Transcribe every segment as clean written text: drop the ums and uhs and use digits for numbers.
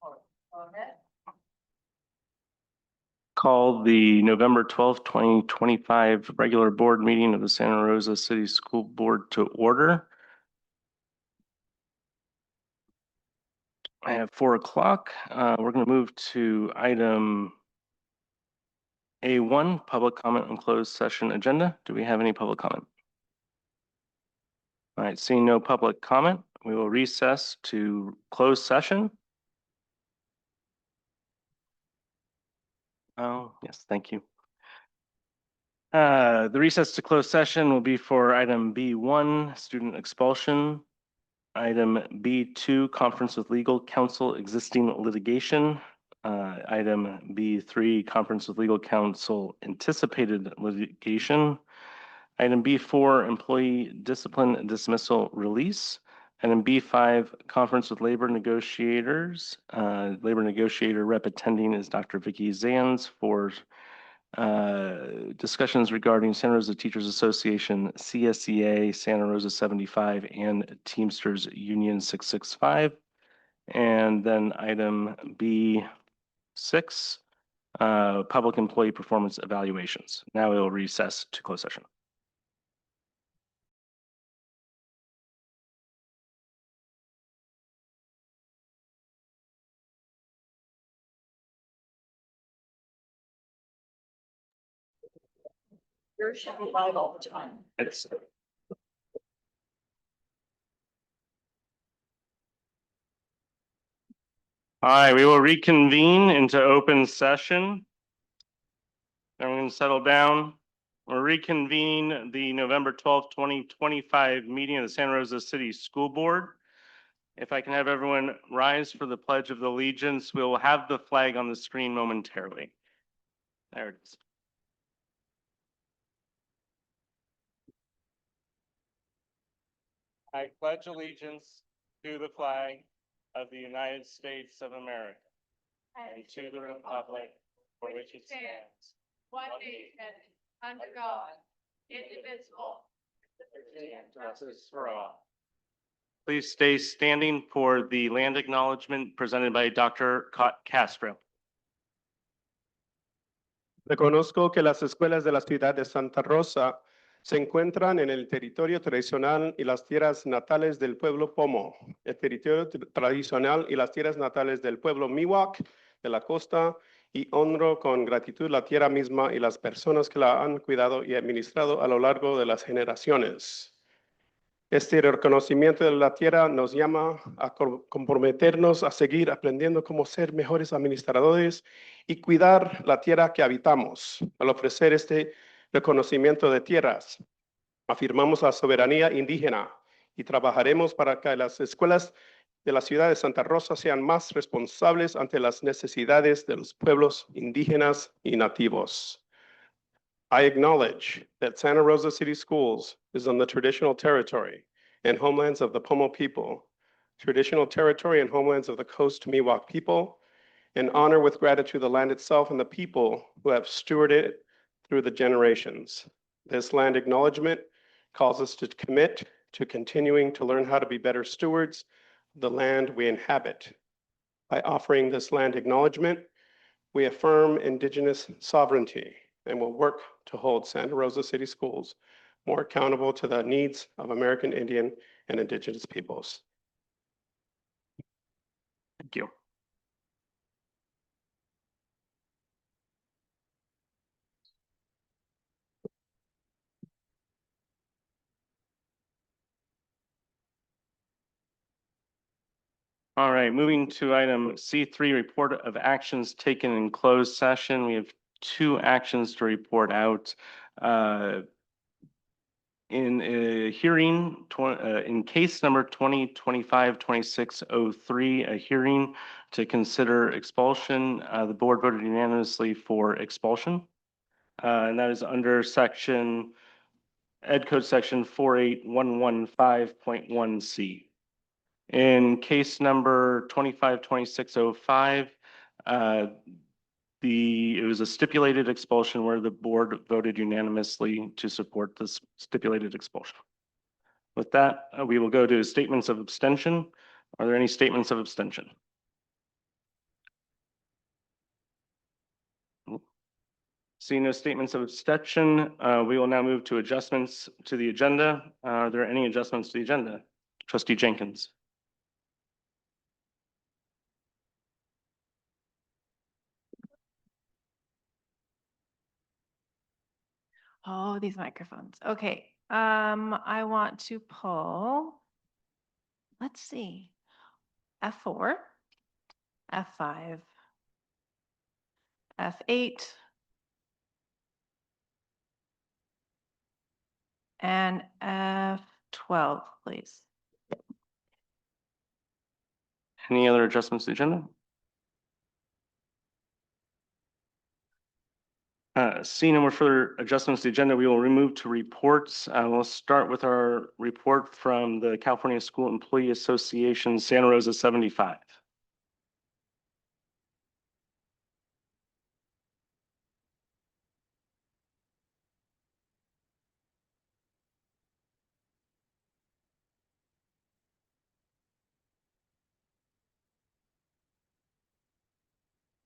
Go ahead. Call the November 12th, 2025 regular board meeting of the Santa Rosa City School Board to order. I have 4 o'clock. We're going to move to item A1, public comment on closed session agenda. Do we have any public comment? All right, seeing no public comment, we will recess to closed session. Oh, yes, thank you. The recess to closed session will be for item B1, student expulsion. Item B2, conference with legal counsel, existing litigation. Item B3, conference with legal counsel, anticipated litigation. Item B4, employee discipline dismissal release. Item B5, conference with labor negotiators. Labor negotiator rep attending is Dr. Vicky Zanz for discussions regarding Santa Rosa Teachers Association, CSEA, Santa Rosa 75, and Teamsters Union 665. And then item B6, public employee performance evaluations. Now we will recess to closed session. Yours should be live all the time. It's all right, we will reconvene into open session. Everyone settle down. We're reconvening the November 12th, 2025 meeting of the Santa Rosa City School Board. If I can have everyone rise for the Pledge of Allegiance, we'll have the flag on the screen momentarily. There it is. I pledge allegiance to the flag of the United States of America and to the republic for which it stands, one nation, under God, indivisible. and justice for all. Please stay standing for the land acknowledgement presented by Dr. Castro. Reconozco que las escuelas de la ciudad de Santa Rosa se encuentran en el territorio tradicional y las tierras natales del pueblo Pomo, el territorio tradicional y las tierras natales del pueblo Miwok de la costa, y honro con gratitud la tierra misma y las personas que la han cuidado y administrado a lo largo de las generaciones. Este reconocimiento de la tierra nos llama a comprometernos a seguir aprendiendo cómo ser mejores administradores y cuidar la tierra que habitamos. Al ofrecer este reconocimiento de tierras, afirmamos la soberanía indígena y trabajaremos para que las escuelas de la ciudad de Santa Rosa sean más responsables ante las necesidades de los pueblos indígenas y nativos. I acknowledge that Santa Rosa City Schools is on the traditional territory and homelands of the Pomo people, traditional territory and homelands of the Coast Miwok people, and honor with gratitude the land itself and the people who have stewarded it through the generations. This land acknowledgement calls us to commit to continuing to learn how to be better stewards of the land we inhabit. By offering this land acknowledgement, we affirm Indigenous sovereignty and will work to hold Santa Rosa City Schools more accountable to the needs of American Indian and Indigenous peoples. Thank you. All right, moving to item C3, report of actions taken in closed session. We have 2 actions to report out. In a hearing, in case number 2025-2603, a hearing to consider expulsion, the board voted unanimously for expulsion. And that is under section, Ed Code section 48115.1C. In case number 25-2605, it was a stipulated expulsion where the board voted unanimously to support this stipulated expulsion. With that, we will go to statements of abstention. Are there any statements of abstention? Seeing no statements of abstention, we will now move to adjustments to the agenda. Are there any adjustments to the agenda? Trustee Jenkins. Oh, these microphones. Okay, I want to pull, let's see, F4, F5, F8, and F12, please. Any other adjustments to the agenda? Seeing no more further adjustments to the agenda, we will remove to reports. We'll start with our report from the California School Employee Association, Santa Rosa 75.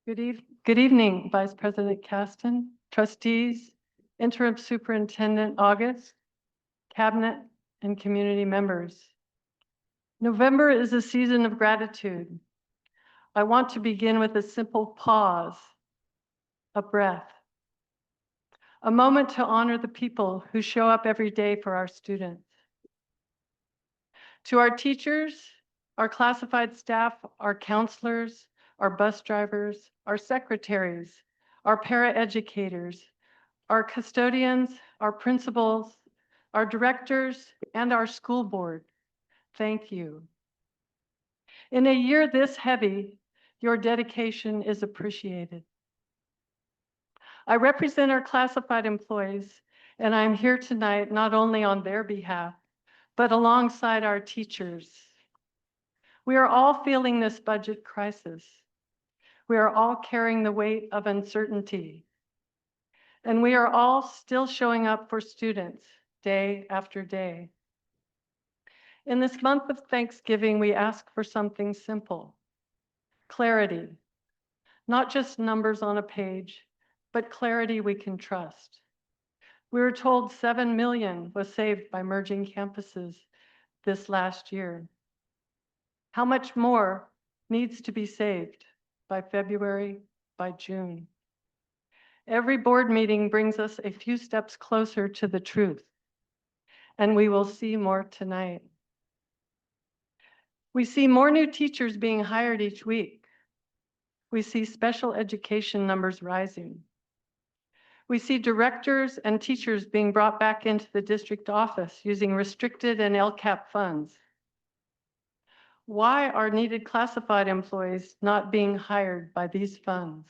Good evening, Vice President Caston, trustees, interim superintendent August, cabinet, and community members. November is a season of gratitude. I want to begin with a simple pause, a breath, a moment to honor the people who show up every day for our students. To our teachers, our classified staff, our counselors, our bus drivers, our secretaries, our paraeducators, our custodians, our principals, our directors, and our school board, thank you. In a year this heavy, your dedication is appreciated. I represent our classified employees, and I'm here tonight not only on their behalf, but alongside our teachers. We are all feeling this budget crisis. We are all carrying the weight of uncertainty. And we are all still showing up for students day after day. In this month of Thanksgiving, we ask for something simple: clarity, not just numbers on a page, but clarity we can trust. We were told 7 million was saved by merging campuses this last year. How much more needs to be saved by February, by June? Every board meeting brings us a few steps closer to the truth, and we will see more tonight. We see more new teachers being hired each week. We see special education numbers rising. We see directors and teachers being brought back into the district office using restricted and LCAP funds. Why are needed classified employees not being hired by these funds?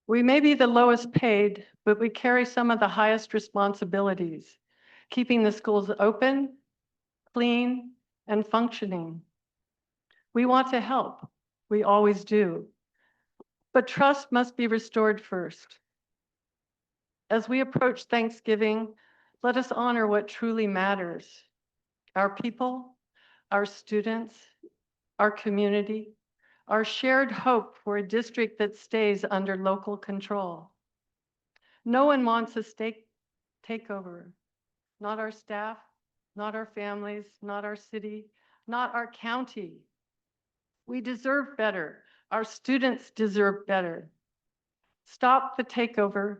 We may be the lowest paid, but we carry some of the highest responsibilities, keeping the schools open, clean, and functioning. We want to help. We always do. But trust must be restored first. As we approach Thanksgiving, let us honor what truly matters: our people, our students, our community, our shared hope for a district that stays under local control. No one wants a state takeover, not our staff, not our families, not our city, not our county. We deserve better. Our students deserve better. Stop the takeover,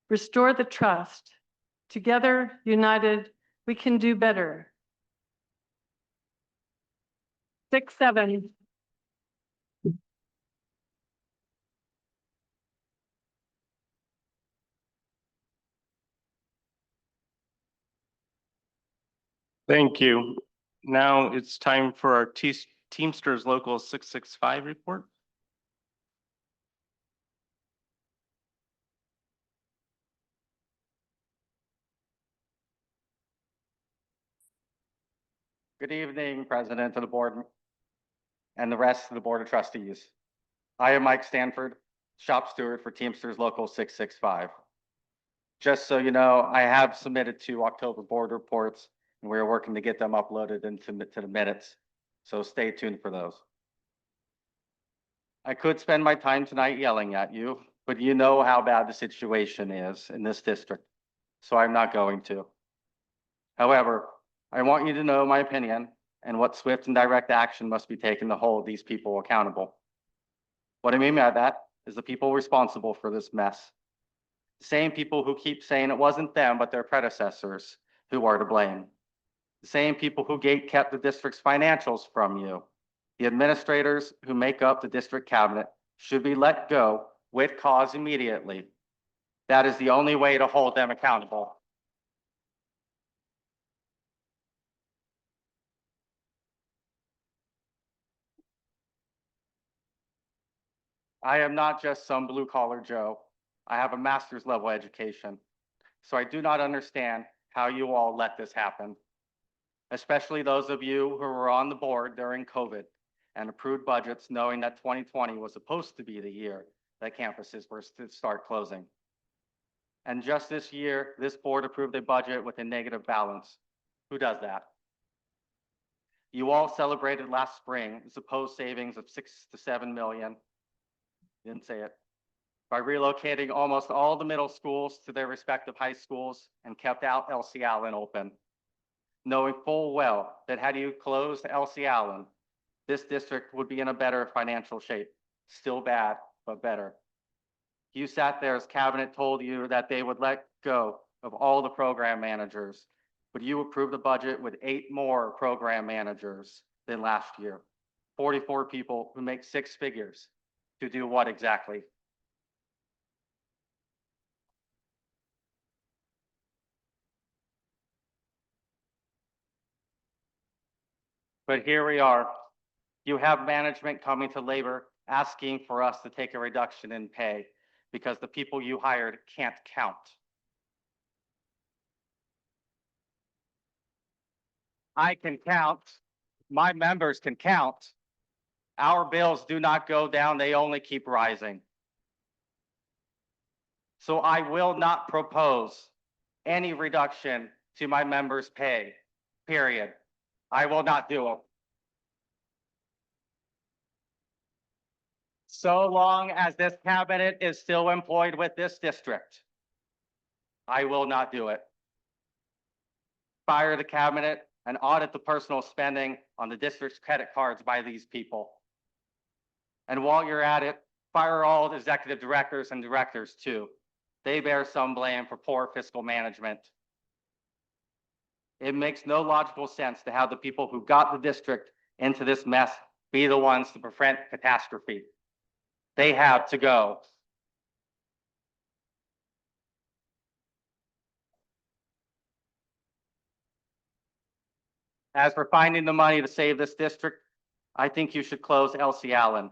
restore the trust. Together, united, we can do better. 6-7. Thank you. Now it's time for our Teamsters Local 665 report. Good evening, President of the Board and the rest of the Board of Trustees. I am Mike Stanford, shop steward for Teamsters Local 665. Just so you know, I have submitted 2 October board reports and we're working to get them uploaded to the minutes. So stay tuned for those. I could spend my time tonight yelling at you, but you know how bad the situation is in this district, so I'm not going to. However, I want you to know my opinion and what swift and direct action must be taken to hold these people accountable. What I mean by that is the people responsible for this mess. The same people who keep saying it wasn't them, but their predecessors who are to blame. The same people who kept the district's financials from you. The administrators who make up the district cabinet should be let go with cause immediately. That is the only way to hold them accountable. I am not just some blue collar Joe. I have a master's level education. So I do not understand how you all let this happen, especially those of you who were on the board during COVID and approved budgets knowing that 2020 was supposed to be the year that campuses were to start closing. And just this year, this board approved a budget with a negative balance. Who does that? You all celebrated last spring the supposed savings of 6 to 7 million. Didn't say it. By relocating almost all the middle schools to their respective high schools and kept out LC Allen open, knowing full well that had you closed LC Allen, this district would be in a better financial shape. Still bad, but better. You sat there as cabinet told you that they would let go of all the program managers, but you approved the budget with 8 more program managers than last year. 44 people who make 6 figures to do what exactly? But here we are. You have management coming to labor asking for us to take a reduction in pay because the people you hired can't count. I can count. My members can count. Our bills do not go down, they only keep rising. So I will not propose any reduction to my members' pay, period. I will not do it. So long as this cabinet is still employed with this district, I will not do it. Fire the cabinet and audit the personal spending on the district's credit cards by these people. And while you're at it, fire all the executive directors and directors too. They bear some blame for poor fiscal management. It makes no logical sense to have the people who got the district into this mess be the ones to prevent catastrophe. They have to go. As for finding the money to save this district, I think you should close LC Allen.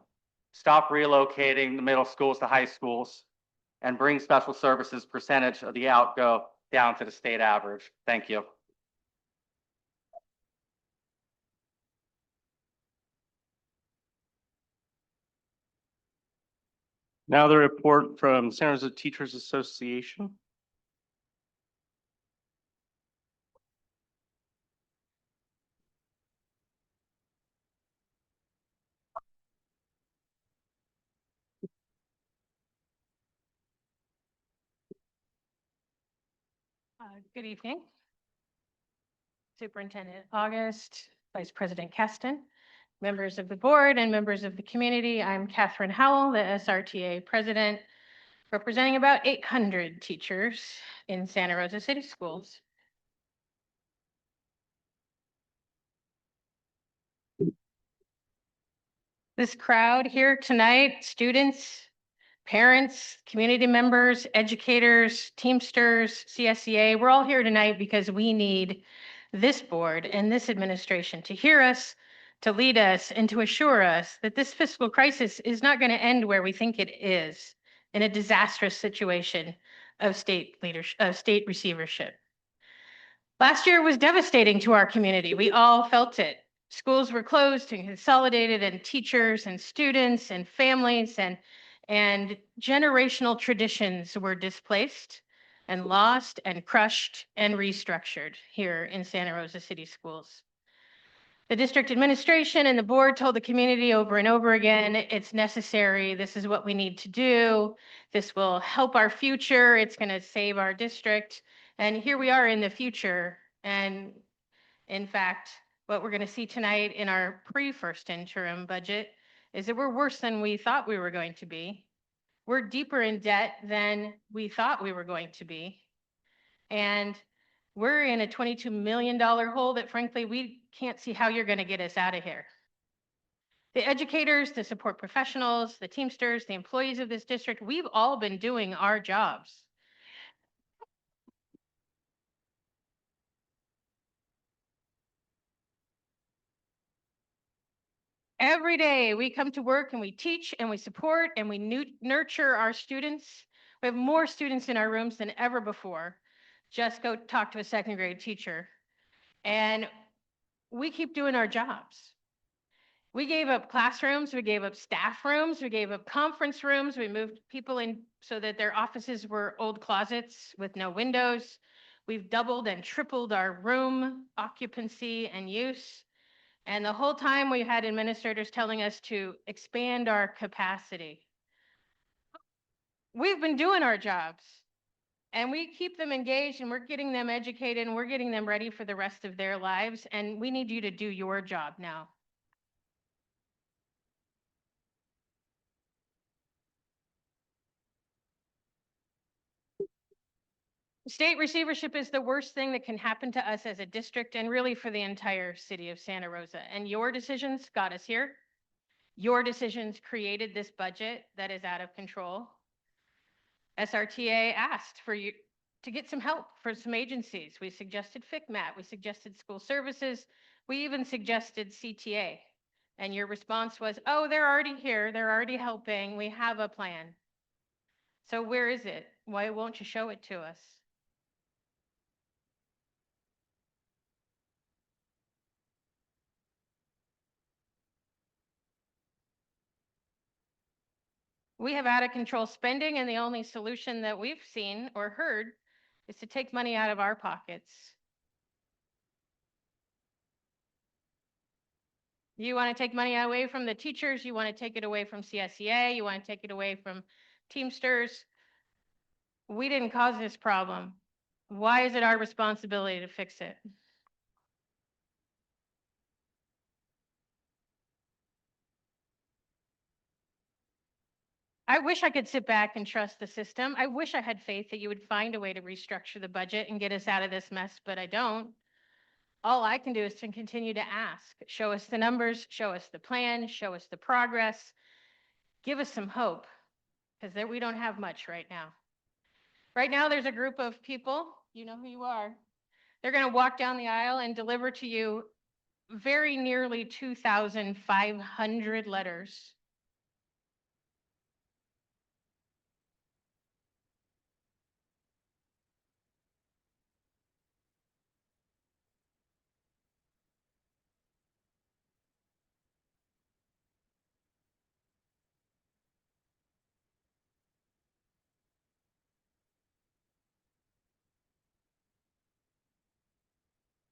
Stop relocating the middle schools to high schools and bring special services percentage of the outgo down to the state average. Thank you. Now the report from San Jose Teachers Association. Good evening. Superintendent August, Vice President Keston, members of the board and members of the community. I'm Catherine Howell, the SRTA president, representing about 800 teachers in Santa Rosa City Schools. This crowd here tonight, students, parents, community members, educators, Teamsters, CSEA, we're all here tonight because we need this board and this administration to hear us, to lead us, and to assure us that this fiscal crisis is not going to end where we think it is, in a disastrous situation of state leadership, of state receivership. Last year was devastating to our community. We all felt it. Schools were closed and consolidated, and teachers and students and families and generational traditions were displaced. and lost and crushed and restructured here in Santa Rosa City Schools. The district administration and the board told the community over and over again, it's necessary, this is what we need to do, this will help our future, it's going to save our district. And here we are in the future. And in fact, what we're going to see tonight in our pre-first interim budget is that we're worse than we thought we were going to be. We're deeper in debt than we thought we were going to be. And we're in a $22 million hole that frankly, we can't see how you're going to get us out of here. The educators, the support professionals, the Teamsters, the employees of this district, we've all been doing our jobs. Every day we come to work and we teach and we support and we nurture our students. We have more students in our rooms than ever before. Just go talk to a second grade teacher. And we keep doing our jobs. We gave up classrooms, we gave up staff rooms, we gave up conference rooms, we moved people in so that their offices were old closets with no windows. We've doubled and tripled our room occupancy and use. And the whole time we had administrators telling us to expand our capacity. We've been doing our jobs and we keep them engaged and we're getting them educated and we're getting them ready for the rest of their lives. And we need you to do your job now. State receivership is the worst thing that can happen to us as a district and really for the entire city of Santa Rosa. And your decisions got us here. Your decisions created this budget that is out of control. SRTA asked for you to get some help for some agencies. We suggested FCMAT, we suggested school services, we even suggested CTA. And your response was, oh, they're already here, they're already helping, we have a plan. So where is it? Why won't you show it to us? We have out of control spending, and the only solution that we've seen or heard is to take money out of our pockets. You want to take money away from the teachers, you want to take it away from CSEA, you want to take it away from Teamsters. We didn't cause this problem. Why is it our responsibility to fix it? I wish I could sit back and trust the system. I wish I had faith that you would find a way to restructure the budget and get us out of this mess, but I don't. All I can do is to continue to ask. Show us the numbers, show us the plan, show us the progress. Give us some hope, because we don't have much right now. Right now, there's a group of people, you know who you are. They're going to walk down the aisle and deliver to you very nearly 2,500 letters.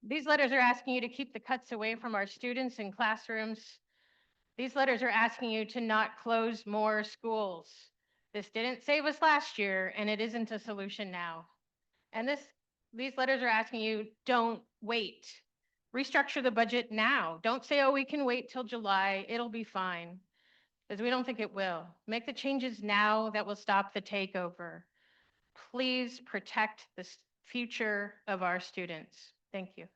These letters are asking you to keep the cuts away from our students in classrooms. These letters are asking you to not close more schools. This didn't save us last year, and it isn't a solution now. And these letters are asking you, don't wait. Restructure the budget now. Don't say, oh, we can wait till July, it'll be fine. Because we don't think it will. Make the changes now that will stop the takeover. Please protect the future of our students. Thank you.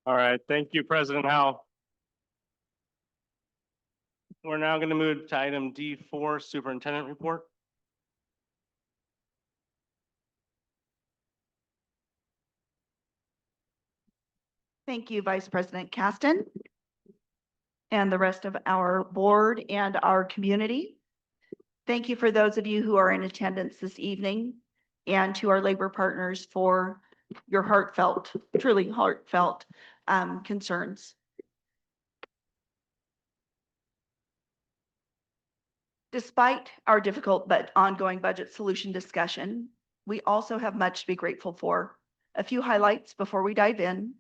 All right, thank you, President Howell. We're now going to move to item D4, Superintendent Report. Thank you, Vice President Caston, and the rest of our board and our community. Thank you for those of you who are in attendance this evening, and to our labor partners for your heartfelt, truly heartfelt concerns. Despite our difficult but ongoing budget solution discussion, we also have much to be grateful for. A few highlights before we dive in.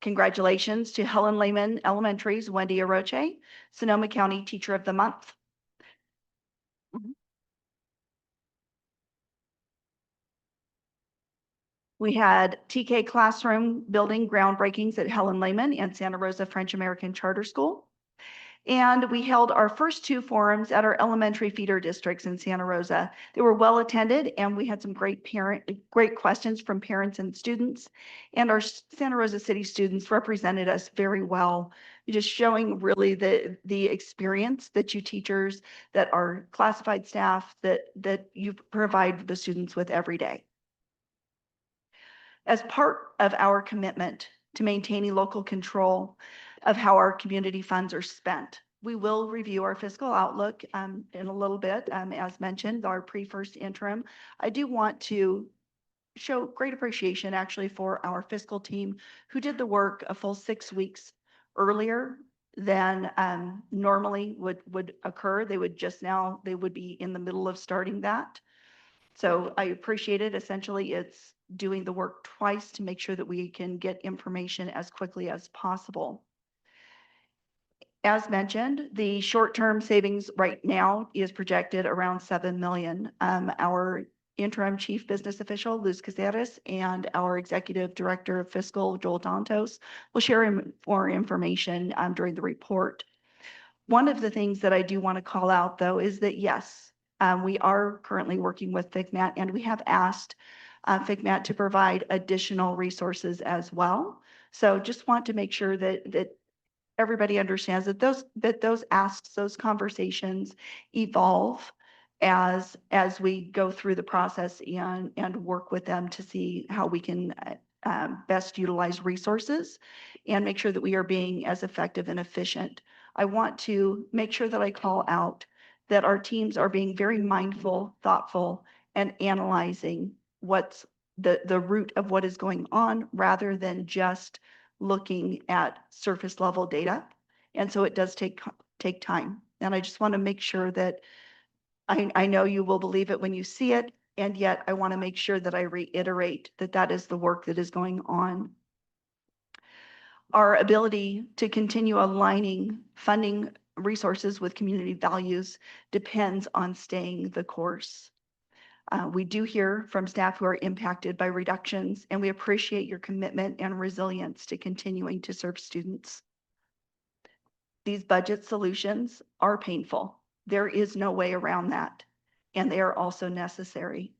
Congratulations to Helen Lehman Elementary's Wendy Aroche, Sonoma County Teacher of the Month. We had TK Classroom building groundbreakings at Helen Lehman and Santa Rosa French American Charter School. And we held our first two forums at our elementary feeder districts in Santa Rosa. They were well attended, and we had some great questions from parents and students. And our Santa Rosa City students represented us very well, just showing really the experience that you teachers, that our classified staff, that you provide the students with every day. As part of our commitment to maintaining local control of how our community funds are spent, we will review our fiscal outlook in a little bit. As mentioned, our pre-first interim. I do want to show great appreciation actually for our fiscal team who did the work a full 6 weeks earlier than normally would occur. They would be in the middle of starting that. So I appreciate it. Essentially, it's doing the work twice to make sure that we can get information as quickly as possible. As mentioned, the short-term savings right now is projected around 7 million. Our interim chief business official, Luz Caceres, and our executive director of fiscal, Joel Dantos, will share more information during the report. One of the things that I do want to call out, though, is that yes, we are currently working with FCMAT, and we have asked FCMAT to provide additional resources as well. So just want to make sure that everybody understands that those asks, those conversations evolve as we go through the process and work with them to see how we can best utilize resources and make sure that we are being as effective and efficient. I want to make sure that I call out that our teams are being very mindful, thoughtful, and analyzing what's the root of what is going on rather than just looking at surface level data. And so it does take time. And I just want to make sure that I know you will believe it when you see it. And yet I want to make sure that I reiterate that that is the work that is going on. Our ability to continue aligning funding resources with community values depends on staying the course. We do hear from staff who are impacted by reductions, and we appreciate your commitment and resilience to continuing to serve students. These budget solutions are painful. There is no way around that, and they are also necessary.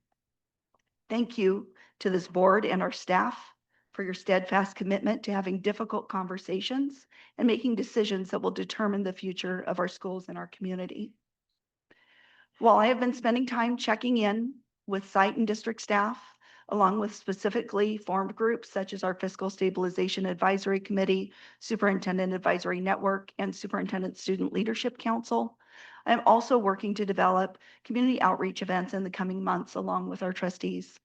Thank you to this board and our staff for your steadfast commitment to having difficult conversations and making decisions that will determine the future of our schools and our community. While I have been spending time checking in with site and district staff, along with specifically formed groups such as our Fiscal Stabilization Advisory Committee, Superintendent Advisory Network, and Superintendent Student Leadership Council, I am also working to develop community outreach events in the coming months along with our trustees.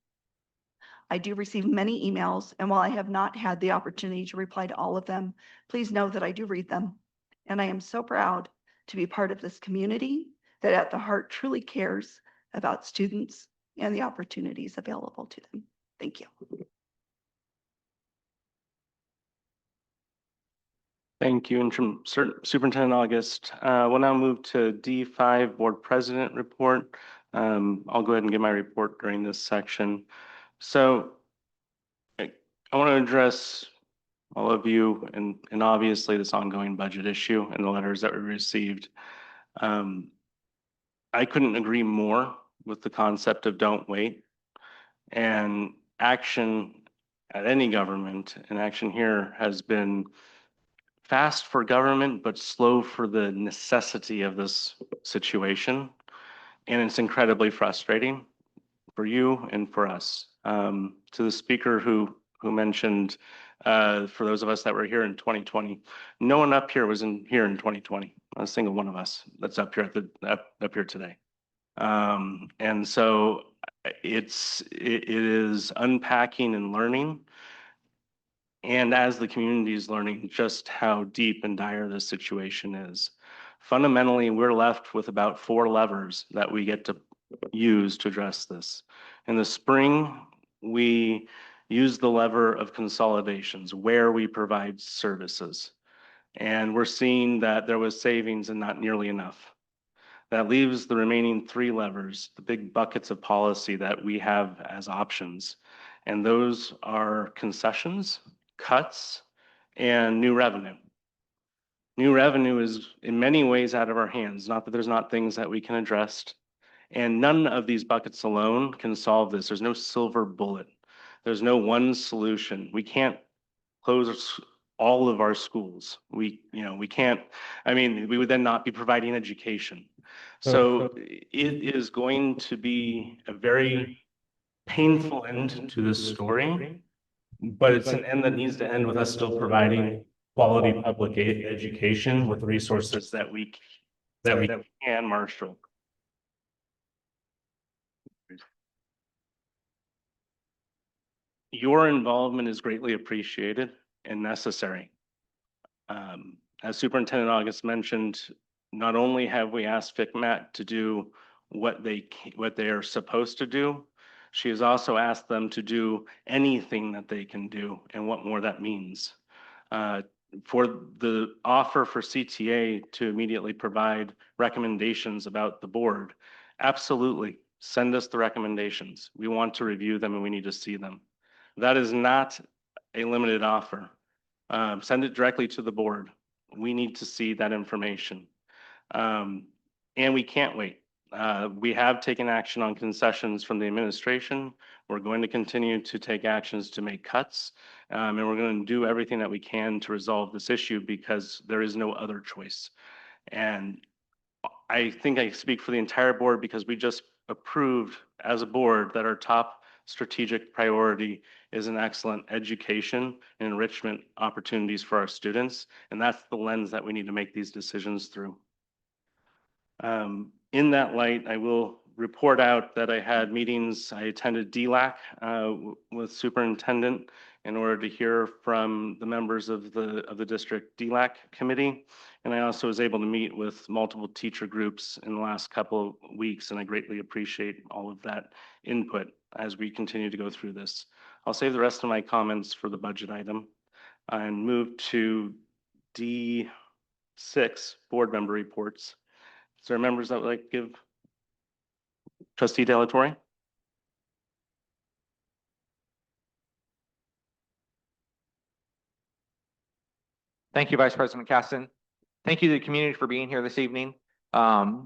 I do receive many emails, and while I have not had the opportunity to reply to all of them, please know that I do read them. And I am so proud to be part of this community that at the heart truly cares about students and the opportunities available to them. Thank you. Thank you, Interim Superintendent August. We'll now move to D5 Board President Report. I'll go ahead and give my report during this section. So I want to address all of you and obviously this ongoing budget issue and the letters that we received. I couldn't agree more with the concept of don't wait, and action at any government, and action here has been fast for government, but slow for the necessity of this situation. And it's incredibly frustrating for you and for us. To the speaker who who mentioned, for those of us that were here in 2020, no one up here was here in 2020, not a single one of us that's up here up here today. And so it is unpacking and learning. And as the community is learning just how deep and dire this situation is. Fundamentally, we're left with about 4 levers that we get to use to address this. In the spring, we use the lever of consolidations where we provide services. And we're seeing that there was savings and not nearly enough. That leaves the remaining 3 levers, the big buckets of policy that we have as options. And those are concessions, cuts, and new revenue. New revenue is in many ways out of our hands, not that there's not things that we can address. And none of these buckets alone can solve this. There's no silver bullet. There's no one solution. We can't close all of our schools. We can't, I mean, we would then not be providing education. So it is going to be a very painful end to this story, but it's an end that needs to end with us still providing quality public education with resources that we can marshal. Your involvement is greatly appreciated and necessary. As Superintendent August mentioned, not only have we asked FCMAT to do what they are supposed to do, she has also asked them to do anything that they can do and what more that means. For the offer for CTA to immediately provide recommendations about the board, absolutely, send us the recommendations. We want to review them and we need to see them. That is not a limited offer. Send it directly to the board. We need to see that information. And we can't wait. We have taken action on concessions from the administration. We're going to continue to take actions to make cuts. And we're going to do everything that we can to resolve this issue because there is no other choice. And I think I speak for the entire board because we just approved as a board that our top strategic priority is an excellent education and enrichment opportunities for our students. And that's the lens that we need to make these decisions through. In that light, I will report out that I had meetings. I attended DLAC with superintendent in order to hear from the members of the district DLAC committee. And I also was able to meet with multiple teacher groups in the last couple of weeks, and I greatly appreciate all of that input as we continue to go through this. I'll save the rest of my comments for the budget item and move to D6, board member reports. Is there members that would like to give? Trustee Delatorre? Thank you, Vice President Caston. Thank you to the community for being here this evening. I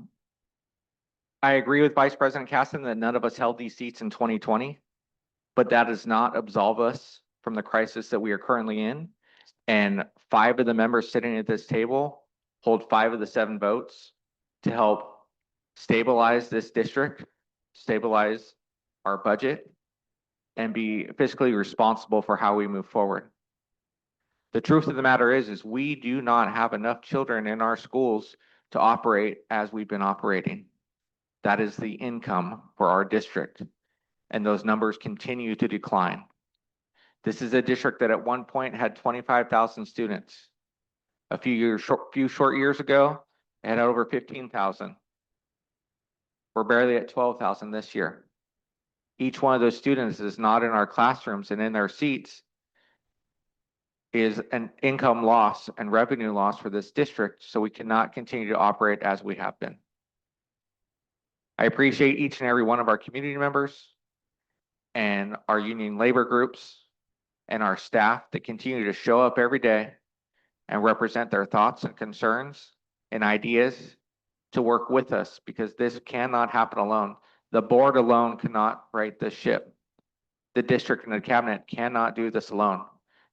agree with Vice President Caston that none of us held these seats in 2020, but that does not absolve us from the crisis that we are currently in. And 5 of the members sitting at this table hold 5 of the 7 votes to help stabilize this district, stabilize our budget, and be fiscally responsible for how we move forward. The truth of the matter is we do not have enough children in our schools to operate as we've been operating. That is the income for our district, and those numbers continue to decline. This is a district that at one point had 25,000 students. A few short years ago, it had over 15,000. We're barely at 12,000 this year. Each one of those students is not in our classrooms and in their seats is an income loss and revenue loss for this district, so we cannot continue to operate as we have been. I appreciate each and every one of our community members and our union labor groups and our staff that continue to show up every day and represent their thoughts and concerns and ideas to work with us, because this cannot happen alone. The board alone cannot right this ship. The district and the cabinet cannot do this alone.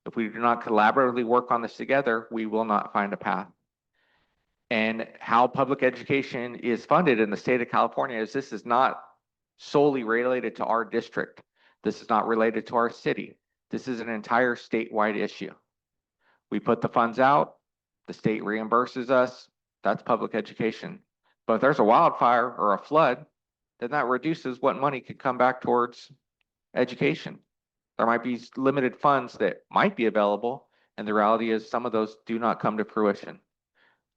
If we do not collaboratively work on this together, we will not find a path. And how public education is funded in the state of California is this is not solely related to our district. This is not related to our city. This is an entire statewide issue. We put the funds out, the state reimburses us, that's public education. But if there's a wildfire or a flood, then that reduces what money could come back towards education. There might be limited funds that might be available, and the reality is some of those do not come to fruition.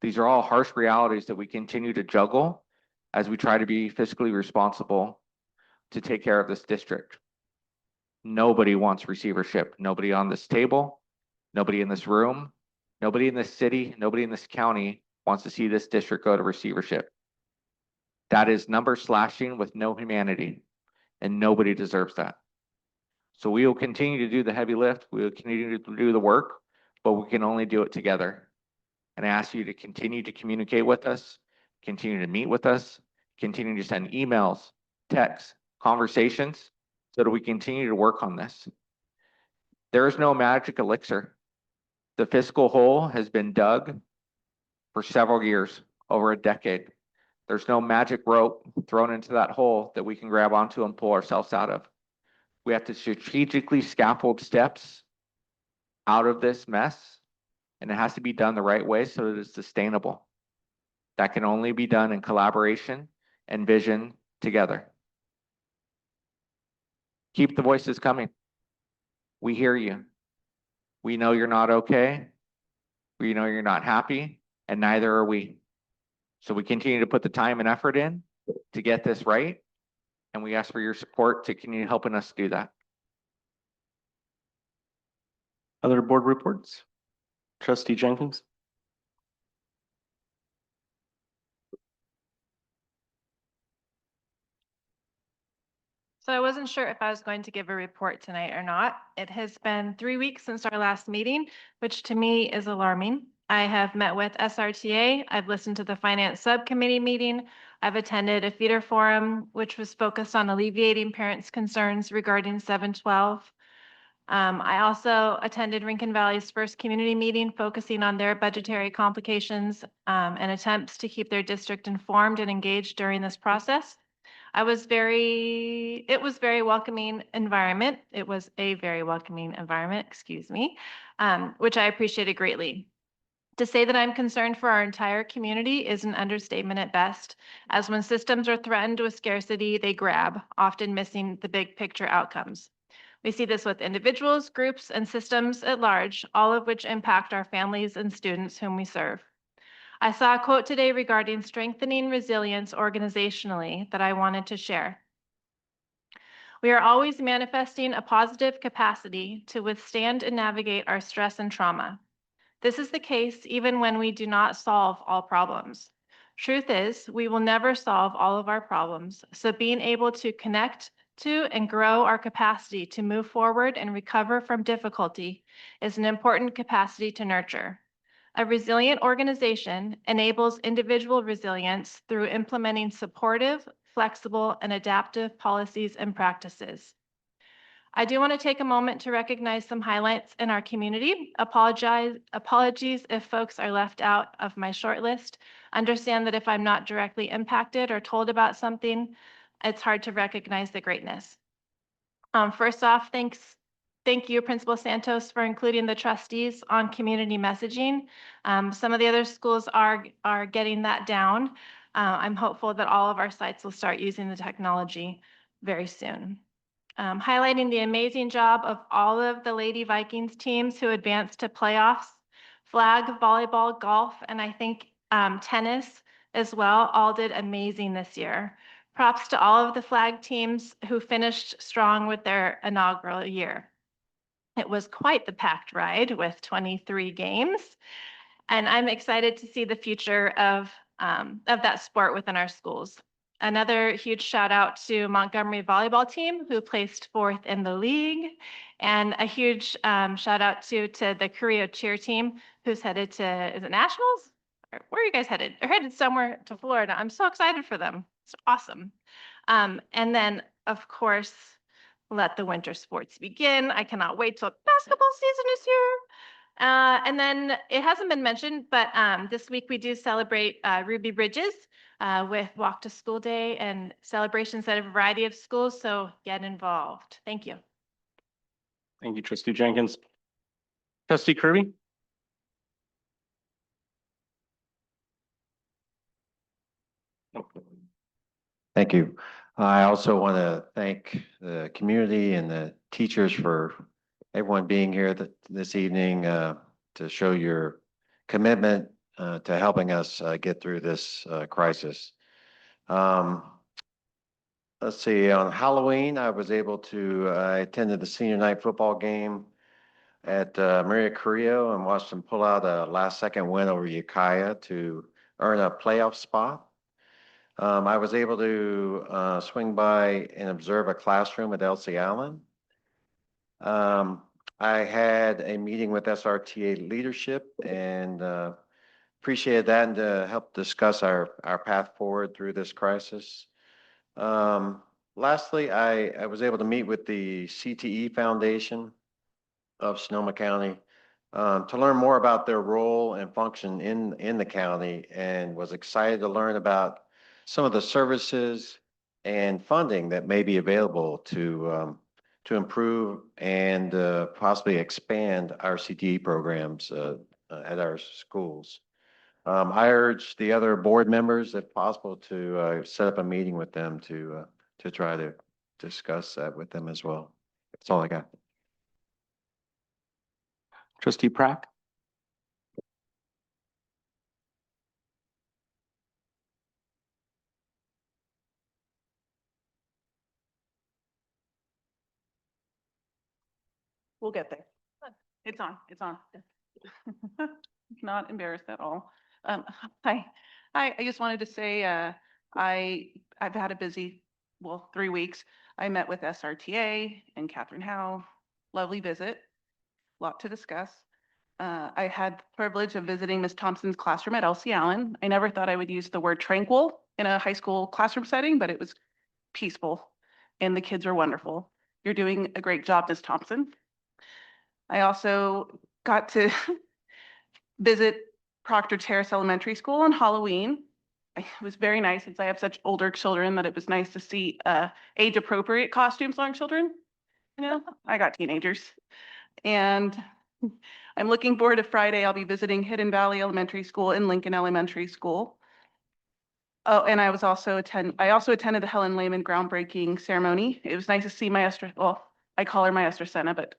These are all harsh realities that we continue to juggle as we try to be fiscally responsible to take care of this district. Nobody wants receivership. Nobody on this table, nobody in this room, nobody in this city, nobody in this county wants to see this district go to receivership. That is number slashing with no humanity, and nobody deserves that. So we will continue to do the heavy lift. We will continue to do the work, but we can only do it together. And I ask you to continue to communicate with us, continue to meet with us, continue to send emails, texts, conversations, so that we continue to work on this. There is no magic elixir. The fiscal hole has been dug for several years, over a decade. There's no magic rope thrown into that hole that we can grab onto and pull ourselves out of. We have to strategically scaffold steps out of this mess, and it has to be done the right way so that it's sustainable. That can only be done in collaboration and vision together. Keep the voices coming. We hear you. We know you're not okay. We know you're not happy, and neither are we. So we continue to put the time and effort in to get this right, and we ask for your support to continue helping us do that. Other board reports? Trustee Jenkins? So I wasn't sure if I was going to give a report tonight or not. It has been 3 weeks since our last meeting, which to me is alarming. I have met with SRTA. I've listened to the finance subcommittee meeting. I've attended a feeder forum, which was focused on alleviating parents' concerns regarding 712. I also attended Rincon Valley's first community meeting, focusing on their budgetary complications and attempts to keep their district informed and engaged during this process. It was very welcoming environment. It was a very welcoming environment, excuse me, which I appreciated greatly. To say that I'm concerned for our entire community is an understatement at best, as when systems are threatened with scarcity, they grab, often missing the big picture outcomes. We see this with individuals, groups, and systems at large, all of which impact our families and students whom we serve. I saw a quote today regarding strengthening resilience organizationally that I wanted to share. We are always manifesting a positive capacity to withstand and navigate our stress and trauma. This is the case even when we do not solve all problems. Truth is, we will never solve all of our problems, so being able to connect to and grow our capacity to move forward and recover from difficulty is an important capacity to nurture. A resilient organization enables individual resilience through implementing supportive, flexible, and adaptive policies and practices. I do want to take a moment to recognize some highlights in our community. Apologies if folks are left out of my short list. Understand that if I'm not directly impacted or told about something, it's hard to recognize the greatness. First off, thank you, Principal Santos, for including the trustees on community messaging. Some of the other schools are getting that down. I'm hopeful that all of our sites will start using the technology very soon. Highlighting the amazing job of all of the Lady Vikings teams who advanced to playoffs, flag, volleyball, golf, and I think tennis as well, all did amazing this year. Props to all of the flag teams who finished strong with their inaugural year. It was quite the packed ride with 23 games, and I'm excited to see the future of that sport within our schools. Another huge shout out to Montgomery volleyball team who placed 4th in the league, and a huge shout out to the Curio cheer team who's headed to, is it nationals? Where are you guys headed? They're headed somewhere to Florida. I'm so excited for them. It's awesome. And then, of course, let the winter sports begin. I cannot wait till basketball season is here. And then it hasn't been mentioned, but this week we do celebrate Ruby Bridges with Walk to School Day and celebrations at a variety of schools, so get involved. Thank you. Thank you, trustee Jenkins. Trustee Kirby? Thank you. I also want to thank the community and the teachers for everyone being here this evening to show your commitment to helping us get through this crisis. Let's see, on Halloween, I was able to, I attended the senior night football game at Maria Carrillo and watched them pull out a last second win over Ukiah to earn a playoff spot. I was able to swing by and observe a classroom at Elsie Allen. I had a meeting with SRTA leadership and appreciated that and to help discuss our path forward through this crisis. Lastly, I was able to meet with the CTE Foundation of Sonoma County to learn more about their role and function in the county, and was excited to learn about some of the services and funding that may be available to improve and possibly expand our CTE programs at our schools. I urge the other board members, if possible, to set up a meeting with them to try to discuss that with them as well. That's all I got. Trustee Prack? We'll get there. It's on, it's on. Not embarrassed at all. Hi, I just wanted to say, I've had a busy, 3 weeks. I met with SRTA and Catherine Howe, lovely visit, lot to discuss. I had the privilege of visiting Ms. Thompson's classroom at Elsie Allen. I never thought I would use the word tranquil in a high school classroom setting, but it was peaceful and the kids are wonderful. You're doing a great job, Ms. Thompson. I also got to visit Proctor Terrace Elementary School on Halloween. It was very nice since I have such older children that it was nice to see age appropriate costumes on children. You know, I got teenagers. And I'm looking forward to Friday. I'll be visiting Hidden Valley Elementary School and Lincoln Elementary School. Oh, and I also attended the Helen Lehman groundbreaking ceremony. It was nice to see Maestra, I call her Maestra Senna, but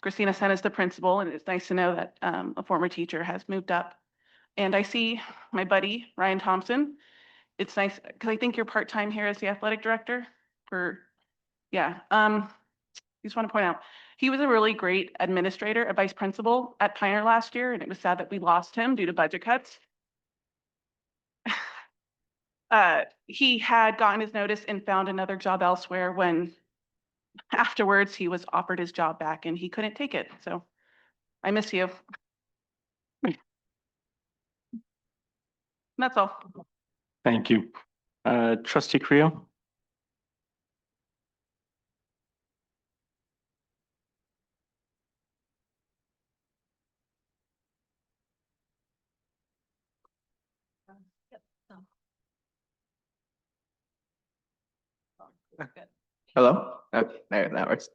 Christina Senna is the principal, and it's nice to know that a former teacher has moved up. And I see my buddy, Ryan Thompson. It's nice, because I think you're part-time here as the athletic director just want to point out, he was a really great administrator, a vice principal at Pioneer last year, and it was sad that we lost him due to budget cuts. He had gotten his notice and found another job elsewhere when afterwards he was offered his job back and he couldn't take it. So I miss you. That's all. Thank you. Trustee Creo? Hello? Okay, there, that works.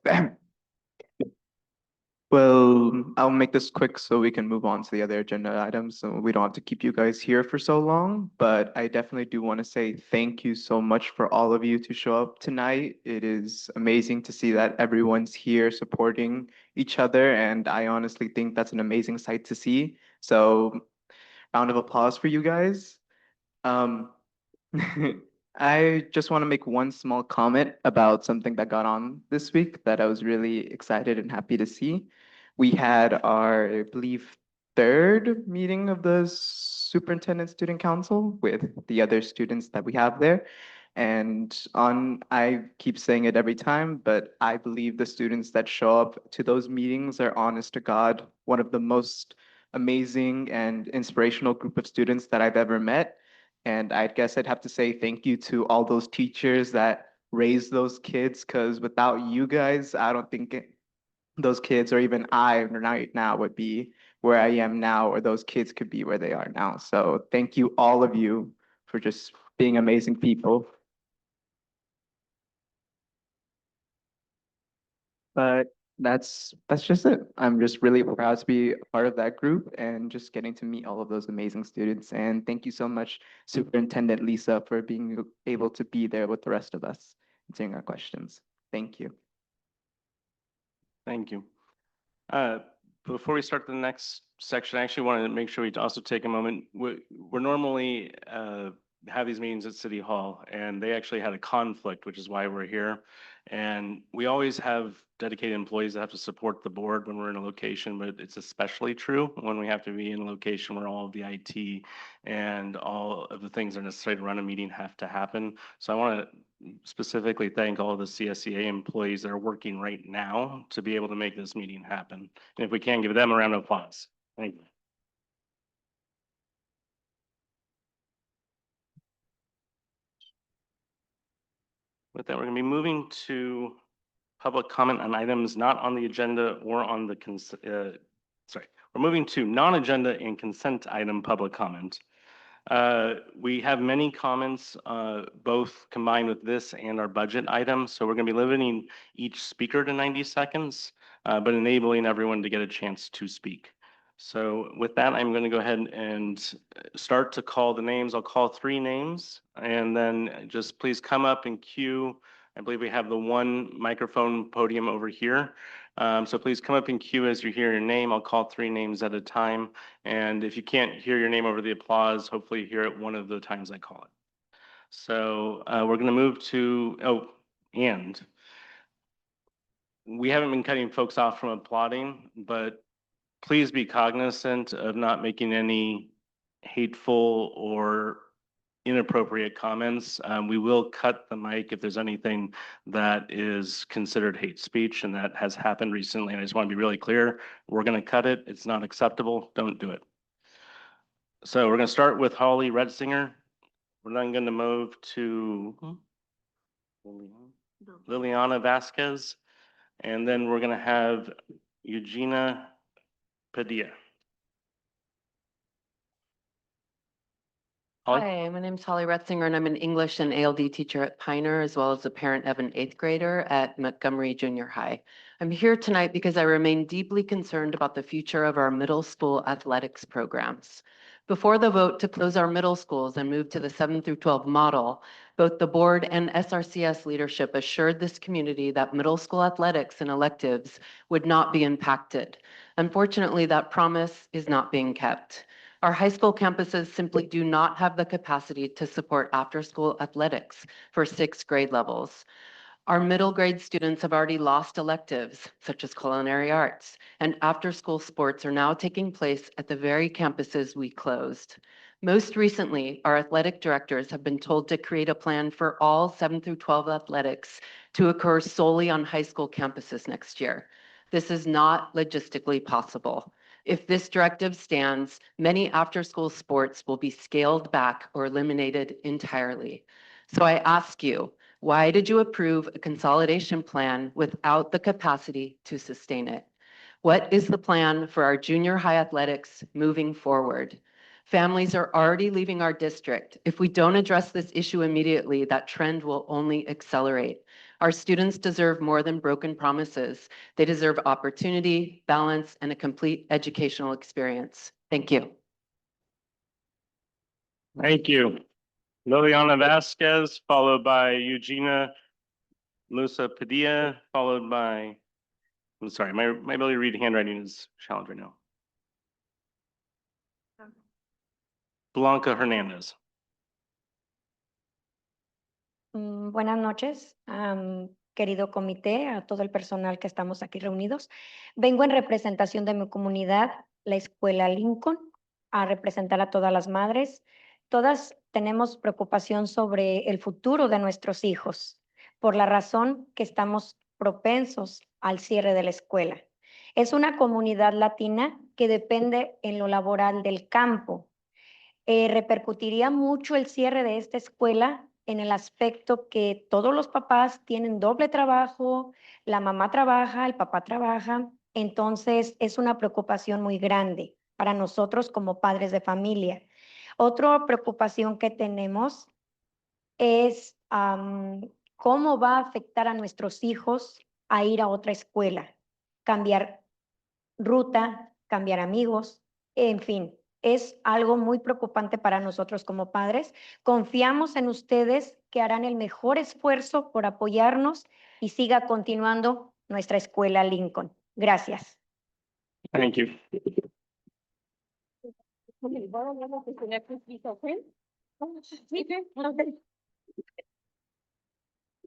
Well, I'll make this quick so we can move on to the other agenda items, so we don't have to keep you guys here for so long. But I definitely do want to say thank you so much for all of you to show up tonight. It is amazing to see that everyone's here supporting each other, and I honestly think that's an amazing sight to see. So, round of applause for you guys. I just want to make one small comment about something that got on this week that I was really excited and happy to see. We had our, I believe, third meeting of the Superintendent Student Council with the other students that we have there. And I keep saying it every time, but I believe the students that show up to those meetings are, honest to God, one of the most amazing and inspirational group of students that I've ever met. And I guess I'd have to say thank you to all those teachers that raised those kids, because without you guys, I don't think those kids or even I right now would be where I am now, or those kids could be where they are now. So thank you, all of you, for just being amazing people. But that's just it. I'm just really proud to be a part of that group and just getting to meet all of those amazing students. And thank you so much, Superintendent Lisa, for being able to be there with the rest of us, answering our questions. Thank you. Thank you. Before we start the next section, I actually wanted to make sure we also take a moment. We're normally have these meetings at City Hall, and they actually had a conflict, which is why we're here. And we always have dedicated employees that have to support the board when we're in a location, but it's especially true when we have to be in a location where all of the IT and all of the things that are necessary to run a meeting have to happen. So I want to specifically thank all of the CSEA employees that are working right now to be able to make this meeting happen. And if we can, give them a round of applause. Thank you. With that, we're going to be moving to public comment on items not on the agenda or on the we're moving to non-agenda and consent item public comment. We have many comments, both combined with this and our budget items. So we're going to be limiting each speaker to 90 seconds, but enabling everyone to get a chance to speak. So with that, I'm going to go ahead and start to call the names. I'll call 3 names, and then just please come up and queue. I believe we have the one microphone podium over here. So please come up and queue as you hear your name. I'll call 3 names at a time. And if you can't hear your name over the applause, hopefully you hear it one of the times I call it. So we're going to move to, and we haven't been cutting folks off from applauding, but please be cognizant of not making any hateful or inappropriate comments. We will cut the mic if there's anything that is considered hate speech, and that has happened recently. And I just want to be really clear, we're going to cut it. It's not acceptable. Don't do it. So we're going to start with Holly Redsinger. We're then going to move to Liliana Vasquez, and then we're going to have Eugenia Padilla. Holly? Hi, my name is Holly Retzinger, and I'm an English and ALD teacher at Pioneer, as well as a parent of an 8th grader at Montgomery Junior High. I'm here tonight because I remain deeply concerned about the future of our middle school athletics programs. Before the vote to close our middle schools and move to the 7 through 12 model, both the board and SRCS leadership assured this community that middle school athletics and electives would not be impacted. Unfortunately, that promise is not being kept. Our high school campuses simply do not have the capacity to support after-school athletics for 6th grade levels. Our middle grade students have already lost electives, such as culinary arts, and after-school sports are now taking place at the very campuses we closed. Most recently, our athletic directors have been told to create a plan for all 7 through 12 athletics to occur solely on high school campuses next year. This is not logistically possible. If this directive stands, many after-school sports will be scaled back or eliminated entirely. So I ask you, why did you approve a consolidation plan without the capacity to sustain it? What is the plan for our junior high athletics moving forward? Families are already leaving our district. If we don't address this issue immediately, that trend will only accelerate. Our students deserve more than broken promises. They deserve opportunity, balance, and a complete educational experience. Thank you. Thank you. Liliana Vasquez, followed by Eugenia Musa Padilla, followed by, I'm sorry, my ability to read handwriting is challenged right now. Blanca Hernandez. Buenas noches, querido comité, a todo el personal que estamos aquí reunidos. Vengo en representación de mi comunidad, la Escuela Lincoln, a representar a todas las madres. Todas tenemos preocupación sobre el futuro de nuestros hijos, por la razón que estamos propensos al cierre de la escuela. Es una comunidad latina que depende en lo laboral del campo. Repercutiría mucho el cierre de esta escuela en el aspecto que todos los papás tienen doble trabajo, la mamá trabaja, el papá trabaja, entonces es una preocupación muy grande para nosotros como padres de familia. Otra preocupación que tenemos es cómo va a afectar a nuestros hijos a ir a otra escuela. cambiar ruta, cambiar amigos, en fin, es algo muy preocupante para nosotros como padres. Confiamos en ustedes que harán el mejor esfuerzo por apoyarnos y siga continuando nuestra escuela Lincoln. Gracias. Thank you.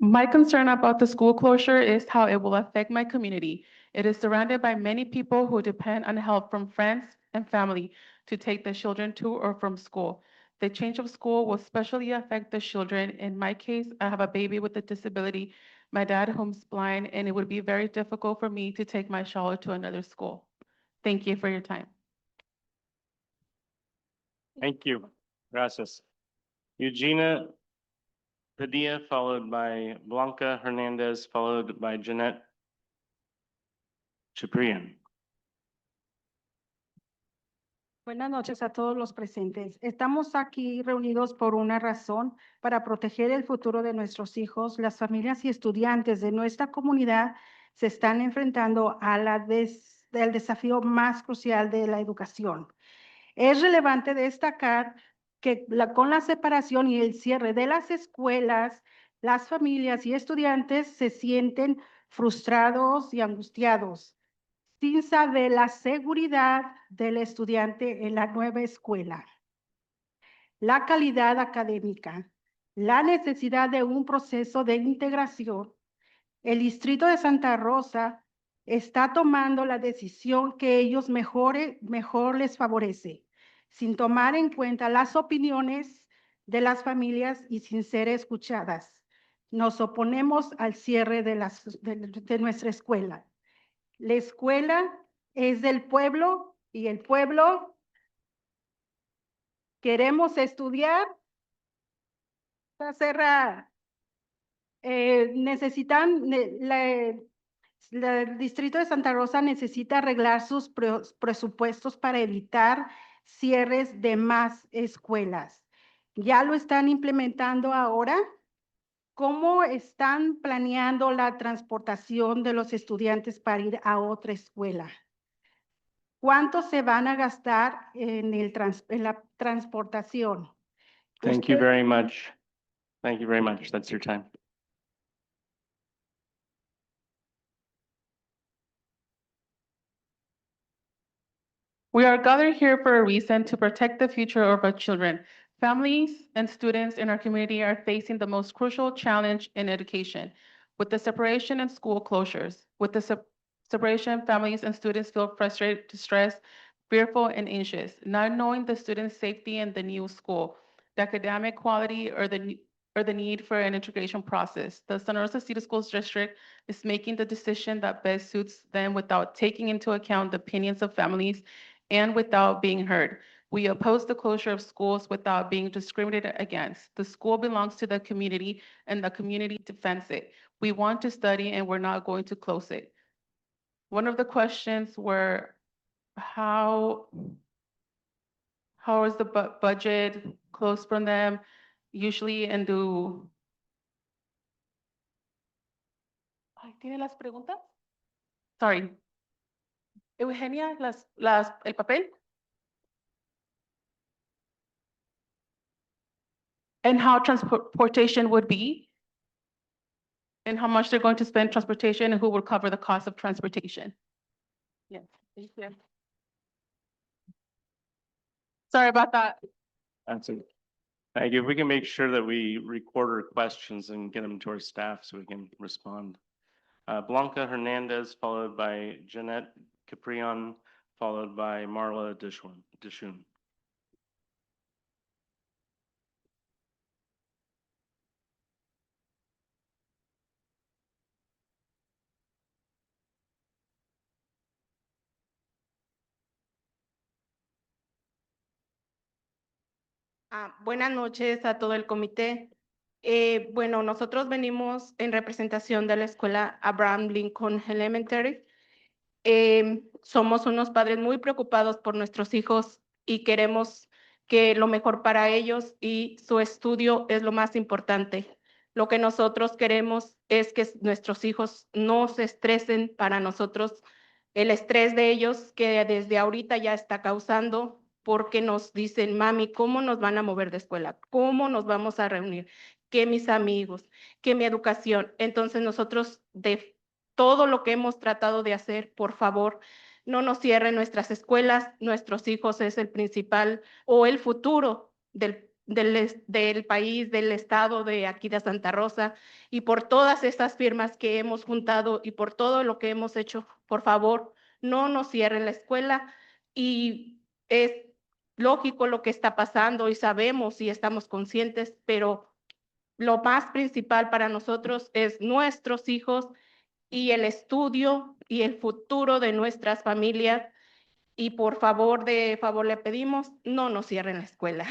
My concern about the school closure is how it will affect my community. It is surrounded by many people who depend on help from friends and family to take the children to or from school. The change of school will especially affect the children. In my case, I have a baby with a disability, my dad who's blind, and it would be very difficult for me to take my child to another school. Thank you for your time. Thank you. Gracias. Eugenia Padilla, followed by Blanca Hernandez, followed by Jeanette Ciprian. Buenas noches a todos los presentes. Estamos aquí reunidos por una razón, para proteger el futuro de nuestros hijos. Las familias y estudiantes de nuestra comunidad se están enfrentando al desafío más crucial de la educación. Es relevante destacar que con la separación y el cierre de las escuelas, las familias y estudiantes se sienten frustrados y angustiados, sin saber la seguridad del estudiante en la nueva escuela, la calidad académica, la necesidad de un proceso de integración. El Distrito de Santa Rosa está tomando la decisión que ellos mejor les favorece, sin tomar en cuenta las opiniones de las familias y sin ser escuchadas. Nos oponemos al cierre de nuestra escuela. La escuela es del pueblo y el pueblo queremos estudiar. Está cerrada. El Distrito de Santa Rosa necesita arreglar sus presupuestos para evitar cierres de más escuelas. Ya lo están implementando ahora. ¿Cómo están planeando la transportación de los estudiantes para ir a otra escuela? ¿Cuánto se van a gastar en la transportación? Thank you very much. Thank you very much. That's your time. We are gathered here for a reason: to protect the future of our children. Families and students in our community are facing the most crucial challenge in education, with the separation and school closures. With the separation, families and students feel frustrated, distressed, fearful, and anxious, not knowing the student's safety in the new school, the academic quality, or the need for an integration process. The Santa Rosa City Schools District is making the decision that best suits them without taking into account the opinions of families and without being heard. We oppose the closure of schools without being discriminated against. The school belongs to the community and the community defends it. We want to study and we're not going to close it. One of the questions were, how is the budget closed from them usually, and ¿Tiene las preguntas? Sorry. Eugenia, el papel. And how transportation would be, and how much they're going to spend transportation, and who will cover the cost of transportation. Yes, thank you. Sorry about that. That's it. Thank you. If we can make sure that we record our questions and get them to our staff so we can respond. Blanca Hernandez, followed by Jeanette Ciprian, followed by Marla Dishun. Buenas noches a todo el comité. Bueno, nosotros venimos en representación de la escuela Abraham Lincoln Elementary. Somos unos padres muy preocupados por nuestros hijos y queremos que lo mejor para ellos, y su estudio es lo más importante. Lo que nosotros queremos es que nuestros hijos no se estresen para nosotros el estrés de ellos que desde ahorita ya está causando porque nos dicen, mami, ¿cómo nos van a mover de escuela? ¿Cómo nos vamos a reunir? ¿Qué mis amigos? ¿Qué mi educación? Entonces nosotros de todo lo que hemos tratado de hacer, por favor, no nos cierren nuestras escuelas, nuestros hijos es el principal o el futuro del país, del estado de aquí de Santa Rosa, y por todas estas firmas que hemos juntado y por todo lo que hemos hecho, por favor, no nos cierren la escuela. Y es lógico lo que está pasando y sabemos y estamos conscientes, pero lo más principal para nosotros es nuestros hijos y el estudio y el futuro de nuestras familias. Y por favor, de favor le pedimos, no nos cierren la escuela.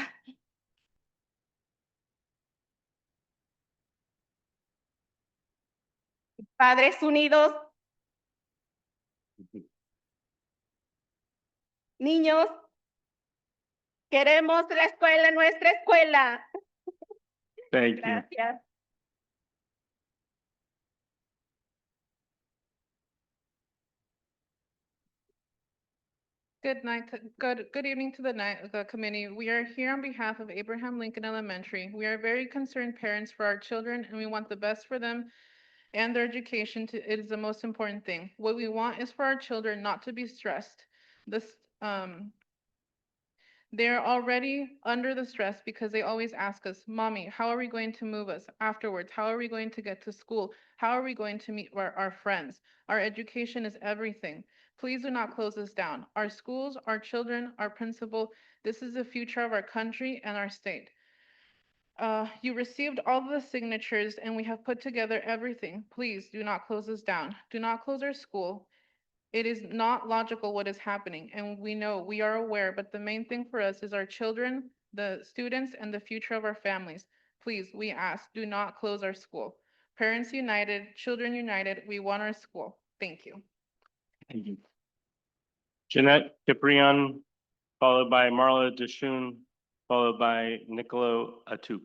Padres Unidos, niños, queremos la escuela, nuestra escuela. Thank you. Gracias. Good night, good evening to the committee. We are here on behalf of Abraham Lincoln Elementary. We are very concerned parents for our children, and we want the best for them and their education. It is the most important thing. What we want is for our children not to be stressed. They're already under the stress because they always ask us, Mommy, how are we going to move us afterwards? How are we going to get to school? How are we going to meet our friends? Our education is everything. Please do not close us down. Our schools, our children, our principal, this is the future of our country and our state. You received all the signatures and we have put together everything. Please do not close us down. Do not close our school. It is not logical what is happening, and we know, we are aware, but the main thing for us is our children, the students, and the future of our families. Please, we ask, do not close our school. Parents united, children united, we want our school. Thank you. Thank you. Jeanette Ciprian, followed by Marla Deshun, followed by Nicolo Atu.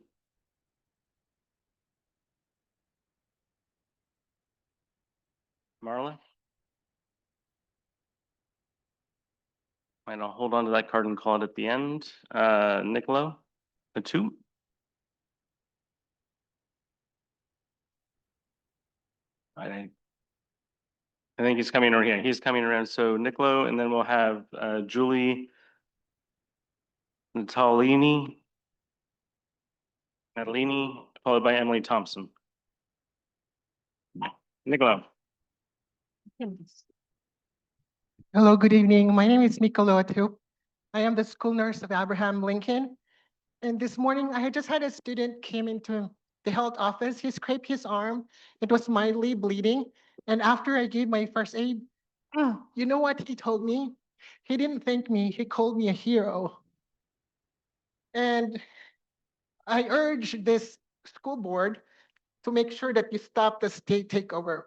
Marla? Might I'll hold on to that card and call it at the end. Nicolo Atu? I think he's coming around here. He's coming around. So Nicolo, and then we'll have Julie Natalini, followed by Emily Thompson. Nicolo. Hello, good evening. My name is Nicolo Atu. I am the school nurse of Abraham Lincoln. And this morning, I had just had a student came into the health office. He scraped his arm. It was mildly bleeding. And after I gave my first aid, you know what he told me? He didn't thank me. He called me a hero. And I urge this school board to make sure that you stop the state takeover.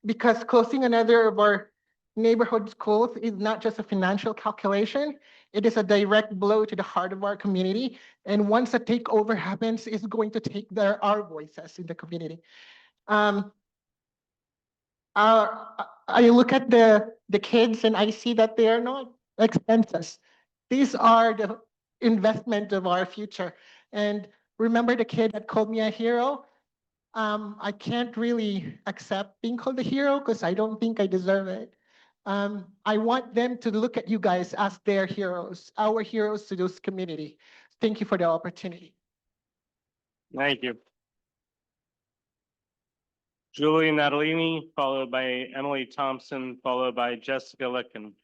Because closing another of our neighborhood schools is not just a financial calculation, it is a direct blow to the heart of our community. And once a takeover happens, it's going to take our voices in the community. I look at the kids and I see that they are not expenses. These are the investment of our future. And remember the kid that called me a hero? I can't really accept being called a hero because I don't think I deserve it. I want them to look at you guys as their heroes, our heroes to this community. Thank you for the opportunity. Thank you. Julie Natalini, followed by Emily Thompson, followed by Jessica Licken.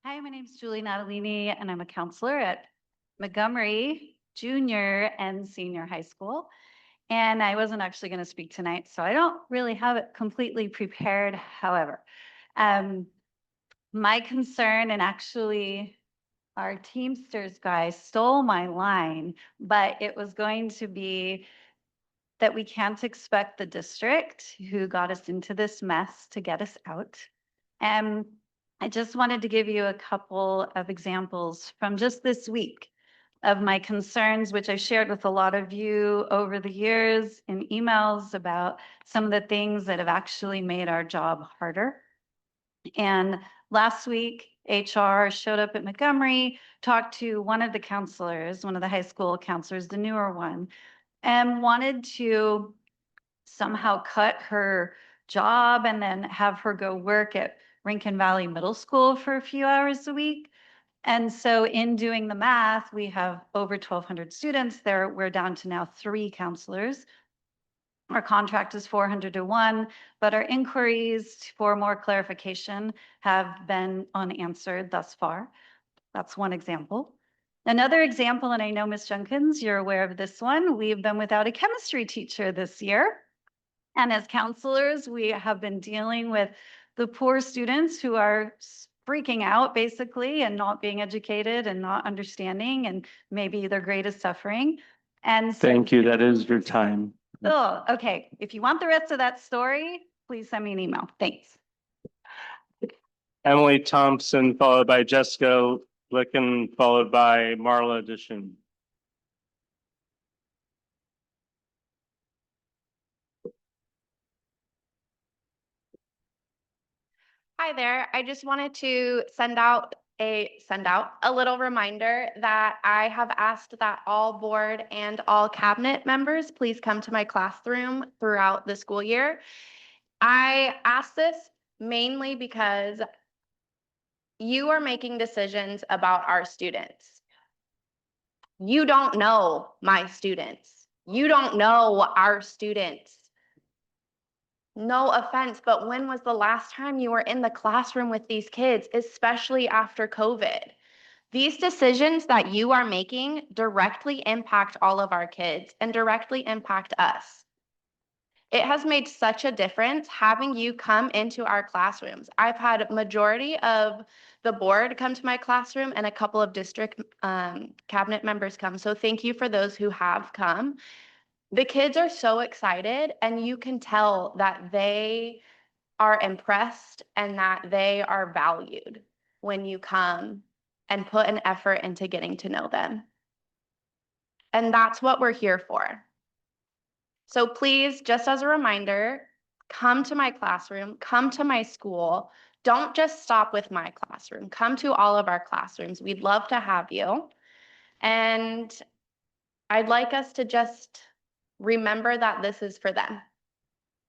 Hi, my name is Julie Natalini, and I'm a counselor at Montgomery Junior and Senior High School. And I wasn't actually going to speak tonight, so I don't really have it completely prepared. However, my concern, and actually our Teamsters guy stole my line, but it was going to be that we can't expect the district who got us into this mess to get us out. And I just wanted to give you a couple of examples from just this week. of my concerns, which I've shared with a lot of you over the years in emails about some of the things that have actually made our job harder. And last week, HR showed up at Montgomery, talked to one of the counselors, one of the high school counselors, the newer one, and wanted to somehow cut her job and then have her go work at Rincon Valley Middle School for a few hours a week. And so in doing the math, we have over 1,200 students there. We're down to now 3 counselors. Our contract is 400 to 1, but our inquiries for more clarification have been unanswered thus far. That's one example. Another example, and I know Ms. Jenkins, you're aware of this one, we've been without a chemistry teacher this year. And as counselors, we have been dealing with the poor students who are freaking out basically and not being educated and not understanding, and maybe their greatest suffering. And so, Thank you. That is your time. oh, okay. If you want the rest of that story, please send me an email. Thanks. Emily Thompson, followed by Jessica Licken, followed by Marla Dishun. Hi there. I just wanted to send out a little reminder that I have asked that all board and all cabinet members please come to my classroom throughout the school year. I ask this mainly because you are making decisions about our students. You don't know my students. You don't know our students. No offense, but when was the last time you were in the classroom with these kids, especially after COVID? These decisions that you are making directly impact all of our kids and directly impact us. It has made such a difference having you come into our classrooms. I've had a majority of the board come to my classroom and a couple of district cabinet members come. So thank you for those who have come. The kids are so excited, and you can tell that they are impressed and that they are valued when you come and put an effort into getting to know them. And that's what we're here for. So please, just as a reminder, come to my classroom, come to my school. Don't just stop with my classroom. Come to all of our classrooms. We'd love to have you. And I'd like us to just remember that this is for them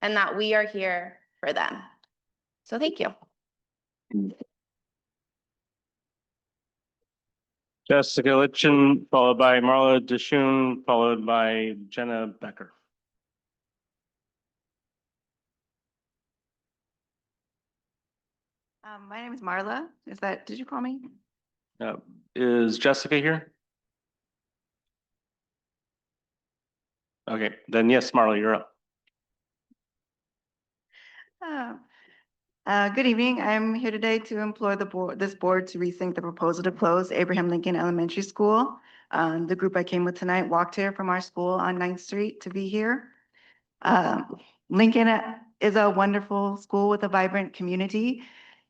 and that we are here for them. So thank you. Jessica Litchen, followed by Marla Dishun, followed by Jenna Becker. My name is Marla. Did you call me? Is Jessica here? Okay, then yes, Marla, you're up. Good evening. I'm here today to implore this board to rethink the proposal to close Abraham Lincoln Elementary School. The group I came with tonight walked here from our school on 9th Street to be here. Lincoln is a wonderful school with a vibrant community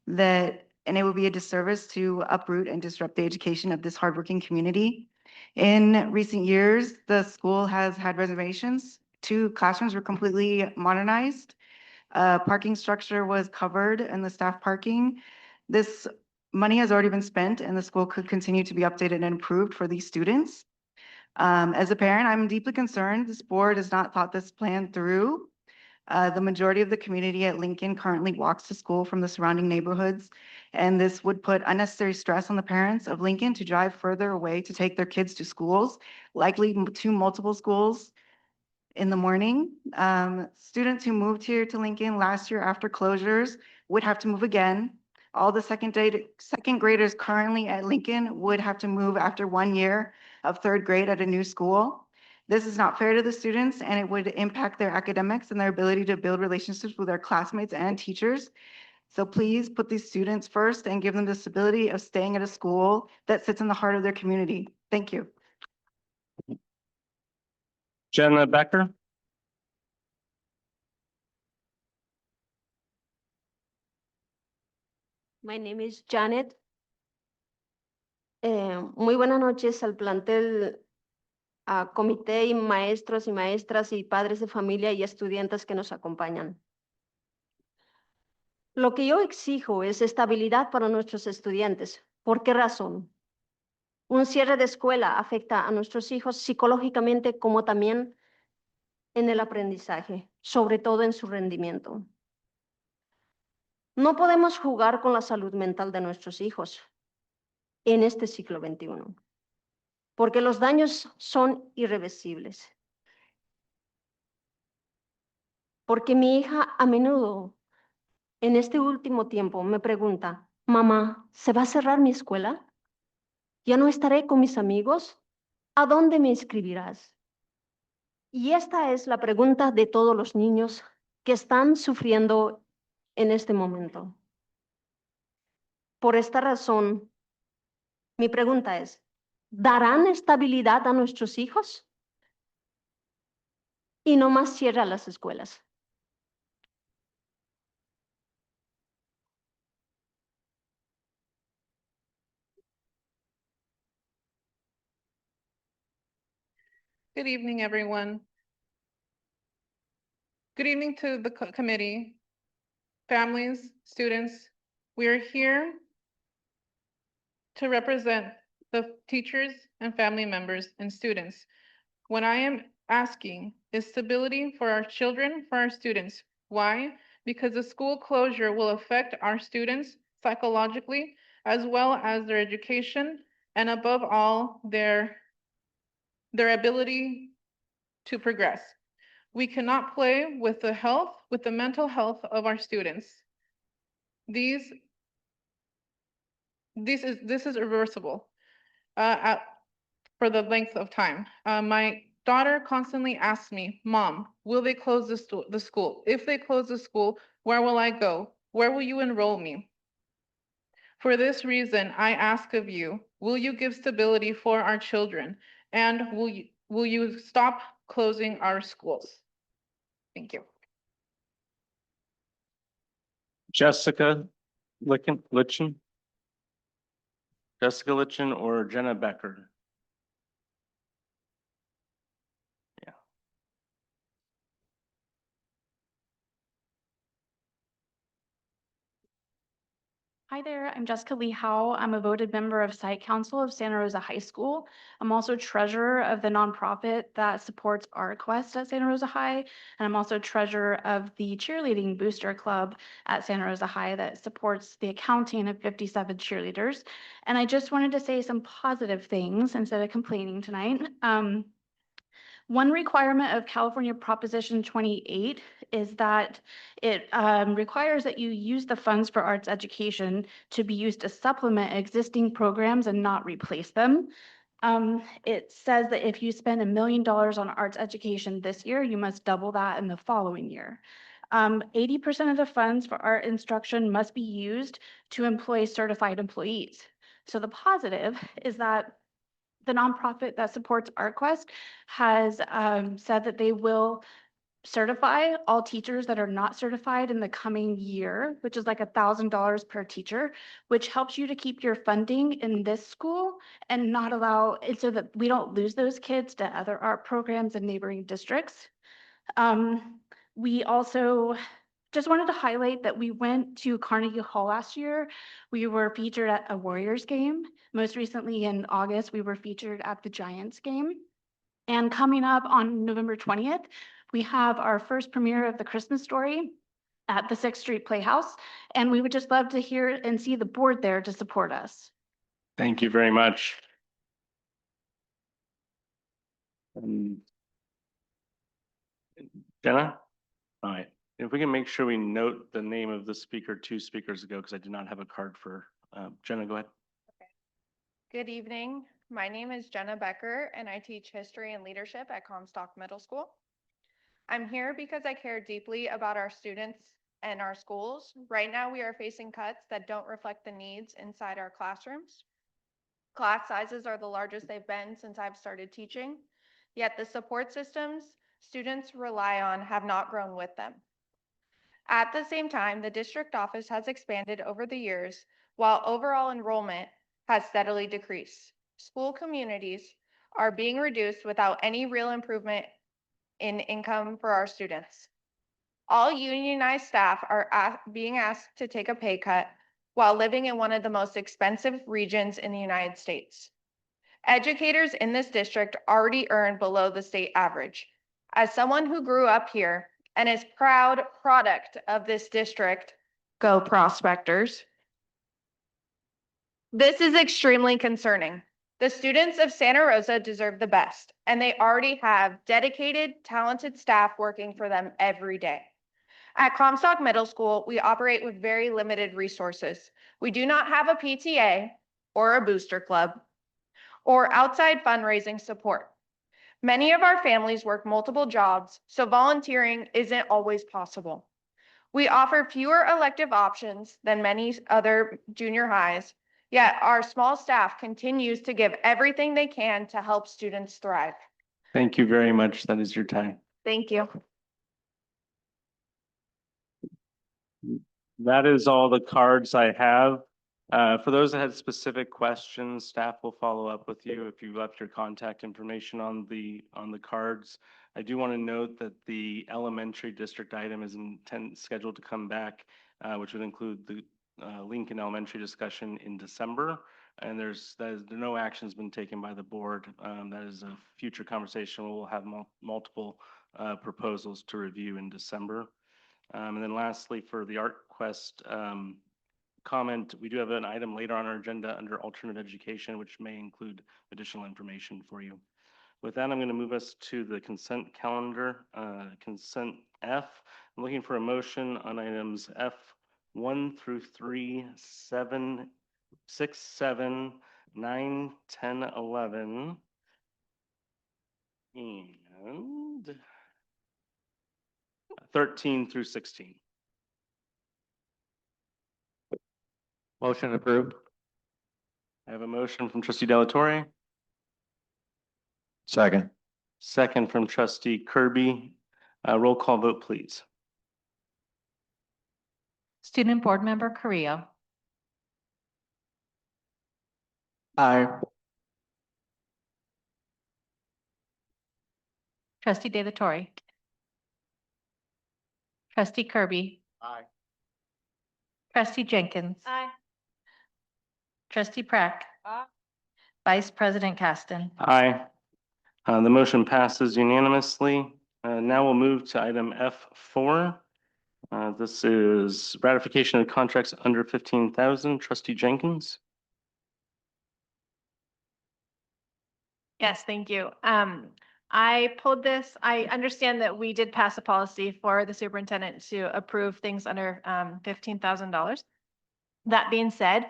and it would be a disservice to uproot and disrupt the education of this hardworking community. In recent years, the school has had renovations. 2 classrooms were completely modernized. Parking structure was covered in the staff parking. This money has already been spent and the school could continue to be updated and improved for these students. As a parent, I'm deeply concerned this board has not thought this plan through. The majority of the community at Lincoln currently walks to school from the surrounding neighborhoods, and this would put unnecessary stress on the parents of Lincoln to drive further away to take their kids to schools, likely to multiple schools in the morning. Students who moved here to Lincoln last year after closures would have to move again. All the second graders currently at Lincoln would have to move after 1 year of 3rd grade at a new school. This is not fair to the students, and it would impact their academics and their ability to build relationships with their classmates and teachers. So please put these students first and give them the stability of staying at a school that sits in the heart of their community. Thank you. Jenna Becker. My name is Janet. Muy buenas noches al plantel, a comité y maestros y maestras y padres de familia y estudiantes que nos acompañan. Lo que yo exijo es estabilidad para nuestros estudiantes. ¿Por qué razón? Un cierre de escuela afecta a nuestros hijos psicológicamente como también en el aprendizaje, sobre todo en su rendimiento. No podemos jugar con la salud mental de nuestros hijos en este siglo XXI, porque los daños son irreversibles. Porque mi hija a menudo en este último tiempo me pregunta, mamá, ¿se va a cerrar mi escuela? ¿Ya no estaré con mis amigos? ¿A dónde me inscribirás? Y esta es la pregunta de todos los niños que están sufriendo en este momento. Por esta razón, mi pregunta es, ¿darán estabilidad a nuestros hijos? Y no más cierra las escuelas. Good evening, everyone. Good evening to the committee, families, students. We are here to represent the teachers and family members and students. What I am asking is stability for our children, for our students. Why? Because the school closure will affect our students psychologically, as well as their education, and above all, their ability to progress. We cannot play with the mental health of our students. This is irreversible for the length of time. My daughter constantly asks me, Mom, will they close the school? If they close the school, where will I go? Where will you enroll me? For this reason, I ask of you, will you give stability for our children? And will you stop closing our schools? Thank you. Jessica Litchin? Jessica Litchin or Jenna Becker? Yeah. Hi there, I'm Jessica Lee Howe. I'm a voted member of Site Council of Santa Rosa High School. I'm also treasurer of the nonprofit that supports ArtQuest at Santa Rosa High. And I'm also treasurer of the cheerleading booster club at Santa Rosa High that supports the accounting of 57 cheerleaders. And I just wanted to say some positive things instead of complaining tonight. One requirement of California Proposition 28 is that it requires that you use the funds for arts education to be used to supplement existing programs and not replace them. It says that if you spend $1 million on arts education this year, you must double that in the following year. 80% of the funds for art instruction must be used to employ certified employees. So the positive is that the nonprofit that supports ArtQuest has said that they will certify all teachers that are not certified in the coming year, which is like $1,000 per teacher, which helps you to keep your funding in this school and not allow it so that we don't lose those kids to other art programs in neighboring districts. We also just wanted to highlight that we went to Carnegie Hall last year. We were featured at a Warriors game. Most recently in August, we were featured at the Giants game. And coming up on November 20th, we have our first premiere of The Christmas Story at the 6th Street Playhouse. And we would just love to hear and see the board there to support us. Thank you very much. Jenna? All right. If we can make sure we note the name of the speaker 2 speakers ago, because I did not have a card for Jenna, go ahead. Good evening. My name is Jenna Becker, and I teach history and leadership at Comstock Middle School. I'm here because I care deeply about our students and our schools. Right now, we are facing cuts that don't reflect the needs inside our classrooms. Class sizes are the largest they've been since I've started teaching, yet the support systems students rely on have not grown with them. At the same time, the district office has expanded over the years, while overall enrollment has steadily decreased. School communities are being reduced without any real improvement in income for our students. All unionized staff are being asked to take a pay cut while living in one of the most expensive regions in the United States. Educators in this district already earn below the state average. As someone who grew up here and is proud product of this district, go Prospectors, this is extremely concerning. The students of Santa Rosa deserve the best, and they already have dedicated, talented staff working for them every day. At Comstock Middle School, we operate with very limited resources. We do not have a PTA or a booster club or outside fundraising support. Many of our families work multiple jobs, so volunteering isn't always possible. We offer fewer elective options than many other junior highs, yet our small staff continues to give everything they can to help students thrive. Thank you very much. That is your time. Thank you. That is all the cards I have. For those that had specific questions, staff will follow up with you if you left your contact information on the cards. I do want to note that the elementary district item is scheduled to come back, which would include the Lincoln Elementary discussion in December. And there's no action's been taken by the board. That is a future conversation. We'll have multiple proposals to review in December. And then lastly, for the Art Quest comment, we do have an item later on our agenda under alternate education, which may include additional information for you. With that, I'm going to move us to the consent calendar, consent F. I'm looking for a motion on items F1 through 3, 7, 6, 7, 9, 10, 11, and 13 through 16. Motion approved. I have a motion from trustee Delatorre, Second. second from trustee Kirby. Roll call vote, please. Student Board Member Carrillo, Aye. Trustee De La Torre, Trustee Kirby, Aye. Trustee Jenkins, Aye. Trustee Prack, Vice President Caston. Aye. The motion passes unanimously. Now we'll move to item F4. This is ratification of contracts under 15,000. Trustee Jenkins. Yes, thank you. I pulled this. I understand that we did pass a policy for the superintendent to approve things under $15,000. That being said,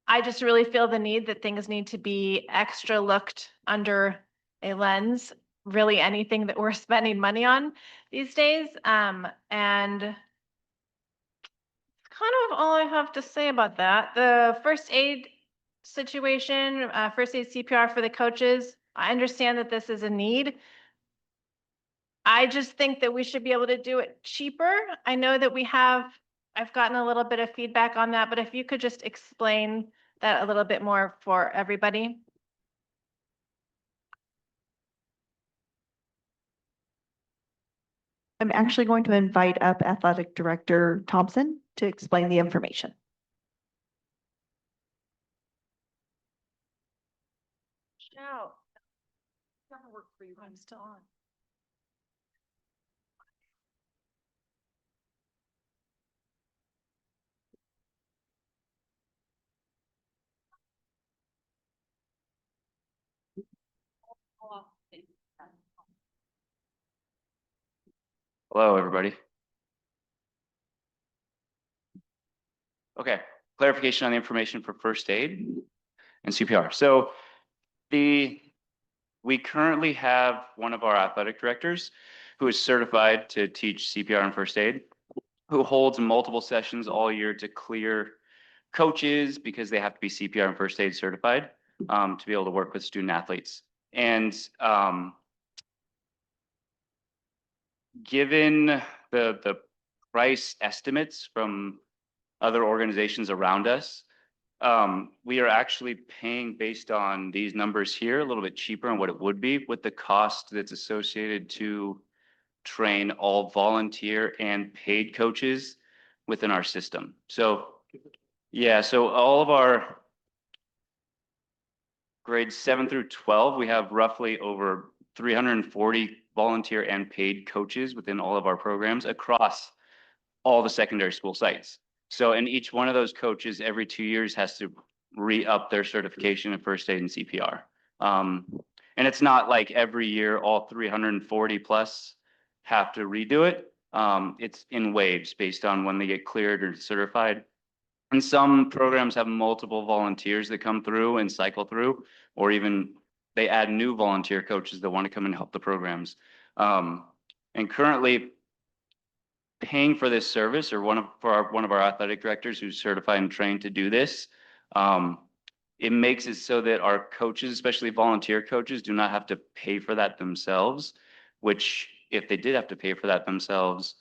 I just really feel the need that things need to be extra looked under a lens, really anything that we're spending money on these days. And kind of all I have to say about that. The first aid situation, first aid CPR for the coaches, I understand that this is a need. I just think that we should be able to do it cheaper. I know that I've gotten a little bit of feedback on that, but if you could just explain that a little bit more for everybody. I'm actually going to invite up Athletic Director Thompson to explain the information. No. Never worked for you. I'm still on. Hello, everybody. Okay, clarification on the information for first aid and CPR. So we currently have one of our athletic directors who is certified to teach CPR and first aid, who holds multiple sessions all year to clear coaches because they have to be CPR and first aid certified to be able to work with student athletes. And given the price estimates from other organizations around us, We are actually paying based on these numbers here, a little bit cheaper on what it would be with the cost that's associated to train all volunteer and paid coaches within our system. So, yeah, so all of our grades 7 through 12, we have roughly over 340 volunteer and paid coaches within all of our programs across all the secondary school sites. So, and each one of those coaches every 2 years has to re-up their certification in first aid and CPR. And it's not like every year all 340 plus have to redo it. It's in waves based on when they get cleared or certified. And some programs have multiple volunteers that come through and cycle through, or even they add new volunteer coaches that want to come and help the programs. And currently paying for this service, or one of our athletic directors who's certified and trained to do this, it makes it so that our coaches, especially volunteer coaches, do not have to pay for that themselves, which if they did have to pay for that themselves,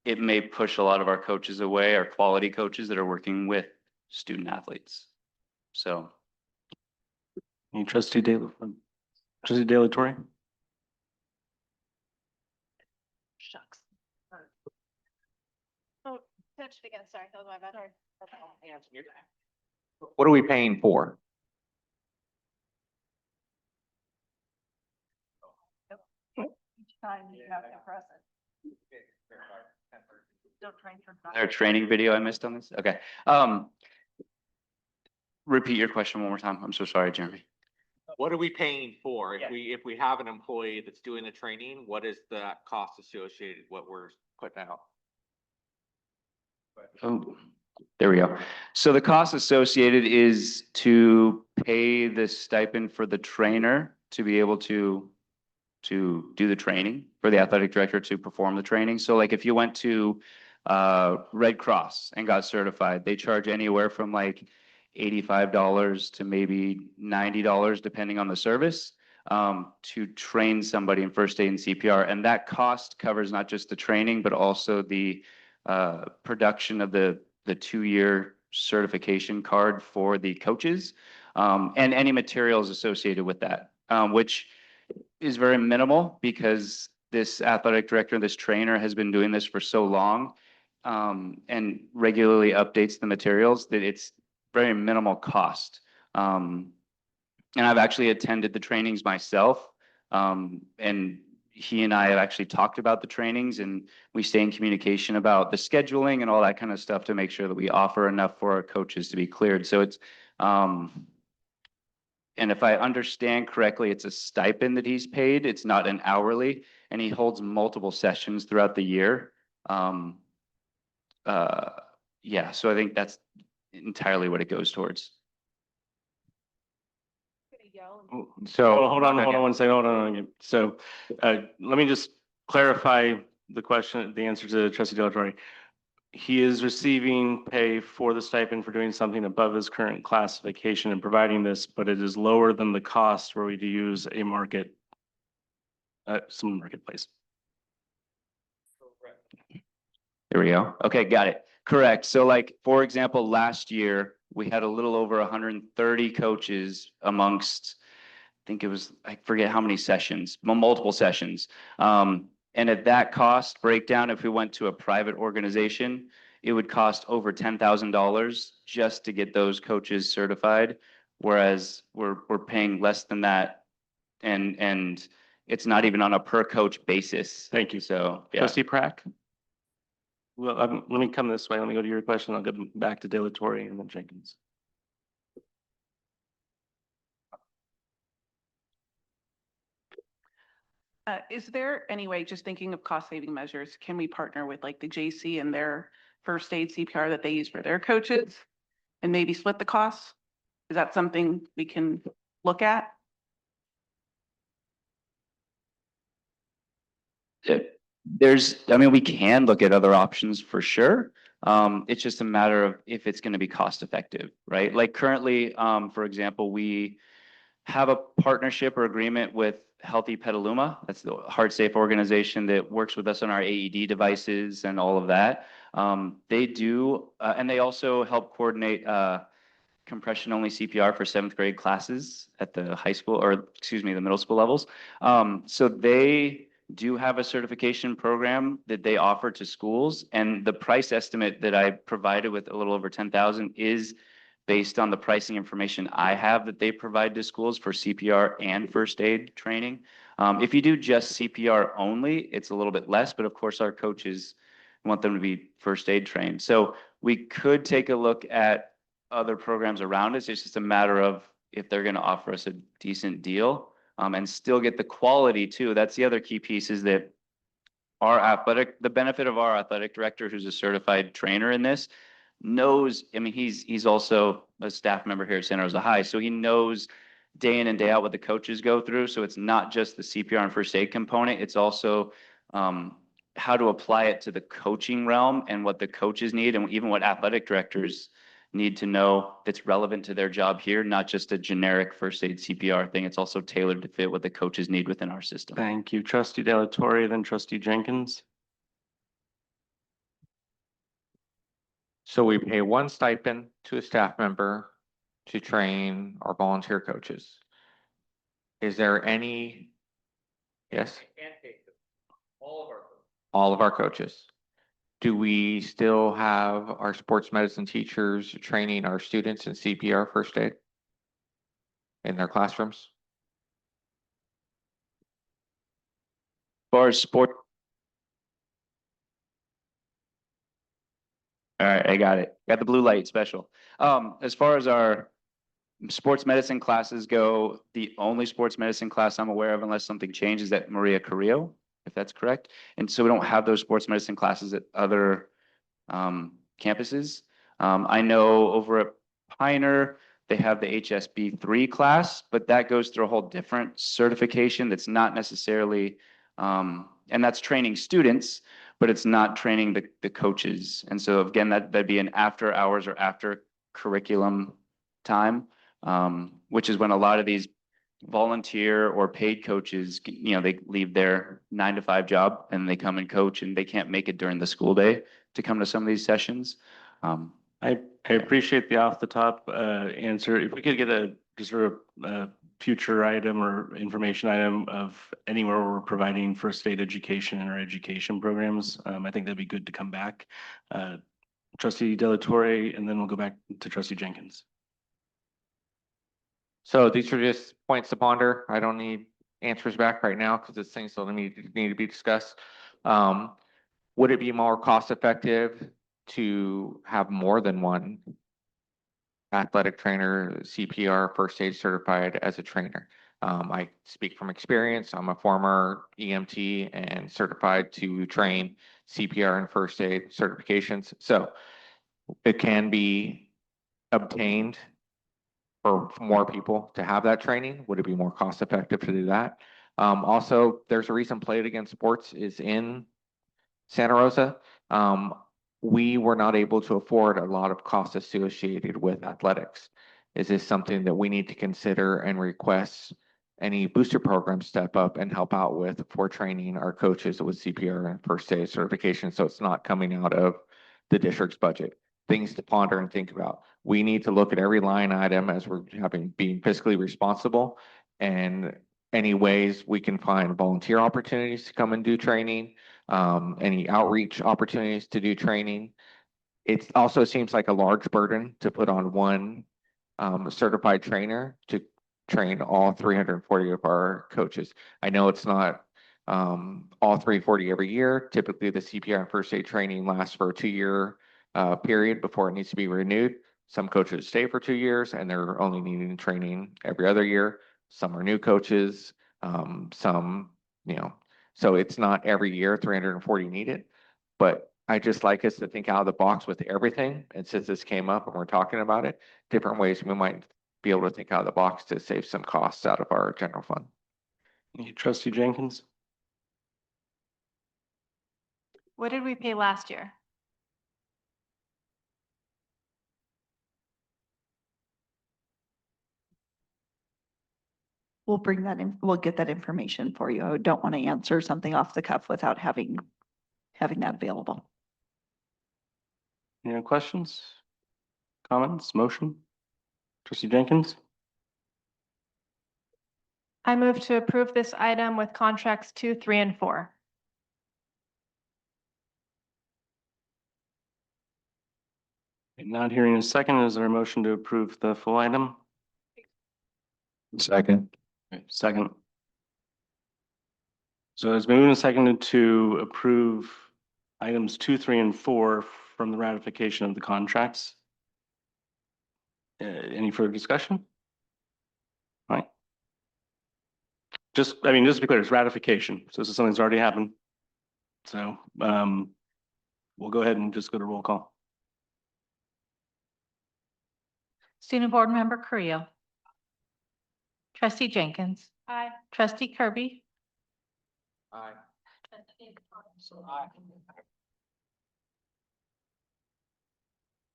it may push a lot of our coaches away, our quality coaches that are working with student athletes. So. Trustee De La Torre? Shucks. Oh, touched it again. Sorry, that was my bad. What are we paying for? Each time you have to press it. Don't try and turn it off. There a training video I missed on this? Okay. Repeat your question one more time. I'm so sorry, Jeremy. What are we paying for? If we have an employee that's doing the training, what is the cost associated, what we're putting out? Oh, there we go. So the cost associated is to pay the stipend for the trainer to be able to do the training, for the athletic director to perform the training. So like if you went to Red Cross and got certified, they charge anywhere from like $85 to maybe $90, depending on the service, to train somebody in first aid and CPR. And that cost covers not just the training, but also the production of the 2-year certification card for the coaches, and any materials associated with that, which is very minimal because this athletic director, this trainer has been doing this for so long, and regularly updates the materials that it's very minimal cost. And I've actually attended the trainings myself, and he and I have actually talked about the trainings, and we stay in communication about the scheduling and all that kind of stuff to make sure that we offer enough for our coaches to be cleared. So it's, and if I understand correctly, it's a stipend that he's paid. It's not an hourly, and he holds multiple sessions throughout the year. Yeah, so I think that's entirely what it goes towards. So Hold on 1 second, hold on. So let me just clarify the question, the answer to Trustee De La Torre. He is receiving pay for the stipend for doing something above his current classification and providing this, but it is lower than the cost were we to use a market, some marketplace. There we go. Okay, got it. Correct. So like, for example, last year, we had a little over 130 coaches amongst, I think it was, I forget how many sessions, multiple sessions. And at that cost breakdown, if we went to a private organization, it would cost over $10,000 just to get those coaches certified. Whereas we're paying less than that, and it's not even on a per coach basis. Thank you. So, yeah. Trustee Prack? Well, let me come this way. Let me go to your question. I'll get back to De La Torre and then Jenkins. Is there any way, just thinking of cost saving measures, can we partner with like the JC and their first aid CPR that they use for their coaches and maybe split the costs? Is that something we can look at? I mean, we can look at other options for sure. It's just a matter of if it's going to be cost effective, right? Like currently, for example, we have a partnership or agreement with Healthy Petaluma. That's the Heart Safe organization that works with us on our AED devices and all of that. They do, and they also help coordinate compression-only CPR for 7th grade classes at the high school, or excuse me, the middle school levels. So they do have a certification program that they offer to schools, and the price estimate that I provided with a little over 10,000 is based on the pricing information I have that they provide to schools for CPR and first aid training. If you do just CPR only, it's a little bit less, but of course our coaches want them to be first aid trained. So we could take a look at other programs around us. It's just a matter of if they're going to offer us a decent deal, and still get the quality too. That's the other key piece, is that the benefit of our athletic director, who's a certified trainer in this, knows, I mean, he's also a staff member here at Santa Rosa High, so he knows day in and day out what the coaches go through. So it's not just the CPR and first aid component, it's also how to apply it to the coaching realm and what the coaches need, and even what athletic directors need to know that's relevant to their job here, not just a generic first aid CPR thing. It's also tailored to fit what the coaches need within our system. Thank you, Trustee Delatorre, then Trustee Jenkins. So we pay one stipend to a staff member to train our volunteer coaches. Is there any? Yes? All of our coaches. Do we still have our sports medicine teachers training our students in CPR first aid in their classrooms? As far as sport. All right, I got it. Got the blue light special. As far as our sports medicine classes go, the only sports medicine class I'm aware of, unless something changes, is at Maria Carrillo, if that's correct. And so we don't have those sports medicine classes at other campuses. I know over at Pioneer, they have the HSB3 class, but that goes through a whole different certification that's not necessarily, and that's training students, but it's not training the coaches. And so again, that'd be an after hours or after curriculum time, which is when a lot of these volunteer or paid coaches, they leave their 9 to 5 job and they come and coach, and they can't make it during the school day to come to some of these sessions. I appreciate the off the top answer. If we could get a sort of future item or information item of anywhere we're providing first aid education in our education programs, I think that'd be good to come back. Trustee Delatorre, and then we'll go back to Trustee Jenkins. So these are just points to ponder. I don't need answers back right now because it's things that need to be discussed. Would it be more cost effective to have more than one athletic trainer, CPR, first aid certified as a trainer? I speak from experience. I'm a former EMT and certified to train CPR and first aid certifications. So it can be obtained for more people to have that training. Would it be more cost effective to do that? Also, there's a reason Play It Again Sports is in Santa Rosa. We were not able to afford a lot of costs associated with athletics. Is this something that we need to consider and request any booster programs step up and help out with for training our coaches with CPR and first aid certification, so it's not coming out of the district's budget? Things to ponder and think about. We need to look at every line item as we're being fiscally responsible, and any ways we can find volunteer opportunities to come and do training, any outreach opportunities to do training. It also seems like a large burden to put on one certified trainer to train all 340 of our coaches. I know it's not all 340 every year. Typically the CPR and first aid training lasts for a 2-year period before it needs to be renewed. Some coaches stay for 2 years and they're only needing training every other year. Some are new coaches, some, so it's not every year 340 needed, but I just like us to think out of the box with everything. And since this came up and we're talking about it, different ways we might be able to think out of the box to save some costs out of our general fund. Trustee Jenkins. What did we pay last year? We'll bring that in, we'll get that information for you. I don't want to answer something off the cuff without having that available. Any other questions, comments, motion? Trustee Jenkins? I move to approve this item with contracts 2, 3, and 4. Not hearing a second, is there a motion to approve the full item? Second. Okay, second. So it's been moved and seconded to approve items 2, 3, and 4 from the ratification of the contracts. Any further discussion? All right. Just to be clear, it's ratification. So this is something that's already happened. So we'll go ahead and just go to roll call. Student Board Member Carrillo. Trustee Jenkins. Aye. Trustee Kirby. Aye.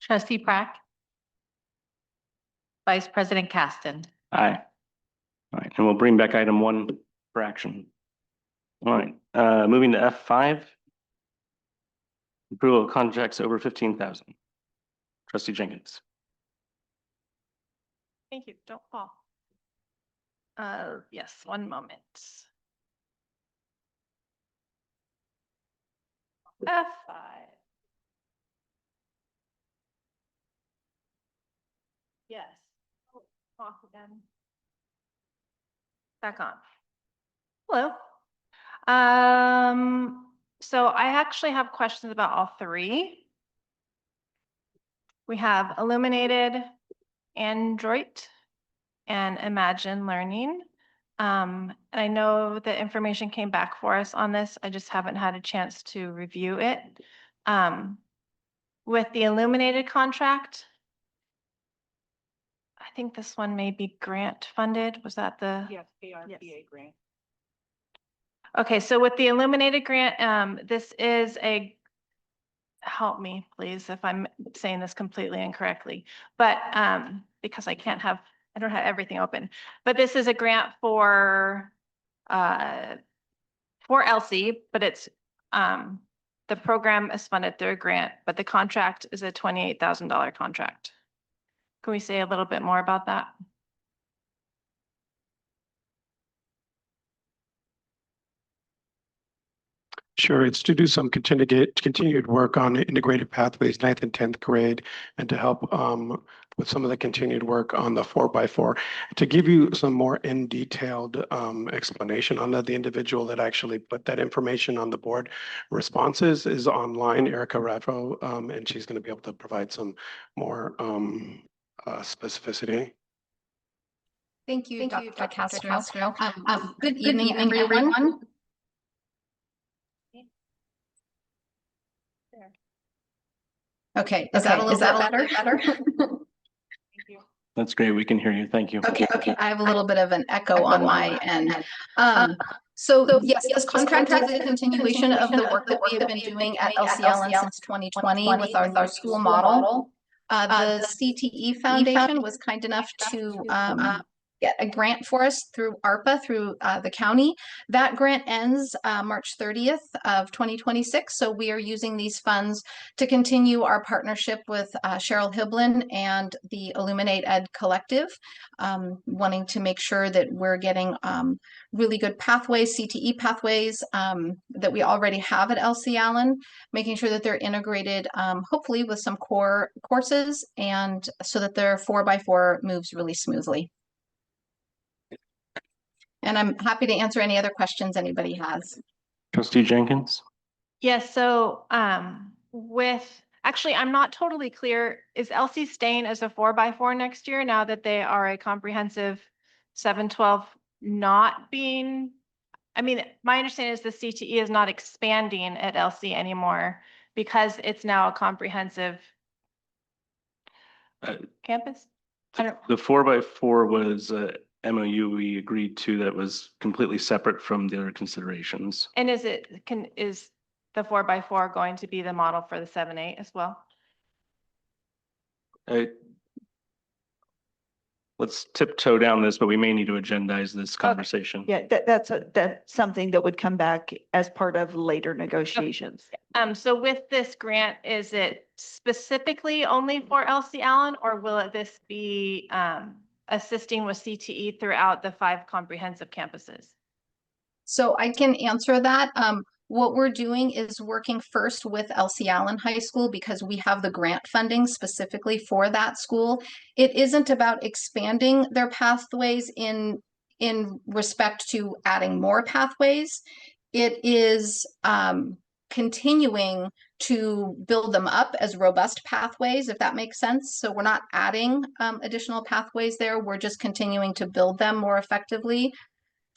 Trustee Prack. Vice President Caston. Aye. All right, and we'll bring back item 1 for action. All right, moving to F5. Approval of contracts over 15,000. Trustee Jenkins. Thank you. Don't fall. Yes, one moment. F5. Yes. Oh, off again. Back on. Hello. So I actually have questions about all 3. We have Illuminated, Android, and Imagine Learning. And I know the information came back for us on this. I just haven't had a chance to review it. With the Illuminated contract, I think this one may be grant funded. Was that the? Yes, ARPA grant. Okay, so with the Illuminated grant, this is help me please if I'm saying this completely incorrectly, but because I don't have everything open, but this is a grant for Elsie, but it's the program is funded through a grant, but the contract is a $28,000 contract. Can we say a little bit more about that? Sure, it's to do some continued work on integrated pathways, 9th and 10th grade, and to help with some of the continued work on the 4x4. To give you some more in detailed explanation on that, the individual that actually put that information on the board responses is online, Erica Radro, and she's going to be able to provide some more specificity. Thank you, Dr. Castro. Good evening, everyone. Okay, is that a little bit better? That's great. We can hear you. Thank you. Okay, I have a little bit of an echo on my end. So yes, this contract is a continuation of the work that we have been doing at LCLN since 2020 with our new school model. The CTE Foundation was kind enough to get a grant for us through ARPA, through the county. That grant ends March 30th of 2026. So we are using these funds to continue our partnership with Cheryl Hiblin and the Illuminate Ed Collective, wanting to make sure that we're getting really good pathways, CTE pathways that we already have at LC Allen, making sure that they're integrated, hopefully with some core courses, and so that their 4x4 moves really smoothly. And I'm happy to answer any other questions anybody has. Trustee Jenkins? Yes, so actually, I'm not totally clear. Is Elsie staying as a 4x4 next year now that they are a comprehensive 712 not being? I mean, my understanding is the CTE is not expanding at Elsie anymore because it's now a comprehensive campus? The 4x4 was MOU we agreed to that was completely separate from the other considerations. And is the 4x4 going to be the model for the 7-8 as well? let's tiptoe down this, but we may need to agendize this conversation. Yeah, that's something that would come back as part of later negotiations. So with this grant, is it specifically only for LC Allen, or will this be assisting with CTE throughout the 5 comprehensive campuses? So I can answer that. What we're doing is working first with LC Allen High School because we have the grant funding specifically for that school. It isn't about expanding their pathways in respect to adding more pathways. It is continuing to build them up as robust pathways, if that makes sense. So we're not adding additional pathways there. We're just continuing to build them more effectively.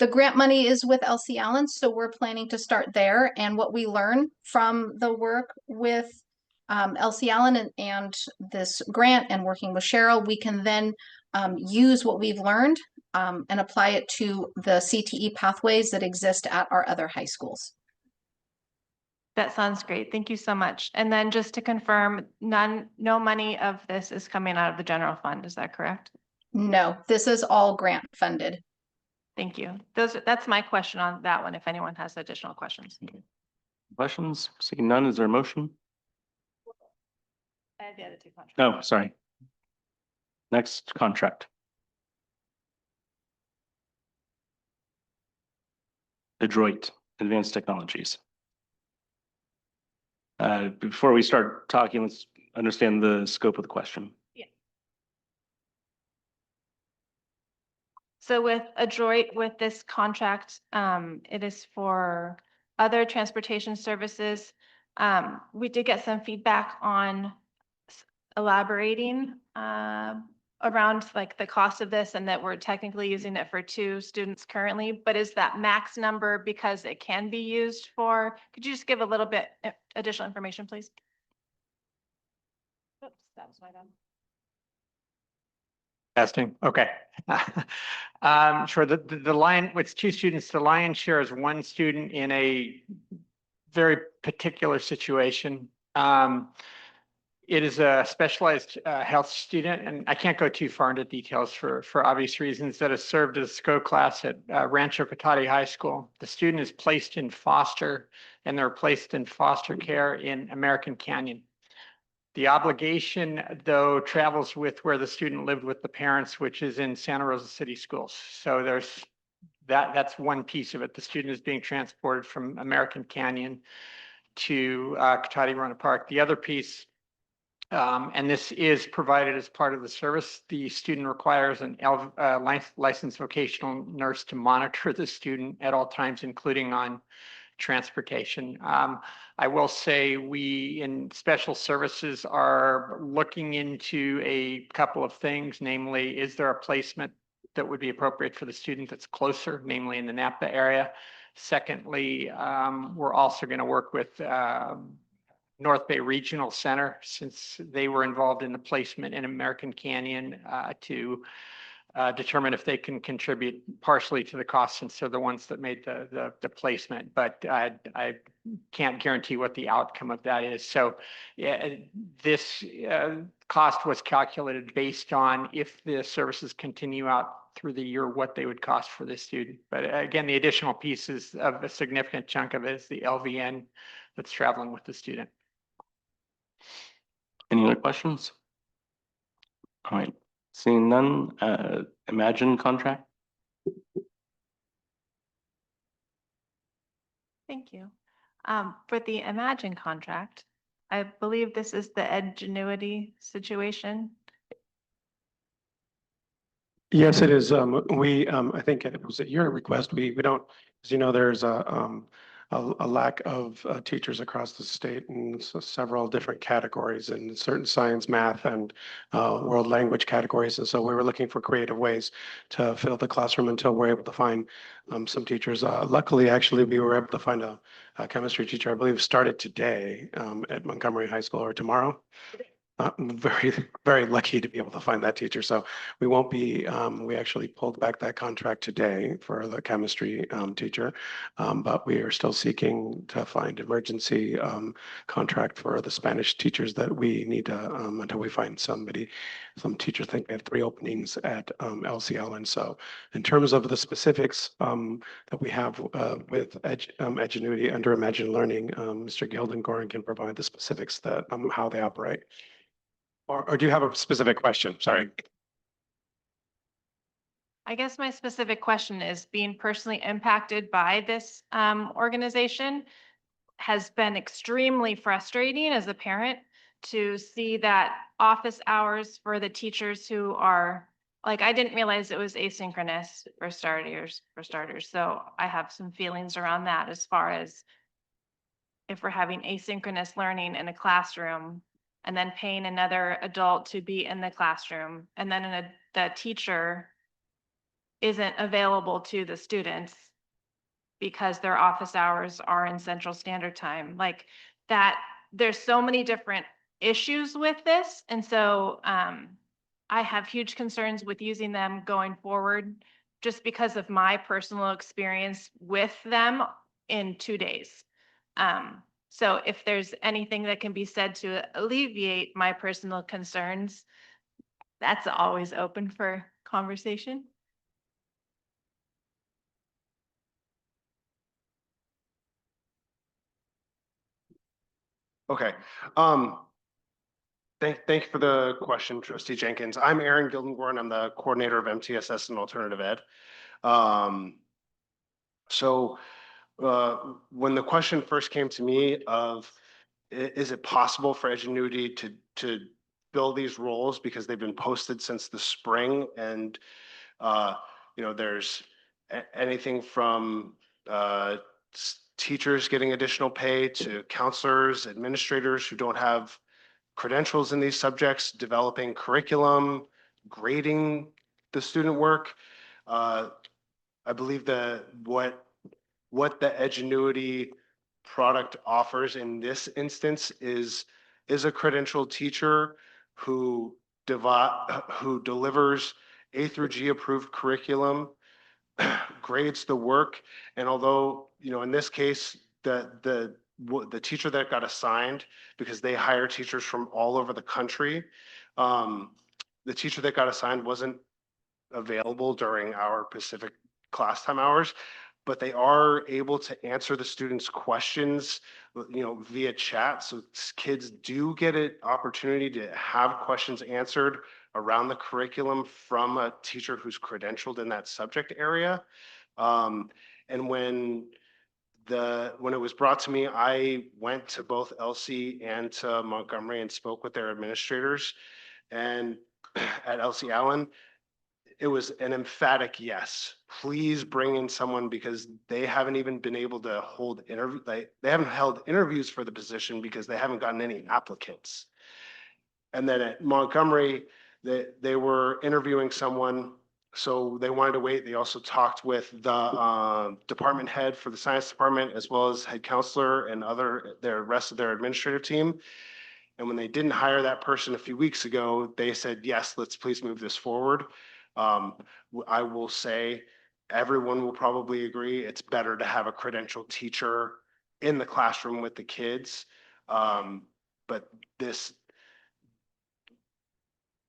The grant money is with LC Allen, so we're planning to start there. And what we learn from the work with LC Allen and this grant and working with Cheryl, we can then use what we've learned and apply it to the CTE pathways that exist at our other high schools. That sounds great. Thank you so much. And then just to confirm, no money of this is coming out of the general fund. Is that correct? No, this is all grant funded. Thank you. That's my question on that one, if anyone has additional questions. Questions? Seeing none, is there a motion? I have the other 2 contracts. Oh, sorry. Next contract. Adroit Advanced Technologies. Before we start talking, let's understand the scope of the question. So with Adroit, with this contract, it is for other transportation services. We did get some feedback on elaborating around like the cost of this and that we're technically using it for 2 students currently, but is that max number because it can be used for, could you just give a little bit additional information, please? Oops, that was my bad. Testing, okay. Sure, the line, with 2 students, the lion's share is 1 student in a very particular situation. It is a specialized health student, and I can't go too far into details for obvious reasons, that has served as a SCO class at Rancho Cotati High School. The student is placed in foster, and they're placed in foster care in American Canyon. The obligation, though, travels with where the student lived with the parents, which is in Santa Rosa City Schools. So there's that's one piece of it. The student is being transported from American Canyon to Cotati Rona Park. The other piece, and this is provided as part of the service, the student requires an licensed vocational nurse to monitor the student at all times, including on transportation. I will say we in special services are looking into a couple of things, namely, is there a placement that would be appropriate for the student that's closer, namely in the Napa area? Secondly, we're also going to work with North Bay Regional Center, since they were involved in the placement in American Canyon, to determine if they can contribute partially to the cost, since they're the ones that made the placement. But I can't guarantee what the outcome of that is. So yeah, this cost was calculated based on if the services continue out through the year, what they would cost for this student. But again, the additional pieces of a significant chunk of it is the LVN that's traveling with the student. Any other questions? All right, seeing none, Imagine contract. Thank you. For the Imagine contract, I believe this is the Edgenuity situation. Yes, it is. I think it was at your request. We don't, as you know, there's a lack of teachers across the state in several different categories, in certain science, math, and world language categories. And so we were looking for creative ways to fill the classroom until we're able to find some teachers. Luckily, actually, we were able to find a chemistry teacher, I believe, started today at Montgomery High School, or tomorrow. very, very lucky to be able to find that teacher. So we won't be, we actually pulled back that contract today for the chemistry teacher. But we are still seeking to find emergency contract for the Spanish teachers that we need to, until we find somebody. Some teachers think we have 3 openings at LCL. And so in terms of the specifics that we have with Edgenuity under Imagine Learning, Mr. Gilden-Gorin can provide the specifics that how they operate. Or do you have a specific question? Sorry. I guess my specific question is, being personally impacted by this organization has been extremely frustrating as a parent to see that office hours for the teachers who are, like, I didn't realize it was asynchronous for starters. So I have some feelings around that as far as if we're having asynchronous learning in a classroom and then paying another adult to be in the classroom, and then the teacher isn't available to the students because their office hours are in Central Standard Time. Like that, there's so many different issues with this. And so I have huge concerns with using them going forward just because of my personal experience with them in 2 days. So if there's anything that can be said to alleviate my personal concerns, that's always open for conversation. Okay. Thank you for the question, Trustee Jenkins. I'm Aaron Gilden-Gorin. I'm the coordinator of MTSS and Alternative Ed. When the question first came to me of, is it possible for Edgenuity to fill these roles because they've been posted since the spring, and there's anything from teachers getting additional pay to counselors, administrators who don't have credentials in these subjects, developing curriculum, grading the student work. I believe that what the Edgenuity product offers in this instance is a credentialed teacher who delivers A through G approved curriculum, grades the work. And although, in this case, the teacher that got assigned, because they hire teachers from all over the country, the teacher that got assigned wasn't available during our Pacific class time hours, but they are able to answer the students' questions, via chat. So kids do get an opportunity to have questions answered around the curriculum from a teacher who's credentialed in that subject area. And when it was brought to me, I went to both LC and to Montgomery and spoke with their administrators. And at LC Allen, it was an emphatic yes. Please bring in someone, because they haven't even been able to hold interview. They haven't held interviews for the position because they haven't gotten any applicants. And then at Montgomery, they were interviewing someone, so they wanted to wait. They also talked with the department head for the science department, as well as head counselor and the rest of their administrative team. And when they didn't hire that person a few weeks ago, they said, yes, let's please move this forward. I will say, everyone will probably agree it's better to have a credentialed teacher in the classroom with the kids. But this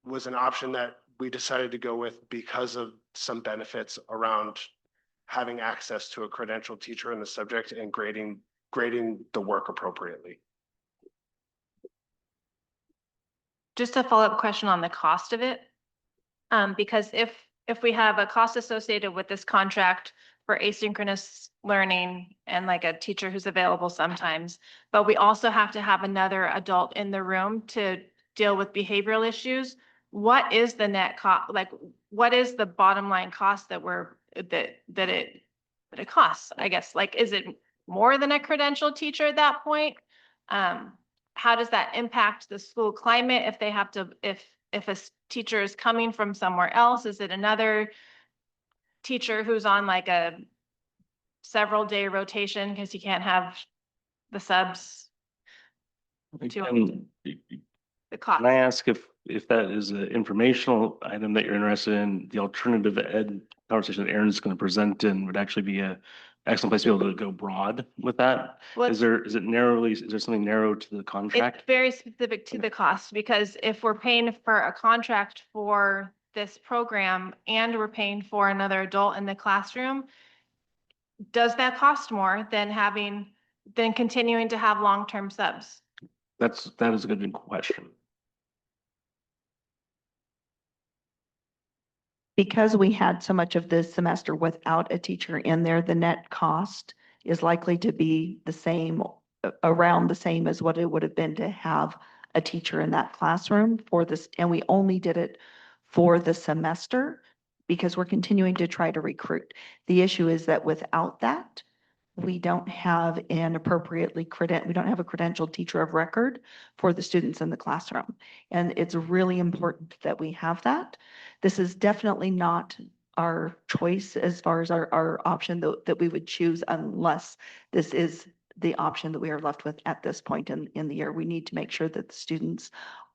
was an option that we decided to go with because of some benefits around having access to a credentialed teacher in the subject and grading the work appropriately. Just a follow-up question on the cost of it. Because if we have a cost associated with this contract for asynchronous learning and like a teacher who's available sometimes, but we also have to have another adult in the room to deal with behavioral issues, what is the net cost? Like, what is the bottom line cost that it costs? I guess, like, is it more than a credentialed teacher at that point? How does that impact the school climate if they have to, if a teacher is coming from somewhere else? Is it another teacher who's on like a several day rotation because you can't have the subs? the cost. Can I ask if that is an informational item that you're interested in, the alternative ed conversation that Aaron's going to present in would actually be a excellent place to be able to go broad with that? Well, Is there something narrow to the It's contract? very specific to the cost, because if we're paying for a contract for this program and we're paying for another adult in the classroom, does that cost more than continuing to have long-term subs? That is a good question. Because we had so much of this semester without a teacher in there, the net cost is likely to be the same, around the same as what it would have been to have a teacher in that classroom for this. And we only did it for the semester because we're continuing to try to recruit. The issue is that without that, we don't have an appropriately we don't have a credentialed teacher of record for the students in the classroom. And it's really important that we have that. This is definitely not our choice as far as our option that we would choose unless this is the option that we are left with at this point in the year. We need to make sure that the students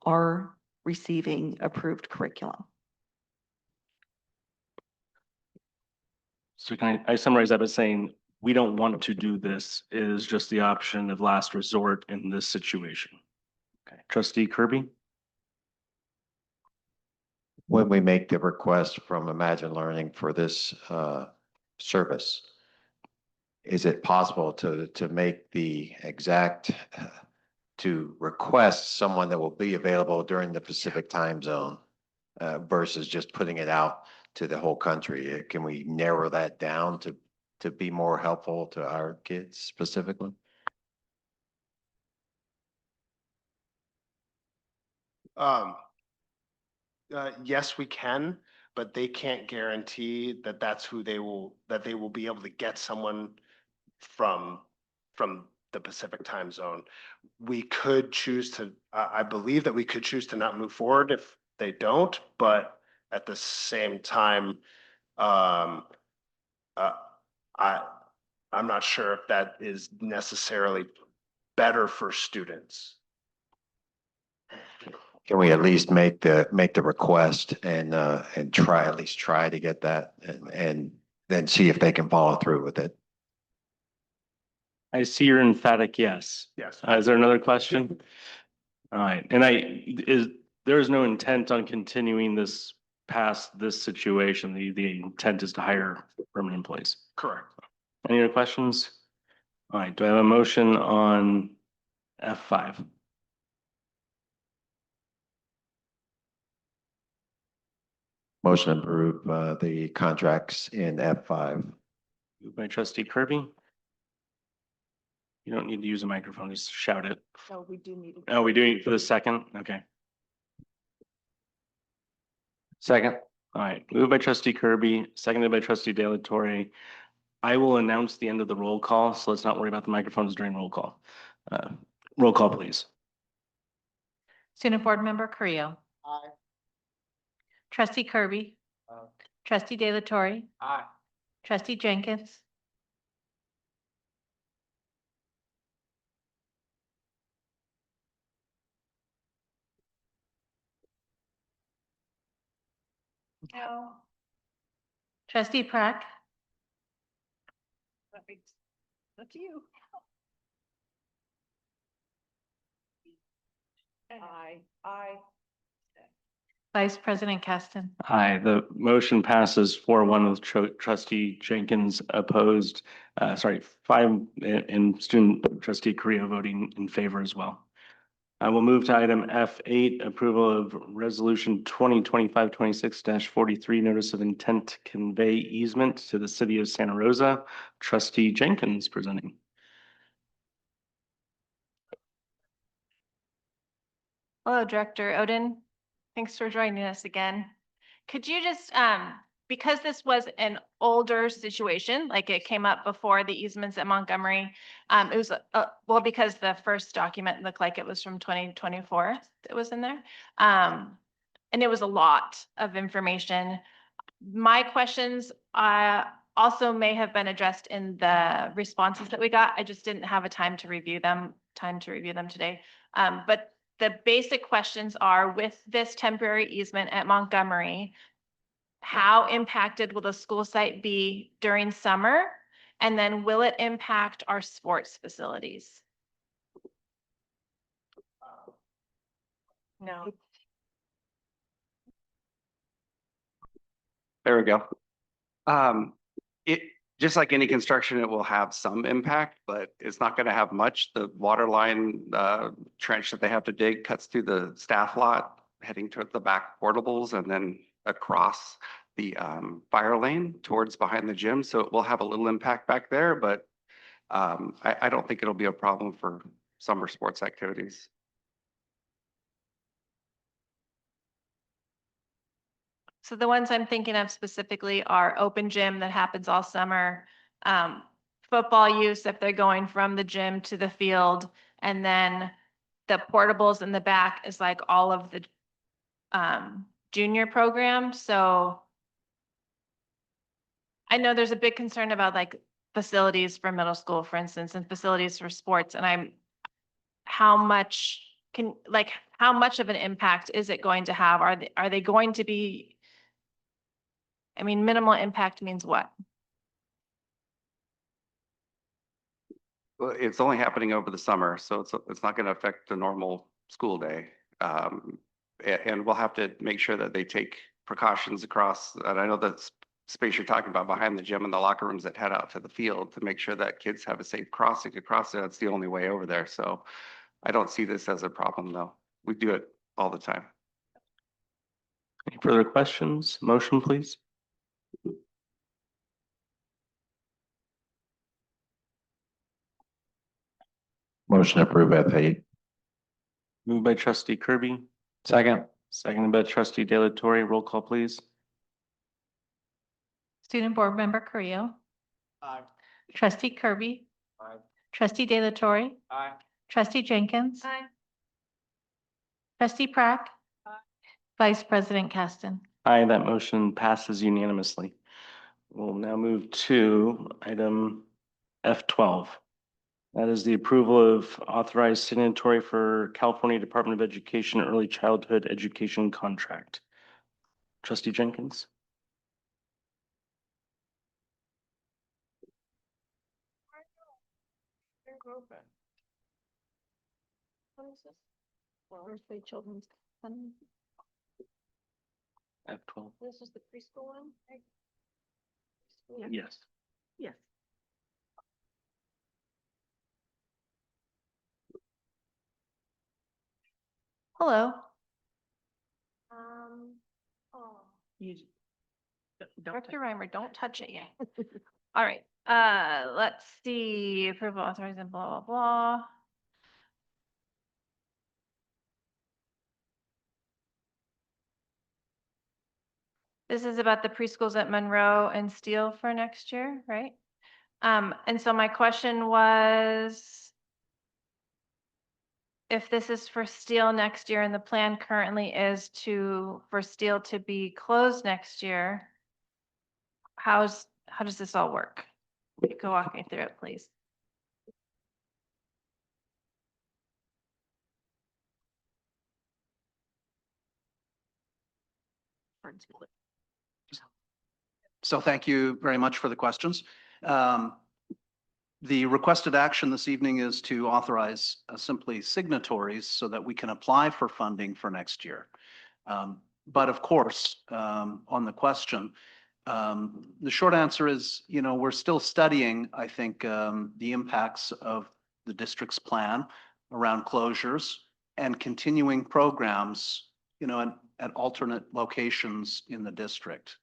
are receiving approved curriculum. So can I summarize that by saying, we don't want to do this. It is just the option of last resort in this situation. Okay, Trustee Kirby? When we make the request from Imagine Learning for this service, is it possible to make the exact, to request someone that will be available during the Pacific time zone versus just putting it out to the whole country? Can we narrow that down to be more helpful to our kids specifically? Yes, we can, but they can't guarantee that that's who they will be able to get someone from the Pacific time zone. We could choose to, I believe that we could choose to not move forward if they don't, but at the same time, I'm not sure if that is necessarily better for students. Can we at least make the request and at least try to get that and then see if they can follow through with it? I see your emphatic yes. Yes. Is there another question? All right, and there is no intent on continuing this past this situation. The intent is to hire permanent employees. Correct. Any other questions? All right, do I have a motion on F5? Motion to approve the contracts in F5. Moved by Trustee Kirby. You don't need to use a microphone, just shout it. So we do need. Oh, we doing it for the second? Okay. Second. All right, moved by Trustee Kirby, seconded by Trustee De La Torre. I will announce the end of the roll call, so let's not worry about the microphones during roll call. Roll call, please. Student Board Member Carrillo. Aye. Trustee Kirby. Trustee De La Torre. Aye. Trustee Jenkins. No. Trustee Prack. Up to you. I. Vice President Caston. Aye, the motion passes 4-1 with Trustee Jenkins opposed, 5 and Student Trustee Carrillo voting in favor as well. I will move to item F8, approval of resolution 2025-26-43, notice of intent to convey easement to the city of Santa Rosa. Trustee Jenkins presenting. Hello, Director Oden. Thanks for joining us again. Could you just, because this was an older situation, like it came up before the easements at Montgomery, it was, well, because the first document looked like it was from 2024 that was in there. And it was a lot of information. My questions also may have been addressed in the responses that we got. I just didn't have time to review them today. But the basic questions are, with this temporary easement at Montgomery, how impacted will the school site be during summer? And then will it impact our sports facilities? No. There we go. It, just like any construction, it will have some impact, but it's not going to have much. The water line trench that they have to dig cuts through the staff lot, heading toward the back portables and then across the fire lane towards behind the gym. So it will have a little impact back there, but I don't think it'll be a problem for summer sports activities. So the ones I'm thinking of specifically are open gym that happens all summer, football use if they're going from the gym to the field, and then the portables in the back is like all of the junior program. So I know there's a big concern about like facilities for middle school, for instance, and facilities for sports, and how much of an impact is it going to have? Are they going to be, I mean, minimal impact means what? Well, it's only happening over the summer, so it's not going to affect the normal school day. And we'll have to make sure that they take precautions across, and I know that space you're talking about behind the gym and the locker rooms that head out to the field to make sure that kids have a safe crossing across there. That's the only way over there. So I don't see this as a problem though. We do it all the time. Any further questions? Motion, please. Motion approved F8. Moved by trustee Kirby, Second. seconded by trustee De La Torre. Roll call, please. Student Board Member Carrillo. Aye. Trustee Kirby. Aye. Trustee De La Torre. Aye. Trustee Jenkins. Aye. Trustee Prack. Vice President Caston. Aye, that motion passes unanimously. We'll now move to item F12. That is the approval of authorized signatory for California Department of Education Early Childhood Education Contract. Trustee Jenkins. What is this? First Grade Children's Fund. F12. This is the preschool one, right? Preschool? Yes. Yes. Hello. Oh. Director Reimer, don't touch it yet. All right, let's see, approval authorizing blah, blah, blah. This is about the preschools at Monroe and Steele for next year, right? And so my question was, if this is for Steele next year and the plan currently is for Steele to be closed next year, how does this all work? You can walk me through it, please. So thank you very much for the questions. The requested action this evening is to authorize simply signatories so that we can apply for funding for next year. But of course, on the question, the short answer is, we're still studying, I think, the impacts of the district's plan around closures and continuing programs, at alternate locations in the district.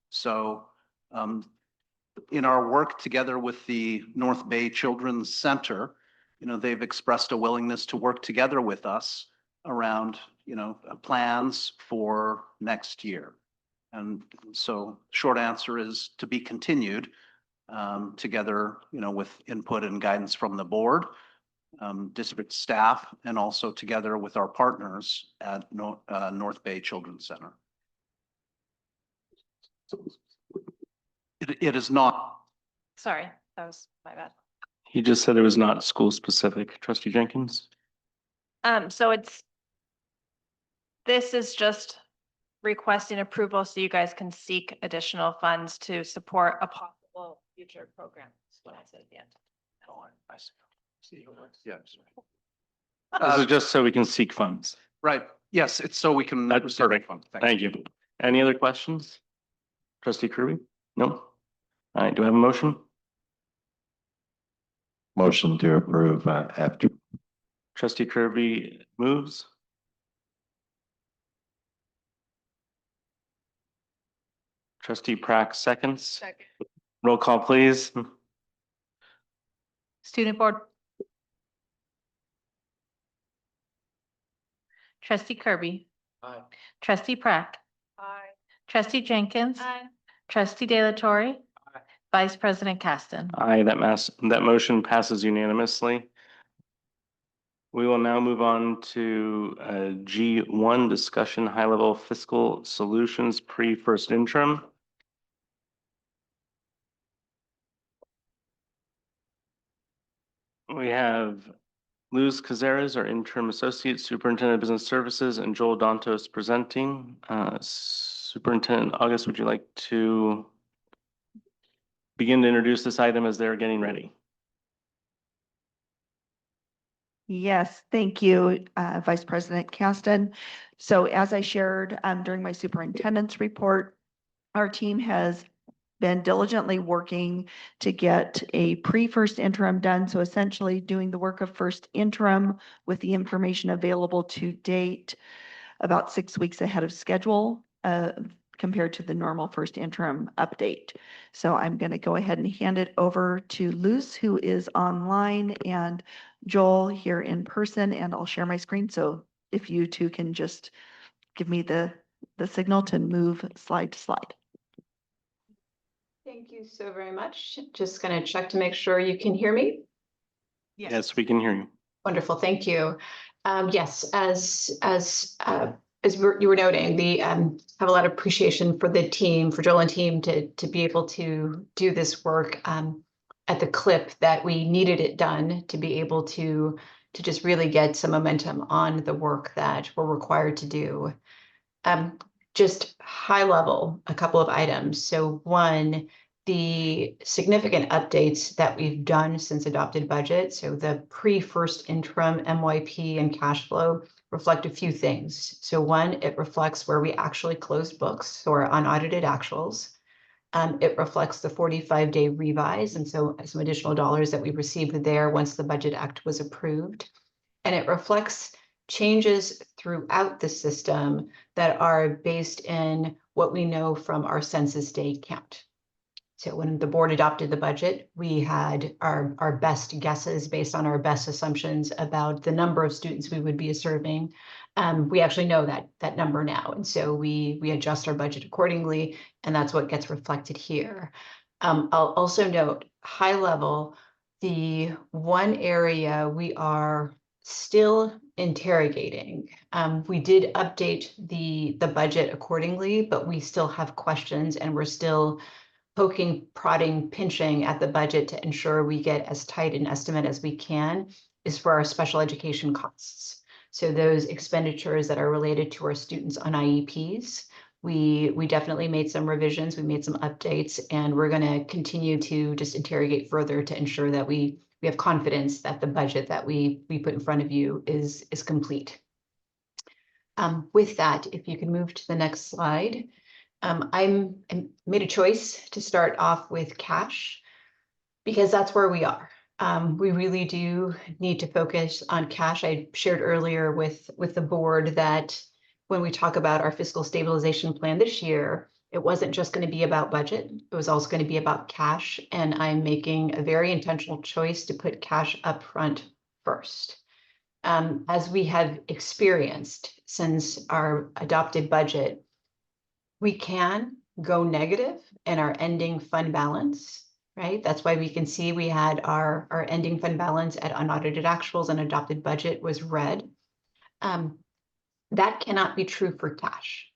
So in our work together with the North Bay Children's Center, they've expressed a willingness to work together with us around, plans for next year. And so short answer is to be continued together, with input and guidance from the board, district staff, and also together with our partners at North Bay Children's Center. It is not. Sorry, that was my bad. He just said it was not school specific. Trustee Jenkins. So it's This is just requesting approval so you guys can seek additional funds to support a possible future program. That's what I said at the end. This is just so we can seek funds. Right. Yes, it's so we can. That's receive perfect. funds. Thank you. Any other questions? Trustee Kirby? No? All right, do I have a motion? Motion to approve F2. Trustee Kirby moves. Trustee Prack seconds. Second. Roll call, please. Student Board. Trustee Kirby. Aye. Trustee Prack. Aye. Trustee Jenkins. Aye. Trustee De La Torre. Vice President Caston. Aye, that motion passes unanimously. We will now move on to G1, discussion high-level fiscal solutions pre-first interim. We have Luz Cazares, our interim associate superintendent of business services, and Joel Dantos presenting. Superintendent August, would you like to begin to introduce this item as they're getting ready? Yes, thank you, Vice President Caston. So as I shared during my superintendent's report, our team has been diligently working to get a pre-first interim done. So essentially doing the work of first interim with the information available to date about 6 weeks ahead of schedule compared to the normal first interim update. So I'm going to go ahead and hand it over to Luz, who is online, and Joel here in person, and I'll share my screen. So if you two can just give me the signal to move slide to slide. Thank you so very much. Just going to check to make sure you can hear me. Yes, we can hear you. Wonderful, thank you. Yes, you were noting, we have a lot of appreciation for the team, for Joel and team to be able to do this work at the clip that we needed it done to be able to just really get some momentum on the work that we're required to do. Just high level, a couple of items. So one, the significant updates that we've done since adopted budget. So the pre-first interim MYP and cash flow reflect a few things. So one, it reflects where we actually closed books, so our unaudited actuals. It reflects the 45-day revise, and so some additional dollars that we received there once the Budget Act was approved. And it reflects changes throughout the system that are based in what we know from our census day count. So when the board adopted the budget, we had our best guesses based on our best assumptions about the number of students we would be serving. We actually know that number now, and so we adjust our budget accordingly, and that's what gets reflected here. I'll also note, high level, the one area we are still interrogating. We did update the budget accordingly, but we still have questions, and we're still poking, prodding, pinching at the budget to ensure we get as tight an estimate as we can, is for our special education costs. So those expenditures that are related to our students on IEPs, we definitely made some revisions, we made some updates, and we're going to continue to just interrogate further to ensure that we have confidence that the budget that we put in front of you is complete. With that, if you can move to the next slide. I made a choice to start off with cash because that's where we are. We really do need to focus on cash. I shared earlier with the board that when we talk about our fiscal stabilization plan this year, it wasn't just going to be about budget. It was also going to be about cash. And I'm making a very intentional choice to put cash up front first. As we have experienced since our adopted budget, we can go negative in our ending fund balance, right? That's why we can see we had our ending fund balance at unaudited actuals and adopted budget was red. That cannot be true for cash.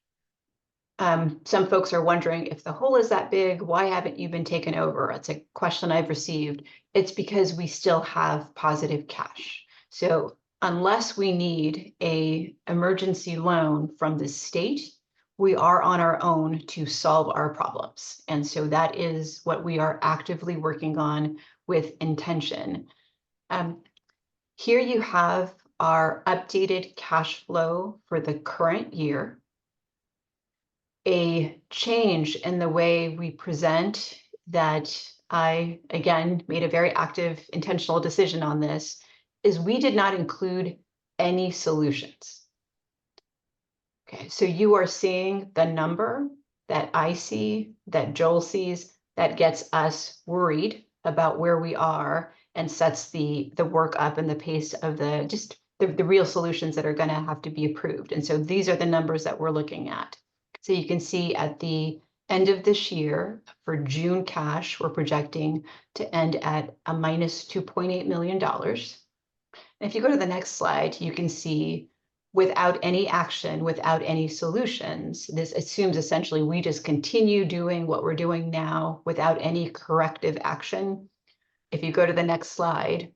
Some folks are wondering, if the hole is that big, why haven't you been taken over? It's a question I've received. It's because we still have positive cash. So unless we need a emergency loan from the state, we are on our own to solve our problems. And so that is what we are actively working on with intention. Here you have our updated cash flow for the current year. A change in the way we present that I, again, made a very active, intentional decision on this, is we did not include any solutions. Okay, so you are seeing the number that I see, that Joel sees, that gets us worried about where we are and sets the work up and the pace of the real solutions that are going to have to be approved. And so these are the numbers that we're looking at. So you can see at the end of this year, for June cash, we're projecting to end at a minus $2.8 million. And if you go to the next slide, you can see without any action, without any solutions, this assumes essentially we just continue doing what we're doing now without any corrective action. If you go to the next slide,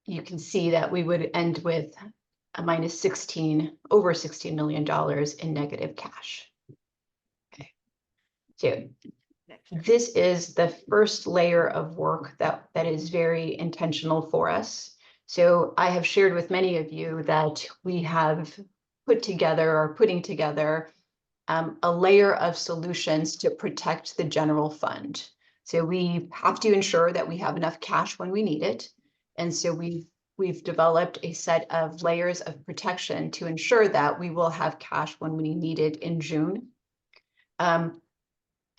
you can see that we would end with a minus over $16 million in negative cash. Okay. So this is the first layer of work that is very intentional for us. So I have shared with many of you that we have put together or putting together a layer of solutions to protect the general fund. So we have to ensure that we have enough cash when we need it. And so we've developed a set of layers of protection to ensure that we will have cash when we need it in June.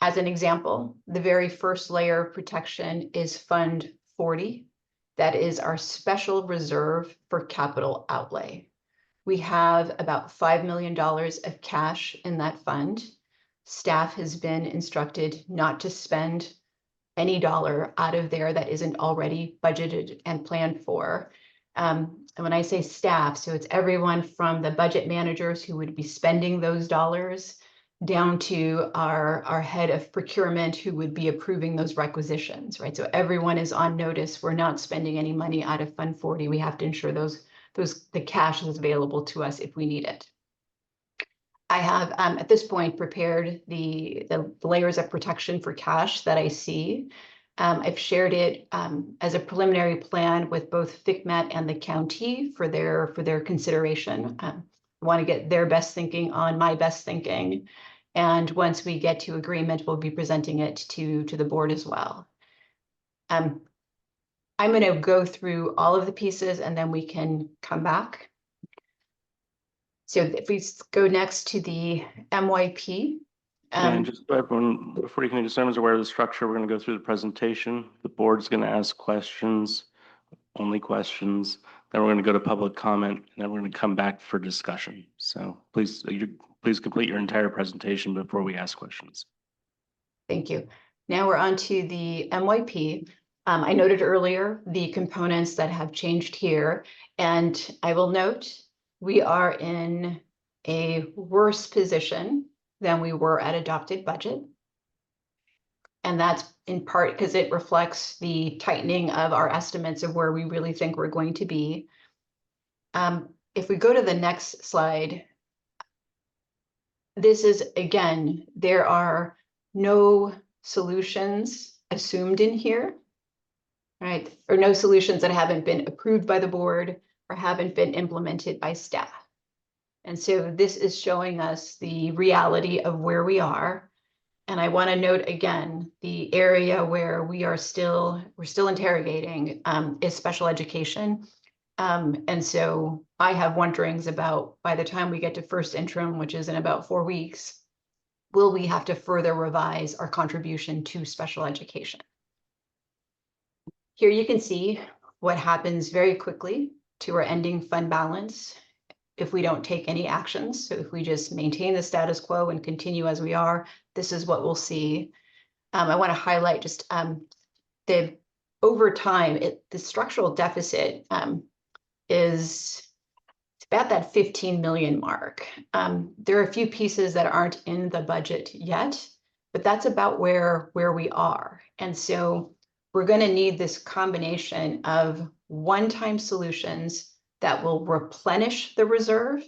As an example, the very first layer of protection is Fund 40. That is our special reserve for capital outlay. We have about $5 million of cash in that fund. Staff has been instructed not to spend any dollar out of there that isn't already budgeted and planned for. And when I say staff, so it's everyone from the budget managers who would be spending those dollars down to our head of procurement who would be approving those requisitions, right? So everyone is on notice. We're not spending any money out of Fund 40. We have to ensure the cash is available to us if we need it. I have at this point prepared the layers of protection for cash that I see. I've shared it as a preliminary plan with both FCMAT and the county for their consideration. I want to get their best thinking on my best thinking. And once we get to agreement, we'll be presenting it to the board as well. I'm going to go through all of the pieces and then we can come back. So if we go next to the MYP. And just so everyone, before you can just everyone's aware of the structure, we're going to go through the presentation. The board's going to ask questions, only questions. Then we're going to go to public comment, and then we're going to come back for discussion. So please complete your entire presentation before we ask questions. Thank you. Now we're on to the MYP. I noted earlier the components that have changed here, and I will note we are in a worse position than we were at adopted budget. And that's in part because it reflects the tightening of our estimates of where we really think we're going to be. If we go to the next slide, this is, again, there are no solutions assumed in here, right? Or no solutions that haven't been approved by the board or haven't been implemented by staff. And so this is showing us the reality of where we are. And I want to note again, the area where we're still interrogating is special education. And so I have wonderings about, by the time we get to first interim, which is in about 4 weeks, will we have to further revise our contribution to special education? Here you can see what happens very quickly to our ending fund balance if we don't take any actions. So if we just maintain the status quo and continue as we are, this is what we'll see. I want to highlight just over time, the structural deficit is about that 15 million mark. There are a few pieces that aren't in the budget yet, but that's about where we are. And so we're going to need this combination of one-time solutions that will replenish the reserve,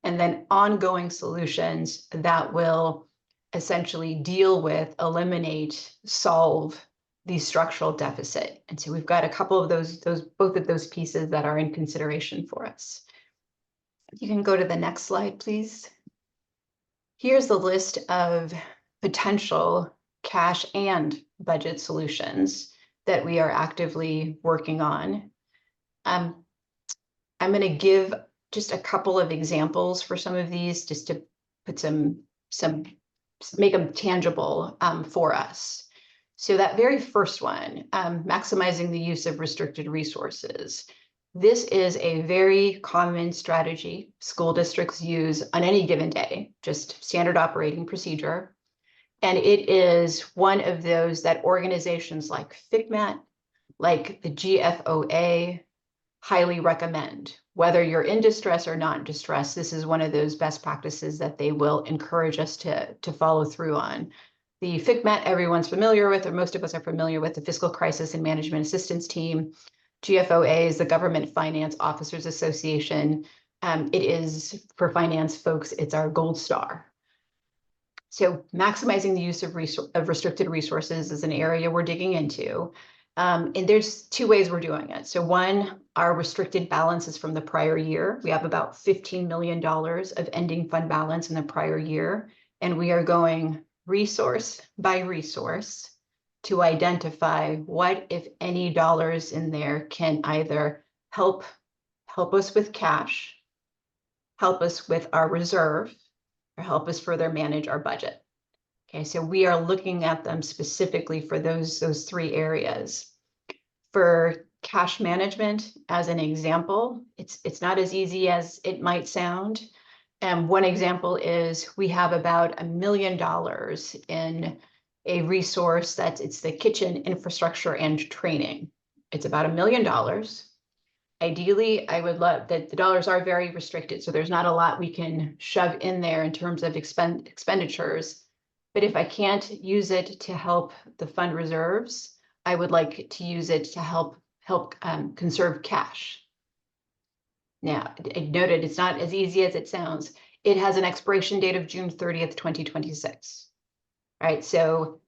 and then ongoing solutions that will essentially deal with, eliminate, solve the structural deficit. And so we've got a couple of both of those pieces that are in consideration for us. You can go to the next slide, please. Here's the list of potential cash and budget solutions that we are actively working on. I'm going to give just a couple of examples for some of these, just to put make them tangible for us. So that very first one, maximizing the use of restricted resources. This is a very common strategy school districts use on any given day, just standard operating procedure. And it is one of those that organizations like FCMAT, like the GFOA, highly recommend. Whether you're in distress or not in distress, this is one of those best practices that they will encourage us to follow through on. The FCMAT, everyone's familiar with, or most of us are familiar with, the Fiscal Crisis and Management Assistance Team. GFOA is the Government Finance Officers Association. It is, for finance folks, it's our gold star. So maximizing the use of restricted resources is an area we're digging into. And there's two ways we're doing it. So one, our restricted balance is from the prior year. We have about $15 million of ending fund balance in the prior year. And we are going resource by resource to identify what, if any, dollars in there can either help us with cash, help us with our reserve, or help us further manage our budget. Okay, so we are looking at them specifically for those three areas. For cash management, as an example, it's not as easy as it might sound. And one example is we have about $1 million in a resource it's the kitchen infrastructure and training. It's about $1 million. Ideally, I would love that the dollars are very restricted, so there's not a lot we can shove in there in terms of expenditures. But if I can't use it to help the fund reserves, I would like to use it to help conserve cash. Now, I noted it's not as easy as it sounds. It has an expiration date of June 30th, 2026. Right, so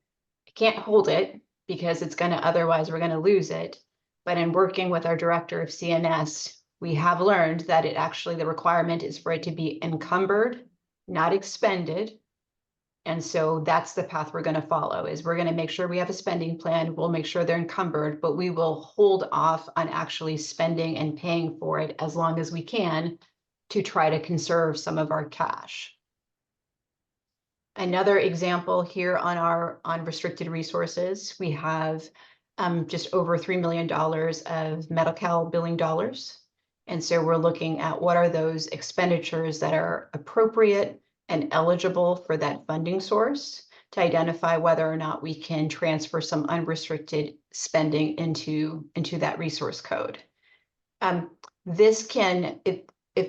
I can't hold it because otherwise we're gonna lose it. But in working with our director of CNS, we have learned that the requirement is for it to be encumbered, not expended. And so that's the path we're going to follow, is we're going to make sure we have a spending plan. We'll make sure they're encumbered, but we will hold off on actually spending and paying for it as long as we can to try to conserve some of our cash. Another example here on restricted resources, we have just over $3 million of Medi-Cal billing dollars. And so we're looking at what are those expenditures that are appropriate and eligible for that funding source to identify whether or not we can transfer some unrestricted spending into that resource code. This can, if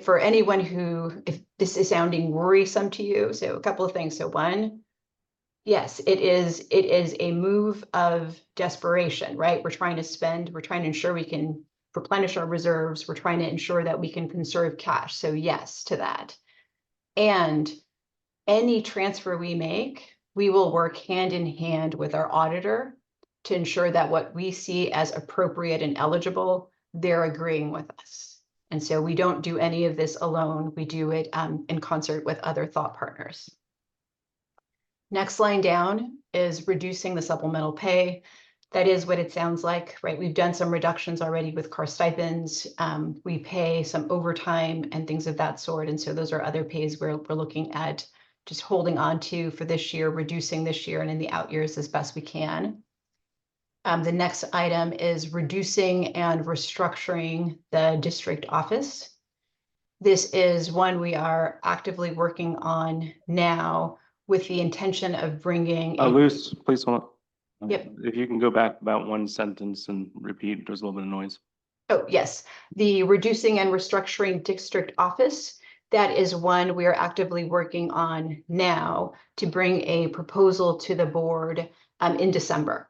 for anyone if this is sounding worrisome to you, so a couple of things. So one, yes, it is a move of desperation, right? We're trying to ensure we can replenish our reserves. We're trying to ensure that we can conserve cash. So yes to that. And any transfer we make, we will work hand in hand with our auditor to ensure that what we see as appropriate and eligible, they're agreeing with us. And so we don't do any of this alone. We do it in concert with other thought partners. Next line down is reducing the supplemental pay. That is what it sounds like, right? We've done some reductions already with car stipends. We pay some overtime and things of that sort. And so those are other pays we're looking at just holding on to for this year, reducing this year and in the out years as best we can. The next item is reducing and restructuring the district office. This is one we are actively working on now with the intention of bringing. Luce, please hold on. Yep. If you can go back about one sentence and repeat, there's a little bit of noise. Oh, yes. The reducing and restructuring district office. That is one we are actively working on now to bring a proposal to the board in December.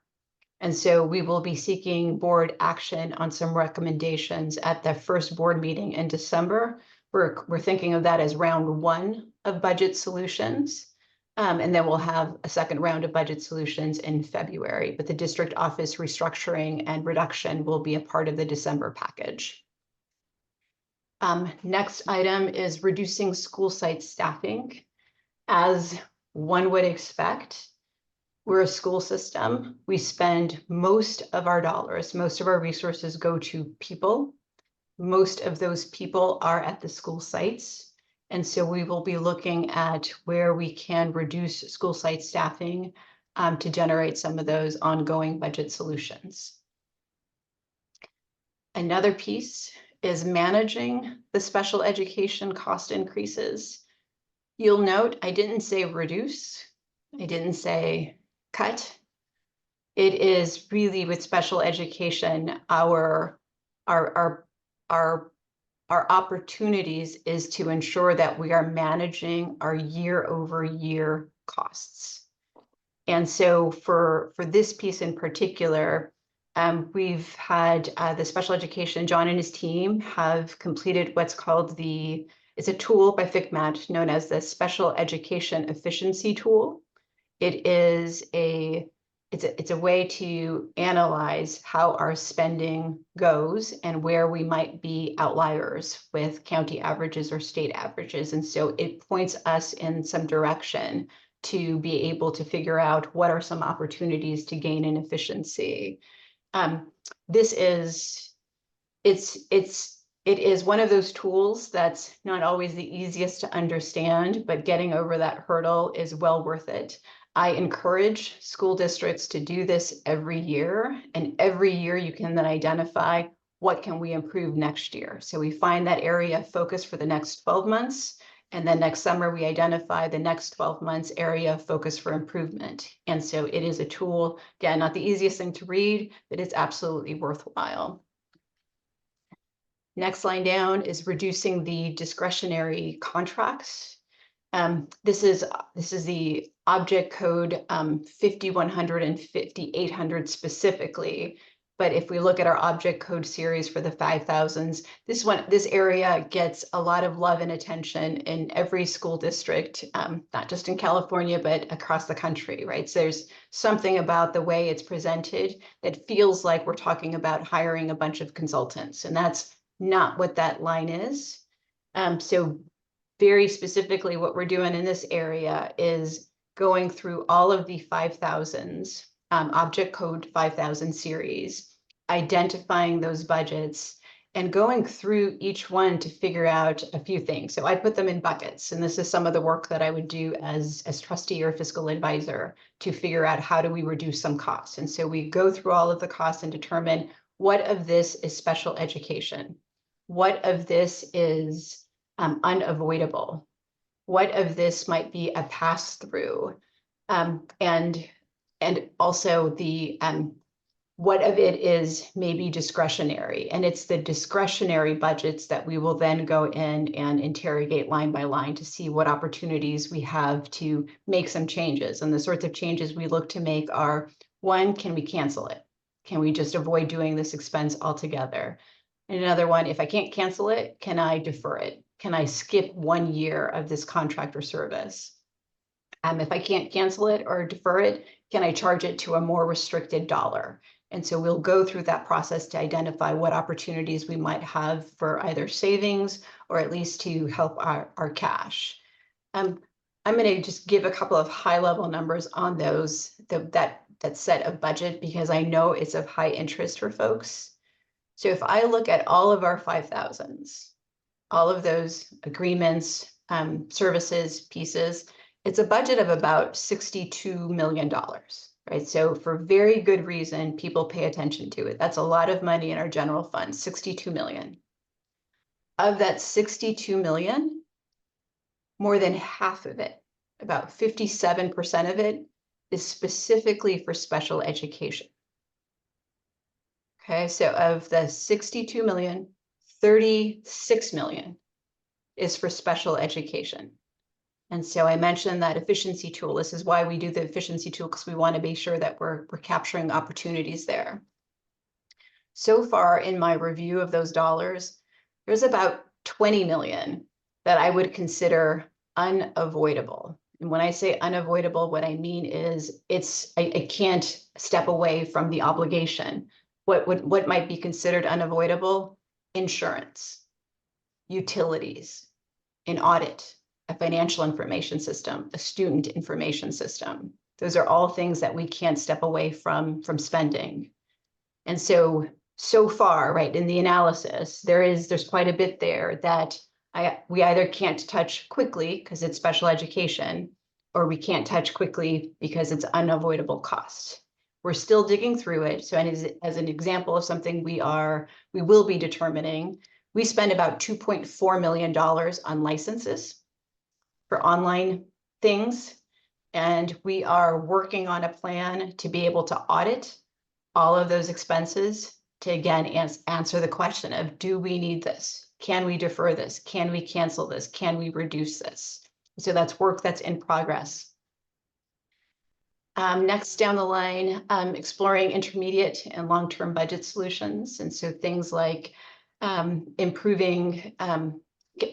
And so we will be seeking board action on some recommendations at the first board meeting in December. We're thinking of that as round one of budget solutions. And then we'll have a second round of budget solutions in February, but the district office restructuring and reduction will be a part of the December package. Next item is reducing school site staffing. As one would expect, we're a school system. We spend most of our dollars, most of our resources go to people. Most of those people are at the school sites. And so we will be looking at where we can reduce school site staffing to generate some of those ongoing budget solutions. Another piece is managing the special education cost increases. You'll note I didn't say reduce. I didn't say cut. It is really with special education, our opportunities is to ensure that we are managing our year-over-year costs. And so for this piece in particular, we've had the special education, John and his team have completed what's called it's a tool by FCMAT known as the Special Education Efficiency Tool. It's a way to analyze how our spending goes and where we might be outliers with county averages or state averages. And so it points us in some direction to be able to figure out what are some opportunities to gain in efficiency. It is one of those tools that's not always the easiest to understand, but getting over that hurdle is well worth it. I encourage school districts to do this every year, and every year you can then identify what can we improve next year. So we find that area of focus for the next 12 months, and then next summer we identify the next 12 months area of focus for improvement. And so it is a tool, again, not the easiest thing to read, but it's absolutely worthwhile. Next line down is reducing the discretionary contracts. This is the object code 5100 and 5800 specifically. But if we look at our object code series for the 5000s, this area gets a lot of love and attention in every school district, not just in California, but across the country, right? So there's something about the way it's presented that feels like we're talking about hiring a bunch of consultants, and that's not what that line is. So very specifically, what we're doing in this area is going through all of the 5000s, object code 5000 series, identifying those budgets and going through each one to figure out a few things. So I put them in buckets, and this is some of the work that I would do as trustee or fiscal advisor to figure out how do we reduce some costs. And so we go through all of the costs and determine what of this is special education, what of this is unavoidable, what of this might be a pass-through, and also the what of it is maybe discretionary. And it's the discretionary budgets that we will then go in and interrogate line by line to see what opportunities we have to make some changes. And the sorts of changes we look to make are, one, can we cancel it? Can we just avoid doing this expense altogether? And another one, if I can't cancel it, can I defer it? Can I skip 1 year of this contract or service? If I can't cancel it or defer it, can I charge it to a more restricted dollar? And so we'll go through that process to identify what opportunities we might have for either savings or at least to help our cash. I'm going to just give a couple of high-level numbers on those, that set of budget, because I know it's of high interest for folks. So if I look at all of our 5000s, all of those agreements, services, pieces, it's a budget of about $62 million, right? So for very good reason, people pay attention to it. That's a lot of money in our general fund, $62 million. Of that $62 million, more than half of it, about 57% of it, is specifically for special education. Okay, so of the 62 million, 36 million is for special education. And so I mentioned that efficiency tool. This is why we do the efficiency tool, because we want to be sure that we're capturing opportunities there. So far in my review of those dollars, there's about 20 million that I would consider unavoidable. And when I say unavoidable, what I mean is I can't step away from the obligation. What might be considered unavoidable? Insurance, utilities, an audit, a financial information system, a student information system. Those are all things that we can't step away from spending. And so far, right, in the analysis, there's quite a bit there that we either can't touch quickly because it's special education, or we can't touch quickly because it's unavoidable cost. We're still digging through it. So as an example of something we will be determining, we spend about $2.4 million on licenses for online things. And we are working on a plan to be able to audit all of those expenses to again answer the question of, do we need this? Can we defer this? Can we cancel this? Can we reduce this? So that's work that's in progress. Next down the line, exploring intermediate and long-term budget solutions. And so things like improving,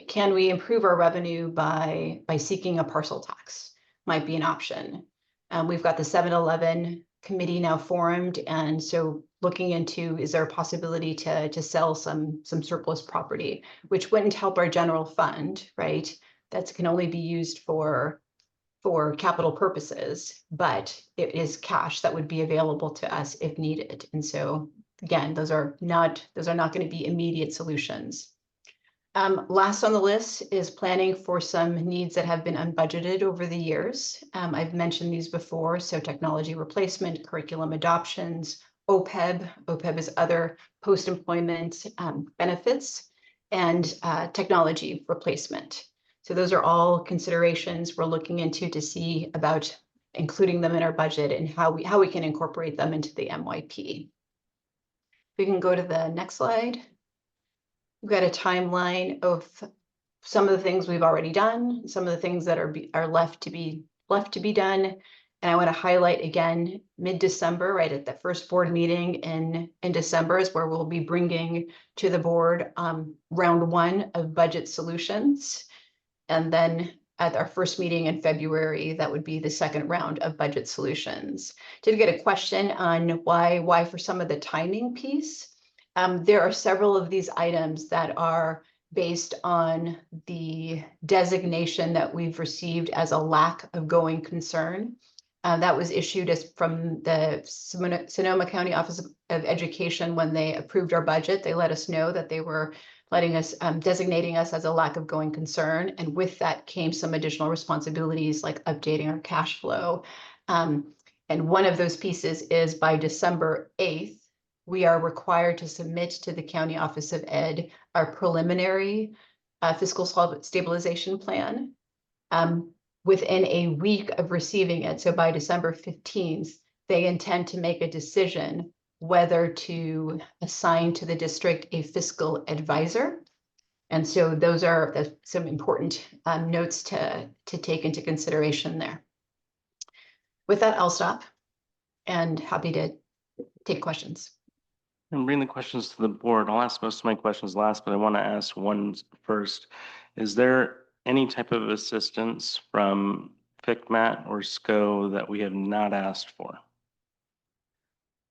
can we improve our revenue by seeking a parcel tax? Might be an option. We've got the 7-Eleven committee now formed, and so looking into, is there a possibility to sell some surplus property, which wouldn't help our general fund, right? That can only be used for capital purposes, but it is cash that would be available to us if needed. And so again, those are not going to be immediate solutions. Last on the list is planning for some needs that have been unbudgeted over the years. I've mentioned these before, so technology replacement, curriculum adoptions, OPEB. OPEB is other post-employment benefits, and technology replacement. So those are all considerations we're looking into to see about including them in our budget and how we can incorporate them into the MYP. We can go to the next slide. We've got a timeline of some of the things we've already done, some of the things that are left to be done. And I want to highlight again, mid-December, right at the first board meeting in December is where we'll be bringing to the board round 1 of budget solutions. And then at our first meeting in February, that would be the second round of budget solutions. Did get a question on why for some of the timing piece. There are several of these items that are based on the designation that we've received as a lack of going concern. That was issued from the Sonoma County Office of Education when they approved our budget. They let us know that they were letting us, designating us as a lack of going concern. And with that came some additional responsibilities like updating our cash flow. And one of those pieces is by December 8th, we are required to submit to the County Office of Ed our preliminary fiscal stabilization plan. Within a week of receiving it, so by December 15th, they intend to make a decision whether to assign to the district a fiscal advisor. And so those are some important notes to take into consideration there. With that, I'll stop and happy to take questions. And bring the questions to the board. I'll ask most of my questions last, but I want to ask one first. Is there any type of assistance from FCMAT or SCO that we have not asked for?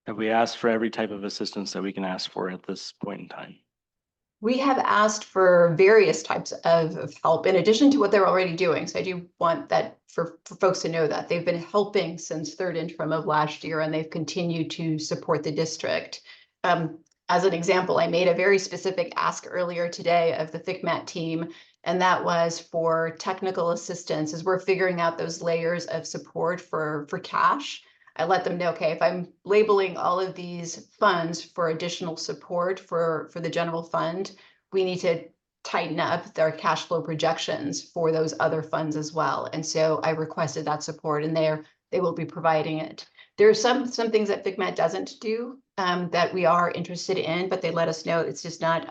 Have we asked for every type of assistance that we can ask for at this point in time? We have asked for various types of help in addition to what they're already doing. So I do want that for folks to know that they've been helping since third interim of last year, and they've continued to support the district. As an example, I made a very specific ask earlier today of the FCMAT team, and that was for technical assistance as we're figuring out those layers of support for cash. I let them know, okay, if I'm labeling all of these funds for additional support for the general fund, we need to tighten up their cash flow projections for those other funds as well. And so I requested that support, and they will be providing it. There are some things that FCMAT doesn't do that we are interested in, but they let us know it's just not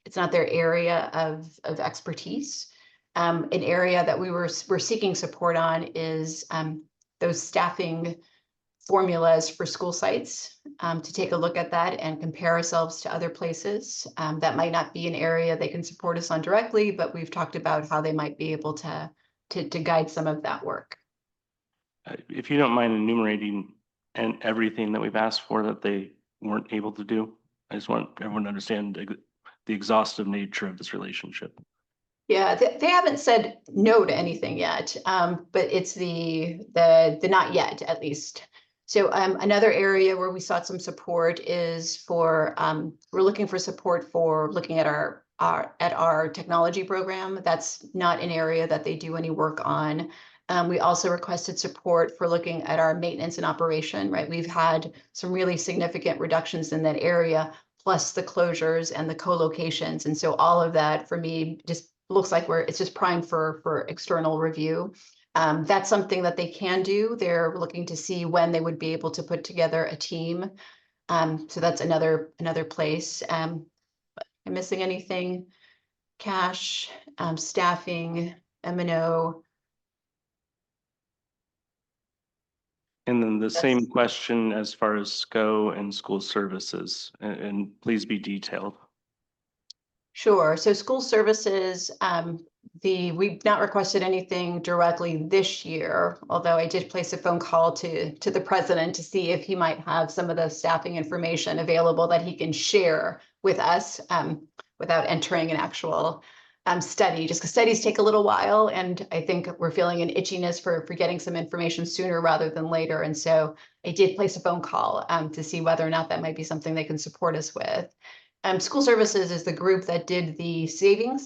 it's not their area of expertise. An area that we're seeking support on is those staffing formulas for school sites, to take a look at that and compare ourselves to other places. That might not be an area they can support us on directly, but we've talked about how they might be able to guide some of that work. If you don't mind enumerating and everything that we've asked for that they weren't able to do, I just want everyone to understand the exhaustive nature of this relationship. Yeah, they haven't said no to anything yet, but it's the not yet, at least. So another area where we sought some support is for, we're looking for support for looking at our technology program. That's not an area that they do any work on. We also requested support for looking at our maintenance and operation, right? We've had some really significant reductions in that area, plus the closures and the co-locations. And so all of that for me just looks like it's just primed for external review. That's something that they can do. They're looking to see when they would be able to put together a team. So that's another place. Am I missing anything? Cash, staffing, M&O. And then the same question as far as SCO and school services, and please be detailed. Sure. So school services, we've not requested anything directly this year, although I did place a phone call to the president to see if he might have some of the staffing information available that he can share with us, without entering an actual study, just because studies take a little while. And I think we're feeling an itchiness for getting some information sooner rather than later. And so I did place a phone call to see whether or not that might be something they can support us with. School services is the group that did the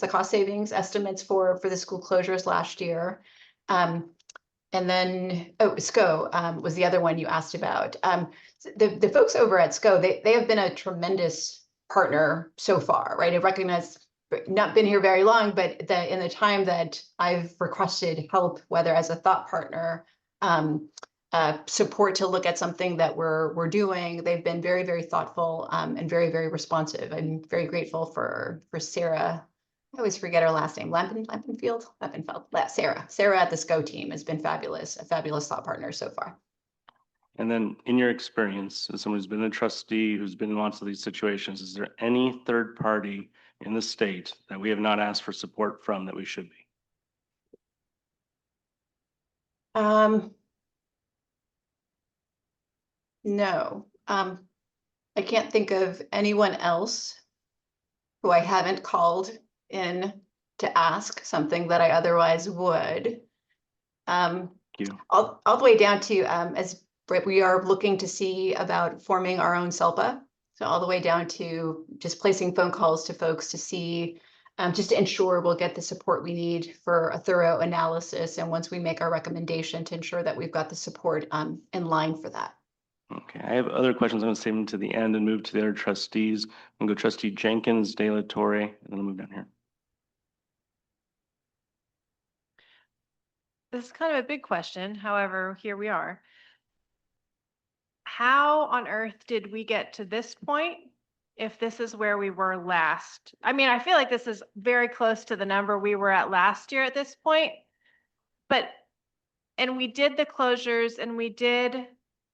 cost savings estimates for the school closures last year. And then, SCO was the other one you asked about. The folks over at SCO, they have been a tremendous partner so far, right? I recognize, not been here very long, but in the time that I've requested help, whether as a thought partner, support to look at something that we're doing, they've been very, very thoughtful and very, very responsive. I'm very grateful for Sarah. I always forget her last name. Lampenfeld. Sarah at the SCO team has been fabulous, a fabulous thought partner so far. And then in your experience, as someone who's been a trustee, who's been in lots of these situations, is there any third party in the state that we have not asked for support from that we should be? No, I can't think of anyone else who I haven't called in to ask something that I otherwise would. Thank you. All the way down to, as we are looking to see about forming our own SELPA. So all the way down to just placing phone calls to folks to see, just to ensure we'll get the support we need for a thorough analysis. And once we make our recommendation, to ensure that we've got the support in line for that. Okay, I have other questions. I'm going to save them to the end and move to the other trustees. I'm going to go trustee Jenkins, De La Torre, and then I'll move down here. This is kind of a big question. However, here we are. How on earth did we get to this point if this is where we were last? I mean, I feel like this is very close to the number we were at last year at this point. And we did the closures and we did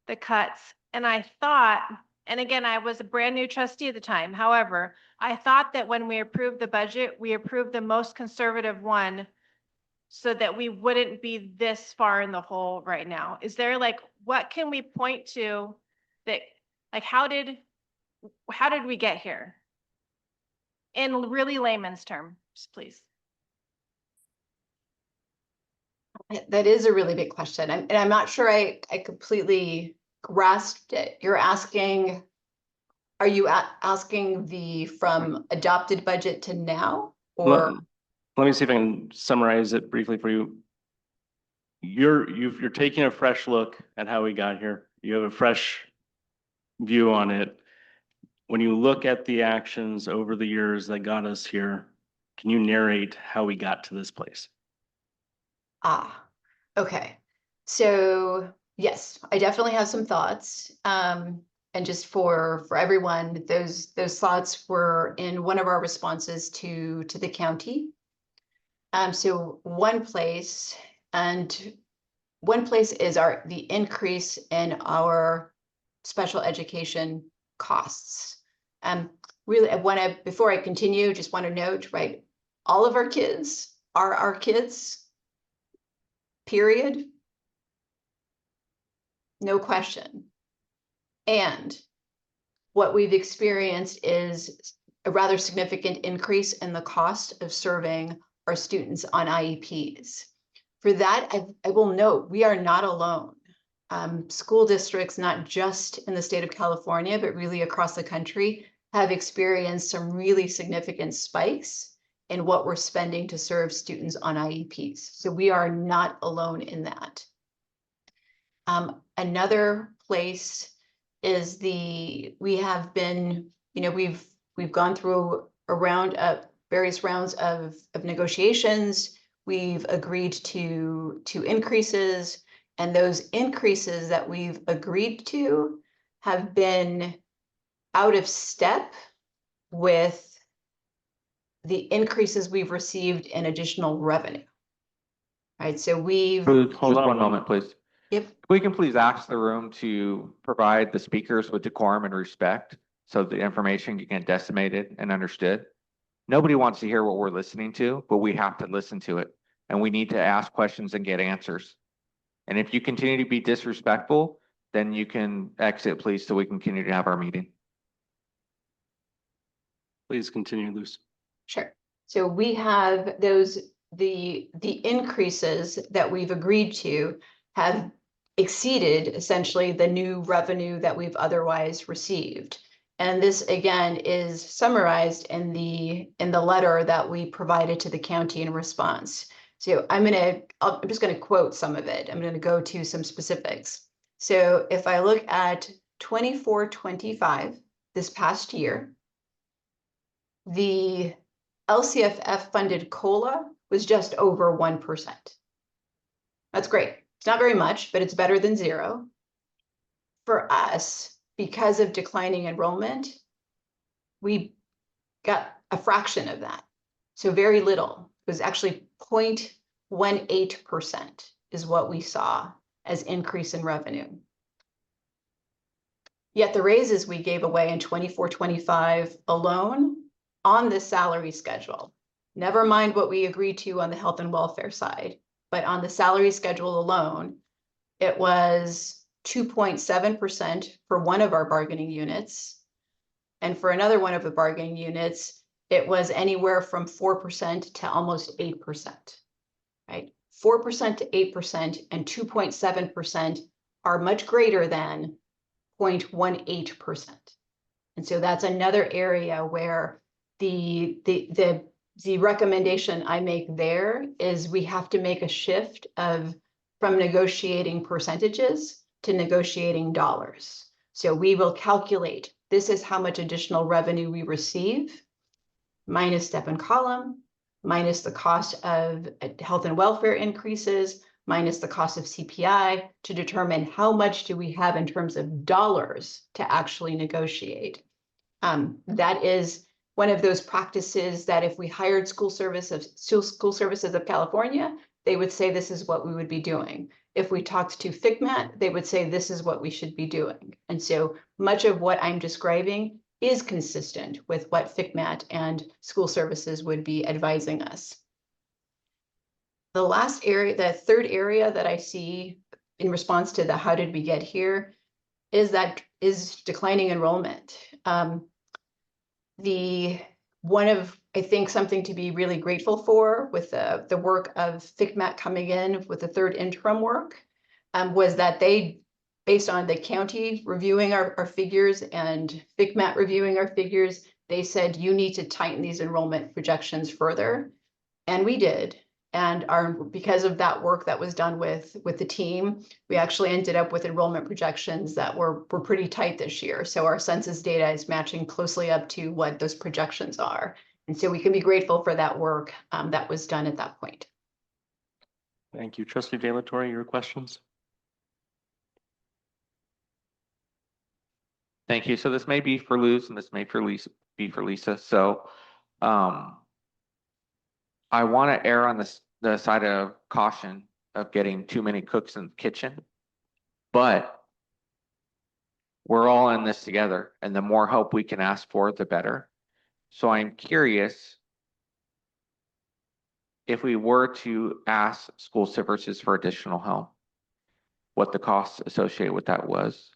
the cuts. And I thought, and again, I was a brand new trustee at the time. However, I thought that when we approved the budget, we approved the most conservative one so that we wouldn't be this far in the hole right now. Is there what can we point to that, how did we get here? In really layman's terms, please. That is a really big question. And I'm not sure I completely grasped it. You're asking, are you asking from adopted budget to now, or? Let me see if I can summarize it briefly for you. You're taking a fresh look at how we got here. You have a fresh view on it. When you look at the actions over the years that got us here, can you narrate how we got to this place? Okay. So yes, I definitely have some thoughts. And just for everyone, those thoughts were in one of our responses to the county. So one place is the increase in our special education costs. Really, before I continue, just want to note, right, all of our kids are our kids, period. No question. And what we've experienced is a rather significant increase in the cost of serving our students on IEPs. For that, I will note, we are not alone. School districts, not just in the state of California, but really across the country, have experienced some really significant spikes in what we're spending to serve students on IEPs. So we are not alone in that. Another place is we have been, we've gone through various rounds of negotiations. We've agreed to increases, and those increases that we've agreed to have been out of step with the increases we've received in additional revenue. Right, so Hold on one moment, please. Yep. If we can please ask the room to provide the speakers with decorum and respect so the information can get decimated and understood. Nobody wants to hear what we're listening to, but we have to listen to it. And we need to ask questions and get answers. And if you continue to be disrespectful, then you can exit, please, so we can continue to have our meeting. Please continue, Luz. Sure. So we have the increases that we've agreed to have exceeded essentially the new revenue that we've otherwise received. And this again is summarized in the letter that we provided to the county in response. So I'm just going to quote some of it. I'm going to go to some specifics. So if I look at 24-25, this past year, the LCFF funded COLA was just over 1%. That's great. It's not very much, but it's better than zero. For us, because of declining enrollment, we got a fraction of that. So very little. It was actually 0.18% is what we saw as increase in revenue. Yet the raises we gave away in 24-25 alone on the salary schedule, never mind what we agreed to on the health and welfare side, but on the salary schedule alone, it was 2.7% for one of our bargaining units. And for another one of the bargaining units, it was anywhere from 4% to almost 8%, right? 4% to 8% and 2.7% are much greater than 0.18%. And so that's another area where the recommendation I make there is we have to make a shift from negotiating percentages to negotiating dollars. So we will calculate, this is how much additional revenue we receive, minus step and column, minus the cost of health and welfare increases, minus the cost of CPI, to determine how much do we have in terms of dollars to actually negotiate. That is one of those practices that if we hired school services of California, they would say this is what we would be doing. If we talked to FCMAT, they would say this is what we should be doing. And so much of what I'm describing is consistent with what FCMAT and school services would be advising us. The last area, the third area that I see in response to the how did we get here is declining enrollment. I think something to be really grateful for with the work of FCMAT coming in with the third interim work was that they, based on the county reviewing our figures and FCMAT reviewing our figures, they said you need to tighten these enrollment projections further. And we did. And because of that work that was done with the team, we actually ended up with enrollment projections that were pretty tight this year. So our census data is matching closely up to what those projections are. And so we can be grateful for that work that was done at that point. Thank you. Trustee De La Torre, your questions? Thank you. So this may be for Luz and this may be for Lisa. So I want to err on the side of caution of getting too many cooks in the kitchen. But we're all in this together, and the more help we can ask for, the better. So I'm curious if we were to ask school services for additional help, what the costs associated with that was.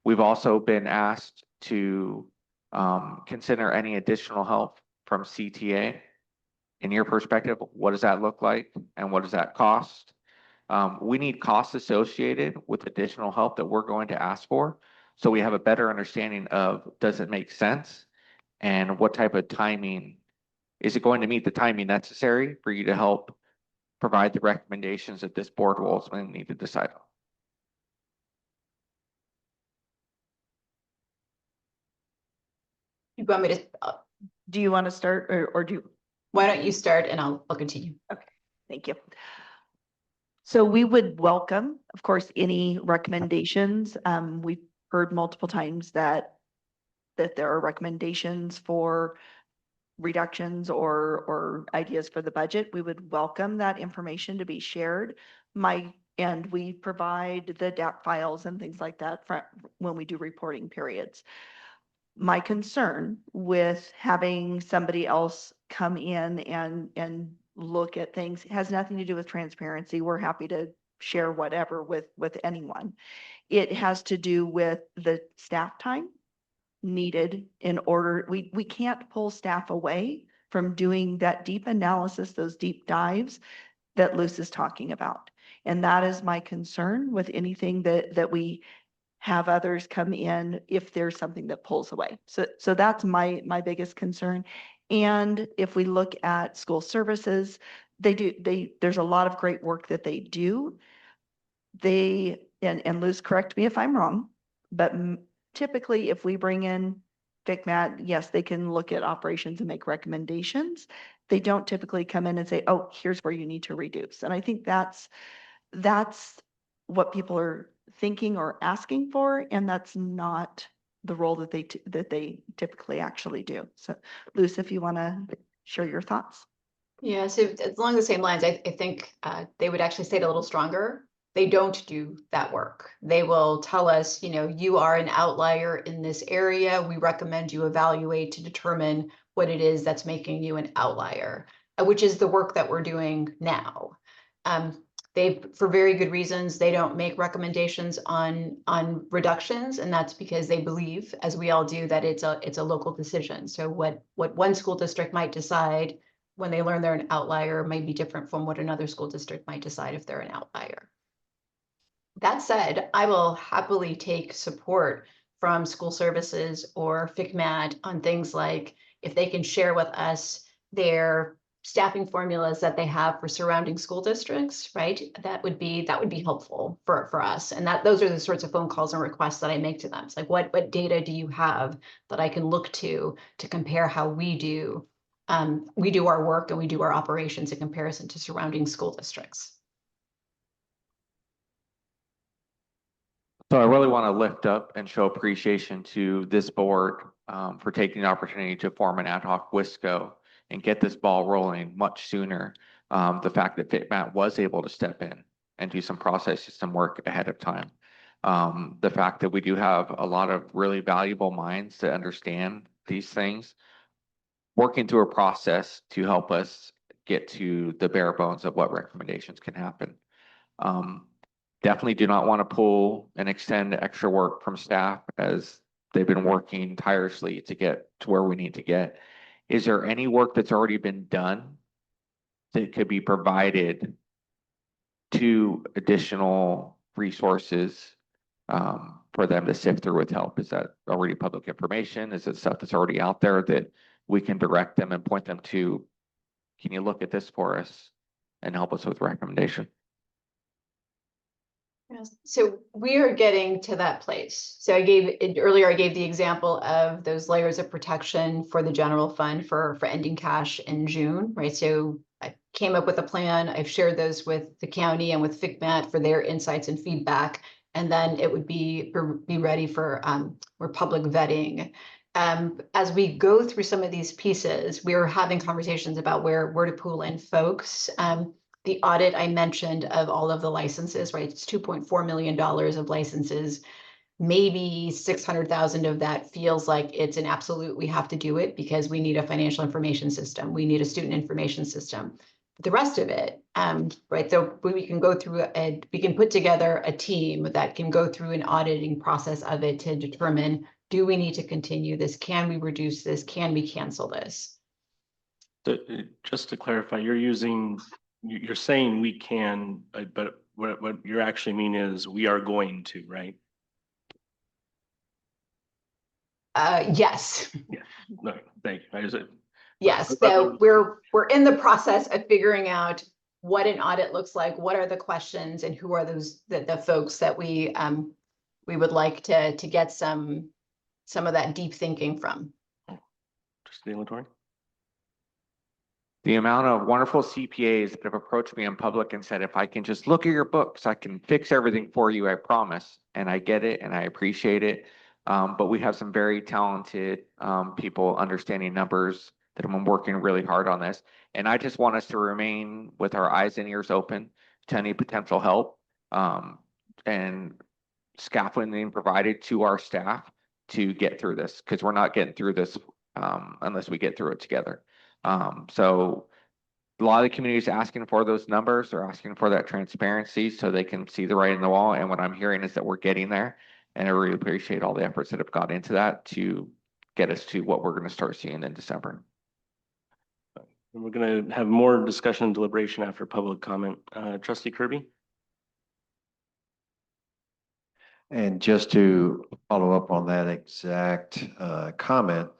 We've also been asked to consider any additional help from CTA. In your perspective, what does that look like and what does that cost? We need costs associated with additional help that we're going to ask for, so we have a better understanding of, does it make sense? And what type of timing, is it going to meet the timing necessary for you to help provide the recommendations that this board will ultimately need to decide on? You want me to, Do you want to start or do you? why don't you start and I'll continue. Okay, thank you. So we would welcome, of course, any recommendations. We've heard multiple times that there are recommendations for reductions or ideas for the budget. We would welcome that information to be shared. And we provide the DAC files and things like that when we do reporting periods. My concern with having somebody else come in and look at things has nothing to do with transparency. We're happy to share whatever with anyone. It has to do with the staff time needed in order, we can't pull staff away from doing that deep analysis, those deep dives that Luce is talking about. And that is my concern with anything that we have others come in if there's something that pulls away. So that's my biggest concern. And if we look at school services, there's a lot of great work that they do. And Luce, correct me if I'm wrong, but typically if we bring in FCMAT, yes, they can look at operations and make recommendations. They don't typically come in and say, oh, here's where you need to reduce. And I think that's what people are thinking or asking for, and that's not the role that they typically actually do. So Luce, if you want to share your thoughts. Yeah, so along the same lines, I think they would actually say it a little stronger. They don't do that work. They will tell us, you are an outlier in this area. We recommend you evaluate to determine what it is that's making you an outlier, which is the work that we're doing now. For very good reasons, they don't make recommendations on reductions, and that's because they believe, as we all do, that it's a local decision. So what one school district might decide when they learn they're an outlier may be different from what another school district might decide if they're an outlier. That said, I will happily take support from school services or FCMAT on things like if they can share with us their staffing formulas that they have for surrounding school districts, right? That would be helpful for us. And those are the sorts of phone calls and requests that I make to them. It's like, what data do you have that I can look to compare how we do our work and we do our operations in comparison to surrounding school districts? So I really want to lift up and show appreciation to this board for taking the opportunity to form an ad hoc WISCO and get this ball rolling much sooner. The fact that FCMAT was able to step in and do some process system work ahead of time. The fact that we do have a lot of really valuable minds that understand these things, working through a process to help us get to the bare bones of what recommendations can happen. Definitely do not want to pull and extend extra work from staff as they've been working tirelessly to get to where we need to get. Is there any work that's already been done that could be provided to additional resources for them to sift through with help? Is that already public information? Is it stuff that's already out there that we can direct them and point them to? Can you look at this for us and help us with recommendation? Yes. So we are getting to that place. So I gave the example of those layers of protection for the general fund for ending cash in June, right? So I came up with a plan. I've shared those with the county and with FCMAT for their insights and feedback. And then it would be ready for public vetting. as we go through some of these pieces, we're having conversations about where to pull in folks. The audit I mentioned of all of the licenses, right? It's $2.4 million of licenses. Maybe 600,000 of that feels like it's an absolute, we have to do it because we need a financial information system. We need a student information system. The rest of it, right? So we can go through we can put together a team that can go through an auditing process of it to determine, do we need to continue this? Can we reduce this? Can we cancel this? Just to clarify, you're saying we can, but what you're actually mean is we are going to, right? Yes. Yeah, no, thank you. Yes, so we're in the process of figuring out what an audit looks like, what are the questions, and who are those the folks that we would like to get some of that deep thinking from. Trustee Latorre? The amount of wonderful CPAs that have approached me in public and said, if I can just look at your books, I can fix everything for you, I promise. And I get it and I appreciate it. But we have some very talented people understanding numbers that have been working really hard on this. And I just want us to remain with our eyes and ears open to any potential help and scaffolding provided to our staff to get through this, because we're not getting through this unless we get through it together. So a lot of the community is asking for those numbers. They're asking for that transparency so they can see the writing on the wall. And what I'm hearing is that we're getting there. And I really appreciate all the efforts that have gone into that to get us to what we're going to start seeing in December. And we're going to have more discussion and deliberation after public comment. Trustee Kirby? And just to follow up on that exact comment,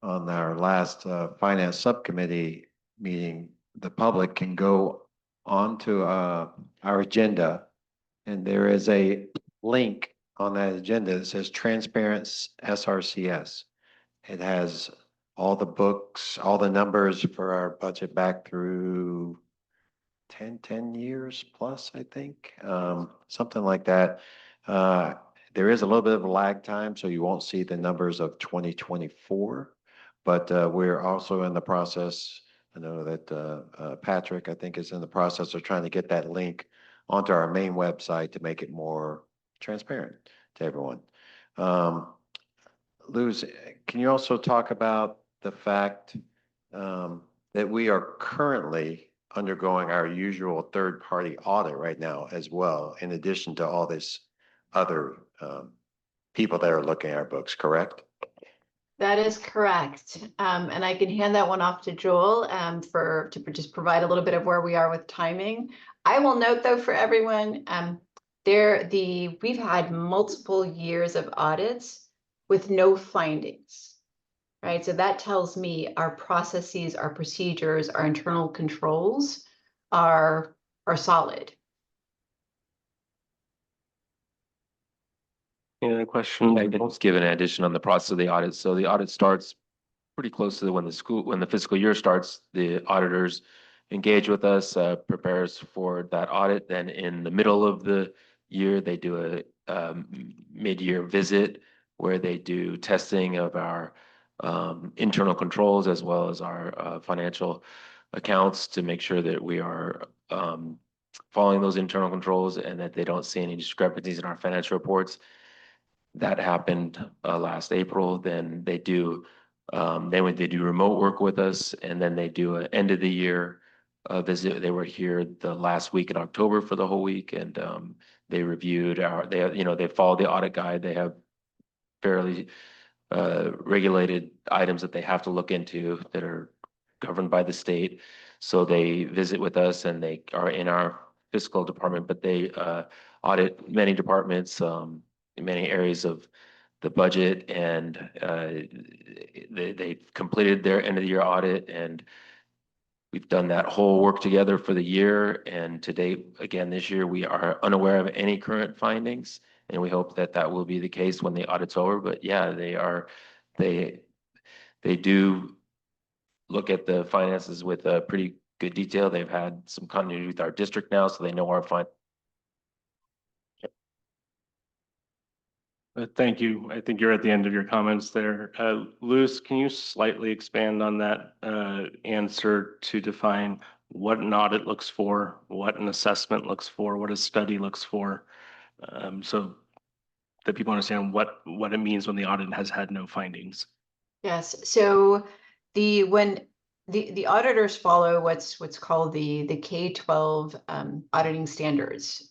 on our last finance subcommittee meeting, the public can go onto our agenda, and there is a link on that agenda that says Transparent SRCS. It has all the books, all the numbers for our budget back through 10 years plus, I think, something like that. There is a little bit of a lag time, so you won't see the numbers of 2024, but we're also in the process. I know that Patrick, I think, is in the process of trying to get that link onto our main website to make it more transparent to everyone. Luz, can you also talk about the fact that we are currently undergoing our usual third-party audit right now as well, in addition to all this other people that are looking at our books, correct? That is correct. And I can hand that one off to Joel to just provide a little bit of where we are with timing. I will note though for everyone, we've had multiple years of audits with no findings, right? So that tells me our processes, our procedures, our internal controls are solid. Any other questions? I can just give an addition on the process of the audit. So the audit starts pretty close to when the fiscal year starts. The auditors engage with us, prepares for that audit. Then in the middle of the year, they do a mid-year visit where they do testing of our internal controls as well as our financial accounts to make sure that we are following those internal controls and that they don't see any discrepancies in our financial reports. That happened last April. Then they do remote work with us, and then they do an end of the year visit. They were here the last week in October for the whole week, and they reviewed they followed the audit guide. They have fairly regulated items that they have to look into that are governed by the state. So they visit with us, and they are in our fiscal department, but they audit many departments, in many areas of the budget, and they completed their end of the year audit, and we've done that whole work together for the year. And to date, again, this year, we are unaware of any current findings, and we hope that that will be the case when the audit's over. But yeah, they do look at the finances with a pretty good detail. They've had some continuity with our district now, so they know our Thank you. I think you're at the end of your comments there. Luz, can you slightly expand on that answer to define what an audit looks for, what an assessment looks for, what a study looks for? So that people understand what it means when the audit has had no findings. Yes, so when the auditors follow what's called the K-12 auditing standards.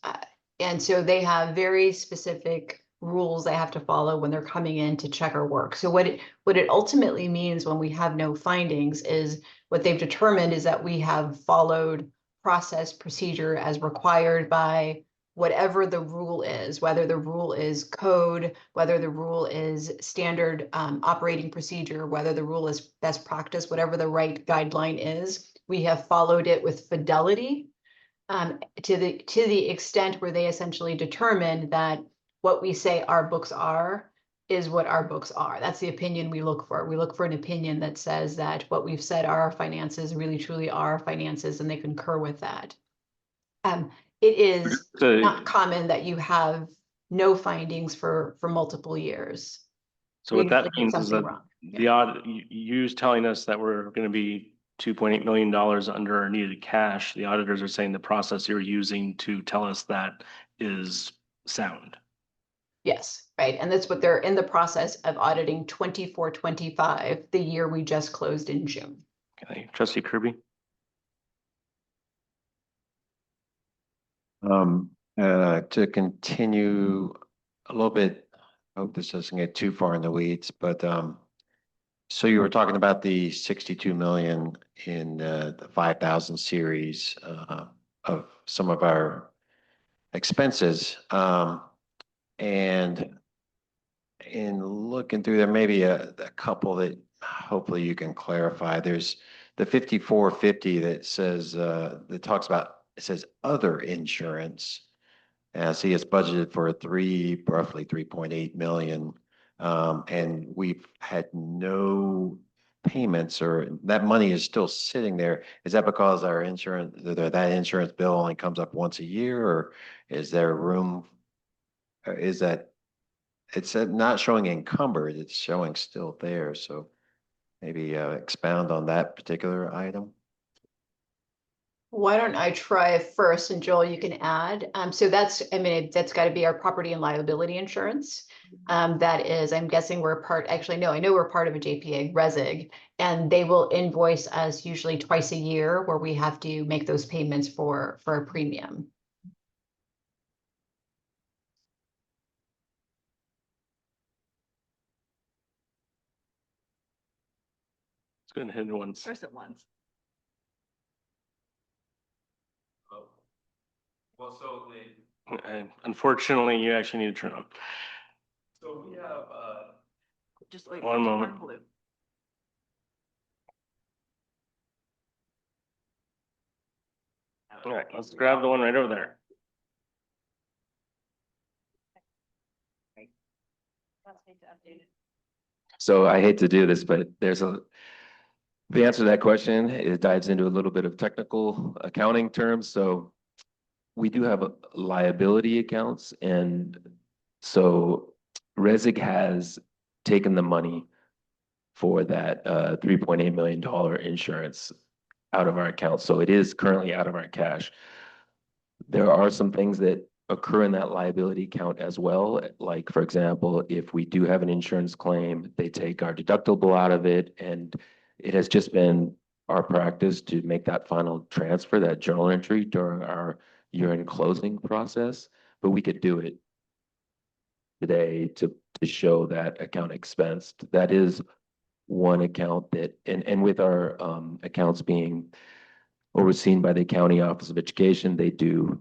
And so they have very specific rules they have to follow when they're coming in to check our work. So what it ultimately means when we have no findings is what they've determined is that we have followed process procedure as required by whatever the rule is, whether the rule is code, whether the rule is standard operating procedure, whether the rule is best practice, whatever the right guideline is, we have followed it with fidelity to the extent where they essentially determined that what we say our books are is what our books are. That's the opinion we look for. We look for an opinion that says that what we've said are our finances really truly are our finances, and they concur with that. It is not common that you have no findings for multiple years. So We what that usually get means is something that wrong. the audit, you telling us that we're going to be $2.8 million under our needed cash. The auditors are saying the process you're using to tell us that is sound. Yes, right. And that's what they're in the process of auditing 24-25, the year we just closed in June. Okay, Trustee Kirby. To continue a little bit, I hope this doesn't get too far in the weeds, but so you were talking about the 62 million in the 5,000 series of some of our expenses. And in looking through, there may be a couple that hopefully you can clarify. There's the 5450 that says, that talks about, it says other insurance. And I see it's budgeted for roughly 3.8 million. And we've had no payments, or that money is still sitting there. Is that because our insurance, that insurance bill only comes up once a year, or is there room? Is that, it's not showing encumbered, it's showing still there. So maybe expound on that particular item. Why don't I try first, and Joel, you can add. So that's, I mean, that's got to be our property and liability insurance. That is, I'm guessing we're part, actually, no, I know we're part of a JPA, RESIG, and they will invoice us usually twice a year where we have to make those payments for a premium. It's going to hit once. First at once. Well, so Unfortunately, you actually need to turn on. so we have Just wait. One for it to moment. turn blue. All right, let's grab the one right over there. So I hate to do this, but the answer to that question, it dives into a little bit of technical accounting terms. So we do have liability accounts. And so RESIG has taken the money for that $3.8 million insurance out of our account. So it is currently out of our cash. There are some things that occur in that liability account as well. Like, for example, if we do have an insurance claim, they take our deductible out of it. And it has just been our practice to make that final transfer, that journal entry during our year-end closing process. But we could do it today to show that account expensed. That is one account that, and with our accounts being overseen by the County Office of Education, they do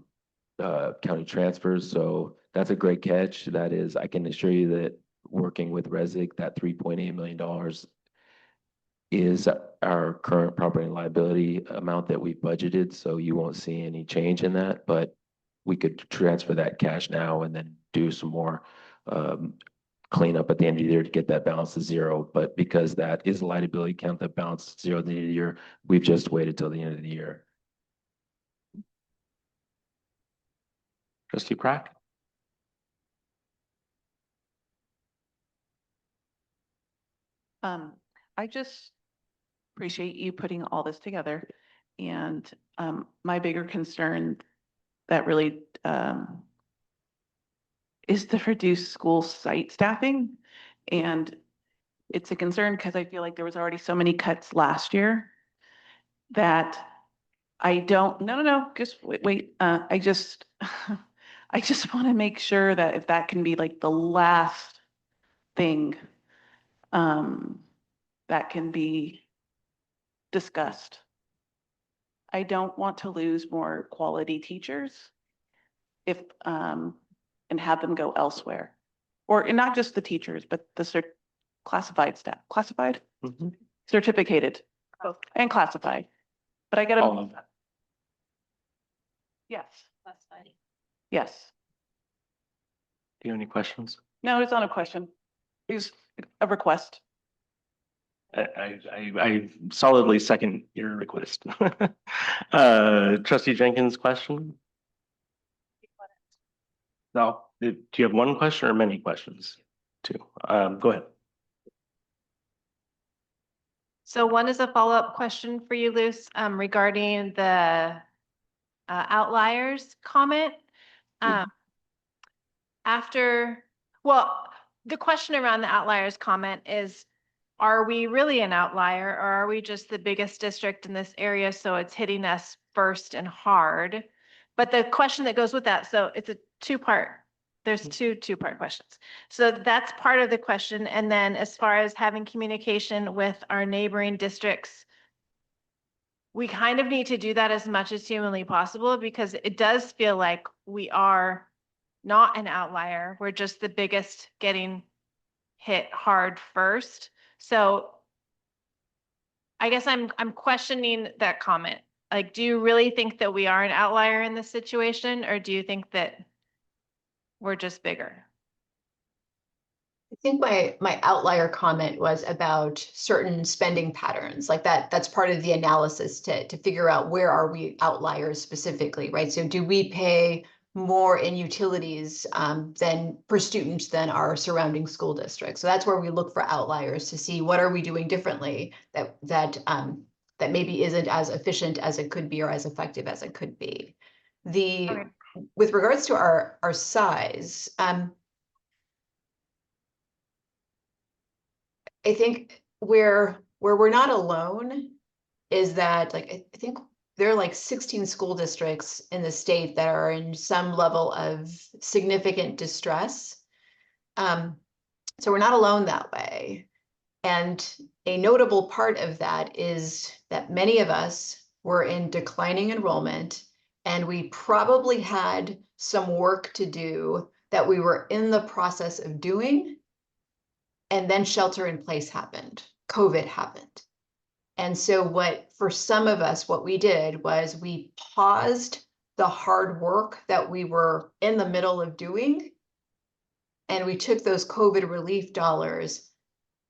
county transfers. So that's a great catch. That is, I can assure you that working with RESIG, that $3.8 million is our current property and liability amount that we budgeted. So you won't see any change in that, but we could transfer that cash now and then do some more cleanup at the end of the year to get that balance to zero. But because that is a liability account that balances zero at the end of the year, we've just waited till the end of the year. Trustee Pratt? I just appreciate you putting all this together. And my bigger concern that really is the reduced school site staffing. And it's a concern because I feel like there was already so many cuts last year that I don't, no, just wait. I just, I just want to make sure that if that can be like the last thing that can be discussed. I don't want to lose more quality teachers if, and have them go elsewhere. Or, and not just the teachers, but the classified staff, classified, certificated, both, and classified. But I get All them. of that. Yes, Classified. yes. Do you have any questions? No, it's not a question. It's a request. I solidly second your request. Trustee Jenkins, question? No, do you have one question or many questions? Two. Go ahead. So one is a follow-up question for you, Luce, regarding the outliers comment. The question around the outliers comment is, are we really an outlier, or are we just the biggest district in this area, so it's hitting us first and hard? But the question that goes with that, so it's a two-part, there's two-part questions. So that's part of the question. And then as far as having communication with our neighboring districts, we kind of need to do that as much as humanly possible, because it does feel like we are not an outlier. We're just the biggest getting hit hard first. So I guess I'm questioning that comment. Like, do you really think that we are an outlier in this situation, or do you think that we're just bigger? I think my outlier comment was about certain spending patterns, like that's part of the analysis to figure out where are we outliers specifically, right? So do we pay more in utilities than per student than our surrounding school districts? So that's where we look for outliers to see what are we doing differently that maybe isn't as efficient as it could be or as effective as it could be. With regards to our size, I think where we're not alone is that, like, I think there are like 16 school districts in the state that are in some level of significant distress. So we're not alone that way. And a notable part of that is that many of us were in declining enrollment, and we probably had some work to do that we were in the process of doing. And then shelter in place happened, COVID happened. And so for some of us, what we did was we paused the hard work that we were in the middle of doing. And we took those COVID relief dollars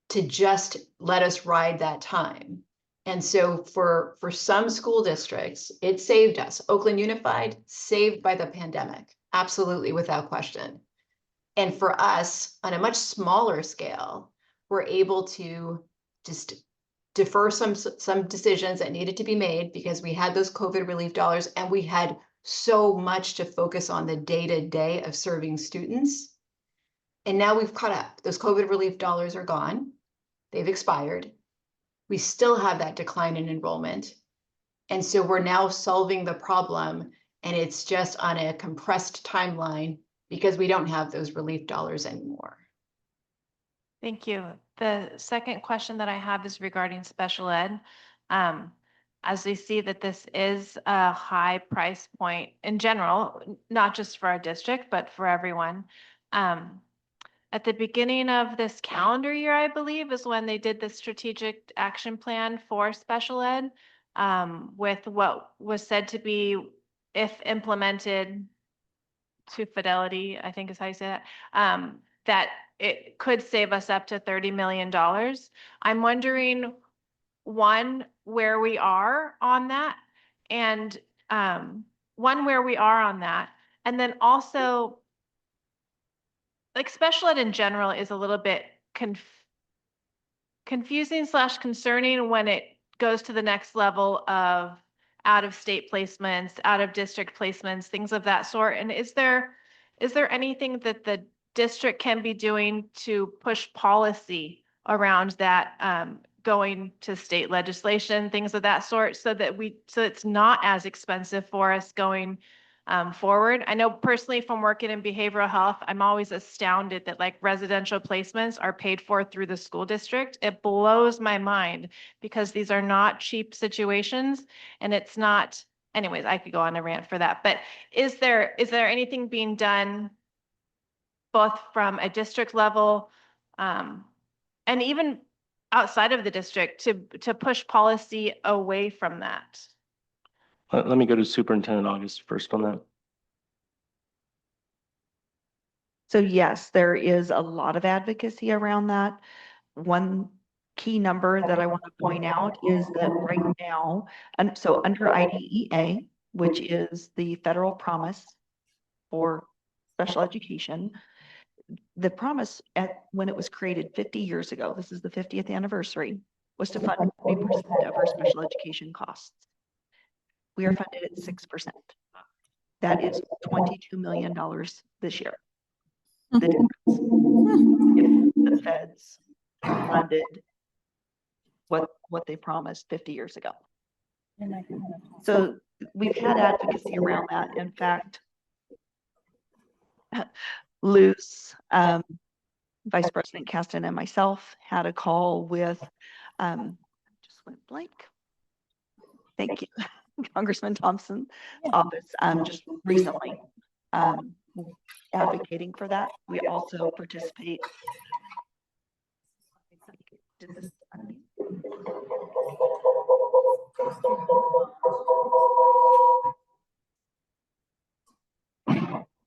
to just let us ride that time. And so for some school districts, it saved us. Oakland Unified, saved by the pandemic, absolutely, without question. And for us, on a much smaller scale, we're able to just defer some decisions that needed to be made because we had those COVID relief dollars, and we had so much to focus on the day-to-day of serving students. And now we've caught up. Those COVID relief dollars are gone. They've expired. We still have that decline in enrollment. And so we're now solving the problem, and it's just on a compressed timeline because we don't have those relief dollars anymore. Thank you. The second question that I have is regarding special ed. As we see that this is a high price point in general, not just for our district, but for everyone. At the beginning of this calendar year, I believe, is when they did the strategic action plan for special ed, with what was said to be, if implemented to fidelity, I think is how you say that, that it could save us up to $30 million. I'm wondering, one, where we are on that, and and then also, like, special ed in general is a little bit confusing / concerning when it goes to the next level of out-of-state placements, out-of-district placements, things of that sort. And is there anything that the district can be doing to push policy around that, going to state legislation, things of that sort, so it's not as expensive for us going forward? I know personally from working in behavioral health, I'm always astounded that like residential placements are paid for through the school district. It blows my mind because these are not cheap situations, and it's not, anyways, I could go on a rant for that. But is there anything being done both from a district level, and even outside of the district to push policy away from that? Let me go to Superintendent August first on that. So yes, there is a lot of advocacy around that. One key number that I want to point out is that right now, and so under IDEA, which is the federal promise for special education, the promise when it was created 50 years ago, this is the 50th anniversary, was to fund 40% of our special education costs. We are funded at 6%. That is $22 million this year. The difference. If the feds funded what they promised 50 years ago. So we've had advocacy around that. In fact, Luce, Vice President Caston, and myself had a call with, just went blank. Thank you. Congressman Thompson's office just recently advocating for that. We also participate. Did this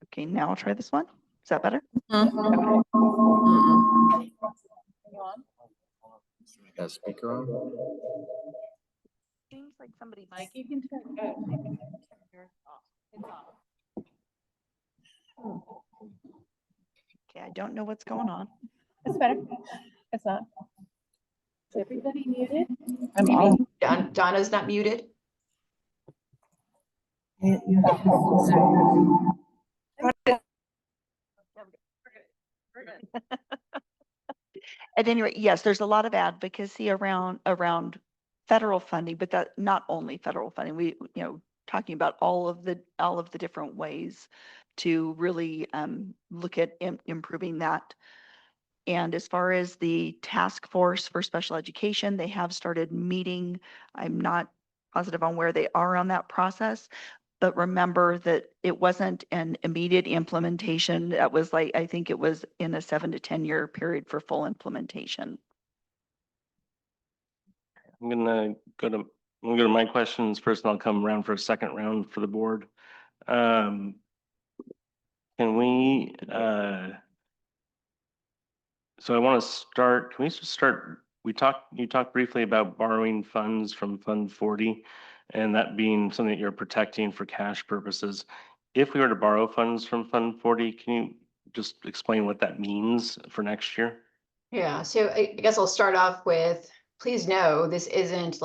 okay, now I'll try this one. Is that better? Got speaker on? Seems like somebody might. You can turn yours off. It's off. Okay, I don't know what's going on. It's better. It's not. Is everybody muted? I'm on. Donna's not muted. At any rate, yes, there's a lot of advocacy around federal funding, but that not only federal funding. We, talking about all of the different ways to really look at improving that. And as far as the task force for special education, they have started meeting. I'm not positive on where they are on that process, but remember that it wasn't an immediate implementation. That was like, I think it was in a 7 to 10 year period for full implementation. I'm gonna go to my questions first, and I'll come around for a second round for the board. Can we, so I want to start, can we just start, you talked briefly about borrowing funds from Fund 40 and that being something that you're protecting for cash purposes. If we were to borrow funds from Fund 40, can you just explain what that means for next year? Yeah, so I guess I'll start off with, please know, this isn't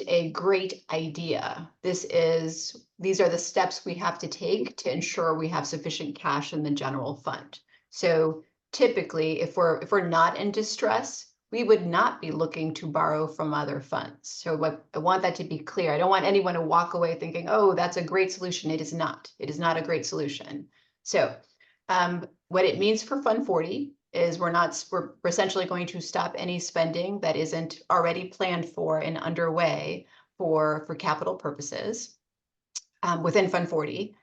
a great idea. These are the steps we have to take to ensure we have sufficient cash in the general fund. So typically, if we're not in distress, we would not be looking to borrow from other funds. So I want that to be clear. I don't want anyone to walk away thinking, oh, that's a great solution. It is not. It is not a great solution. So what it means for Fund 40 is we're essentially going to stop any spending that isn't already planned for and underway for capital purposes within Fund 40.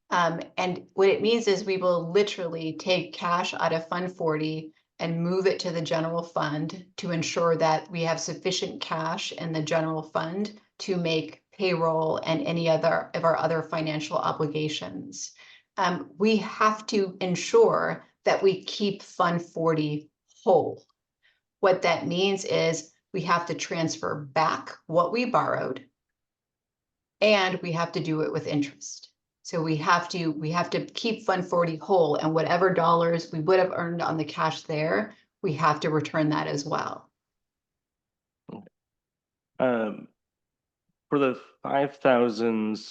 And what it means is we will literally take cash out of Fund 40 and move it to the general fund to ensure that we have sufficient cash in the general fund to make payroll and any other of our other financial obligations. We have to ensure that we keep Fund 40 whole. What that means is we have to transfer back what we borrowed, and we have to do it with interest. So we have to keep Fund 40 whole, and whatever dollars we would have earned on the cash there, we have to return that as well. For the 5,000s,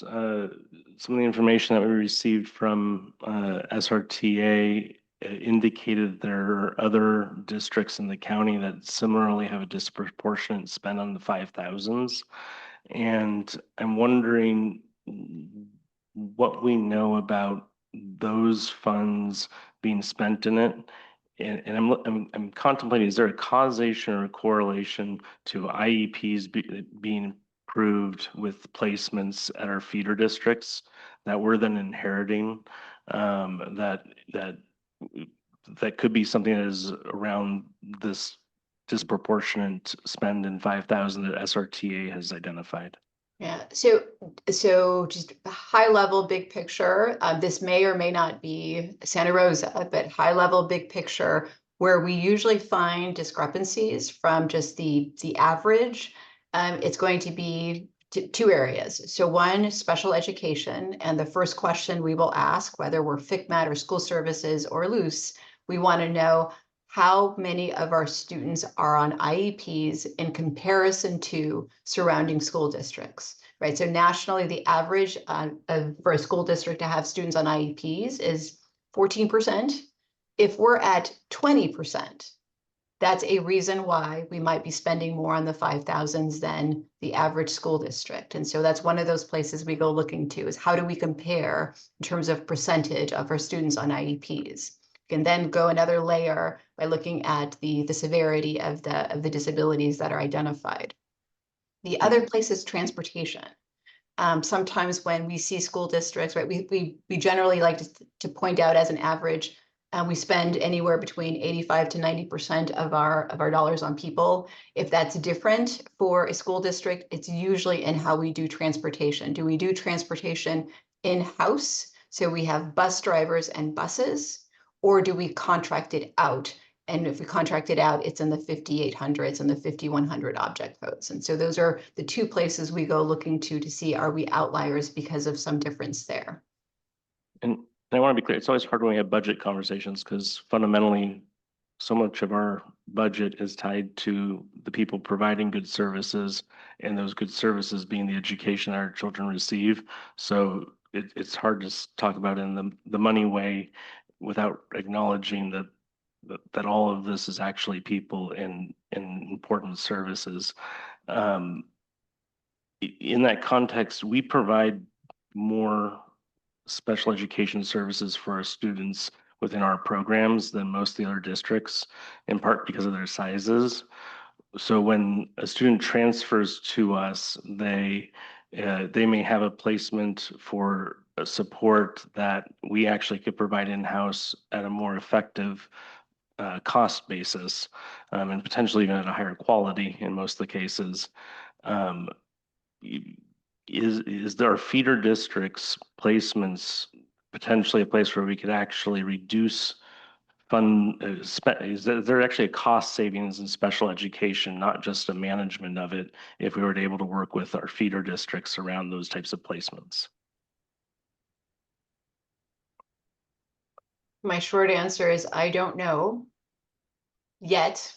some of the information that we received from SRTA indicated there are other districts in the county that similarly have a disproportionate spend on the 5,000s. And I'm wondering what we know about those funds being spent in it. And I'm contemplating, is there a causation or a correlation to IEPs being approved with placements at our feeder districts that we're then inheriting, that could be something that is around this disproportionate spend in 5,000 that SRTA has identified? Yeah, so just high level, big picture, this may or may not be Santa Rosa, but high level, big picture, where we usually find discrepancies from just the average, it's going to be two areas. So one, special education, and the first question we will ask, whether we're FCMAT or school services or loose, we want to know how many of our students are on IEPs in comparison to surrounding school districts, right? So nationally, the average for a school district to have students on IEPs is 14%. If we're at 20%, that's a reason why we might be spending more on the 5,000s than the average school district. And so that's one of those places we go looking to, is how do we compare in terms of percentage of our students on IEPs? Can then go another layer by looking at the severity of the disabilities that are identified. The other place is transportation. Sometimes when we see school districts, right, we generally like to point out as an average, we spend anywhere between 85 to 90% of our dollars on people. If that's different for a school district, it's usually in how we do transportation. Do we do transportation in-house? So we have bus drivers and buses, or do we contract it out? And if we contract it out, it's in the 5,800s and the 5,100 object codes. And so those are the two places we go looking to see, are we outliers because of some difference there? And I want to be clear, it's always hard when we have budget conversations because fundamentally, so much of our budget is tied to the people providing good services and those good services being the education our children receive. So it's hard to talk about in the money way without acknowledging that all of this is actually people in important services. In that context, we provide more special education services for our students within our programs than most of the other districts, in part because of their sizes. So when a student transfers to us, they may have a placement for support that we actually could provide in-house at a more effective cost basis, and potentially even at a higher quality in most of the cases. Is there feeder districts placements potentially a place where we could actually reduce is there actually a cost savings in special education, not just a management of it, if we were able to work with our feeder districts around those types of placements? My short answer is I don't know yet.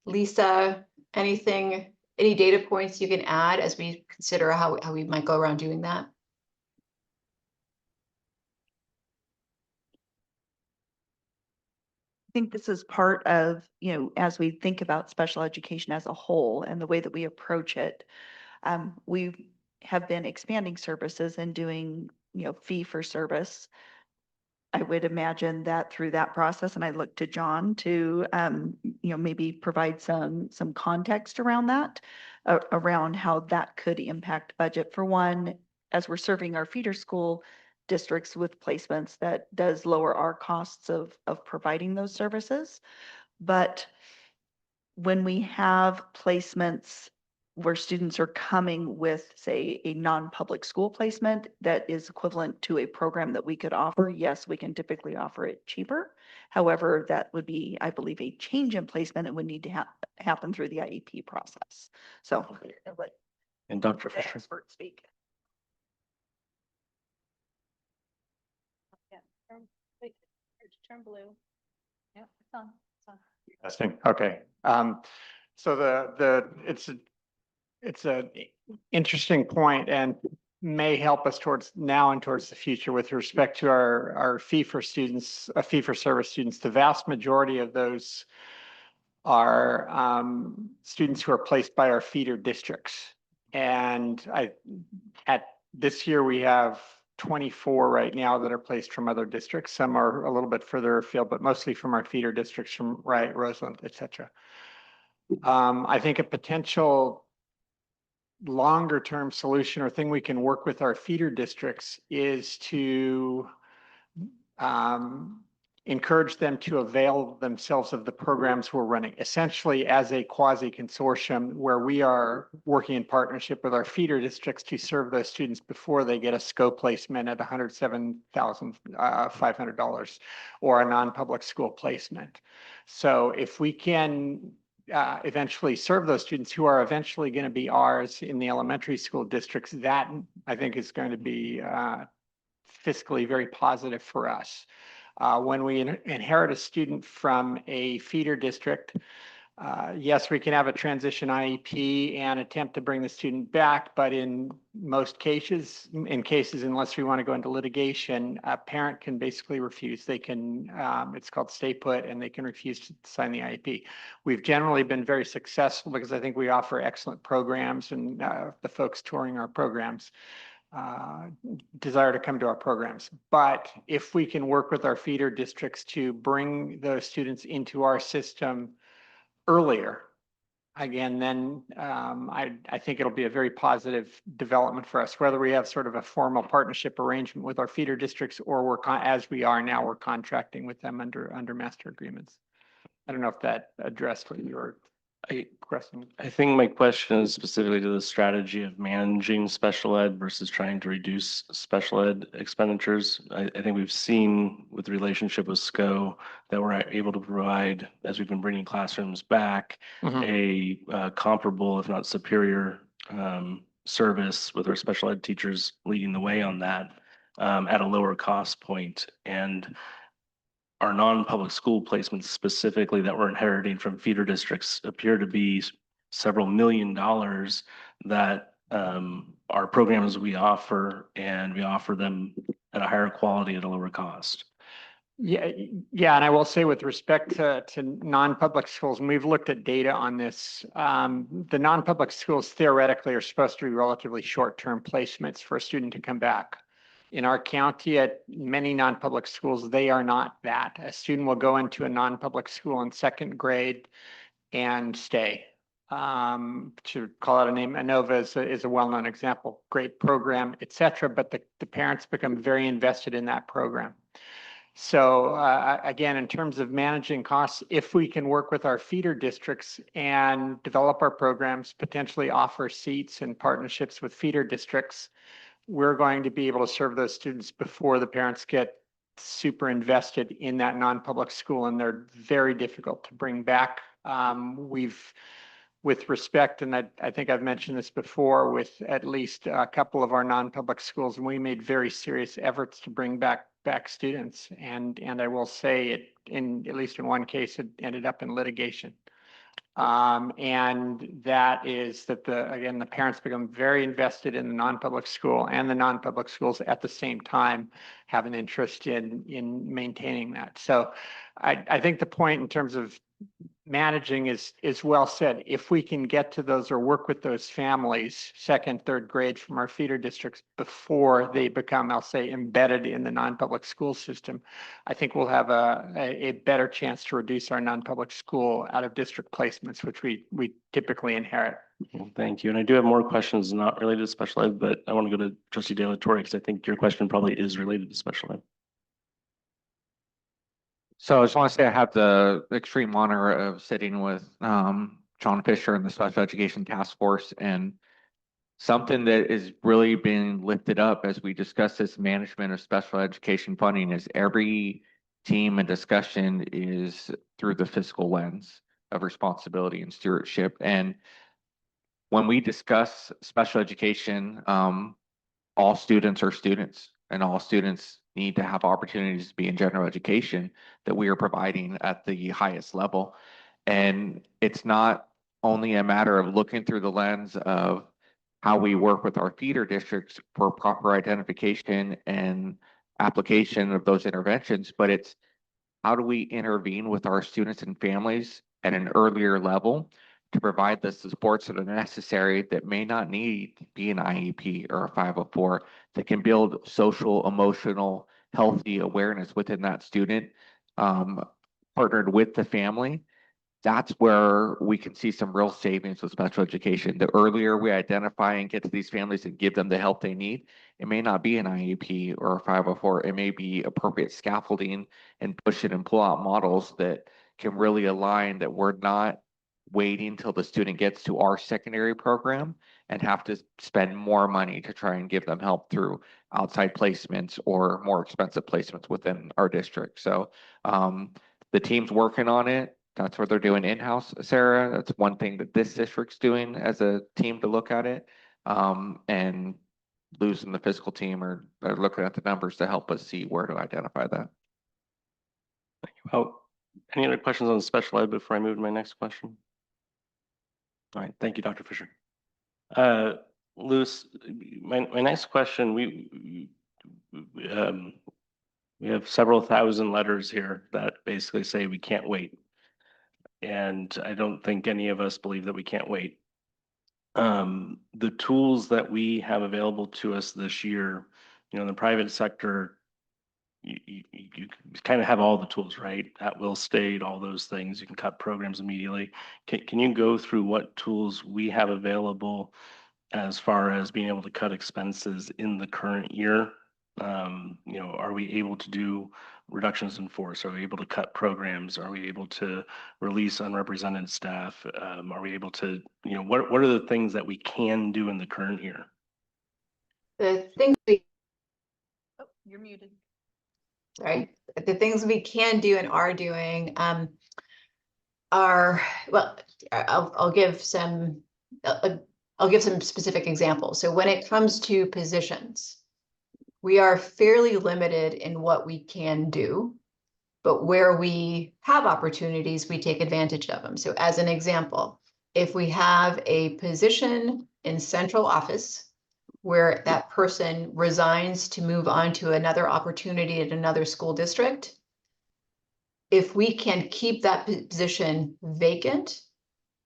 Lisa, any data points you can add as we consider how we might go around doing that? I think this is part of, as we think about special education as a whole and the way that we approach it, we have been expanding services and doing, fee for service. I would imagine that through that process, and I look to John to, maybe provide some context around that, around how that could impact budget. For one, as we're serving our feeder school districts with placements, that does lower our costs of providing those services. But when we have placements where students are coming with, say, a non-public school placement that is equivalent to a program that we could offer, yes, we can typically offer it cheaper. However, that would be, I believe, a change in placement. It would need to happen through the IEP process. So I'll let and Dr. the Fisher. expert speak. Wait, turn blue. Yeah, it's on, it's on. Testing, okay. So it's a interesting point and may help us towards now and towards the future with respect to our fee for students, fee for service students. The vast majority of those are students who are placed by our feeder districts. And at this year, we have 24 right now that are placed from other districts. Some are a little bit further afield, but mostly from our feeder districts from Wright, Roseland, et cetera. I think a potential longer term solution or thing we can work with our feeder districts is to encourage them to avail themselves of the programs we're running, essentially as a quasi consortium where we are working in partnership with our feeder districts to serve those students before they get a SCO placement at $107,500 or a non-public school placement. So if we can eventually serve those students who are eventually going to be ours in the elementary school districts, that I think is going to be fiscally very positive for us. When we inherit a student from a feeder district, yes, we can have a transition IEP and attempt to bring the student back, but in most cases, unless we want to go into litigation, a parent can basically refuse. They can, it's called stay put, and they can refuse to sign the IEP. We've generally been very successful because I think we offer excellent programs, and the folks touring our programs desire to come to our programs. But if we can work with our feeder districts to bring those students into our system earlier, again, then I think it'll be a very positive development for us, whether we have sort of a formal partnership arrangement with our feeder districts or we're, as we are now, we're contracting with them under master agreements. I don't know if that addressed what you were question. I think my question is specifically to the strategy of managing special ed versus trying to reduce special ed expenditures. I think we've seen with the relationship with SCO that we're able to provide, as we've been bringing classrooms back, a comparable, if not superior, service with our special ed teachers leading the way on that at a lower cost point. And our non-public school placements specifically that we're inheriting from feeder districts appear to be several $1 million that our programs we offer, and we offer them at a higher quality at a lower cost. Yeah, and I will say with respect to non-public schools, and we've looked at data on this, the non-public schools theoretically are supposed to be relatively short-term placements for a student to come back. In our county, at many non-public schools, they are not that. A student will go into a non-public school in second grade and stay. To call out a name, Inova is a well-known example, great program, et cetera, but the parents become very invested in that program. So again, in terms of managing costs, if we can work with our feeder districts and develop our programs, potentially offer seats and partnerships with feeder districts, we're going to be able to serve those students before the parents get super invested in that non-public school, and they're very difficult to bring back. With respect, and I think I've mentioned this before, with at least a couple of our non-public schools, and we made very serious efforts to bring back students. And I will say it, at least in one case, it ended up in litigation. And that is that again, the parents become very invested in the non-public school, and the non-public schools at the same time have an interest in maintaining that. So I think the point in terms of managing is well said. If we can get to those or work with those families, second, third grade from our feeder districts before they become, I'll say, embedded in the non-public school system, I think we'll have a better chance to reduce our non-public school out of district placements, which we typically inherit. Well, thank you. And I do have more questions not related to special ed, but I want to go to Trustee De La Torre because I think your question probably is related to special ed. So I just want to say I have the extreme honor of sitting with John Fisher and the Special Education Task Force, and something that is really being lifted up as we discuss this management of special education funding is every team and discussion is through the fiscal lens of responsibility and stewardship. And when we discuss special education, all students are students. and all students need to have opportunities to be in general education that we are providing at the highest level. And it's not only a matter of looking through the lens of how we work with our feeder districts for proper identification and application of those interventions, but it's how do we intervene with our students and families at an earlier level to provide the supports that are necessary that may not need to be an IEP or a 504 that can build social, emotional, healthy awareness within that student, partnered with the family. That's where we can see some real savings with special education. The earlier we identify and get to these families and give them the help they need, it may not be an IEP or a 504. It may be appropriate scaffolding and push it and pull out models that can really align, that we're not waiting till the student gets to our secondary program and have to spend more money to try and give them help through outside placements or more expensive placements within our district. So the team's working on it. That's what they're doing in-house, Sarah. That's one thing that this district's doing as a team to look at it. And losing the fiscal team or looking at the numbers to help us see where to identify that. Oh, any other questions on special ed before I move to my next question? All right, thank you, Dr. Fisher. Lewis, my next question, we have several thousand letters here that basically say we can't wait. And I don't think any of us believe that we can't wait. The tools that we have available to us this year, in the private sector, you kind of have all the tools, right? At will state, all those things. You can cut programs immediately. Can you go through what tools we have available as far as being able to cut expenses in the current year? Are we able to do reductions in force? Are we able to cut programs? Are we able to release unrepresented staff? Are we able to, what are the things that we can do in the current year? The things we, Oh, you're muted. sorry, the things we can do and are doing are, well, I'll give some specific examples. So when it comes to positions, we are fairly limited in what we can do, but where we have opportunities, we take advantage of them. So as an example, if we have a position in central office where that person resigns to move on to another opportunity at another school district, if we can keep that position vacant,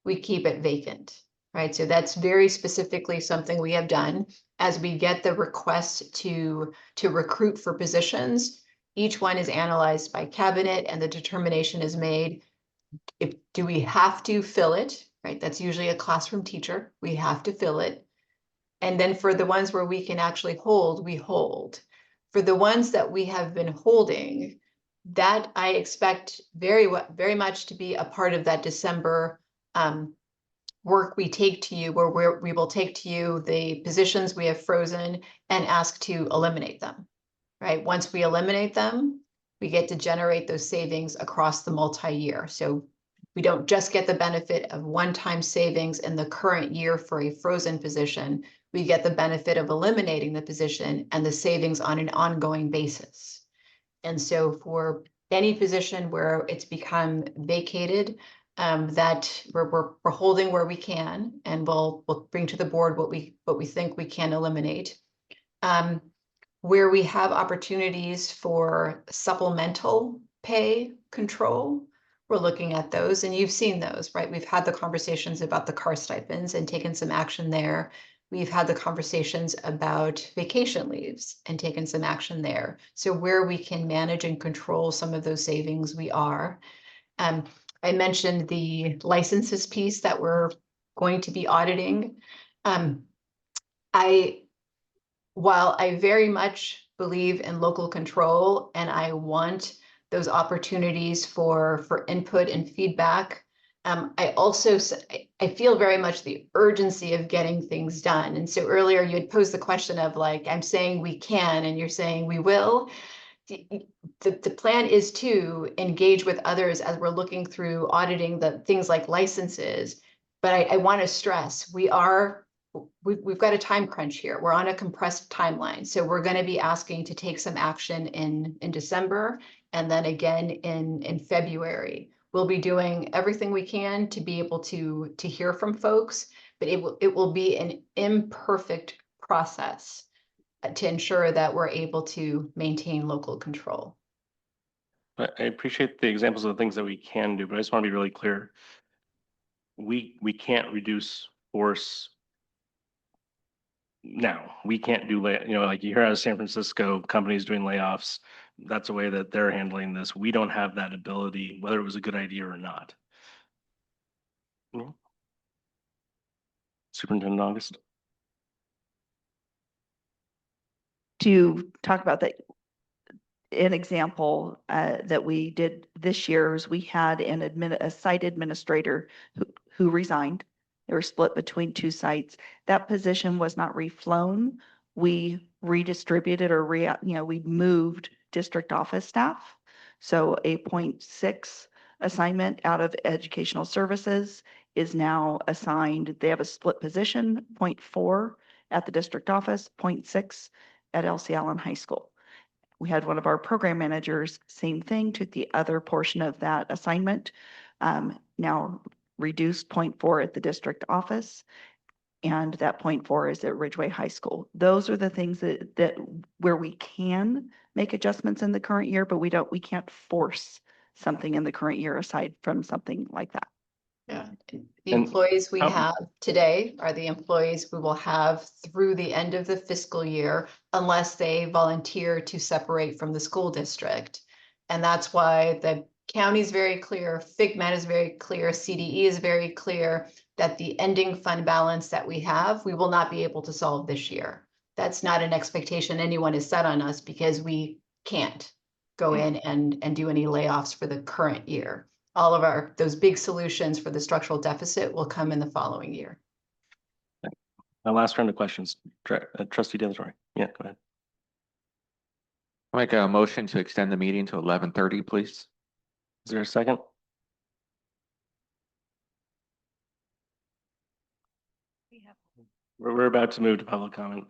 we keep it vacant, right? So that's very specifically something we have done. As we get the request to recruit for positions, each one is analyzed by cabinet and the determination is made. Do we have to fill it, right? That's usually a classroom teacher. We have to fill it. And then for the ones where we can actually hold, we hold. For the ones that we have been holding, that I expect very much to be a part of that December work we take to you, where we will take to you the positions we have frozen and ask to eliminate them, right? Once we eliminate them, we get to generate those savings across the multi-year. So we don't just get the benefit of one-time savings in the current year for a frozen position. We get the benefit of eliminating the position and the savings on an ongoing basis. And so for any position where it's become vacated, that we're holding where we can, and we'll bring to the board what we think we can eliminate. Where we have opportunities for supplemental pay control, we're looking at those, and you've seen those, right? We've had the conversations about the car stipends and taken some action there. We've had the conversations about vacation leaves and taken some action there. So where we can manage and control some of those savings, we are. I mentioned the licenses piece that we're going to be auditing. While I very much believe in local control and I want those opportunities for input and feedback, I feel very much the urgency of getting things done. And so earlier you had posed the question of like, I'm saying we can, and you're saying we will. The plan is to engage with others as we're looking through auditing the things like licenses. But I want to stress, we are we've got a time crunch here. We're on a compressed timeline. So we're going to be asking to take some action in December and then again in February. We'll be doing everything we can to be able to hear from folks, but it will be an imperfect process to ensure that we're able to maintain local control. I appreciate the examples of the things that we can do, but I just want to be really clear. We can't reduce force now. We can't do, like you hear out of San Francisco, companies doing layoffs. That's the way that they're handling this. We don't have that ability, whether it was a good idea or not. Yeah. Superintendent August. To talk about that, an example that we did this year is we had a site administrator who resigned. They were split between two sites. That position was not reflown. We redistributed or we moved district office staff. So a 0.6 assignment out of educational services is now assigned. They have a split position, 0.4 at the district office, 0.6 at LC Allen High School. We had one of our program managers, same thing, took the other portion of that assignment, now reduced 0.4 at the district office, and that 0.4 is at Ridgeway High School. Those are the things that where we can make adjustments in the current year, but we can't force something in the current year aside from something like that. Yeah, the employees we have today are the employees we will have through the end of the fiscal year unless they volunteer to separate from the school district. And that's why the county is very clear, FIGMAT is very clear, CDE is very clear that the ending fund balance that we have, we will not be able to solve this year. That's not an expectation anyone has set on us because we can't go in and do any layoffs for the current year. All of those big solutions for the structural deficit will come in the following year. My last round of questions, Trustee Dillashaw. Yeah, go ahead. I'll make a motion to extend the meeting to 11:30, please. Is there a second? We're about to move to public comment.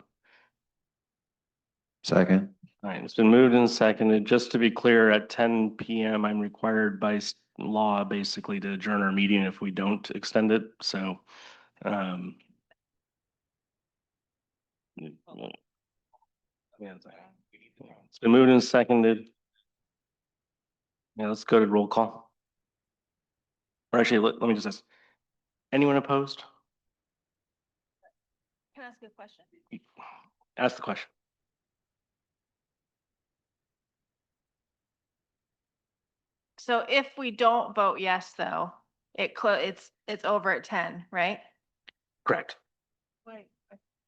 Second. All right, it's been moved and seconded. Just to be clear, at 10 p.m., I'm required by law basically to adjourn our meeting if we don't extend it. So, it's been moved and seconded. Yeah, let's go to roll call. Or actually, let me just ask, anyone opposed? Can I ask you a question? Ask the question. So if we don't vote yes, though, it's over at 10, right? Correct. Right.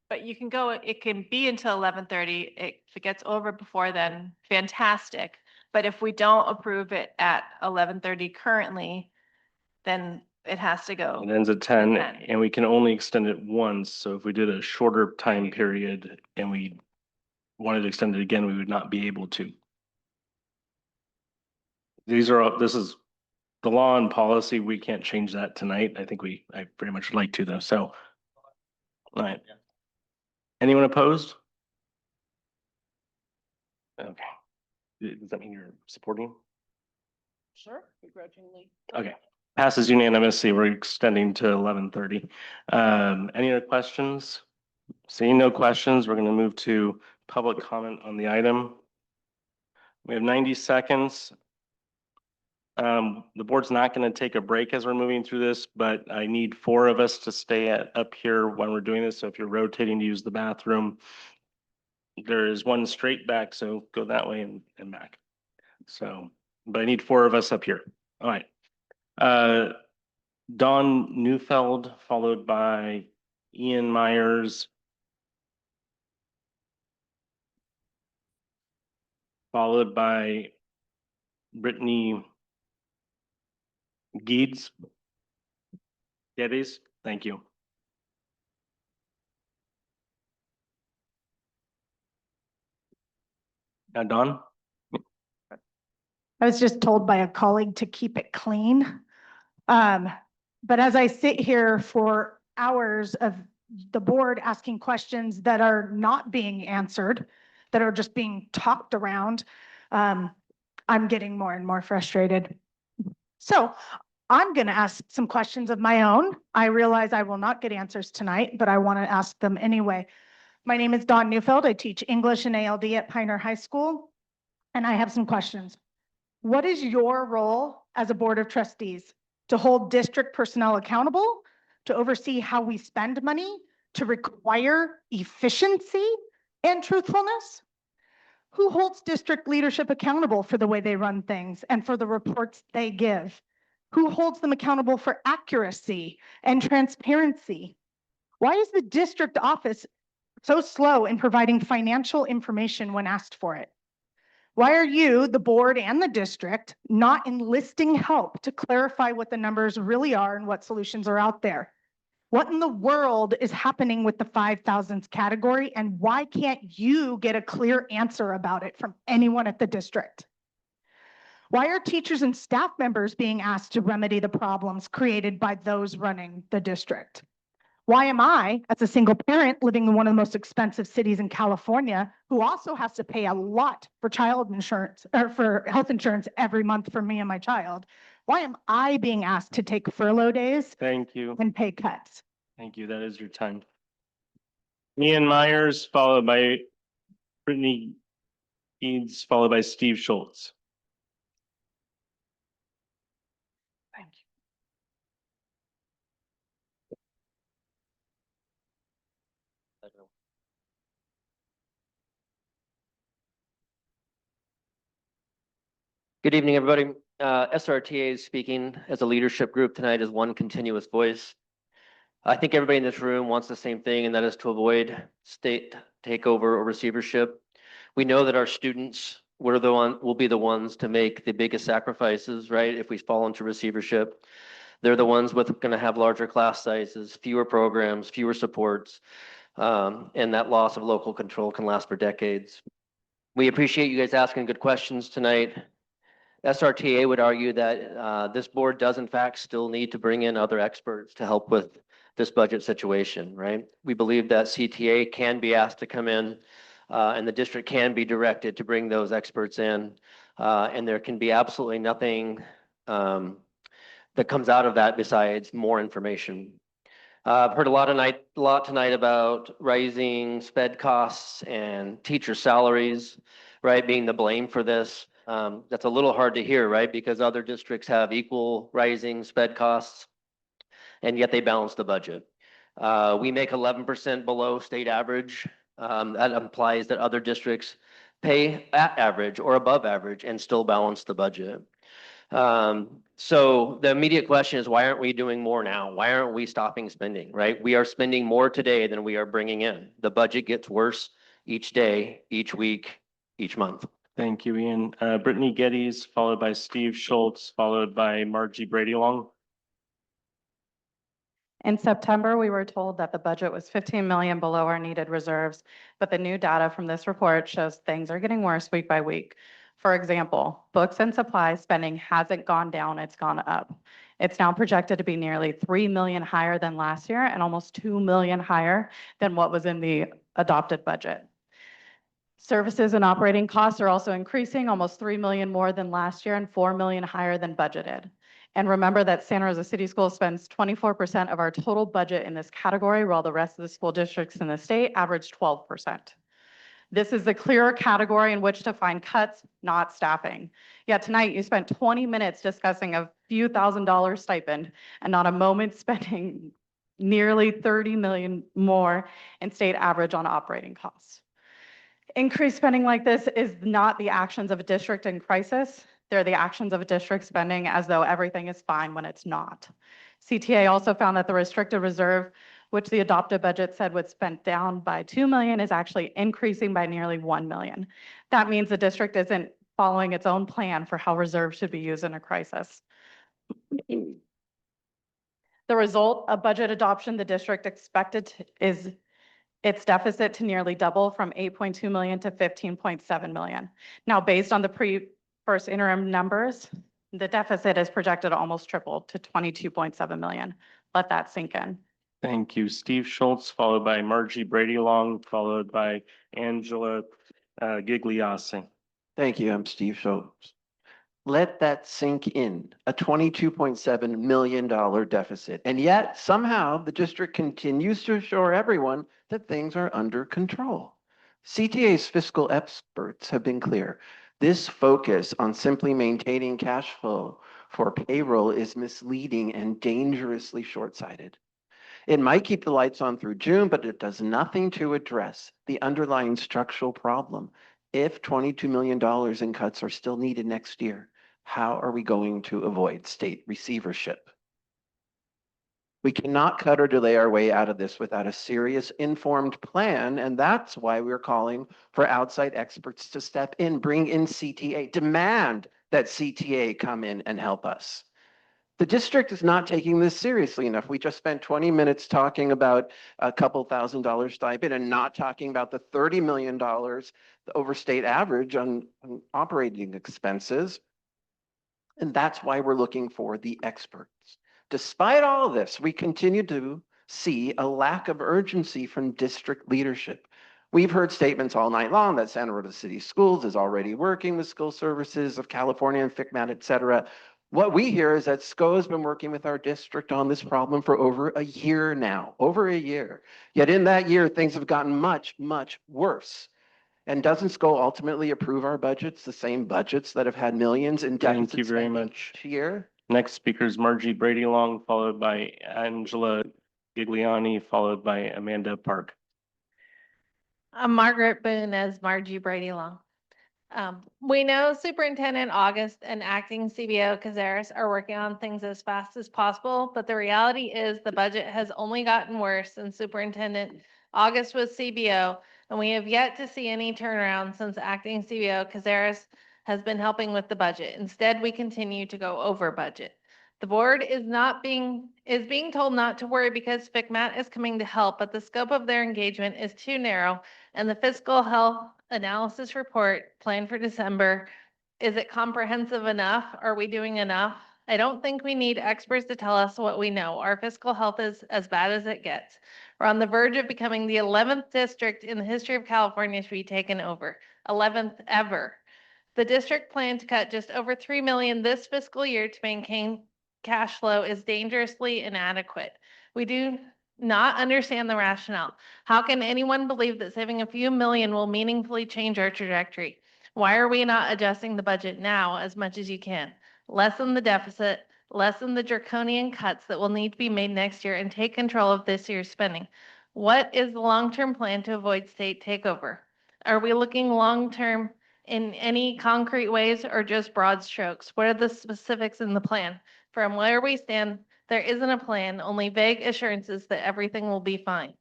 But you can go, it can be until 11:30. If it gets over before then, fantastic. But if we don't approve it at 11:30 currently, then it has to go. It ends at 10 10. and we can only extend it once. So if we did a shorter time period and we wanted to extend it again, we would not be able to. This is the law and policy. We can't change that tonight. I pretty much like to though. So, all right. Anyone opposed? Okay. Does that mean you're supporting? Sure, begrudgingly. Okay. Passes unanimously. We're extending to 11:30. Any other questions? Seeing no questions, we're going to move to public comment on the item. We have 90 seconds. The board's not going to take a break as we're moving through this, but I need 4 of us to stay up here when we're doing this. So if you're rotating to use the bathroom, there is one straight back, so go that way and back. So, but I need 4 of us up here. All right. Dawn Neufeld, followed by Ian Myers, followed by Brittany Geddes. Thank you. Dawn? I was just told by a colleague to keep it clean. But as I sit here for hours of the board asking questions that are not being answered, that are just being talked around, I'm getting more and more frustrated. So I'm going to ask some questions of my own. I realize I will not get answers tonight, but I want to ask them anyway. My name is Dawn Neufeld. I teach English and ALD at Pioneer High School, and I have some questions. What is your role as a board of trustees? To hold district personnel accountable, to oversee how we spend money, to require efficiency and truthfulness? Who holds district leadership accountable for the way they run things and for the reports they give? Who holds them accountable for accuracy and transparency? Why is the district office so slow in providing financial information when asked for it? Why are you, the board and the district, not enlisting help to clarify what the numbers really are and what solutions are out there? What in the world is happening with the 5,000s category, and why can't you get a clear answer about it from anyone at the district? Why are teachers and staff members being asked to remedy the problems created by those running the district? Why am I, as a single parent living in one of the most expensive cities in California, who also has to pay a lot for child insurance or for health insurance every month for me and my child? Why am I being asked to take furlough days Thank you. and pay cuts? Thank you. That is your time. Ian Myers, followed by Brittany Eads, followed by Steve Schultz. Thank you. Good evening, everybody. SRTA is speaking as a leadership group tonight as one continuous voice. I think everybody in this room wants the same thing, and that is to avoid state takeover or receivership. We know that our students will be the ones to make the biggest sacrifices, right? If we fall into receivership, they're the ones with going to have larger class sizes, fewer programs, fewer supports, and that loss of local control can last for decades. We appreciate you guys asking good questions tonight. SRTA would argue that this board does in fact still need to bring in other experts to help with this budget situation, right? We believe that CTA can be asked to come in and the district can be directed to bring those experts in. And there can be absolutely nothing that comes out of that besides more information. I've heard a lot tonight about rising sped costs and teacher salaries, right, being the blame for this. That's a little hard to hear, right? Because other districts have equal rising sped costs, and yet they balance the budget. We make 11% below state average. That implies that other districts pay at average or above average and still balance the budget. So the immediate question is, why aren't we doing more now? Why aren't we stopping spending, right? We are spending more today than we are bringing in. The budget gets worse each day, each week, each month. Thank you, Ian. Brittany Geddes, followed by Steve Schultz, followed by Margie Brady Long. In September, we were told that the budget was 15 million below our needed reserves, but the new data from this report shows things are getting worse week by week. For example, books and supplies spending hasn't gone down, it's gone up. It's now projected to be nearly 3 million higher than last year and almost 2 million higher than what was in the adopted budget. Services and operating costs are also increasing, almost 3 million more than last year and 4 million higher than budgeted. And remember that Santa Rosa City Schools spends 24% of our total budget in this category, while the rest of the school districts in the state average 12%. This is the clearer category in which to find cuts, not staffing. Yet tonight you spent 20 minutes discussing a few $1,000 stipend and not a moment spending nearly 30 million more in state average on operating costs. Increased spending like this is not the actions of a district in crisis. They're the actions of a district spending as though everything is fine when it's not. CTA also found that the restricted reserve, which the adopted budget said would spend down by 2 million, is actually increasing by nearly 1 million. That means the district isn't following its own plan for how reserves should be used in a crisis. The result of budget adoption, the district expected is its deficit to nearly double from 8.2 million to 15.7 million. Now, based on the first interim numbers, the deficit is projected to almost triple to 22.7 million. Let that sink in. Thank you. Steve Schultz, followed by Margie Brady Long, followed by Angela Gigliassi. Thank you. I'm Steve Schultz. Let that sink in, a $22.7 million deficit. And yet somehow the district continues to assure everyone that things are under control. CTA's fiscal experts have been clear. This focus on simply maintaining cash flow for payroll is misleading and dangerously short-sighted. It might keep the lights on through June, but it does nothing to address the underlying structural problem. If $22 million in cuts are still needed next year, how are we going to avoid state receivership? We cannot cut or delay our way out of this without a serious, informed plan, and that's why we're calling for outside experts to step in, bring in CTA, demand that CTA come in and help us. The district is not taking this seriously enough. We just spent 20 minutes talking about a couple $1,000 stipend and not talking about the $30 million, the overstate average on operating expenses. And that's why we're looking for the experts. Despite all of this, we continue to see a lack of urgency from district leadership. We've heard statements all night long that Santa Rosa City Schools is already working with School Services of California and FCMAT, et cetera. What we hear is that SCO has been working with our district on this problem for over a year now, over a year. Yet in that year, things have gotten much, much worse. And doesn't SCO ultimately approve our budgets, the same budgets that have had millions in deficits? Thank you very much. Each year? Next speaker is Margie Brady Long, followed by Angela Gigliani, followed by Amanda Park. I'm Margaret Boone as Margie Brady Long. We know Superintendent August and Acting CBO Cazares are working on things as fast as possible, but the reality is the budget has only gotten worse since Superintendent August was CBO, and we have yet to see any turnaround since Acting CBO Cazares has been helping with the budget. Instead, we continue to go over budget. The board is being told not to worry because FCMAT is coming to help, but the scope of their engagement is too narrow, and the fiscal health analysis report planned for December, is it comprehensive enough? Are we doing enough? I don't think we need experts to tell us what we know. Our fiscal health is as bad as it gets. We're on the verge of becoming the 11th district in the history of California to be taken over, 11th ever. The district plan to cut just over $3 million this fiscal year to maintain cash flow is dangerously inadequate. We do not understand the rationale. How can anyone believe that saving a few million will meaningfully change our trajectory? Why are we not adjusting the budget now as much as you can? Lessen the deficit, lessen the draconian cuts that will need to be made next year, and take control of this year's spending. What is the long-term plan to avoid state takeover? Are we looking long-term in any concrete ways or just broad strokes? What are the specifics in the plan? From where we stand, there isn't a plan, only vague assurances that everything will be fine.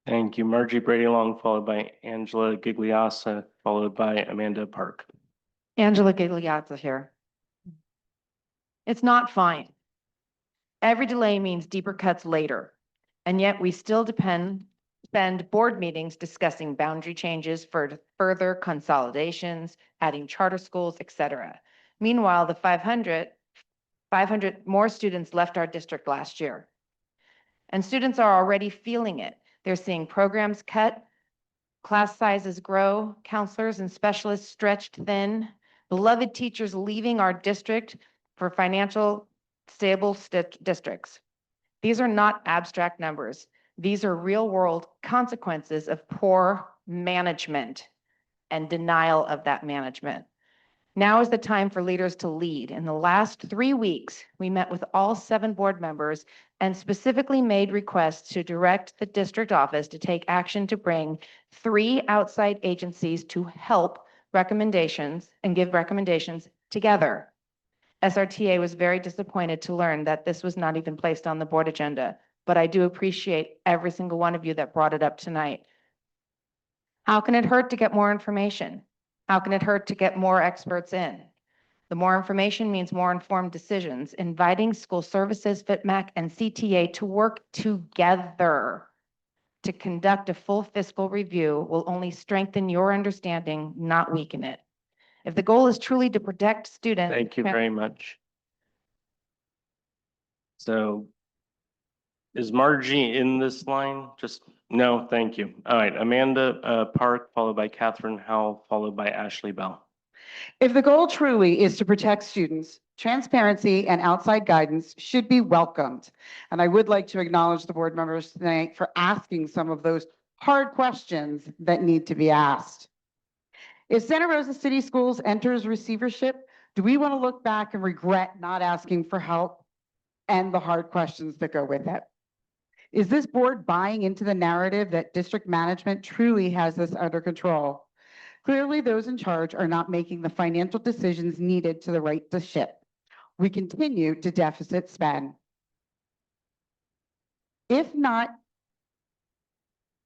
Thank you. Margie Brady Long, followed by Angela Gigliassa, followed by Amanda Park. Angela Gigliazza here. It's not fine. Every delay means deeper cuts later, and yet we still spend board meetings discussing boundary changes for further consolidations, adding charter schools, etc. Meanwhile, the 500 more students left our district last year. And students are already feeling it. They're seeing programs cut, class sizes grow, counselors and specialists stretched thin, beloved teachers leaving our district for financial stable districts. These are not abstract numbers. These are real world consequences of poor management and denial of that management. Now is the time for leaders to lead. In the last 3 weeks, we met with all 7 board members and specifically made requests to direct the district office to take action to bring 3 outside agencies to help recommendations and give recommendations together. SRTA was very disappointed to learn that this was not even placed on the board agenda, but I do appreciate every single one of you that brought it up tonight. How can it hurt to get more information? How can it hurt to get more experts in? The more information means more informed decisions. Inviting school services, FCMAT, and CTA to work together to conduct a full fiscal review will only strengthen your understanding, not weaken it. If the goal is truly to protect students. Thank you very much. So Is Margie in this line? Just, no, thank you. All right, Amanda Park, followed by Catherine Howell, followed by Ashley Bell. If the goal truly is to protect students, transparency and outside guidance should be welcomed. And I would like to acknowledge the board members tonight for asking some of those hard questions that need to be asked. If Santa Rosa City Schools enters receivership, do we want to look back and regret not asking for help and the hard questions that go with it? Is this board buying into the narrative that district management truly has this under control? Clearly, those in charge are not making the financial decisions needed to right the ship. We continue to deficit spend. If not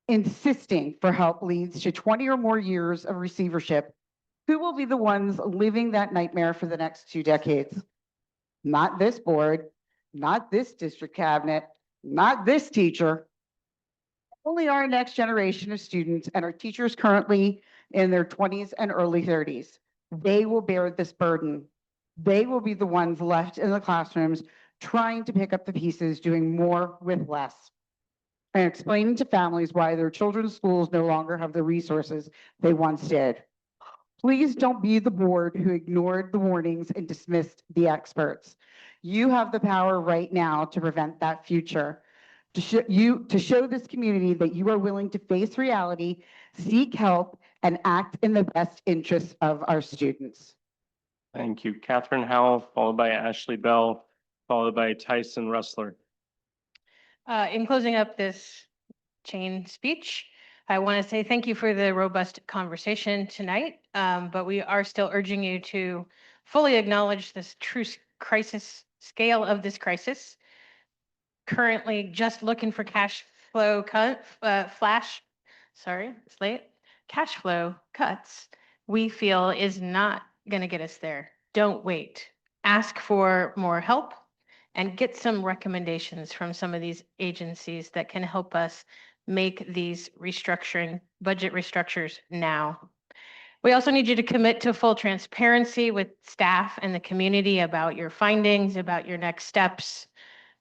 insisting for help leads to 20 or more years of receivership, who will be the ones living that nightmare for the next 2 decades? Not this board, not this district cabinet, not this teacher. Only our next generation of students and our teachers currently in their 20s and early 30s. They will bear this burden. They will be the ones left in the classrooms trying to pick up the pieces, doing more with less, and explaining to families why their children's schools no longer have the resources they once did. Please don't be the board who ignored the warnings and dismissed the experts. You have the power right now to prevent that future. To show this community that you are willing to face reality, seek help, and act in the best interests of our students. Thank you. Catherine Howell, followed by Ashley Bell, followed by Tyson Rustler. In closing up this chain speech, I want to say thank you for the robust conversation tonight, but we are still urging you to fully acknowledge this true scale of this crisis. Currently just looking for cash flow cash flow cuts, we feel is not going to get us there. Don't wait. Ask for more help and get some recommendations from some of these agencies that can help us make these budget restructures now. We also need you to commit to full transparency with staff and the community about your findings, about your next steps.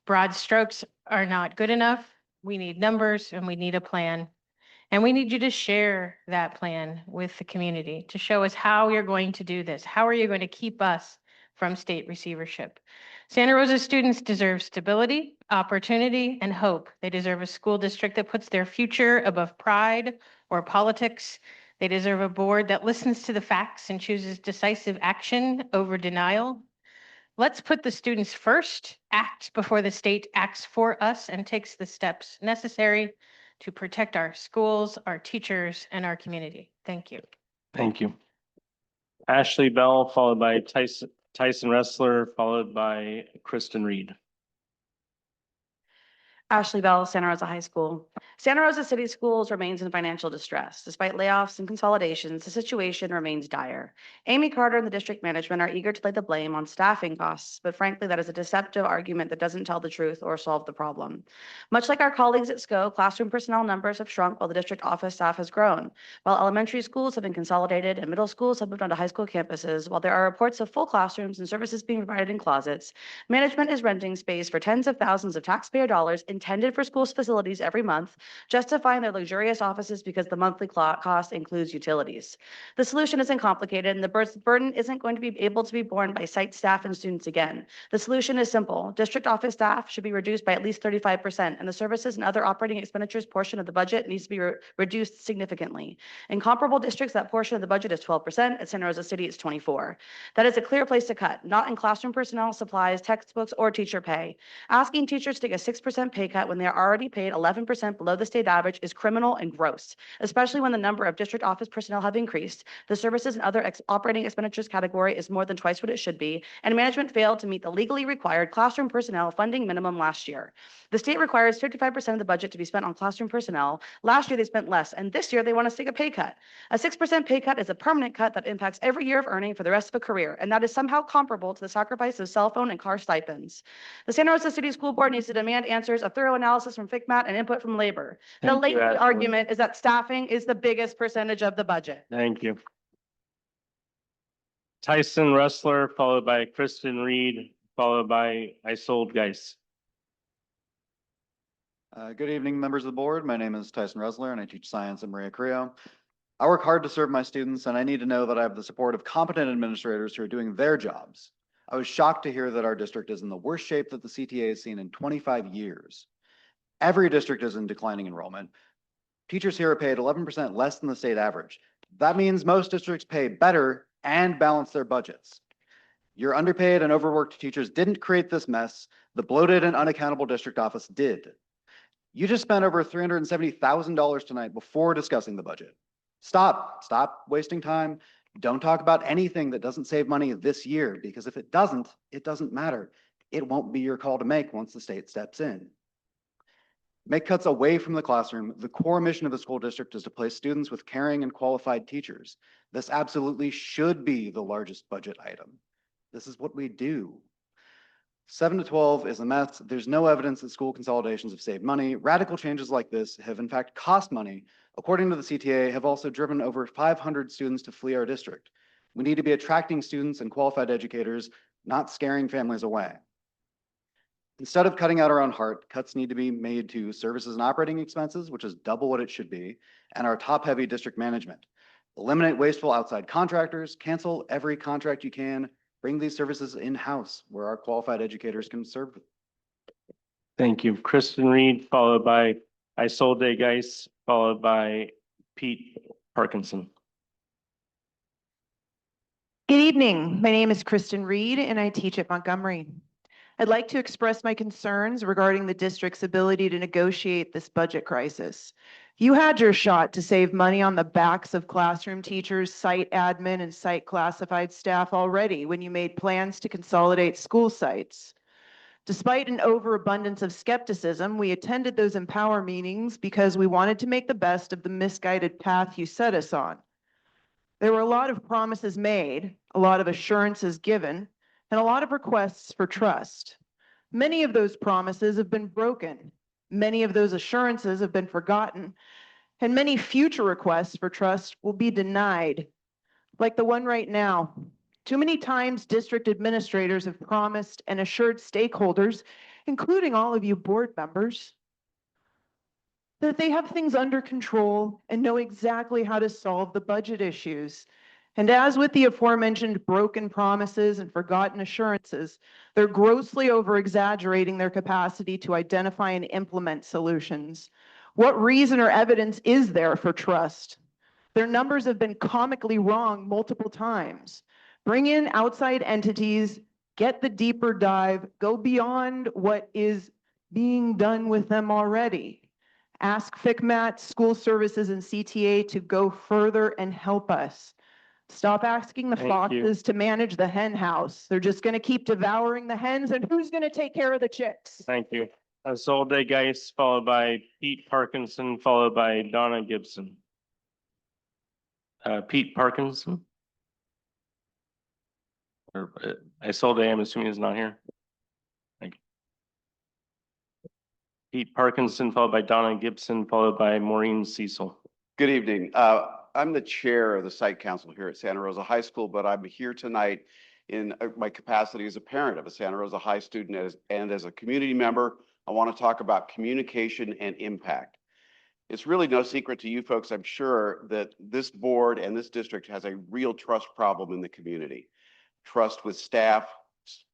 Broad strokes are not good enough. We need numbers and we need a plan. And we need you to share that plan with the community to show us how you're going to do this. How are you going to keep us from state receivership? Santa Rosa students deserve stability, opportunity, and hope. They deserve a school district that puts their future above pride or politics. They deserve a board that listens to the facts and chooses decisive action over denial. Let's put the students first, act before the state acts for us and takes the steps necessary to protect our schools, our teachers, and our community. Thank you. Thank you. Ashley Bell, followed by Tyson Ressler, followed by Kristen Reed. Ashley Bell, Santa Rosa High School. Santa Rosa City Schools remains in financial distress. Despite layoffs and consolidations, the situation remains dire. Amy Carter and the district management are eager to lay the blame on staffing costs, but frankly, that is a deceptive argument that doesn't tell the truth or solve the problem. Much like our colleagues at SCO, classroom personnel numbers have shrunk while the district office staff has grown. While elementary schools have been consolidated and middle schools have moved on to high school campuses, while there are reports of full classrooms and services being provided in closets, management is renting space for tens of thousands of taxpayer dollars intended for schools' facilities every month, justifying their luxurious offices because the monthly cost includes utilities. The solution isn't complicated, and the burden isn't going to be able to be borne by site staff and students again. The solution is simple. District office staff should be reduced by at least 35%, and the services and other operating expenditures portion of the budget needs to be reduced significantly. In comparable districts, that portion of the budget is 12%. At Santa Rosa City, it's 24%. That is a clear place to cut, not in classroom personnel, supplies, textbooks, or teacher pay. Asking teachers to take a 6% pay cut when they are already paid 11% below the state average is criminal and gross, especially when the number of district office personnel have increased. The services and other operating expenditures category is more than twice what it should be, and management failed to meet the legally required classroom personnel funding minimum last year. The state requires 55% of the budget to be spent on classroom personnel. Last year, they spent less, and this year they want to take a pay cut. A 6% pay cut is a permanent cut that impacts every year of earning for the rest of a career, and that is somehow comparable to the sacrifice of cell phone and car stipends. The Santa Rosa City School Board needs to demand answers, a thorough analysis from FCMAT, and input from labor. The Thank you, latent Ashley. argument is that staffing is the biggest percentage of the budget. Thank you. Tyson Ressler, followed by Kristen Reed, followed by Isolde Geis. Good evening, members of the board. My name is Tyson Resler and I teach science at Maria Creo. I work hard to serve my students and I need to know that I have the support of competent administrators who are doing their jobs. I was shocked to hear that our district is in the worst shape that the CTA has seen in 25 years. Every district is in declining enrollment. Teachers here are paid 11% less than the state average. That means most districts pay better and balance their budgets. Your underpaid and overworked teachers didn't create this mess. The bloated and unaccountable district office did. You just spent over $370,000 tonight before discussing the budget. Stop wasting time. Don't talk about anything that doesn't save money this year, because if it doesn't matter. It won't be your call to make once the state steps in. Make cuts away from the classroom. The core mission of the school district is to place students with caring and qualified teachers. This absolutely should be the largest budget item. This is what we do. 7 to 12 is a mess. There's no evidence that school consolidations have saved money. Radical changes like this have in fact cost money. According to the CTA, have also driven over 500 students to flee our district. We need to be attracting students and qualified educators, not scaring families away. Instead of cutting out our own heart, cuts need to be made to services and operating expenses, which is double what it should be, and our top-heavy district management. Eliminate wasteful outside contractors, cancel every contract you can, bring these services in-house where our qualified educators can serve. Thank you. Kristen Reed, followed by Isolde Geis, followed by Pete Parkinson. Good evening. My name is Kristen Reed and I teach at Montgomery. I'd like to express my concerns regarding the district's ability to negotiate this budget crisis. You had your shot to save money on the backs of classroom teachers, site admin, and site classified staff already when you made plans to consolidate school sites. Despite an overabundance of skepticism, we attended those Empower meetings because we wanted to make the best of the misguided path you set us on. There were a lot of promises made, a lot of assurances given, and a lot of requests for trust. Many of those promises have been broken. Many of those assurances have been forgotten, and many future requests for trust will be denied, like the one right now. Too many times district administrators have promised and assured stakeholders, including all of you board members, that they have things under control and know exactly how to solve the budget issues. And as with the aforementioned broken promises and forgotten assurances, they're grossly over-exaggerating their capacity to identify and implement solutions. What reason or evidence is there for trust? Their numbers have been comically wrong multiple times. Bring in outside entities, get the deeper dive, go beyond what is being done with them already. Ask FCMAT, school services, and CTA to go further and help us. Stop asking the foxes to manage the hen house. They're just going to keep devouring the hens, and who's going to take care of the chicks? Thank you. Isolde Geis, followed by Pete Parkinson, followed by Donna Gibson. Pete Parkinson? Or Isolde, I'm assuming is not here. Thank you. Pete Parkinson, followed by Donna Gibson, followed by Maureen Cecil. Good evening. I'm the chair of the site council here at Santa Rosa High School, but I'm here tonight in my capacity as a parent of a Santa Rosa High student and as a community member. I want to talk about communication and impact. It's really no secret to you folks, I'm sure, that this board and this district has a real trust problem in the community. Trust with staff,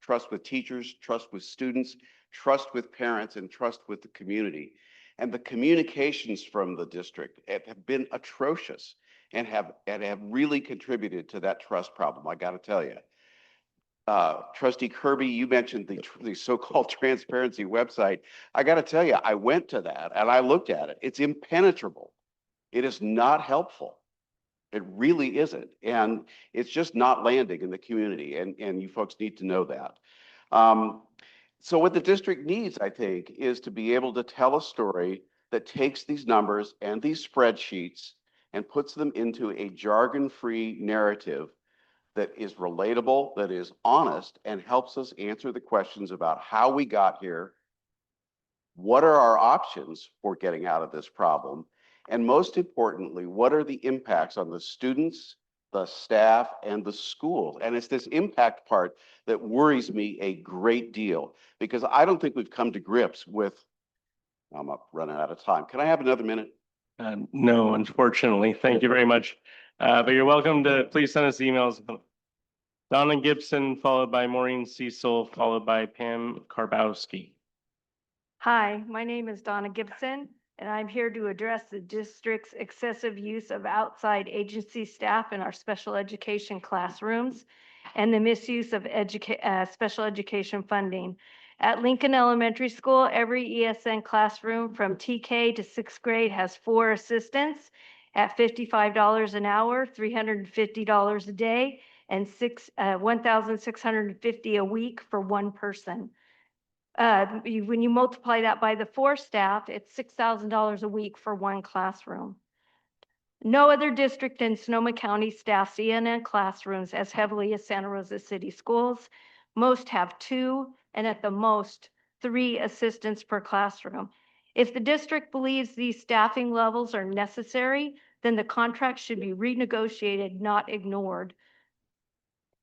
trust with teachers, trust with students, trust with parents, and trust with the community. And the communications from the district have been atrocious and have really contributed to that trust problem, I got to tell you. Trustee Kirby, you mentioned the so-called transparency website. I got to tell you, I went to that and I looked at it. It's impenetrable. It is not helpful. It really isn't. And it's just not landing in the community. And you folks need to know that. So what the district needs, I think, is to be able to tell a story that takes these numbers and these spreadsheets and puts them into a jargon-free narrative that is relatable, that is honest, and helps us answer the questions about how we got here, what are our options for getting out of this problem, and most importantly, what are the impacts on the students, the staff, and the schools. And it's this impact part that worries me a great deal, because I don't think we've come to grips with I'm up running out of time. Can I have another minute? No, unfortunately. Thank you very much. But you're welcome to please send us emails. Donna Gibson, followed by Maureen Cecil, followed by Pam Karbowski. Hi, my name is Donna Gibson, and I'm here to address the district's excessive use of outside agency staff in our special education classrooms and the misuse of special education funding. At Lincoln Elementary School, every ESN classroom from TK to sixth grade has 4 assistants at $55 an hour, $350 a day, and $1,650 a week for one person. When you multiply that by the 4 staff, it's $6,000 a week for one classroom. No other district in Sonoma County staffs ENN classrooms as heavily as Santa Rosa City Schools. Most have 2 and at the most 3 assistants per classroom. If the district believes these staffing levels are necessary, then the contract should be renegotiated, not ignored.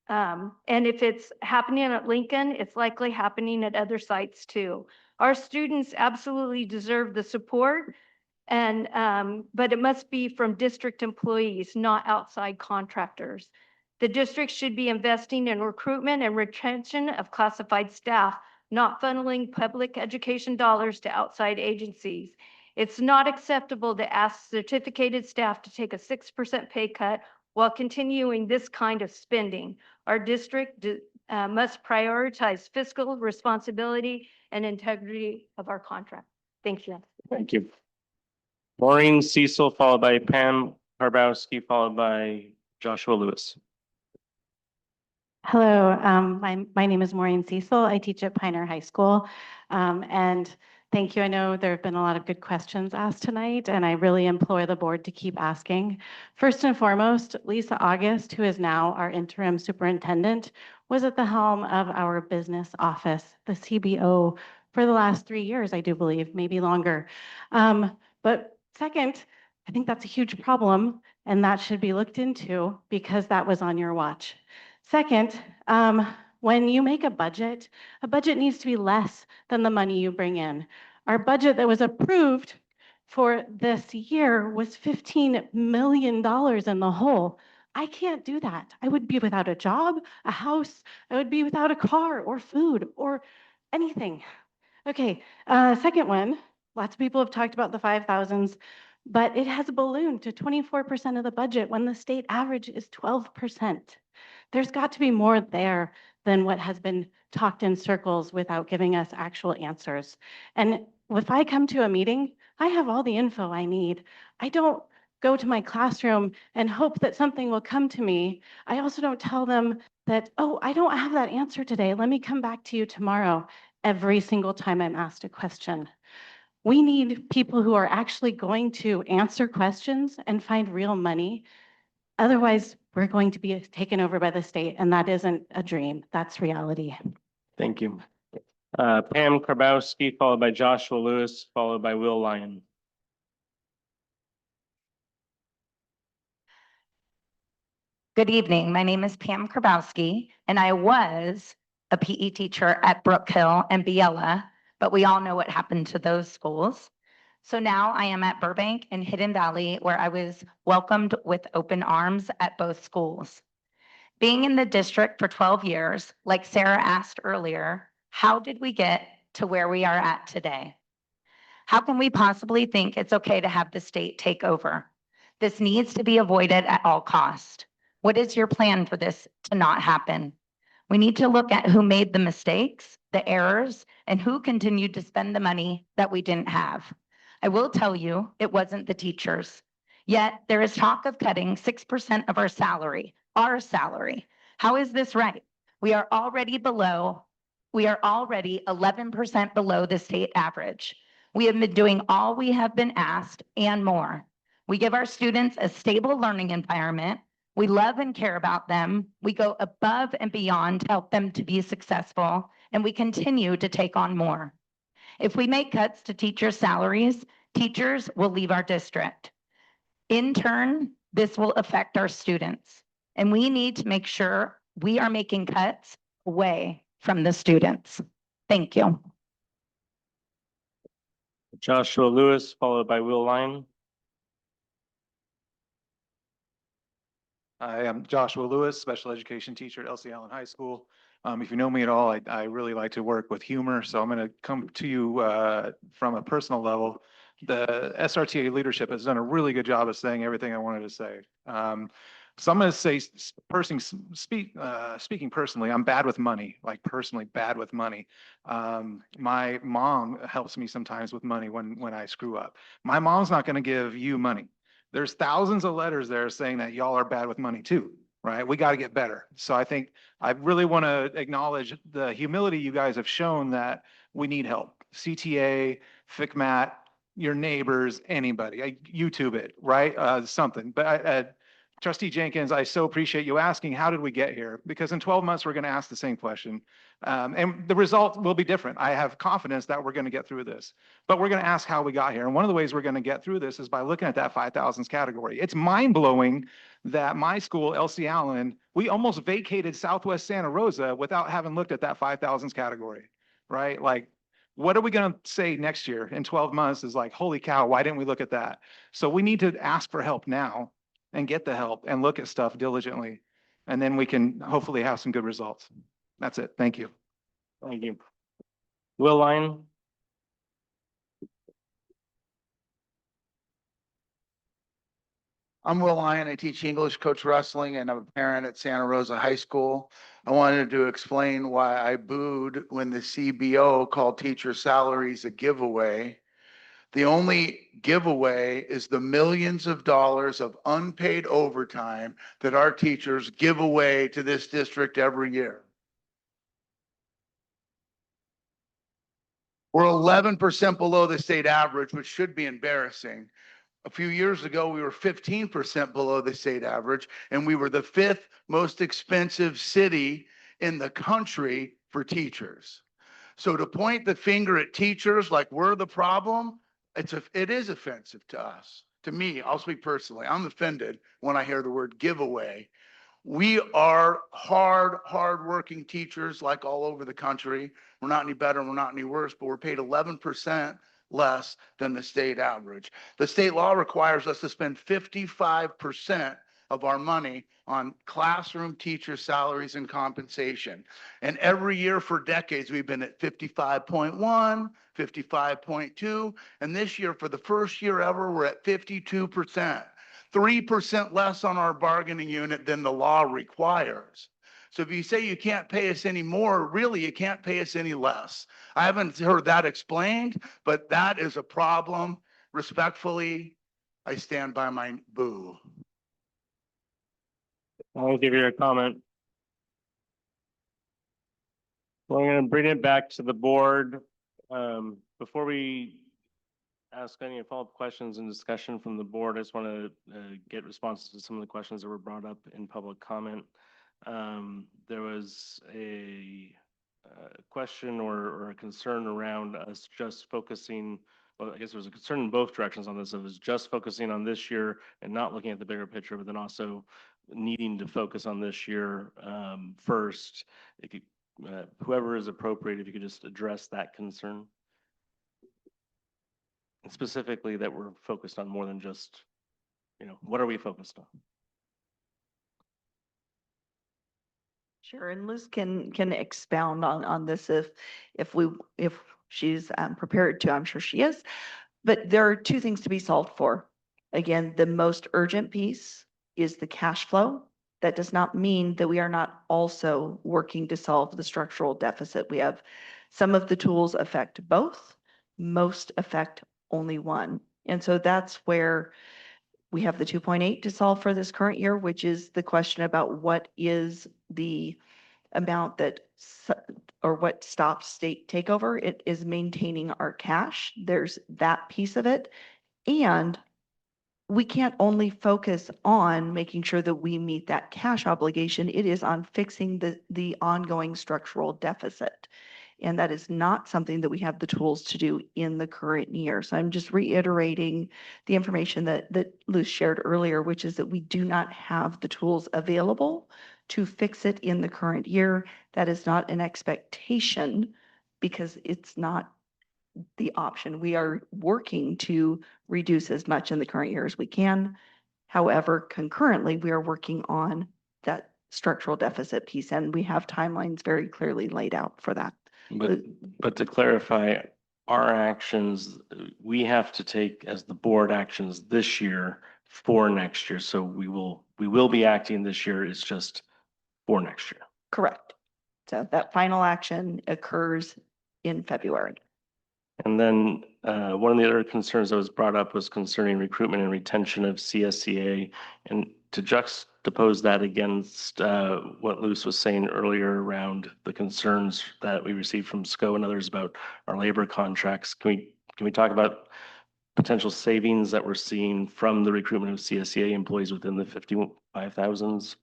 And if it's happening at Lincoln, it's likely happening at other sites too. Our students absolutely deserve the support, and but it must be from district employees, not outside contractors. The district should be investing in recruitment and retention of classified staff, not funneling public education dollars to outside agencies. It's not acceptable to ask certificated staff to take a 6% pay cut while continuing this kind of spending. Our district must prioritize fiscal responsibility and integrity of our contract. Thank you. Thank you. Maureen Cecil, followed by Pam Karbowski, followed by Joshua Lewis. Hello, my name is Maureen Cecil. I teach at Pioneer High School. And thank you. I know there have been a lot of good questions asked tonight, and I really implore the board to keep asking. First and foremost, Lisa August, who is now our interim superintendent, was at the helm of our business office, the CBO, for the last 3 years, I do believe, maybe longer. But second, I think that's a huge problem, and that should be looked into because that was on your watch. Second, when you make a budget needs to be less than the money you bring in. Our budget that was approved for this year was $15 million in the hole. I can't do that. I would be without a job, a house, I would be without a car or food or anything. Okay, second one, lots of people have talked about the 5,000s, but it has ballooned to 24% of the budget when the state average is 12%. There's got to be more there than what has been talked in circles without giving us actual answers. And if I come to a meeting, I have all the info I need. I don't go to my classroom and hope that something will come to me. I also don't tell them that, oh, I don't have that answer today. Let me come back to you tomorrow every single time I'm asked a question. We need people who are actually going to answer questions and find real money. Otherwise, we're going to be taken over by the state, and that isn't a dream. That's reality. Thank you. Pam Karbowski, followed by Joshua Lewis, followed by Will Lyon. Good evening. My name is Pam Karbowski, and I was a PE teacher at Brook Hill and Biella, but we all know what happened to those schools. So now I am at Burbank and Hidden Valley, where I was welcomed with open arms at both schools. Being in the district for 12 years, like Sarah asked earlier, how did we get to where we are at today? How can we possibly think it's okay to have the state take over? This needs to be avoided at all costs. What is your plan for this to not happen? We need to look at who made the mistakes, the errors, and who continued to spend the money that we didn't have. I will tell you, it wasn't the teachers. Yet there is talk of cutting 6% of our salary. How is this right? We are already 11% below the state average. We have been doing all we have been asked and more. We give our students a stable learning environment. We love and care about them. We go above and beyond to help them to be successful, and we continue to take on more. If we make cuts to teachers' salaries, teachers will leave our district. In turn, this will affect our students, and we need to make sure we are making cuts away from the students. Thank you. Joshua Lewis, followed by Will Line. I am Joshua Lewis, special education teacher at Elsie Allen High School. If you know me at all, I really like to work with humor, so I'm going to come to you from a personal level. The SRTA leadership has done a really good job of saying everything I wanted to say. So I'm going to say, speaking personally, I'm bad with money, like personally bad with money. My mom helps me sometimes with money when I screw up. My mom's not going to give you money. There's thousands of letters there saying that y'all are bad with money too, right? We got to get better. So I think I really want to acknowledge the humility you guys have shown that we need help. CTA, FCMAT, your neighbors, anybody, YouTube it, right? Something. But Trustee Jenkins, I so appreciate you asking, how did we get here? Because in 12 months, we're going to ask the same question. And the result will be different. I have confidence that we're going to get through this, but we're going to ask how we got here. And one of the ways we're going to get through this is by looking at that 5,000s category. It's mind blowing that my school, Elsie Allen, we almost vacated Southwest Santa Rosa without having looked at that 5,000s category, right? Like, what are we going to say next year in 12 months is like, holy cow, why didn't we look at that? So we need to ask for help now and get the help and look at stuff diligently. And then we can hopefully have some good results. That's it. Thank you. Thank you. Will Line. I'm Will Lyon. I teach English, coach wrestling, and I'm a parent at Santa Rosa High School. I wanted to explain why I booed when the CBO called teacher salaries a giveaway. The only giveaway is the millions of dollars of unpaid overtime that our teachers give away to this district every year. We're 11% below the state average, which should be embarrassing. A few years ago, we were 15% below the state average, and we were the 5th most expensive city in the country for teachers. So to point the finger at teachers like we're the problem, it is offensive to us. To me, I'll speak personally. I'm offended when I hear the word giveaway. We are hard-working teachers like all over the country. We're not any better, we're not any worse, but we're paid 11% less than the state average. The state law requires us to spend 55% of our money on classroom teacher salaries and compensation. And every year for decades, we've been at 55.1, 55.2, and this year, for the first year ever, we're at 52%. 3% less on our bargaining unit than the law requires. So if you say you can't pay us any more, really, you can't pay us any less. I haven't heard that explained, but that is a problem. Respectfully, I stand by my boo. I'll give you a comment. Well, I'm going to bring it back to the board. Before we ask any follow-up questions and discussion from the board, I just want to get responses to some of the questions that were brought up in public comment. There was a question or a concern around us just focusing, well, I guess there was a concern in both directions on this. It was just focusing on this year and not looking at the bigger picture, but then also needing to focus on this year first. If you, whoever is appropriate, if you could just address that concern. And specifically that we're focused on more than just, what are we focused on? Sure, and Liz can expound on this if she's prepared to. I'm sure she is. But there are two things to be solved for. Again, the most urgent piece is the cash flow. That does not mean that we are not also working to solve the structural deficit. We have some of the tools affect both, most affect only one. And so that's where we have the 2.8 to solve for this current year, which is the question about what is the amount that or what stops state takeover. It is maintaining our cash. There's that piece of it. And we can't only focus on making sure that we meet that cash obligation. It is on fixing the ongoing structural deficit. And that is not something that we have the tools to do in the current year. So I'm just reiterating the information that Luz shared earlier, which is that we do not have the tools available to fix it in the current year. That is not an expectation because it's not the option. We are working to reduce as much in the current year as we can. However, concurrently, we are working on that structural deficit piece, and we have timelines very clearly laid out for that. But to clarify, our actions, we have to take as the board actions this year for next year. So we will be acting this year. It's just for next year. Correct. So that final action occurs in February. And then one of the other concerns that was brought up was concerning recruitment and retention of CSCA. And to juxtapose that against what Luce was saying earlier around the concerns that we received from SCO and others about our labor contracts, can we talk about potential savings that we're seeing from the recruitment of CSCA employees within the 55,000s?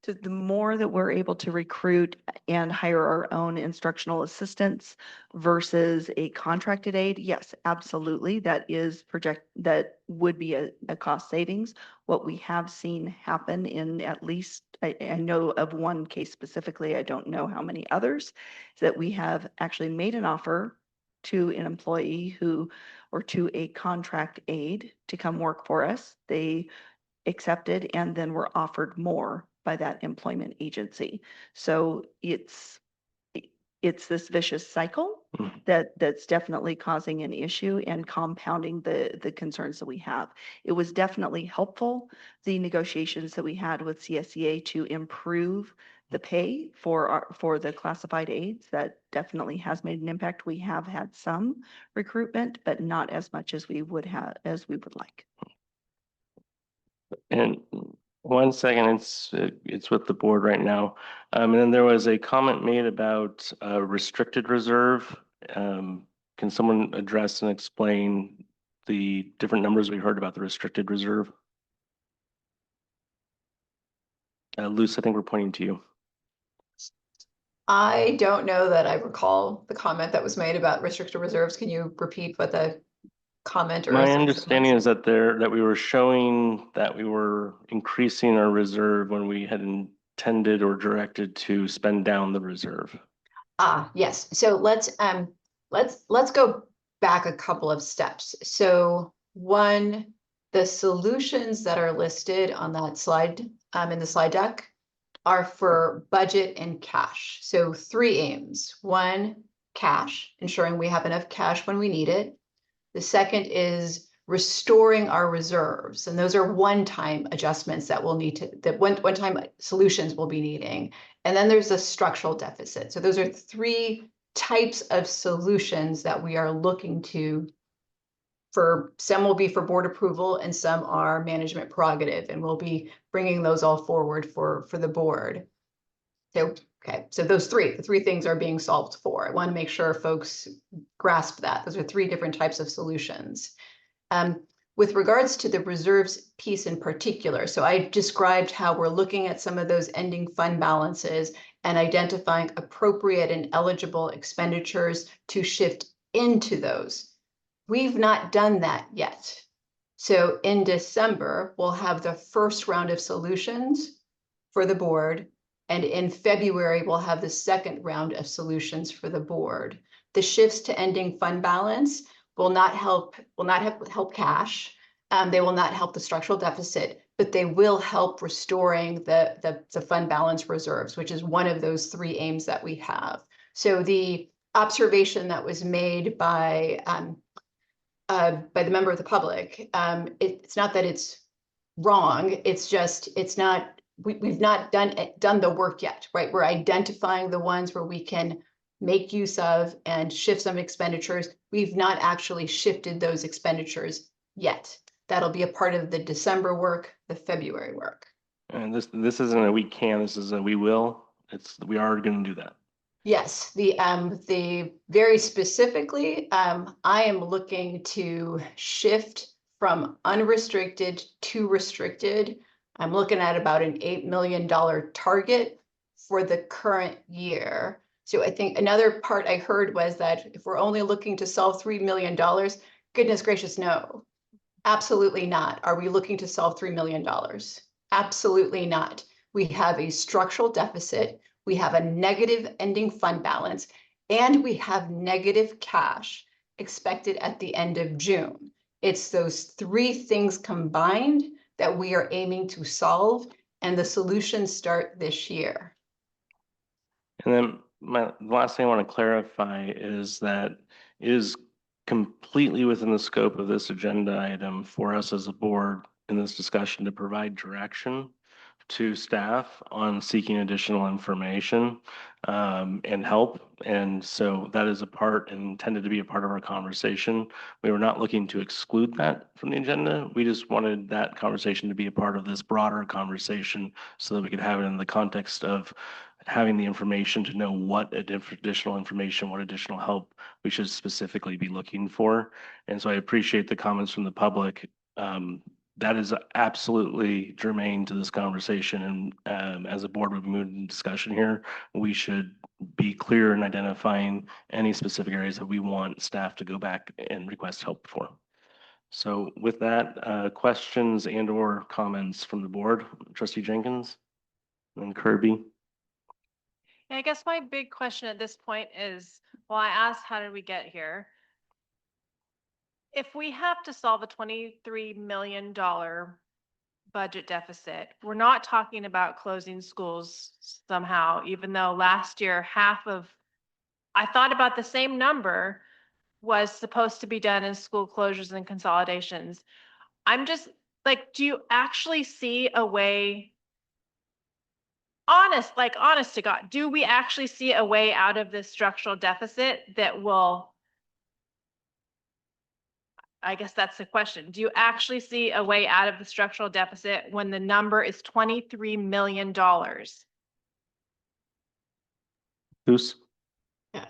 So the more that we're able to recruit and hire our own instructional assistants versus a contracted aide, yes, absolutely. That would be a cost savings. What we have seen happen in at least, I know of one case specifically, I don't know how many others, is that we have actually made an offer to an employee or to a contract aide to come work for us. They accepted and then were offered more by that employment agency. So it's this vicious cycle that's definitely causing an issue and compounding the concerns that we have. It was definitely helpful, the negotiations that we had with CSCA to improve the pay for the classified aides. That definitely has made an impact. We have had some recruitment, but not as much as we would like. And 1 second, it's with the board right now. And then there was a comment made about restricted reserve. Can someone address and explain the different numbers we heard about the restricted reserve? Luce, I think we're pointing to you. I don't know that I recall the comment that was made about restricted reserves. Can you repeat what the comment or? My understanding is that we were showing that we were increasing our reserve when we had intended or directed to spend down the reserve. Yes. So let's go back a couple of steps. So one, the solutions that are listed on that slide, in the slide deck, are for budget and cash. So 3 aims. 1, cash, ensuring we have enough cash when we need it. The second is restoring our reserves. And those are one-time adjustments that we'll need one-time solutions we'll be needing. And then there's a structural deficit. So those are 3 types of solutions that we are looking to. Some will be for board approval and some are management prerogative, and we'll be bringing those all forward for the board. So, okay, so the 3 things are being solved for. I want to make sure folks grasp that. Those are 3 different types of solutions. With regards to the reserves piece in particular, so I described how we're looking at some of those ending fund balances and identifying appropriate and eligible expenditures to shift into those. We've not done that yet. So in December, we'll have the first round of solutions for the board. And in February, we'll have the second round of solutions for the board. The shifts to ending fund balance will not help cash. They will not help the structural deficit, but they will help restoring the fund balance reserves, which is one of those 3 aims that we have. So the observation that was made by the member of the public, it's not that it's wrong. It's just, we've not done the work yet, right? We're identifying the ones where we can make use of and shift some expenditures. We've not actually shifted those expenditures yet. That'll be a part of the December work, the February work. And this isn't a we can, this is a we will. We are going to do that. Yes, the very specifically, I am looking to shift from unrestricted to restricted. I'm looking at about an $8 million target for the current year. So I think another part I heard was that if we're only looking to solve $3 million, goodness gracious, no, absolutely not. Are we looking to solve $3 million? Absolutely not. We have a structural deficit. We have a negative ending fund balance, and we have negative cash expected at the end of June. It's those three things combined that we are aiming to solve, and the solutions start this year. And then the last thing I want to clarify is that it is completely within the scope of this agenda item for us as a board in this discussion to provide direction to staff on seeking additional information and help. And so that is a part and intended to be a part of our conversation. We were not looking to exclude that from the agenda. We just wanted that conversation to be a part of this broader conversation so that we could have it in the context of having the information to know what additional information, what additional help we should specifically be looking for. And so I appreciate the comments from the public. That is absolutely germane to this conversation. And as a board, we've moved in discussion here. We should be clear in identifying any specific areas that we want staff to go back and request help for. So with that, questions and or comments from the board, Trustee Jenkins and Kirby. Yeah, I guess my big question at this point is, well, I asked, how did we get here? If we have to solve a $23 million budget deficit, we're not talking about closing schools somehow, even though last year I thought about the same number was supposed to be done in school closures and consolidations. I'm just like, do you actually see a way, honest to God, do we actually see a way out of this structural deficit that will, I guess that's the question. Do you actually see a way out of the structural deficit when the number is $23 million? Who's? Yeah.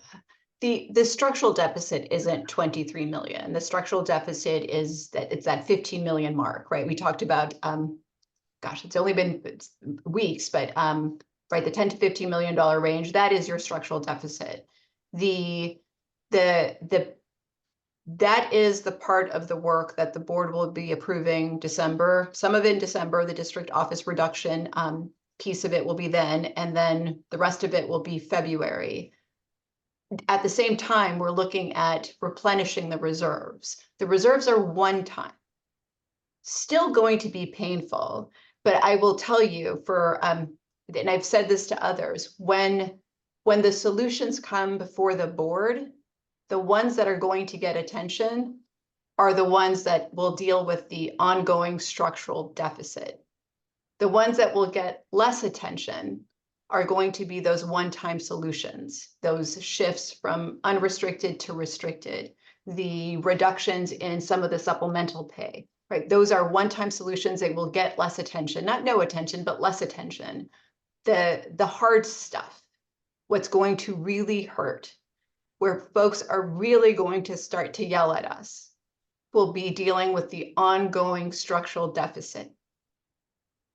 The structural deficit isn't 23 million. The structural deficit is that it's that 15 million mark, right? We talked about, gosh, it's only been weeks, but right, the 10 to $15 million range, that is your structural deficit. That is the part of the work that the board will be approving December. Some of it in December, the district office reduction piece of it will be then, and then the rest of it will be February. At the same time, we're looking at replenishing the reserves. The reserves are one time. Still going to be painful, but I will tell you and I've said this to others, when the solutions come before the board, the ones that are going to get attention are the ones that will deal with the ongoing structural deficit. The ones that will get less attention are going to be those one-time solutions, those shifts from unrestricted to restricted, the reductions in some of the supplemental pay, right? Those are one-time solutions. They will get less attention, not no attention, but less attention. The hard stuff, what's going to really hurt, where folks are really going to start to yell at us, will be dealing with the ongoing structural deficit.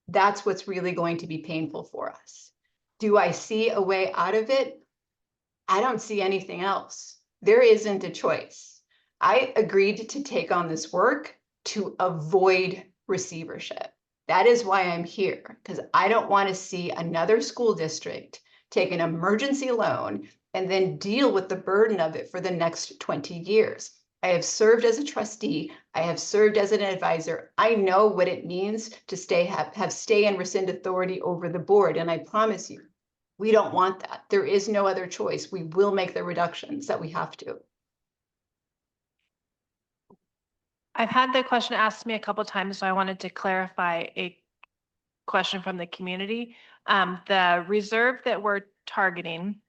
That's what's really going to be painful for us. Do I see a way out of it? I don't see anything else. There isn't a choice. I agreed to take on this work to avoid receivership. That is why I'm here, because I don't want to see another school district take an emergency loan and then deal with the burden of it for the next 20 years. I have served as a trustee. I have served as an advisor. I know what it means to have stay and rescind authority over the board. And I promise you, we don't want that. There is no other choice. We will make the reductions that we have to. I've had the question asked to me a couple of times, so I wanted to clarify a question from the community. The reserve that we're targeting,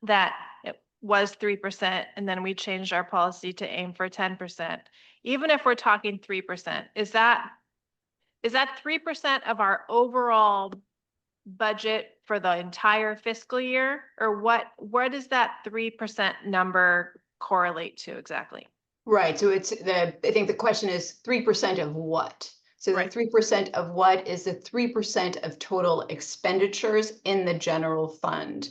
that it was 3%, and then we changed our policy to aim for 10%. Even if we're talking 3%, is that 3% of our overall budget for the entire fiscal year? Or what does that 3% number correlate to exactly? Right. So I think the question is 3% of what? So the 3% of what is the 3% of total expenditures in the general fund.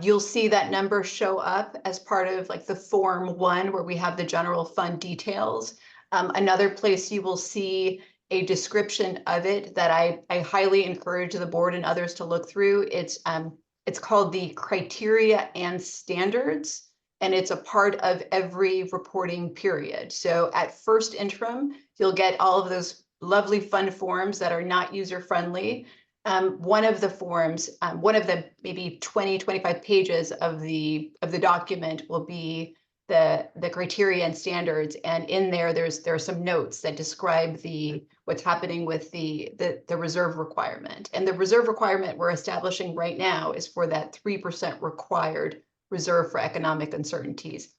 You'll see that number show up as part of like the Form 1 where we have the general fund details. Another place you will see a description of it that I highly encourage the board and others to look through. It's it's called the criteria and standards, and it's a part of every reporting period. So at first interim, you'll get all of those lovely fun forms that are not user-friendly. One of the forms, one of the maybe 20, 25 pages of the document will be the criteria and standards, and in there there are some notes that describe what's happening with the reserve requirement. And the reserve requirement we're establishing right now is for that 3% required reserve for economic uncertainties.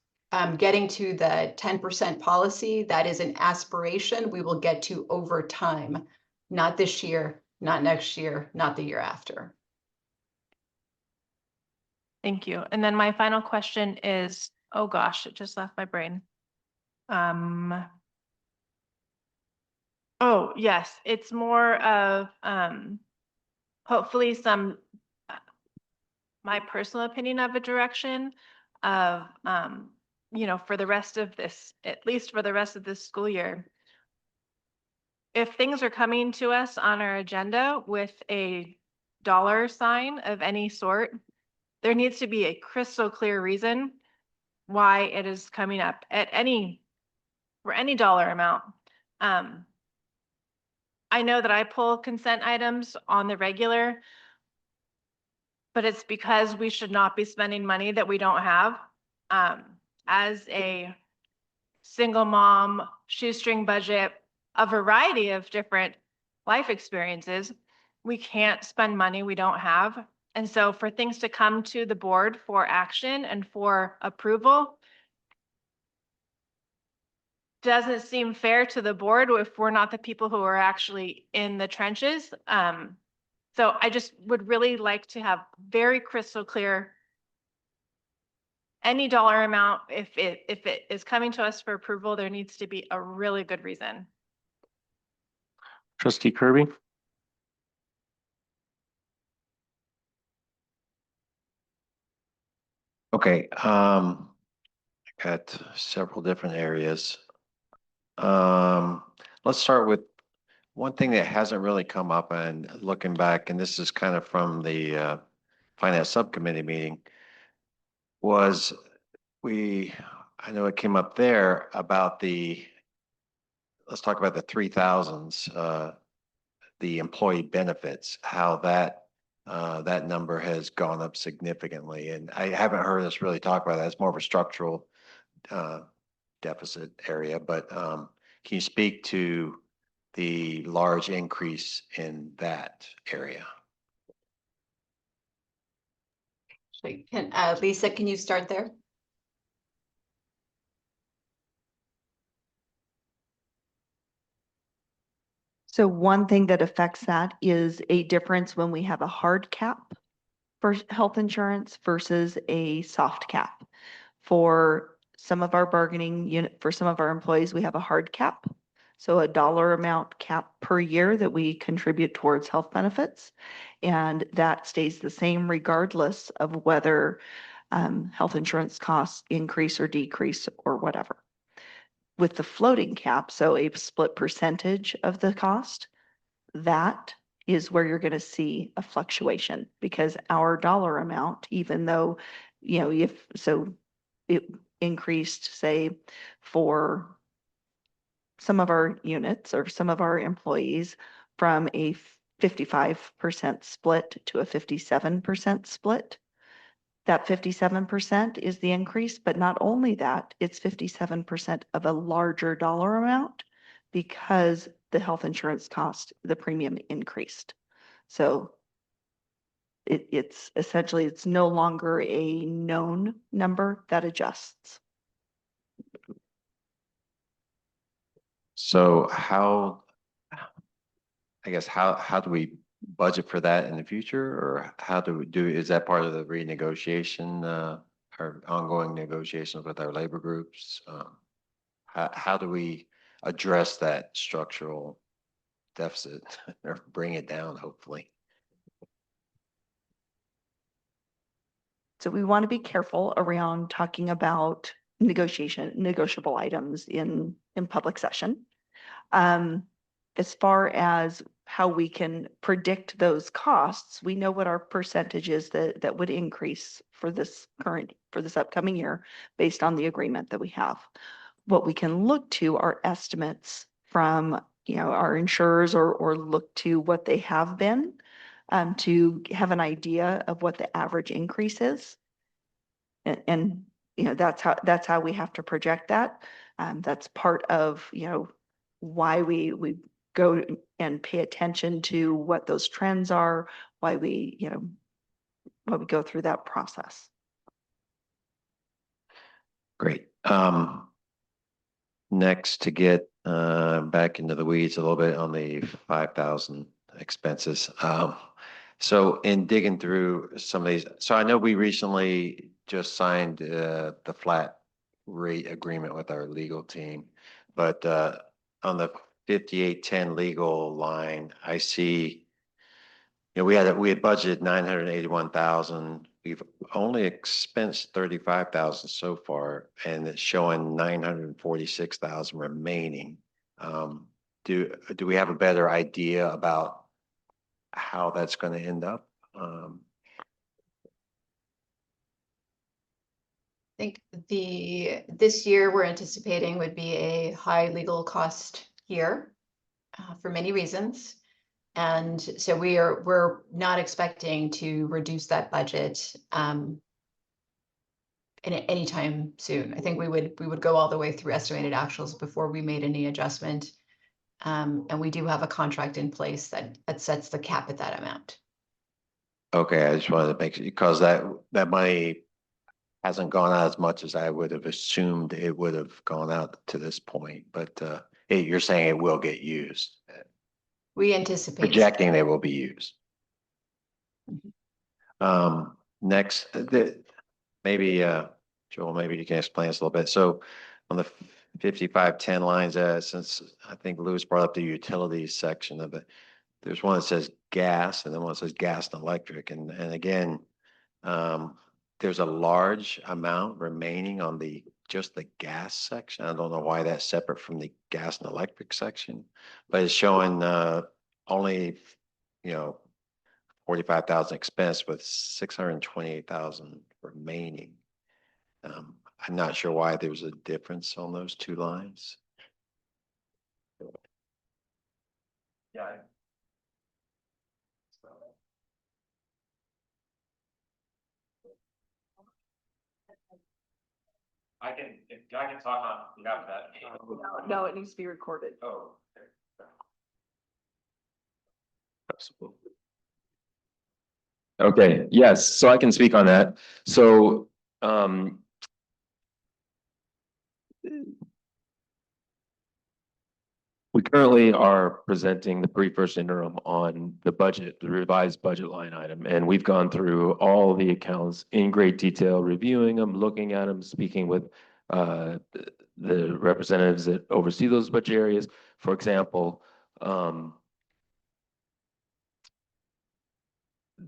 Getting to the 10% policy, that is an aspiration we will get to over time, not this year, not next year, not the year after. Thank you. And then my final question is, oh gosh, it just left my brain. Oh, yes, it's more of hopefully some my personal opinion of a direction of for the rest of this, at least for the rest of this school year. If things are coming to us on our agenda with a dollar sign of any sort, there needs to be a crystal clear reason why it is coming up at for any dollar amount. I know that I pull consent items on the regular, but it's because we should not be spending money that we don't have. As a single mom, shoestring budget, a variety of different life experiences, we can't spend money we don't have. And so for things to come to the board for action and for approval doesn't seem fair to the board if we're not the people who are actually in the trenches. So I just would really like to have very crystal clear any dollar amount. If it is coming to us for approval, there needs to be a really good reason. Trustee Kirby? Okay, I got several different areas. Let's start with one thing that hasn't really come up, and looking back, and this is kind of from the Finance Subcommittee meeting, was I know it came up there about let's talk about the 3,000s, the employee benefits, how that number has gone up significantly. And I haven't heard us really talk about that. It's more of a structural deficit area, but can you speak to the large increase in that area? Lisa, can you start there? So one thing that affects that is a difference when we have a hard cap for health insurance versus a soft cap. For some of our bargaining unit, for some of our employees, we have a hard cap. So a dollar amount cap per year that we contribute towards health benefits. And that stays the same regardless of whether health insurance costs increase or decrease or whatever. With the floating cap, so a split percentage of the cost, that is where you're going to see a fluctuation, because our dollar amount, even though, it increased, say, for some of our units or some of our employees from a 55% split to a 57% split. That 57% is the increase, but not only that, it's 57% of a larger dollar amount because the health insurance cost, the premium increased. So it's essentially, it's no longer a known number that adjusts. So how do we budget for that in the future, or how do we is that part of the renegotiation, our ongoing negotiations with our labor groups? How do we address that structural deficit or bring it down, hopefully? So we want to be careful around talking about negotiable items in public session. As far as how we can predict those costs. We know what our percentage is that would increase for this upcoming year based on the agreement that we have. What we can look to are estimates from, our insurers or look to what they have been to have an idea of what the average increase is. And that's how we have to project that. That's part of, why we go and pay attention to what those trends are, why we go through that process. Great. Next, to get back into the weeds a little bit on the 5,000 expenses. So in digging through some of these, so I know we recently just signed the flat rate agreement with our legal team, but on the 5810 legal line, I see, we had budgeted 981,000. We've only expensed 35,000 so far, and it's showing 946,000 remaining. Do we have a better idea about how that's going to end up? I think this year we're anticipating would be a high legal cost year for many reasons. And so we're not expecting to reduce that budget anytime soon. I think we would go all the way through estimated actuals before we made any adjustment. And we do have a contract in place that sets the cap at that amount. Okay, I just wanted to make, because that money hasn't gone out as much as I would have assumed it would have gone out to this point, but you're saying it will get used. We anticipate. Projecting they will be used. Next, maybe Joel, maybe you can explain this a little bit. So on the 5510 lines, since I think Lewis brought up the utilities section of it, there's one that says gas and then one that says gas and electric. And again, there's a large amount remaining on just the gas section. I don't know why that's separate from the gas and electric section, but it's showing only, 45,000 expense with 628,000 remaining. I'm not sure why there's a difference on those two lines. Yeah. I can talk on behalf of that. No, it needs to be recorded. Oh. Okay, yes, so I can speak on that. So, we currently are presenting the pre-first interim on the budget, the revised budget line item, and we've gone through all the accounts in great detail, reviewing them, looking at them, speaking with the representatives that oversee those budget areas. For example,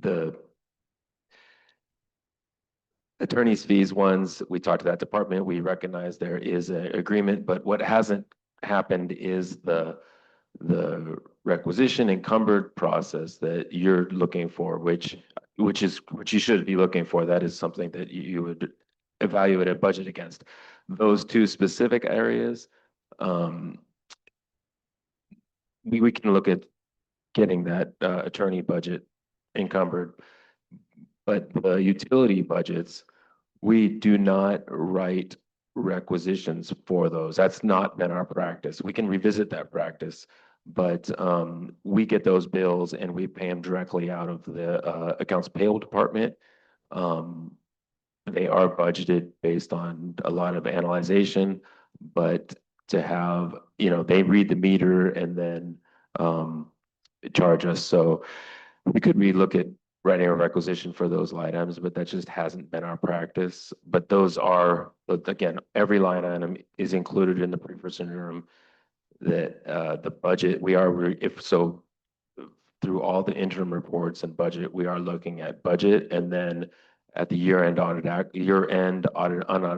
the attorney's fees ones, we talked to that department, we recognize there is an agreement, but what hasn't happened is the requisition encumbered process that you're looking for, which you should be looking for. That is something that you would evaluate a budget against. Those two specific areas, we can look at getting that attorney budget encumbered, but the utility budgets, we do not write requisitions for those. That's not been our practice. We can revisit that practice, but we get those bills and we pay them directly out of the accounts payable department. They are budgeted based on a lot of analyzation, but to have, they read the meter and then charge us. So we could relook at writing a requisition for those line items, but that just hasn't been our practice. But those are, again, every line item is included in the pre-first interim. That the budget, through all the interim reports and budget, we are looking at budget, and then at the year-end unaudited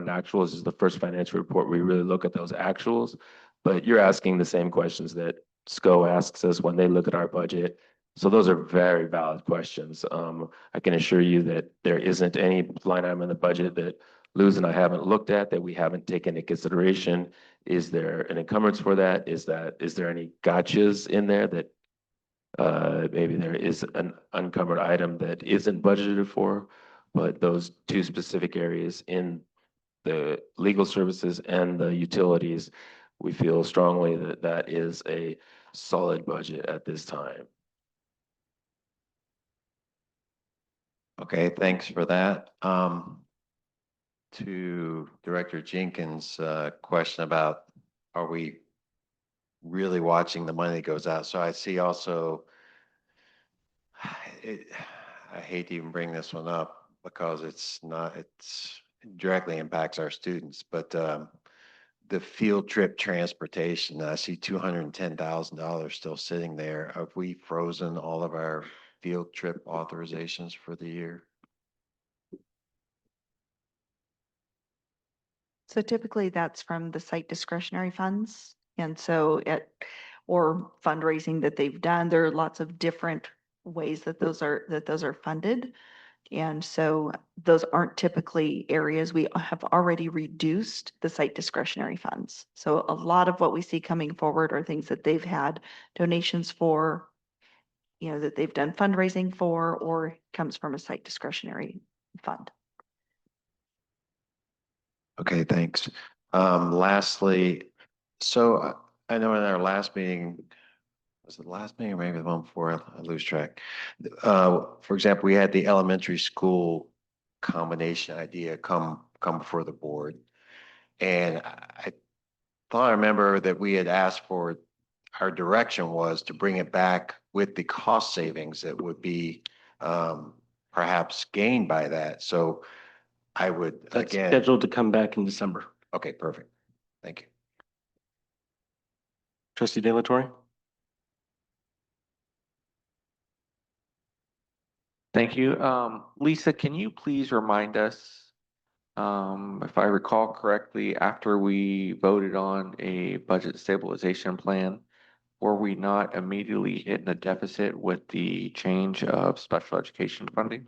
actuals is the first financial report. We really look at those actuals, but you're asking the same questions that SCO asks us when they look at our budget. So those are very valid questions. I can assure you that there isn't any line item in the budget that Luz and I haven't looked at, that we haven't taken into consideration. Is there an encumbrance for that? Is there any gotchas in there that maybe there is an uncovered item that isn't budgeted for? But those two specific areas in the legal services and the utilities, we feel strongly that that is a solid budget at this time. Okay, thanks for that. To Director Jenkins' question about, are we really watching the money that goes out? So I see also, I hate to even bring this one up because it directly impacts our students, but the field trip transportation, I see $210,000 still sitting there. Have we frozen all of our field trip authorizations for the year? So typically that's from the site discretionary funds. And so or fundraising that they've done, there are lots of different ways that those are funded. And so those aren't typically areas. We have already reduced the site discretionary funds. So a lot of what we see coming forward are things that they've had donations for, that they've done fundraising for, or comes from a site discretionary fund. Okay, thanks. Lastly, so I know in our last meeting, was it the last meeting or maybe the one before? I lose track. For example, we had the elementary school combination idea come before the board. And I thought I remember that we had asked for, our direction was to bring it back with the cost savings that would be perhaps gained by that. So I would, That's again. scheduled to come back in December. Okay, perfect. Thank you. Trustee De La Torre? Thank you. Lisa, can you please remind us, if I recall correctly, after we voted on a budget stabilization plan, were we not immediately hitting a deficit with the change of special education funding?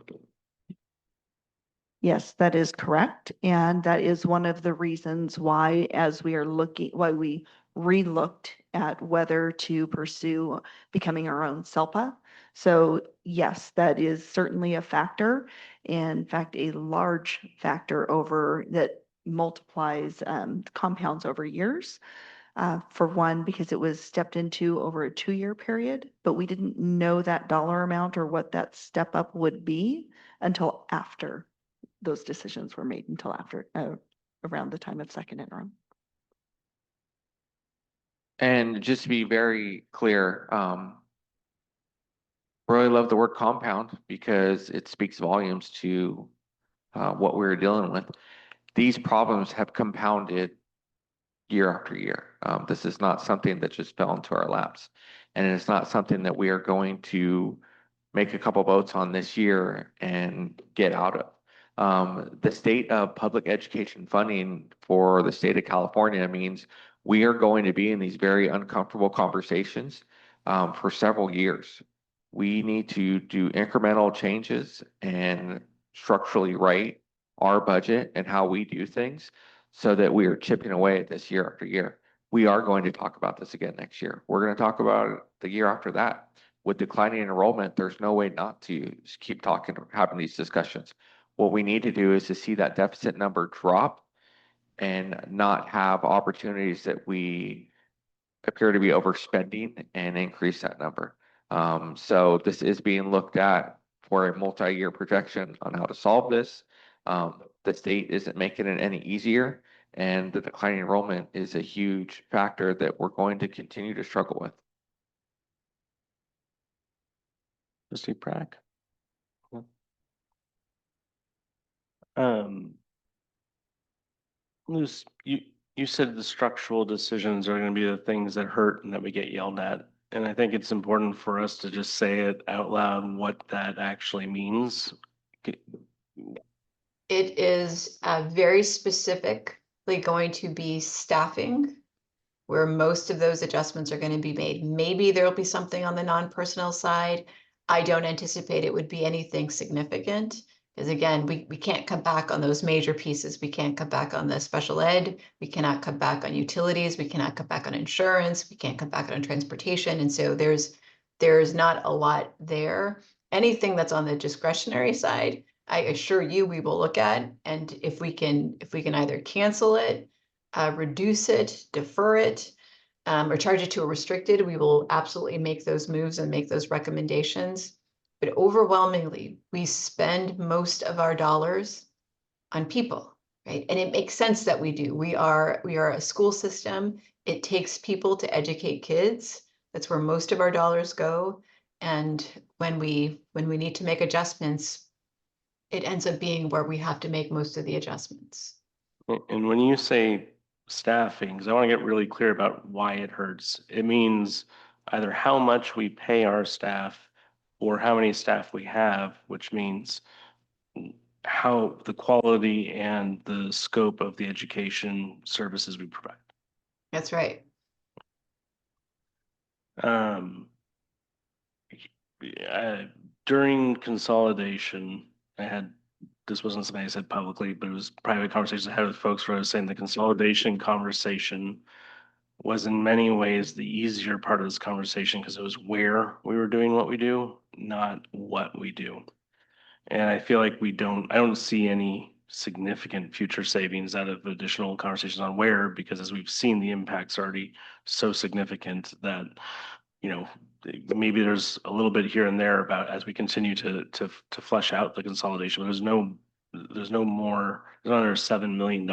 Yes, that is correct. And that is one of the reasons why, why we re-looked at whether to pursue becoming our own SELPA. So yes, that is certainly a factor. In fact, a large factor that multiplies, compounds over years. For one, because it was stepped into over a 2-year period, but we didn't know that dollar amount or what that step up would be until after those decisions were made, until after, around the time of second interim. And just to be very clear, really love the word compound because it speaks volumes to what we're dealing with. These problems have compounded year after year. This is not something that just fell into our laps. And it's not something that we are going to make a couple votes on this year and get out of. The state of public education funding for the state of California means we are going to be in these very uncomfortable conversations for several years. We need to do incremental changes and structurally write our budget and how we do things so that we are chipping away at this year after year. We are going to talk about this again next year. We're going to talk about it the year after that. With declining enrollment, there's no way not to keep talking, having these discussions. What we need to do is to see that deficit number drop and not have opportunities that we appear to be overspending and increase that number. So this is being looked at for a multi-year projection on how to solve this. The state isn't making it any easier, and the declining enrollment is a huge factor that we're going to continue to struggle with. Trustee Prack? Luz, you said the structural decisions are going to be the things that hurt and that we get yelled at. And I think it's important for us to just say it out loud, what that actually means. It is very specifically going to be staffing where most of those adjustments are going to be made. Maybe there'll be something on the non-personnel side. I don't anticipate it would be anything significant. Because again, we can't cut back on those major pieces. We can't cut back on the special ed. We cannot cut back on utilities. We cannot cut back on insurance. We can't cut back on transportation. And so there's not a lot there. Anything that's on the discretionary side, I assure you, we will look at. And if we can either cancel it, reduce it, defer it, or charge it to a restricted, we will absolutely make those moves and make those recommendations. But overwhelmingly, we spend most of our dollars on people, right? And it makes sense that we do. We are a school system. It takes people to educate kids. That's where most of our dollars go. And when we need to make adjustments, it ends up being where we have to make most of the adjustments. And when you say staffing, because I want to get really clear about why it hurts, it means either how much we pay our staff or how many staff we have, which means how the quality and the scope of the education services we provide. That's right. During consolidation, this wasn't something I said publicly, but it was private conversations I had with folks where I was saying the consolidation conversation was in many ways the easier part of this conversation because it was where we were doing what we do, not what we do. And I feel like I don't see any significant future savings out of additional conversations on where, because as we've seen, the impact's already so significant that, maybe there's a little bit here and there about as we continue to flesh out the consolidation. There's no more, there's under $7 million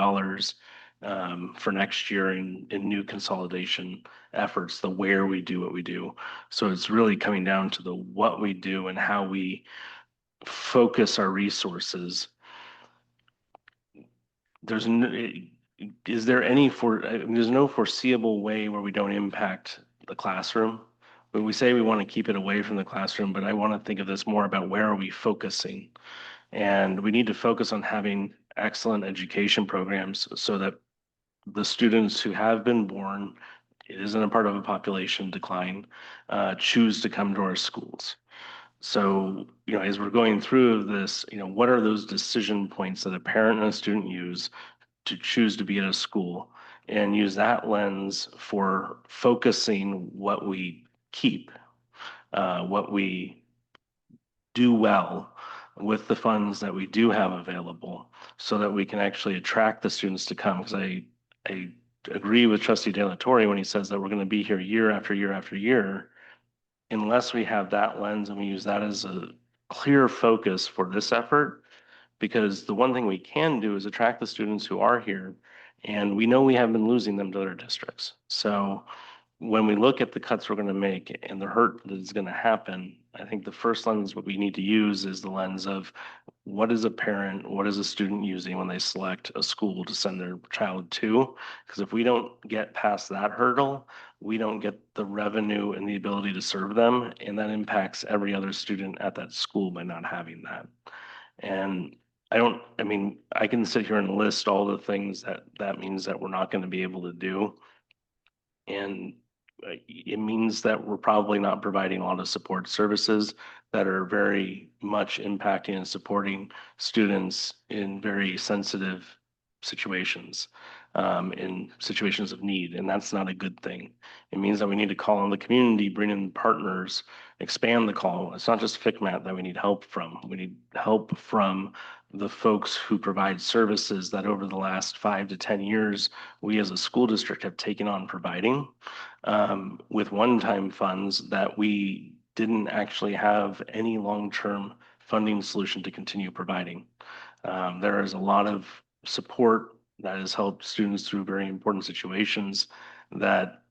for next year in new consolidation efforts, the where we do what we do. So it's really coming down to the what we do and how we focus our resources. There's no foreseeable way where we don't impact the classroom. But we say we want to keep it away from the classroom, but I want to think of this more about where are we focusing? And we need to focus on having excellent education programs so that the students who have been born, it isn't a part of a population decline, choose to come to our schools. So, as we're going through this, what are those decision points that a parent and a student use to choose to be at a school, and use that lens for focusing what we keep, what we do well with the funds that we do have available so that we can actually attract the students to come. Because I agree with Trustee De La Torre when he says that we're going to be here year after year after year, unless we have that lens and we use that as a clear focus for this effort. Because the one thing we can do is attract the students who are here, and we know we have been losing them to other districts. So when we look at the cuts we're going to make and the hurt that is going to happen, I think the first lens what we need to use is the lens of what is a parent, what is a student using when they select a school to send their child to? Because if we don't get past that hurdle, we don't get the revenue and the ability to serve them, and that impacts every other student at that school by not having that. And I can sit here and list all the things that means that we're not going to be able to do. And it means that we're probably not providing a lot of support services that are very much impacting and supporting students in very sensitive situations, in situations of need. And that's not a good thing. It means that we need to call on the community, bring in partners, expand the call. It's not just FCMAT that we need help from. We need help from the folks who provide services that over the last 5 to 10 years, we as a school district have taken on providing with one-time funds that we didn't actually have any long-term funding solution to continue providing. There is a lot of support that has helped students through very important situations that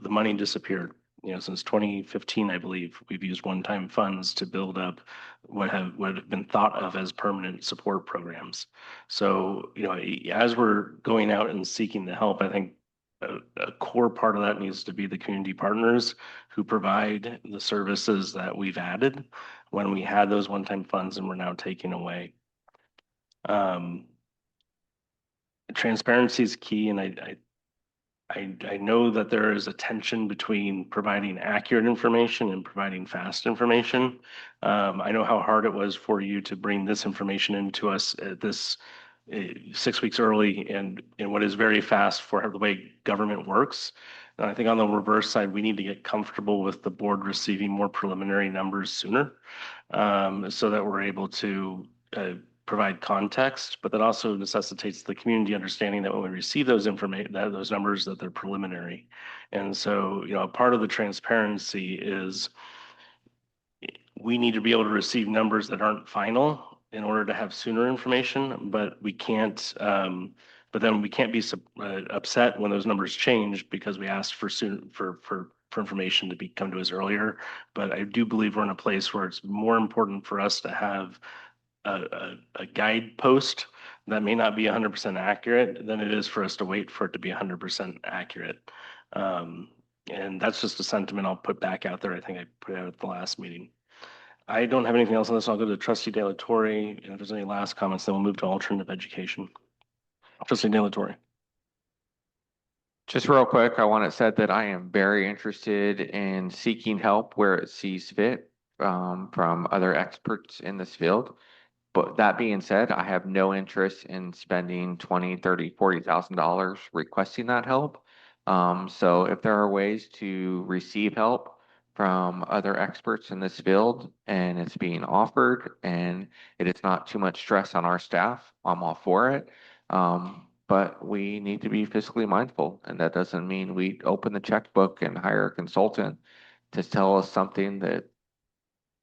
the money disappeared. Since 2015, I believe, we've used one-time funds to build up what have been thought of as permanent support programs. So, as we're going out and seeking the help, I think a core part of that needs to be the community partners who provide the services that we've added when we had those one-time funds and we're now taking away. Transparency is key, and I know that there is a tension between providing accurate information and providing fast information. I know how hard it was for you to bring this information into us at this 6 weeks early and in what is very fast for the way government works. And I think on the reverse side, we need to get comfortable with the board receiving more preliminary numbers sooner, so that we're able to provide context, but that also necessitates the community understanding that when we receive those those numbers, that they're preliminary. And so, part of the transparency is we need to be able to receive numbers that aren't final in order to have sooner information, but we can't, but then we can't be upset when those numbers change because we asked for information to come to us earlier. But I do believe we're in a place where it's more important for us to have a guidepost that may not be 100% accurate than it is for us to wait for it to be 100% accurate. And that's just a sentiment I'll put back out there. I think I put out at the last meeting. I don't have anything else on this. I'll go to Trustee De La Torre. And if there's any last comments, then we'll move to alternative education. Trustee De La Torre. Just real quick, I want it said that I am very interested in seeking help where it sees fit from other experts in this field. But that being said, I have no interest in spending $20,000, $30,000, $40,000 requesting that help. So if there are ways to receive help from other experts in this field and it's being offered and it is not too much stress on our staff, I'm all for it. But we need to be fiscally mindful, and that doesn't mean we open the checkbook and hire a consultant to tell us something that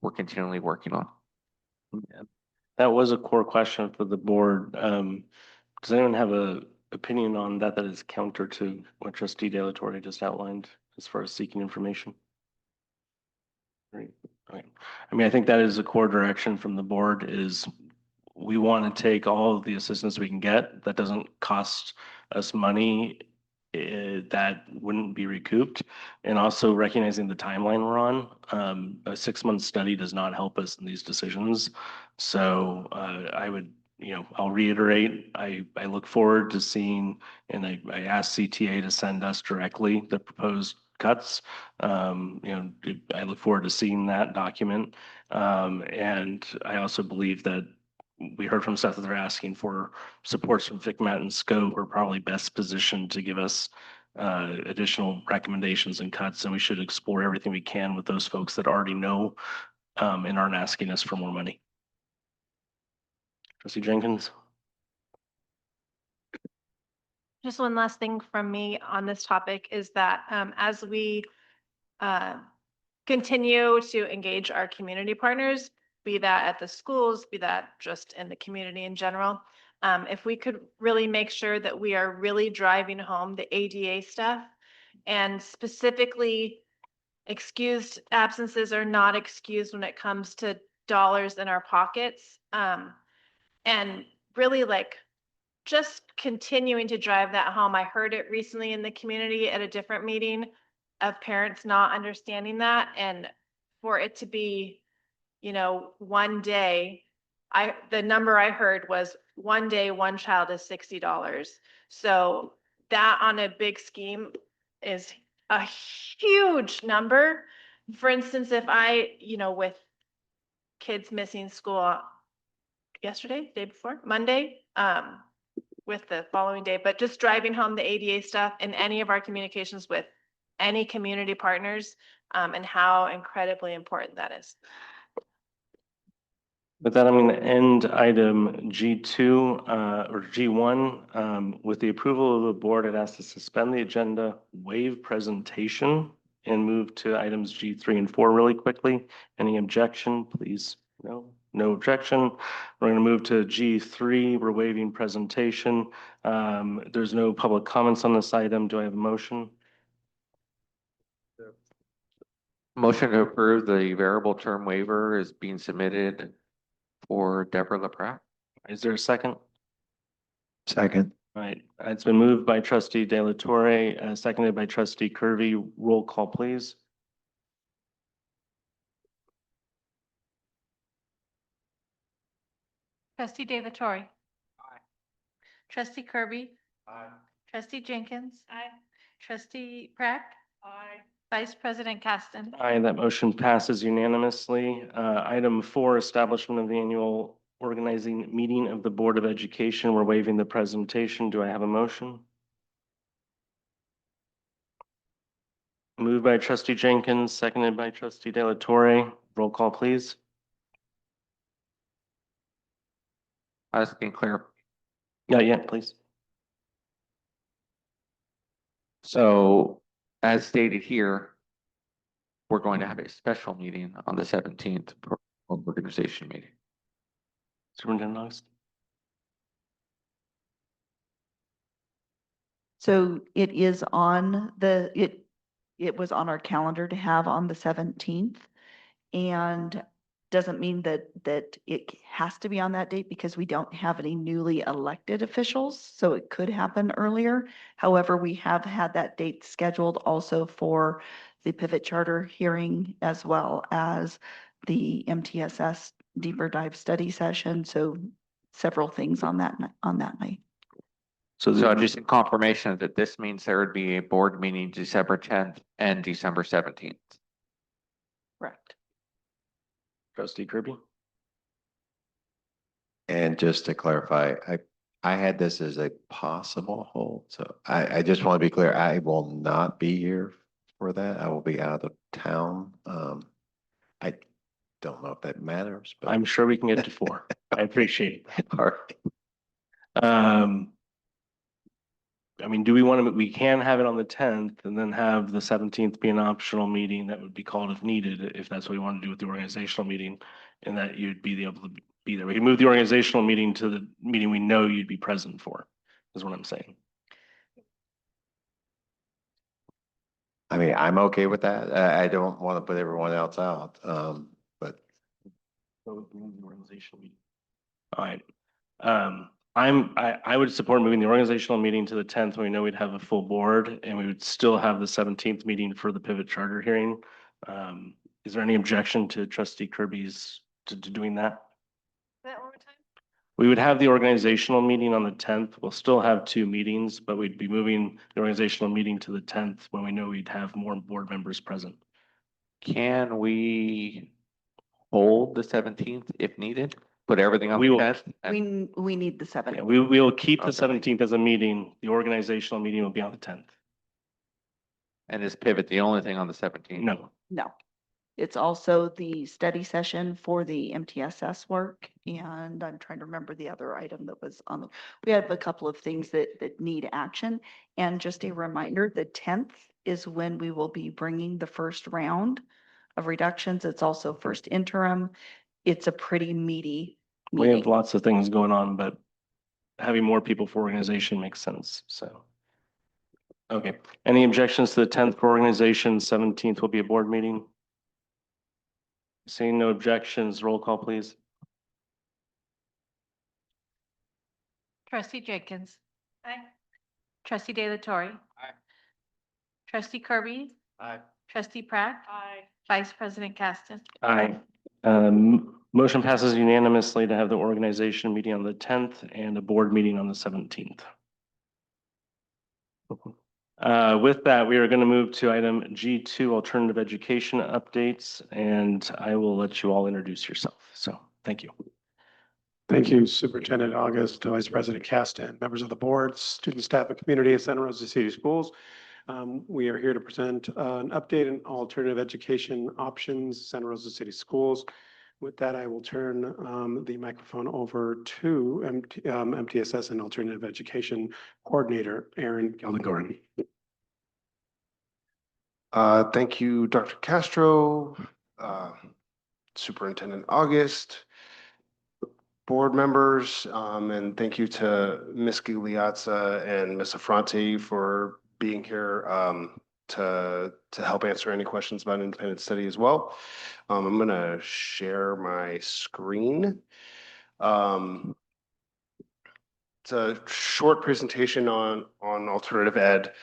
we're continually working on. Yeah. That was a core question for the board. Does anyone have an opinion on that is counter to what Trustee De La Torre just outlined as far as seeking information? Right. Okay. I mean, I think that is a core direction from the board is we want to take all of the assistance we can get that doesn't cost us money that wouldn't be recouped, and also recognizing the timeline we're on. A 6-month study does not help us in these decisions. So I would, I'll reiterate, I look forward to seeing, and I asked CTA to send us directly the proposed cuts. I look forward to seeing that document. And I also believe that we heard from Seth that they're asking for supports from FCMAT and SCOPE are probably best positioned to give us additional recommendations and cuts, and we should explore everything we can with those folks that already know and aren't asking us for more money. Trustee Jenkins. Just one last thing from me on this topic is that as we continue to engage our community partners, be that at the schools, be that just in the community in general, if we could really make sure that we are really driving home the ADA stuff and specifically excused absences are not excused when it comes to dollars in our pockets. And really just continuing to drive that home. I heard it recently in the community at a different meeting of parents not understanding that, and for it to be, one day, the number I heard was one day, one child is $60. So that on a big scheme is a huge number. For instance, if I, with kids missing school yesterday, day before, Monday, with the following day, but just driving home the ADA stuff in any of our communications with any community partners, and how incredibly important that is. With that, I'm going to end item G2 or G1. With the approval of the board, I'd ask to suspend the agenda, waive presentation, and move to items G3 and 4 really quickly. Any objection, please? No objection. We're going to move to G3. We're waiving presentation. There's no public comments on this item. Do I have a motion? Motion to approve the variable term waiver is being submitted for Deborah LaPratt. Is there a second? Second. All right. It's been moved by Trustee De La Torre, seconded by Trustee Kirby. Roll call, please. Trustee De La Torre. Aye. Trustee Kirby. Aye. Trustee Jenkins. Aye. Trustee Prack? Aye. Vice President Caston? Aye, that motion passes unanimously. Item 4, establishment of the annual organizing meeting of the Board of Education. We're waiving the presentation. Do I have a motion? Moved by trustee Jenkins, seconded by trustee De La Torre. Roll call, please. Asking clear. Yeah, please. So as stated here, we're going to have a special meeting on the 17th for organization meeting. Superintendent August? So it is on it was on our calendar to have on the 17th. And doesn't mean that it has to be on that date because we don't have any newly elected officials, so it could happen earlier. However, we have had that date scheduled also for the Pivot Charter hearing as well as the MTSS deeper dive study session. So several things on that night. So just in confirmation that this means there would be a board meeting December 10th and December 17th. Correct. Trustee Kirby? And just to clarify, I had this as a possible hold, so I just want to be clear, I will not be here for that. I will be out of town. I don't know if that matters, but. I'm sure we can get to 4. I appreciate it. All right. I mean, do we want to, we can have it on the 10th and then have the 17th be an optional meeting that would be called if needed, if that's what we want to do with the organizational meeting, and that you'd be able to be there. We can move the organizational meeting to the meeting we know you'd be present for, is what I'm saying. I mean, I'm okay with that. I don't want to put everyone else out, but. So move the organizational meeting. All right. I would support moving the organizational meeting to the 10th when we know we'd have a full board, and we would still have the 17th meeting for the Pivot Charter hearing. Is there any objection to trustee Kirby's to doing that? That one more time? We would have the organizational meeting on the 10th. We'll still have 2 meetings, but we'd be moving the organizational meeting to the 10th when we know we'd have more board members present. Can we hold the 17th if needed? Put everything on We the will- 10th? We need the 7th. Yeah, we will keep the Okay. 17th as a meeting. The organizational meeting will be on the 10th. And is Pivot the only thing on the 17th? No. No. It's also the study session for the MTSS work, and I'm trying to remember the other item that was on we have a couple of things that need action. And just a reminder, the 10th is when we will be bringing the first round of reductions. It's also first interim. It's a pretty meaty We have meeting. lots of things going on, but having more people for organization makes sense, so. Okay, any objections to the 10th for organization, 17th will be a board meeting? Seeing no objections, roll call, please. Trustee Jenkins? Aye. Trustee De La Torre? Aye. Trustee Kirby? Aye. Trustee Prack? Aye. Vice President Caston? Aye. Motion passes unanimously to have the organization meeting on the 10th and a board meeting on the 17th. With that, we are going to move to item G2, alternative education updates, and I will let you all introduce yourself. So, thank you. Thank you, Superintendent August, Vice President Caston, members of the board, student, staff, and community at Santa Rosa City Schools. We are here to present an update on alternative education options, Santa Rosa City Schools. With that, I will turn the microphone over to MTSS and Alternative Education Coordinator, Aaron Geldengoren. Thank you, Dr. Castro, Superintendent August, board members, and thank you to Ms. Gigliazza and Ms. Affronti for being here to help answer any questions about independent study as well. I'm going to share my screen. It's a short presentation on alternative ed.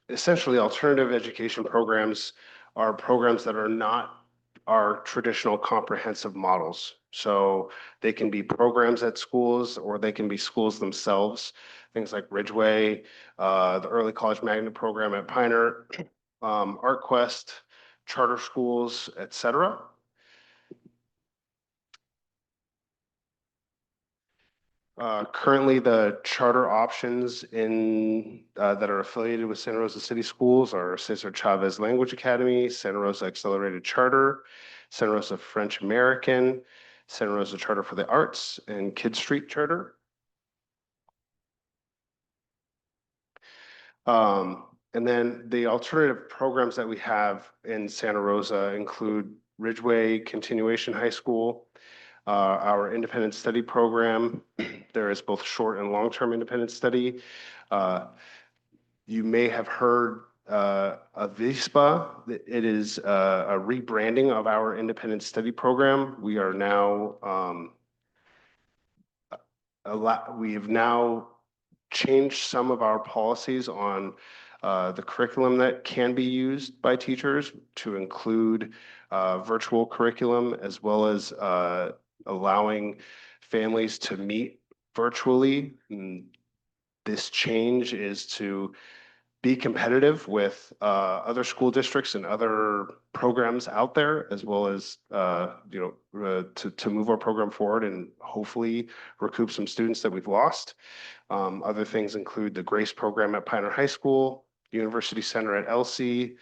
Essentially, alternative education programs are programs that are not our traditional comprehensive models. So they can be programs at schools or they can be schools themselves. Things like Ridgeway, the Early College Magnet Program at Pioneer, ArtQuest, charter schools, et cetera. Currently, the charter options that are affiliated with Santa Rosa City Schools are Cesar Chavez Language Academy, Santa Rosa Accelerated Charter, Santa Rosa French American, Santa Rosa Charter for the Arts, and Kid Street Charter. And then the alternative programs that we have in Santa Rosa include Ridgeway Continuation High School, our independent study program. There is both short and long-term independent study. You may have heard of VISPA. It is a rebranding of our independent study program. We are now we have now changed some of our policies on the curriculum that can be used by teachers to include virtual curriculum, as well as allowing families to meet virtually. And this change is to be competitive with other school districts and other programs out there, as well as to move our program forward and hopefully recoup some students that we've lost. Other things include the GRACE program at Pioneer High School, University Center at LC,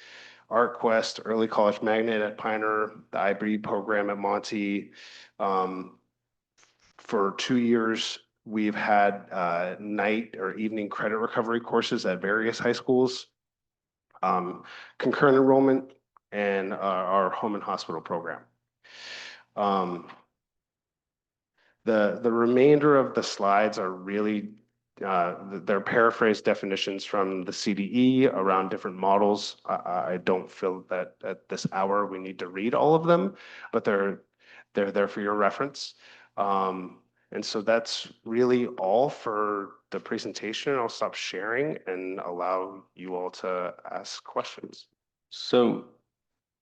ArtQuest, Early College Magnet at Pioneer, the IBRE program at Monty. For 2 years, we've had night or evening credit recovery courses at various high schools, concurrent enrollment, and our home and hospital program. The remainder of the slides are really they're paraphrased definitions from the CDE around different models. I don't feel that at this hour we need to read all of them, but they're there for your reference. And so that's really all for the presentation. I'll stop sharing and allow you all to ask questions. So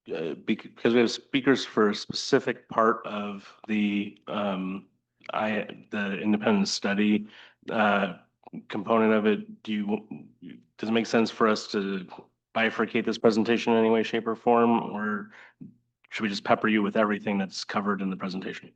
because we have speakers for a specific part of the independent study component of it, does it make sense for us to bifurcate this presentation in any way, shape, or form, or should we just pepper you with everything that's covered in the presentation?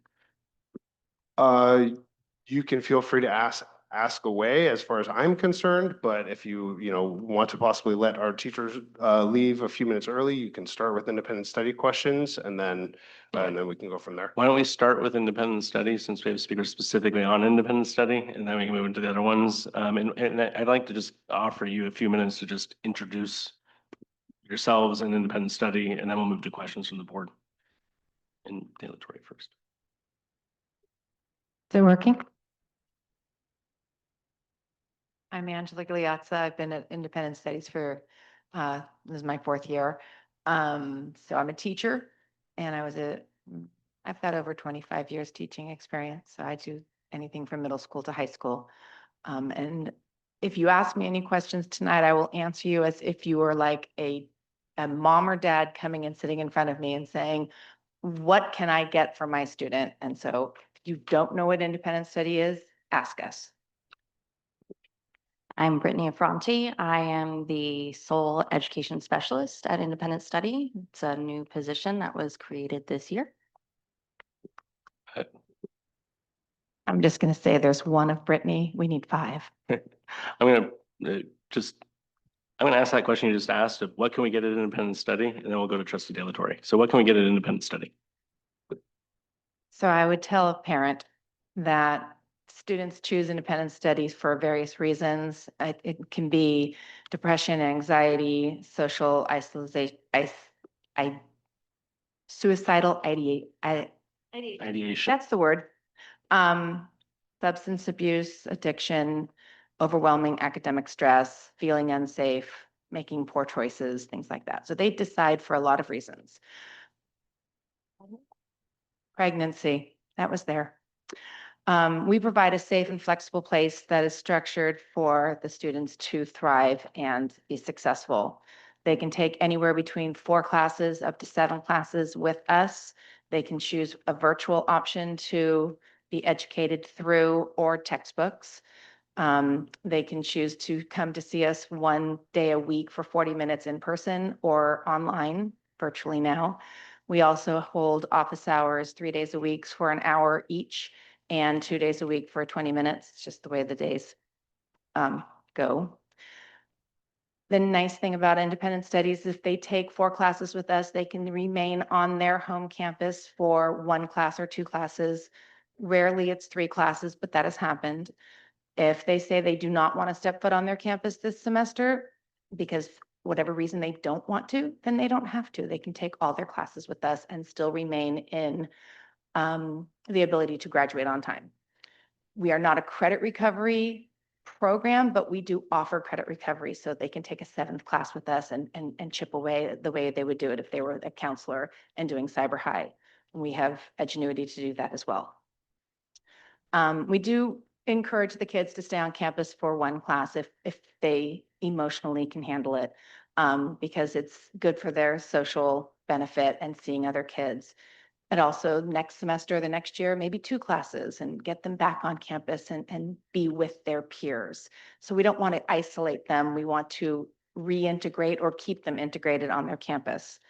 You can feel free to ask away as far as I'm concerned, but if you want to possibly let our teachers leave a few minutes early, you can start with independent study questions and then we can go from there. Why don't we start with independent study, since we have speakers specifically on independent study, and then we can move into the other ones. And I'd like to just offer you a few minutes to just introduce yourselves and independent study, and then we'll move to questions from the board. And dilatory first. Is it working? I'm Angela Gliazza. I've been at Independent Studies for, this is my 4th year. So I'm a teacher and I've got over 25 years teaching experience. So I do anything from middle school to high school. And if you ask me any questions tonight, I will answer you as if you were like a mom or dad coming and sitting in front of me and saying, what can I get from my student? And so if you don't know what independent study is, ask us. I'm Brittany Affronti. I am the sole education specialist at Independent Study. It's a new position that was created this year. I'm just going to say there's one of Brittany. We need 5. I'm going to ask that question you just asked of what can we get at independent study? And then we'll go to trustee Delatory. So what can we get at independent study? So I would tell a parent that students choose independent studies for various reasons. It can be depression, anxiety, social isolation, suicidal ideation. That's the word. Substance abuse, addiction, overwhelming academic stress, feeling unsafe, making poor choices, things like that. So they decide for a lot of reasons. Pregnancy, that was there. We provide a safe and flexible place that is structured for the students to thrive and be successful. They can take anywhere between 4 classes up to 7 classes with us. They can choose a virtual option to be educated through or textbooks. They can choose to come to see us 1 day a week for 40 minutes in person or online virtually now. We also hold office hours 3 days a week for an hour each and 2 days a week for 20 minutes. It's just the way the days go. The nice thing about independent studies, if they take 4 classes with us, they can remain on their home campus for 1 class or 2 classes. Rarely it's 3 classes, but that has happened. If they say they do not want to step foot on their campus this semester, because whatever reason they don't want to, then they don't have to. They can take all their classes with us and still remain in the ability to graduate on time. We are not a credit recovery program, but we do offer credit recovery, so they can take a 7th class with us and chip away the way they would do it if they were a counselor and doing cyber high. We have Edgenuity to do that as well. We do encourage the kids to stay on campus for 1 class if they emotionally can handle it, because it's good for their social benefit and seeing other kids. And also next semester, the next year, maybe 2 classes and get them back on campus and be with their peers. So we don't want to isolate them. We want to reintegrate or keep them integrated on their campus.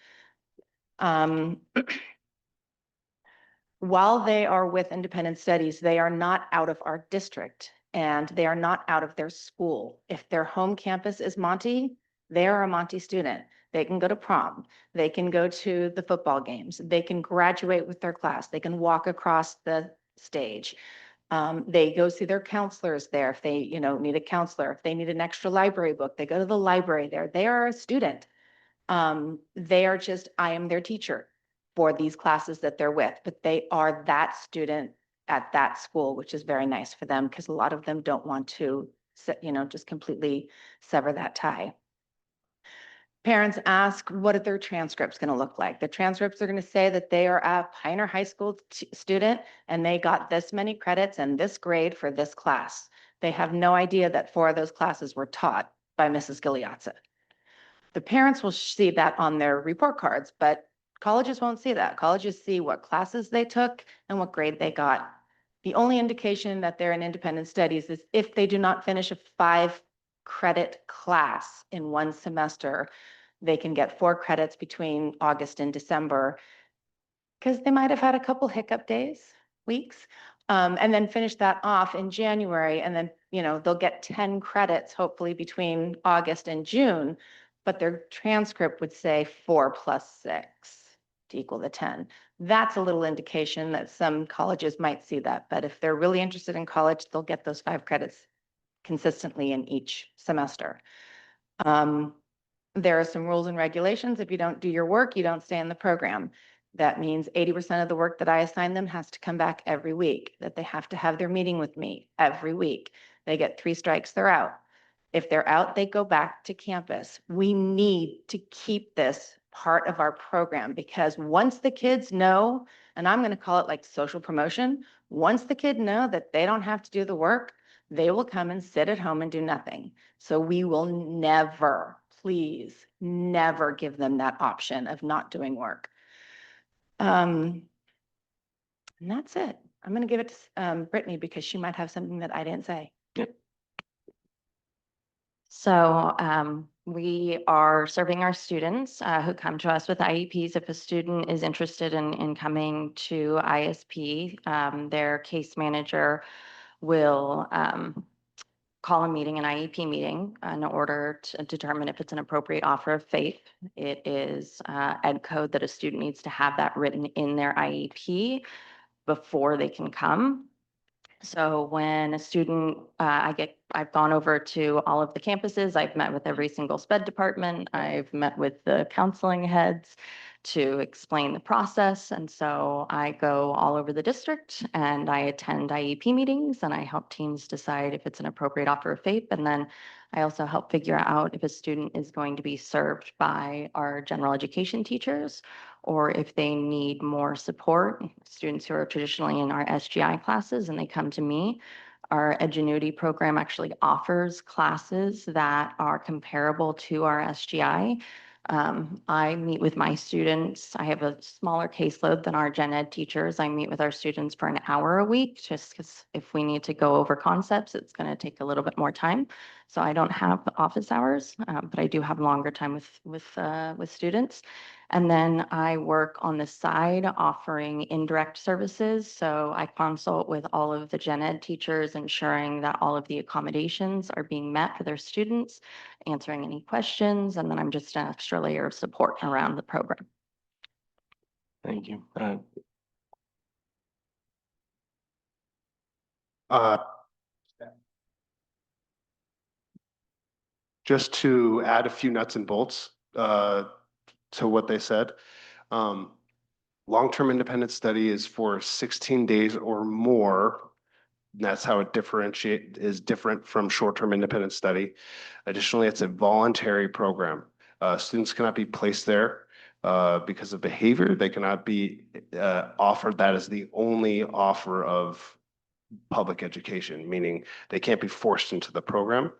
While they are with independent studies, they are not out of our district and they are not out of their school. If their home campus is Monty, they are a Monty student. They can go to prom. They can go to the football games. They can graduate with their class. They can walk across the stage. They go see their counselors there if they, need a counselor. If they need an extra library book, they go to the library there. They are a student. They are just, I am their teacher for these classes that they're with, but they are that student at that school, which is very nice for them because a lot of them don't want to, just completely sever that tie. Parents ask, what are their transcripts going to look like? The transcripts are going to say that they are a Pioneer High School student and they got this many credits and this grade for this class. They have no idea that 4 of those classes were taught by Mrs. Giliatza. The parents will see that on their report cards, but colleges won't see that. Colleges see what classes they took and what grade they got. The only indication that they're in independent studies is if they do not finish a 5-credit class in 1 semester, they can get 4 credits between August and December because they might have had a couple hiccup days, weeks, and then finish that off in January. And then, they'll get 10 credits, hopefully between August and June, but their transcript would say 4 + 6 to equal the 10. That's a little indication that some colleges might see that, but if they're really interested in college, they'll get those 5 credits consistently in each semester. There are some rules and regulations. If you don't do your work, you don't stay in the program. That means 80% of the work that I assign them has to come back every week, that they have to have their meeting with me every week. They get 3 strikes, they're out. If they're out, they go back to campus. We need to keep this part of our program because once the kids know, and I'm going to call it like social promotion, once the kid know that they don't have to do the work, they will come and sit at home and do nothing. So we will never, please, never give them that option of not doing work. And that's it. I'm going to give it to Brittany because she might have something that I didn't say. So we are serving our students who come to us with IEPs. If a student is interested in coming to ISP, their case manager will call a meeting, an IEP meeting, in order to determine if it's an appropriate offer of FAPE. It is ed code that a student needs to have that written in their IEP before they can come. So when a student, I've gone over to all of the campuses, I've met with every single SPED department, I've met with the counseling heads to explain the process. And so I go all over the district and I attend IEP meetings and I help teams decide if it's an appropriate offer of FAPE. And then I also help figure out if a student is going to be served by our general education teachers or if they need more support. Students who are traditionally in our SGI classes and they come to me our Edgenuity program actually offers classes that are comparable to our SGI. I meet with my students. I have a smaller caseload than our gen ed teachers. I meet with our students for an hour a week, just because if we need to go over concepts, it's going to take a little bit more time. So I don't have office hours, but I do have longer time with students. And then I work on the side offering indirect services. So I consult with all of the gen ed teachers, ensuring that all of the accommodations are being met for their students, answering any questions, and then I'm just an extra layer of support around the program. Thank you. Just to add a few nuts and bolts to what they said. Long-term independent study is for 16 days or more. That's how it is different from short-term independent study. Additionally, it's a voluntary program. Students cannot be placed there because of behavior. They cannot be offered that as the only offer of public education, meaning they can't be forced into the program.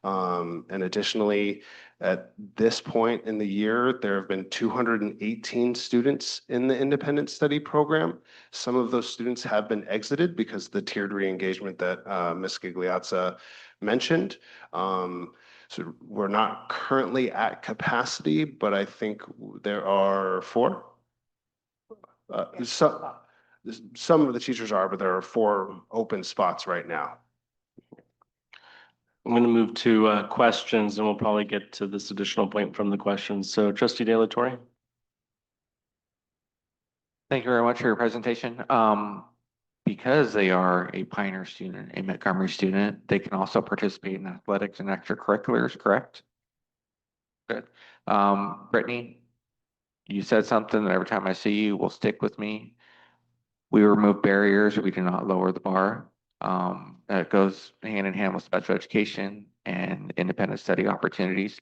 And additionally, at this point in the year, there have been 218 students in the independent study program. Some of those students have been exited because of the tiered re-engagement that Ms. Gigliazza mentioned. So we're not currently at capacity, but I think there are 4. Some of the teachers are, but there are 4 open spots right now. I'm going to move to questions, and we'll probably get to this additional point from the questions. So Trustee De La Torre. Thank you very much for your presentation. Because they are a Pioneer student, a Montgomery student, they can also participate in athletics and extracurriculars, correct? Good. Brittany, you said something that every time I see you will stick with me. We remove barriers, we do not lower the bar. That goes hand in hand with special education and independent study opportunities.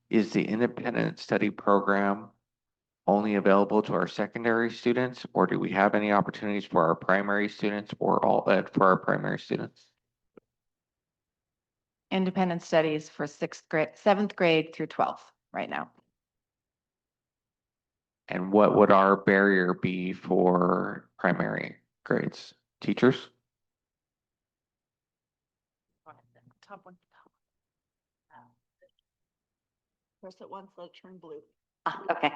Is the independent study program only available to our secondary students, or do we have any opportunities for our primary students or all ed for our primary students? Independent studies for 7th grade through 12th right now. And what would our barrier be for primary grades? Teachers? Top one. Press it once, let it turn blue. Okay,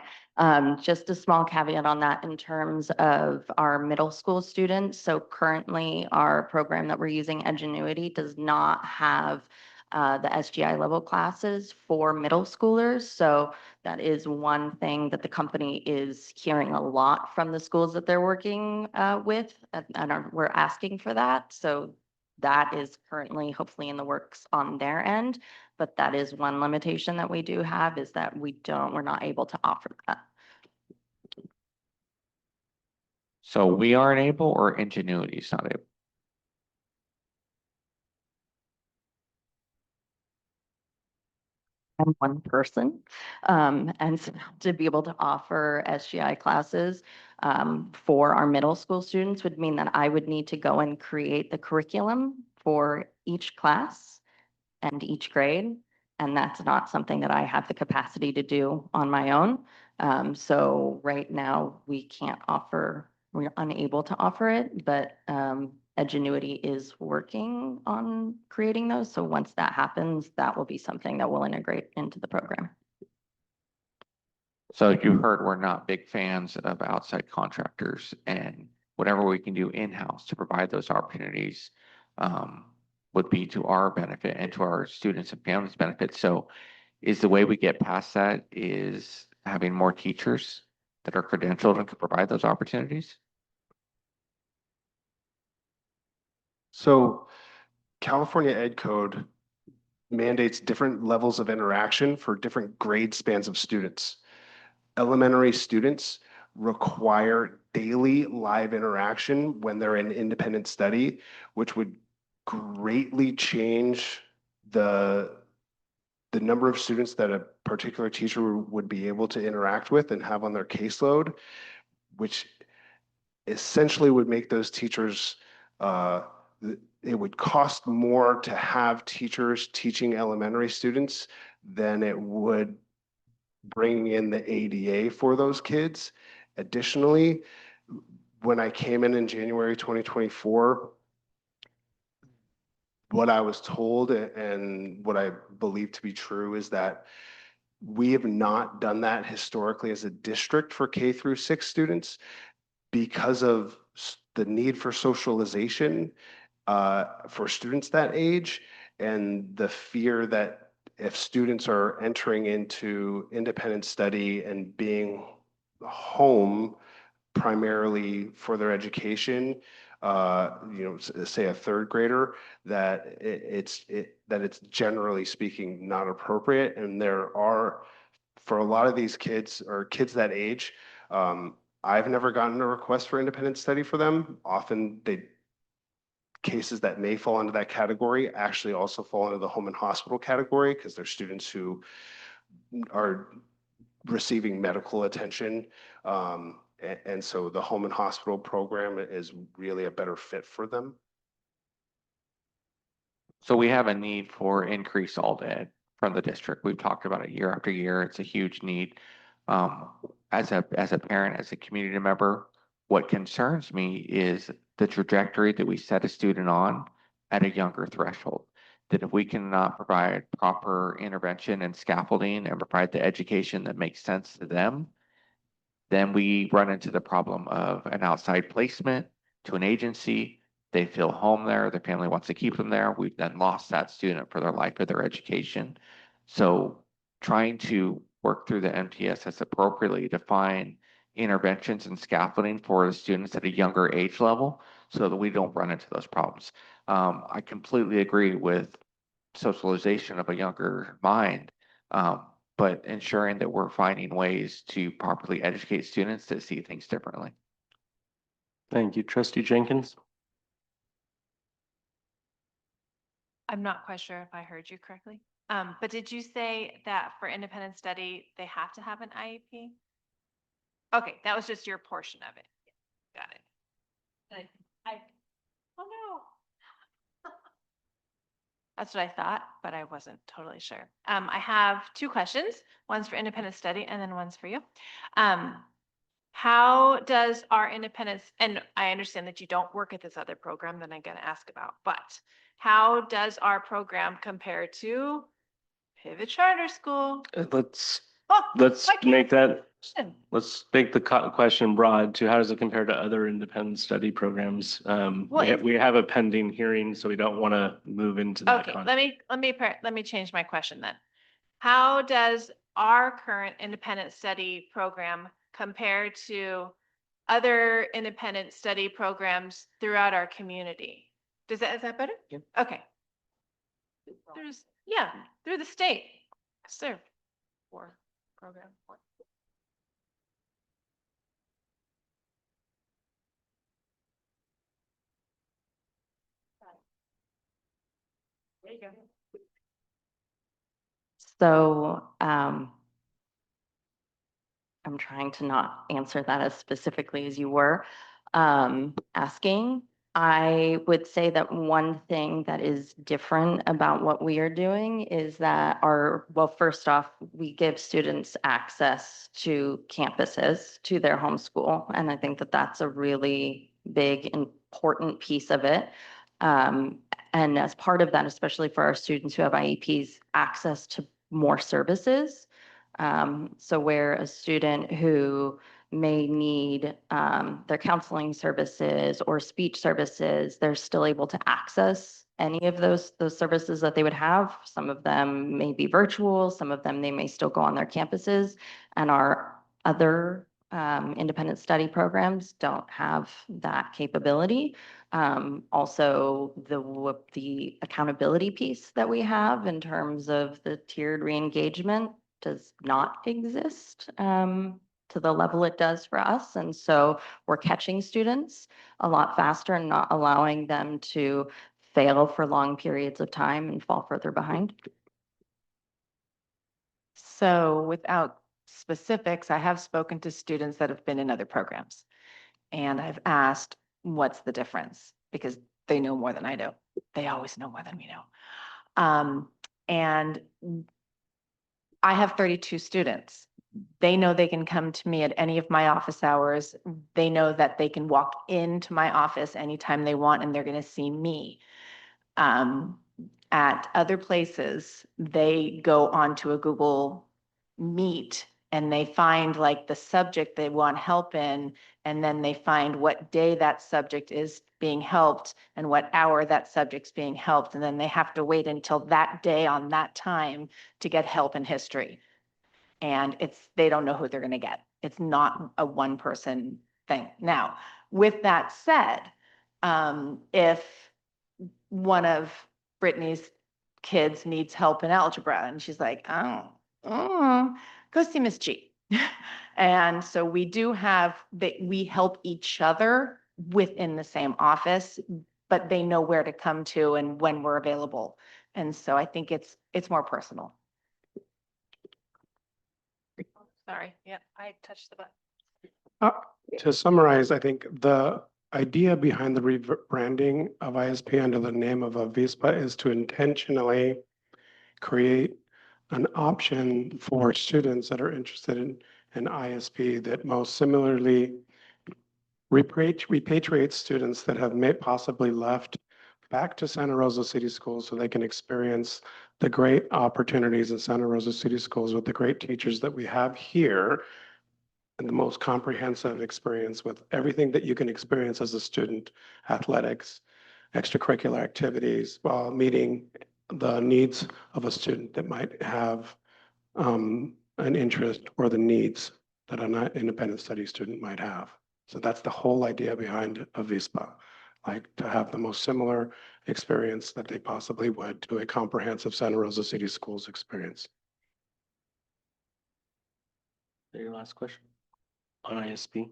just a small caveat on that in terms of our middle school students. So currently our program that we're using, Edgenuity, does not have the SGI level classes for middle schoolers. So that is one thing that the company is hearing a lot from the schools that they're working with, and we're asking for that. So that is currently hopefully in the works on their end. But that is one limitation that we do have, is that we're not able to offer that. So we aren't able, or Ingenuity is not able? I'm one person, and so to be able to offer SGI classes for our middle school students would mean that I would need to go and create the curriculum for each class and each grade. And that's not something that I have the capacity to do on my own. So right now we're unable to offer it, but Edgenuity is working on creating those. So once that happens, that will be something that will integrate into the program. So you heard we're not big fans of outside contractors, and whatever we can do in-house to provide those opportunities would be to our benefit and to our students and families' benefit. So is the way we get past that is having more teachers that are credentialed and can provide those opportunities? So California Ed Code mandates different levels of interaction for different grade spans of students. Elementary students require daily live interaction when they're in independent study, which would greatly change the number of students that a particular teacher would be able to interact with and have on their caseload, which essentially would make those teachers it would cost more to have teachers teaching elementary students than it would bring in the ADA for those kids. Additionally, when I came in January 2024, what I was told and what I believe to be true is that we have not done that historically as a district for K through 6 students because of the need for socialization for students that age, and the fear that if students are entering into independent study and being home primarily for their education, say a third grader, that it's generally speaking not appropriate. And there are, for a lot of these kids or kids that age, I've never gotten a request for independent study for them. Often cases that may fall into that category actually also fall into the home and hospital category because they're students who are receiving medical attention. And so the home and hospital program is really a better fit for them. So we have a need for increased alt ed from the district. We've talked about it year after year. It's a huge need. As a parent, as a community member, what concerns me is the trajectory that we set a student on at a younger threshold. That if we cannot provide proper intervention and scaffolding and provide the education that makes sense to them, then we run into the problem of an outside placement to an agency. They feel home there, their family wants to keep them there. We've then lost that student for their life or their education. So trying to work through the MTSS appropriately to find interventions and scaffolding for the students at a younger age level so that we don't run into those problems. I completely agree with socialization of a younger mind, but ensuring that we're finding ways to properly educate students to see things differently. Thank you, Trustee Jenkins. I'm not quite sure if I heard you correctly. But did you say that for independent study, they have to have an IEP? Okay, that was just your portion of it. Got it. Oh no. That's what I thought, but I wasn't totally sure. I have two questions. One's for independent study and then one's for you. How does our independence, and I understand that you don't work at this other program that I'm going to ask about, but how does our program compare to Pivot Charter School? Let's Oh, make that, question. let's make the question broad to how does it compare to other independent study programs? We have a pending hearing, so we don't want to move into that. Okay, let me change my question then. How does our current independent study program compare to other independent study programs throughout our community? Is that better? Yeah. Okay. Through the state. Sir. Or program. There you go. So, I'm trying to not answer that as specifically as you were asking. I would say that one thing that is different about what we are doing is that well, first off, we give students access to campuses, to their home school. And I think that that's a really big, important piece of it. And as part of that, especially for our students who have IEPs, access to more services. So where a student who may need their counseling services or speech services, they're still able to access any of those services that they would have. Some of them may be virtual, some of them they may still go on their campuses, and our other independent study programs don't have that capability. Also, the accountability piece that we have in terms of the tiered reengagement does not exist to the level it does for us. And so we're catching students a lot faster and not allowing them to fail for long periods of time and fall further behind. So without specifics, I have spoken to students that have been in other programs. And I've asked, what's the difference? Because they know more than I do. They always know more than we know. And I have 32 students. They know they can come to me at any of my office hours. They know that they can walk into my office anytime they want and they're going to see me. At other places, they go onto a Google Meet and they find like the subject they want help in, and then they find what day that subject is being helped and what hour that subject's being helped. And then they have to wait until that day on that time to get help in history. And they don't know who they're going to get. It's not a one person thing. Now, with that said, if one of Brittany's kids needs help in algebra and she's like, go see Miss G. And so we do have that, we help each other within the same office, but they know where to come to and when we're available. And so I think it's more personal. Sorry, yeah, I touched the button. To summarize, I think the idea behind the rebranding of ISP under the name of Avispa is to intentionally create an option for students that are interested in an ISP that most similarly repatriates students that have possibly left back to Santa Rosa City Schools so they can experience the great opportunities in Santa Rosa City Schools with the great teachers that we have here, and the most comprehensive experience with everything that you can experience as a student: athletics, extracurricular activities, while meeting the needs of a student that might have an interest or the needs that an independent study student might have. So that's the whole idea behind Avispa, like to have the most similar experience that they possibly would to a comprehensive Santa Rosa City Schools experience. Your last question on ISP?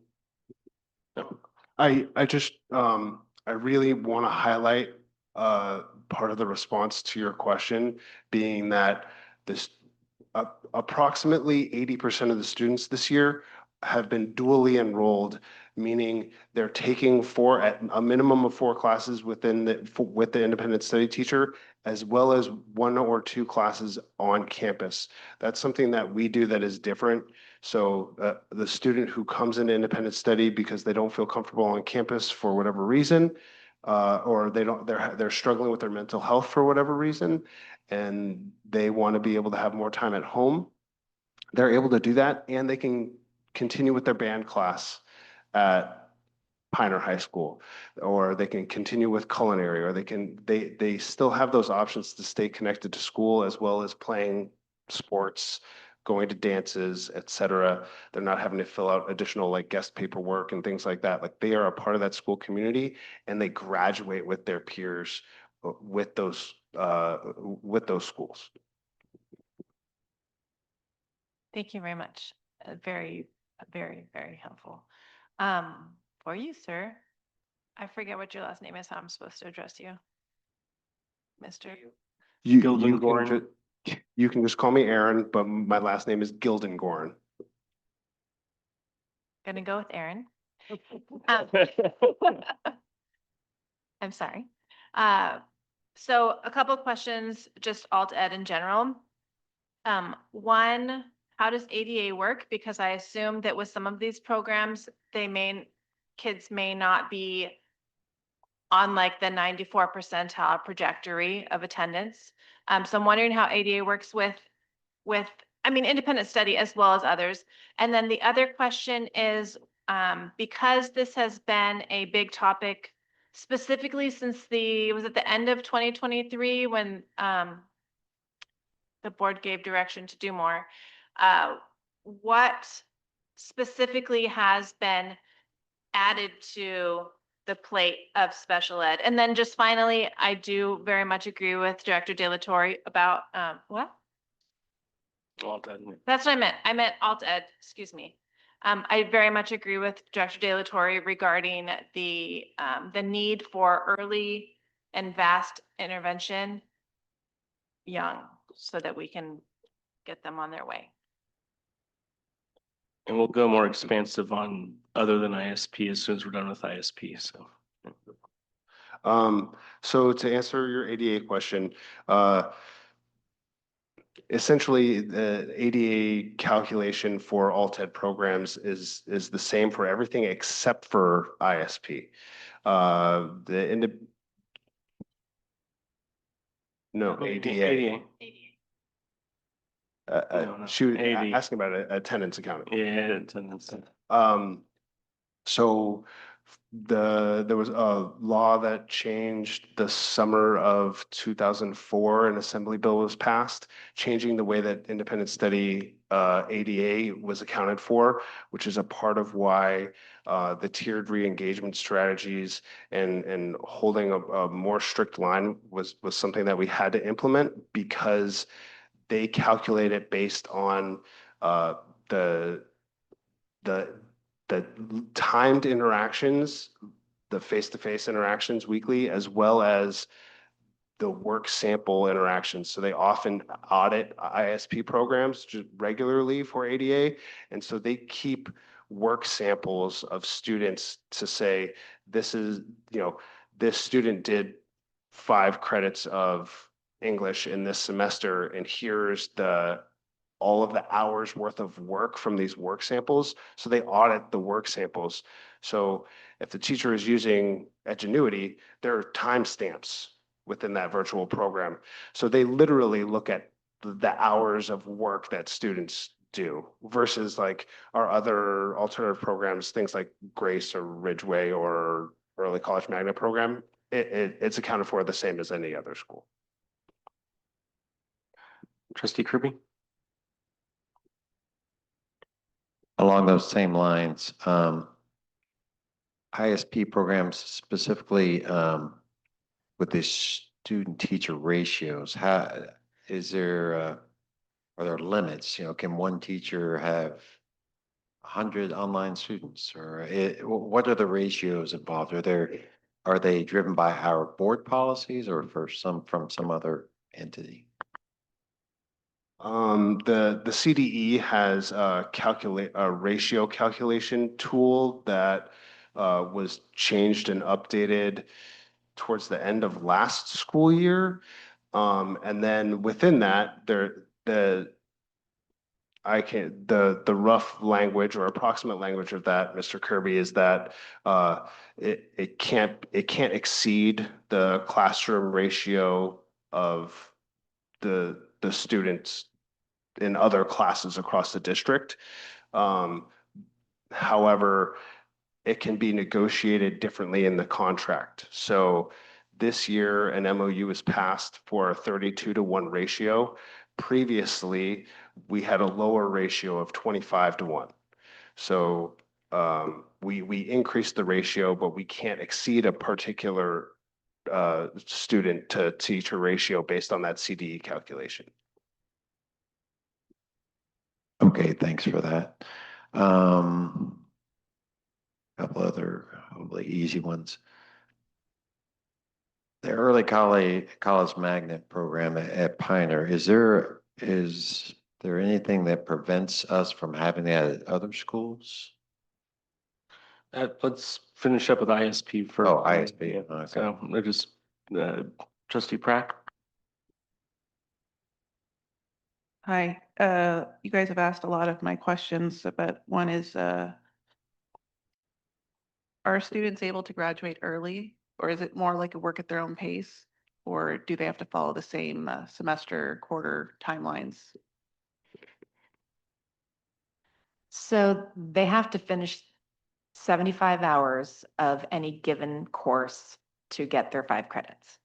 No. I just, I really want to highlight part of the response to your question being that this approximately 80% of the students this year have been dually enrolled, meaning they're taking at a minimum of 4 classes with the independent study teacher, as well as 1 or 2 classes on campus. That's something that we do that is different. So the student who comes into independent study because they don't feel comfortable on campus for whatever reason, or they're struggling with their mental health for whatever reason, and they want to be able to have more time at home, they're able to do that, and they can continue with their band class at Pioneer High School, or they can continue with culinary, or they still have those options to stay connected to school as well as playing sports, going to dances, etc. They're not having to fill out additional like guest paperwork and things like that. Like they are a part of that school community and they graduate with their peers with those schools. Thank you very much. Very, very, very helpful. For you, sir, I forget what your last name is, how I'm supposed to address you. Mr. You can just call me Aaron, but my last name is Gilden Gorin. Gonna go with Aaron. I'm sorry. So a couple of questions, just alt ed in general. One, how does ADA work? Because I assume that with some of these programs, kids may not be on like the 94th percentile trajectory of attendance. So I'm wondering how ADA works with independent study as well as others. And then the other question is, because this has been a big topic specifically since was it the end of 2023 when the board gave direction to do more, what specifically has been added to the plate of special ed? And then just finally, I do very much agree with Director De La Torre about, what? Alt ed. That's what I meant. I meant alt ed, excuse me. I very much agree with Director De La Torre regarding the need for early and vast intervention young so that we can get them on their way. And we'll go more expansive on other than ISP as soon as we're done with ISP, so. So to answer your ADA question, essentially the ADA calculation for alt ed programs is the same for everything except for ISP. No, ADA. ADA. No, She was AD. asking about attendance accounting. Yeah, attendance. So there was a law that changed the summer of 2004. An assembly bill was passed, changing the way that independent study ADA was accounted for, which is a part of why the tiered re-engagement strategies and holding a more strict line was something that we had to implement because they calculate it based on the timed interactions, the face-to-face interactions weekly, as well as the work sample interactions. So they often audit ISP programs just regularly for ADA. And so they keep work samples of students to say, this is, this student did 5 credits of English in this semester, and here's all of the hours worth of work from these work samples. So they audit the work samples. So if the teacher is using Edgenuity, there are timestamps within that virtual program. So they literally look at the hours of work that students do versus like our other alternative programs, things like Grace or Ridgeway or Early College Magnet program. It's accounted for the same as any other school. Trustee Kirby? Along those same lines, ISP programs specifically with the student-teacher ratios, how is there, are there limits? Can one teacher have 100 online students, or what are the ratios involved? Are they driven by our board policies or from some other entity? The CDE has a ratio calculation tool that was changed and updated towards the end of last school year. And then within that, the rough language or approximate language of that, Mr. Kirby, is that it can't exceed the classroom ratio of the students in other classes across the district. However, it can be negotiated differently in the contract. So this year, an MOU was passed for a 32-to-1 ratio. Previously, we had a lower ratio of 25-to-1. So we increased the ratio, but we can't exceed a particular student to teacher ratio based on that CDE calculation. Okay, thanks for that. Couple other hopefully easy ones. The early college magnet program at Pioneer, is there anything that prevents us from having that at other schools? Let's finish up with ISP first. Oh, ISP, Yeah. okay. So I just, Trustee Pratt? Hi, you guys have asked a lot of my questions, but one is, are students able to graduate early, or is it more like a work at their own pace? Or do they have to follow the same semester, quarter timelines? So they have to finish 75 hours of any given course to get their 5 credits.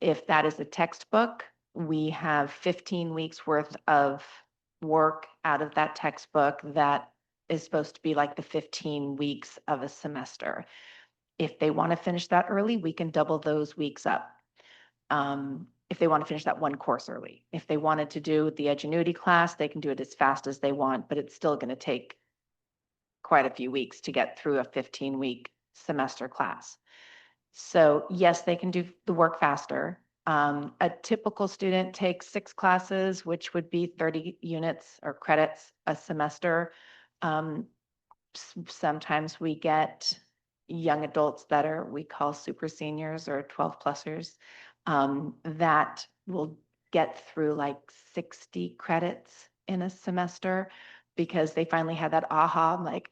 If that is a textbook, we have 15 weeks worth of work out of that textbook that is supposed to be like the 15 weeks of a semester. If they want to finish that early, we can double those weeks up. If they want to finish that one course early. If they wanted to do the Edgenuity class, they can do it as fast as they want, but it's still going to take quite a few weeks to get through a 15-week semester class. So yes, they can do the work faster. A typical student takes 6 classes, which would be 30 units or credits a semester. Sometimes we get young adults that are, we call super seniors or 12-plussers, that will get through like 60 credits in a semester because they finally had that aha, I'm like,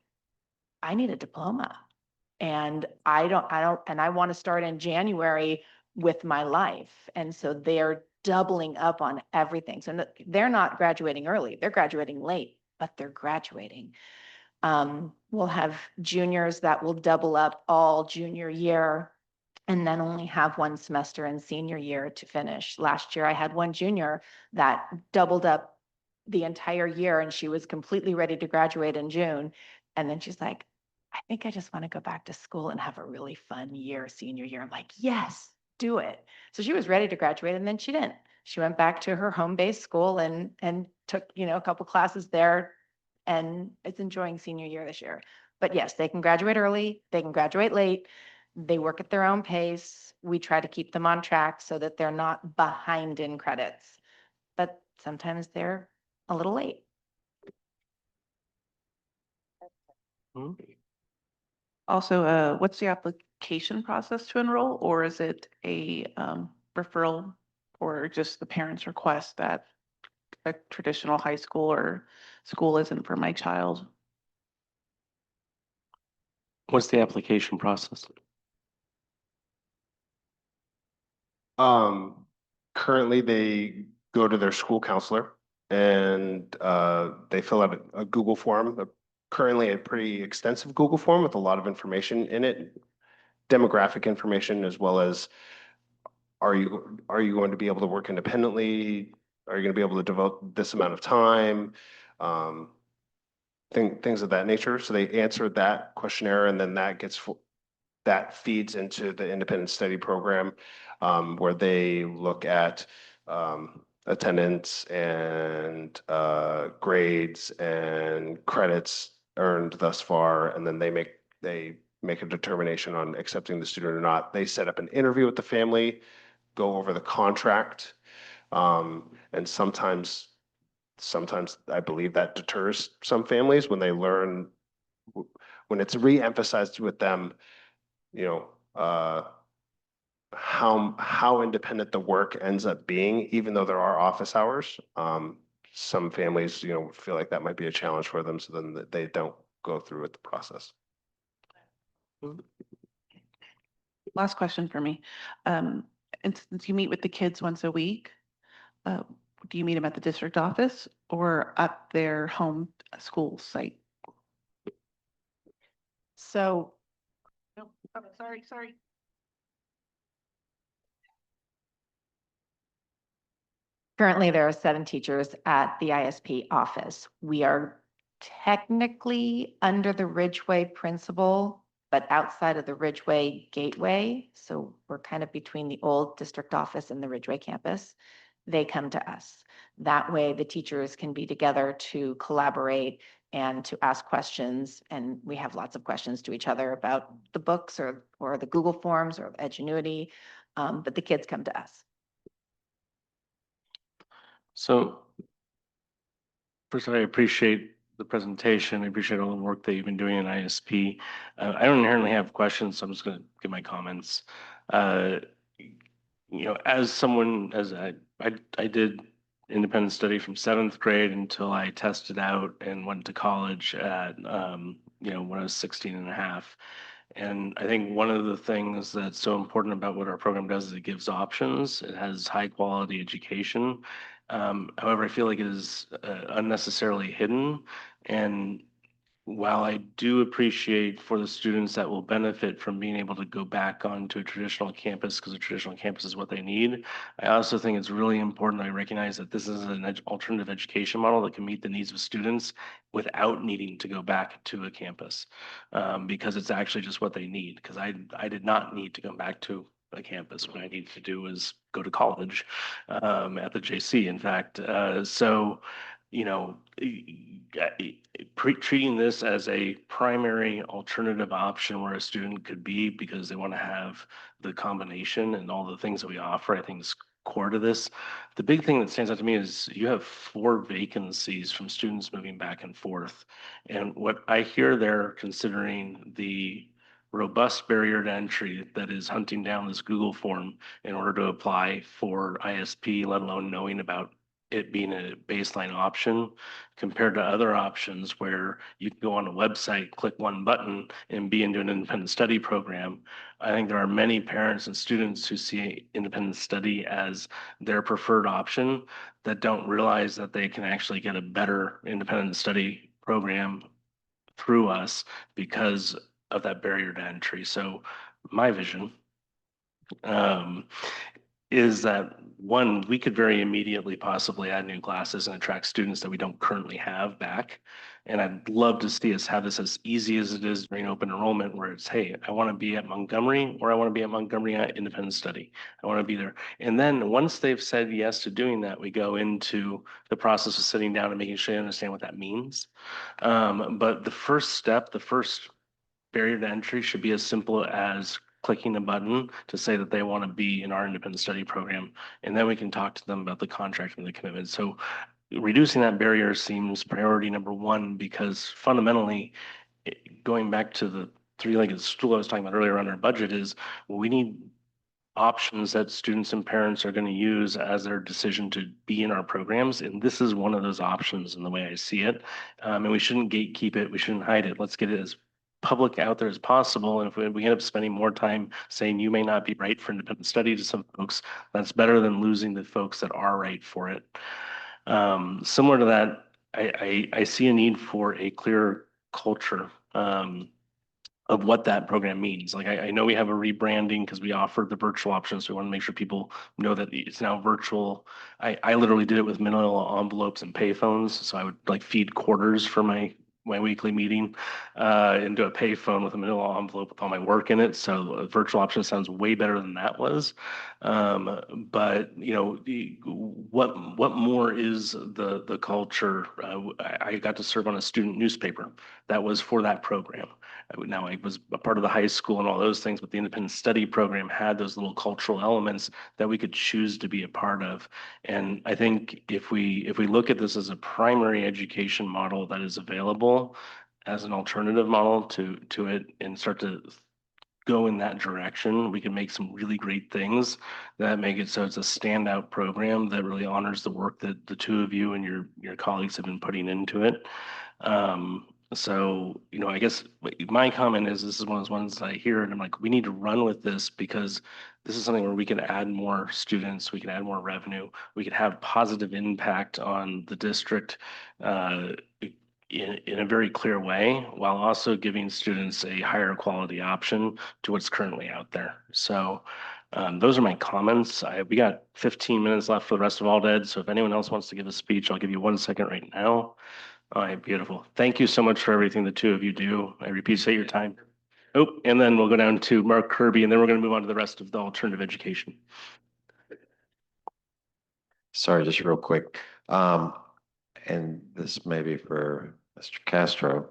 I need a diploma. And I want to start in January with my life. And so they're doubling up on everything. So they're not graduating early, they're graduating late, but they're graduating. We'll have juniors that will double up all junior year and then only have one semester in senior year to finish. Last year, I had one junior that doubled up the entire year and she was completely ready to graduate in June. And then she's like, I think I just want to go back to school and have a really fun year, senior year. I'm like, yes, do it. So she was ready to graduate and then she didn't. She went back to her home-based school and took, a couple classes there and is enjoying senior year this year. But yes, they can graduate early, they can graduate late. They work at their own pace. We try to keep them on track so that they're not behind in credits. But sometimes they're a little late. Also, what's the application process to enroll, or is it a referral or just the parents' request that a traditional high school or school isn't for my child? What's the application process? Currently, they go to their school counselor and they fill out a Google form, currently a pretty extensive Google form with a lot of information in it, demographic information, as well as are you going to be able to work independently? Are you going to be able to devote this amount of time? Things of that nature. So they answer that questionnaire, and then that feeds into the independent study program, where they look at attendance and grades and credits earned thus far, and then they make a determination on accepting the student or not. They set up an interview with the family, go over the contract, and sometimes I believe that deters some families when they learn, when it's re-emphasized with them, how independent the work ends up being, even though there are office hours. Some families, feel like that might be a challenge for them, so then they don't go through with the process. Last question for me. And since you meet with the kids once a week, do you meet them at the district office or at their home school site? So Sorry. currently, there are 7 teachers at the ISP office. We are technically under the Ridgeway principal, but outside of the Ridgeway gateway. So we're kind of between the old district office and the Ridgeway campus. They come to us. That way, the teachers can be together to collaborate and to ask questions. And we have lots of questions to each other about the books or the Google Forms or Edgenuity, but the kids come to us. So first, I appreciate the presentation. I appreciate all the work that you've been doing in ISP. I don't inherently have questions, so I'm just going to give my comments. As someone, I did independent study from 7th grade until I tested out and went to college at, when I was 16 and a half. And I think one of the things that's so important about what our program does is it gives options. It has high quality education. However, I feel like it is unnecessarily hidden. And while I do appreciate for the students that will benefit from being able to go back onto a traditional campus because a traditional campus is what they need, I also think it's really important I recognize that this is an alternative education model that can meet the needs of students without needing to go back to a campus, because it's actually just what they need. Because I did not need to go back to a campus. What I needed to do was go to college at the JC, in fact. Treating this as a primary alternative option where a student could be because they want to have the combination and all the things that we offer, I think is core to this. The big thing that stands out to me is you have 4 vacancies from students moving back and forth. And what I hear they're considering the robust barrier to entry that is hunting down this Google form in order to apply for ISP, let alone knowing about it being a baseline option compared to other options where you can go on a website, click one button and be into an independent study program. I think there are many parents and students who see independent study as their preferred option that don't realize that they can actually get a better independent study program through us because of that barrier to entry. So my vision is that one, we could very immediately possibly add new classes and attract students that we don't currently have back. And I'd love to see us have this as easy as it is during open enrollment where it's, hey, I want to be at Montgomery or I want to be at Montgomery at Independent Study. I want to be there. And then once they've said yes to doing that, we go into the process of sitting down and making sure they understand what that means. But the first step, the first barrier to entry should be as simple as clicking a button to say that they want to be in our independent study program. And then we can talk to them about the contract and the commitment. So reducing that barrier seems priority number one, because fundamentally, going back to the three-legged stool I was talking about earlier on our budget is we need options that students and parents are going to use as their decision to be in our programs. And this is one of those options in the way I see it. And we shouldn't gatekeep it. We shouldn't hide it. Let's get it as public out there as possible. And if we end up spending more time saying you may not be right for independent study to some folks, that's better than losing the folks that are right for it. Similar to that, I see a need for a clear culture of what that program means. Like I know we have a rebranding because we offered the virtual option, so we want to make sure people know that it's now virtual. I literally did it with manila envelopes and payphones, so I would like feed quarters for my weekly meeting into a payphone with a manila envelope with all my work in it. So a virtual option sounds way better than that was. But you know, what more is the culture? I got to serve on a student newspaper that was for that program. Now I was a part of the high school and all those things, but the independent study program had those little cultural elements that we could choose to be a part of. And I think if we look at this as a primary education model that is available as an alternative model to it and start to go in that direction, we can make some really great things that make it so it's a standout program that really honors the work that the two of you and your colleagues have been putting into it. So, you know, I guess my comment is this is one of those ones I hear and I'm like, we need to run with this because this is something where we can add more students, we can add more revenue, we can have positive impact on the district in a very clear way, while also giving students a higher quality option to what's currently out there. So those are my comments. We got 15 minutes left for the rest of Alden. So if anyone else wants to give a speech, I'll give you 1 second right now. All right, beautiful. Thank you so much for everything the two of you do. I appreciate your time. Oh, and then we'll go down to Mark Kirby, and then we're going to move on to the rest of the alternative education. Sorry, just real quick. And this may be for Mr. Castro.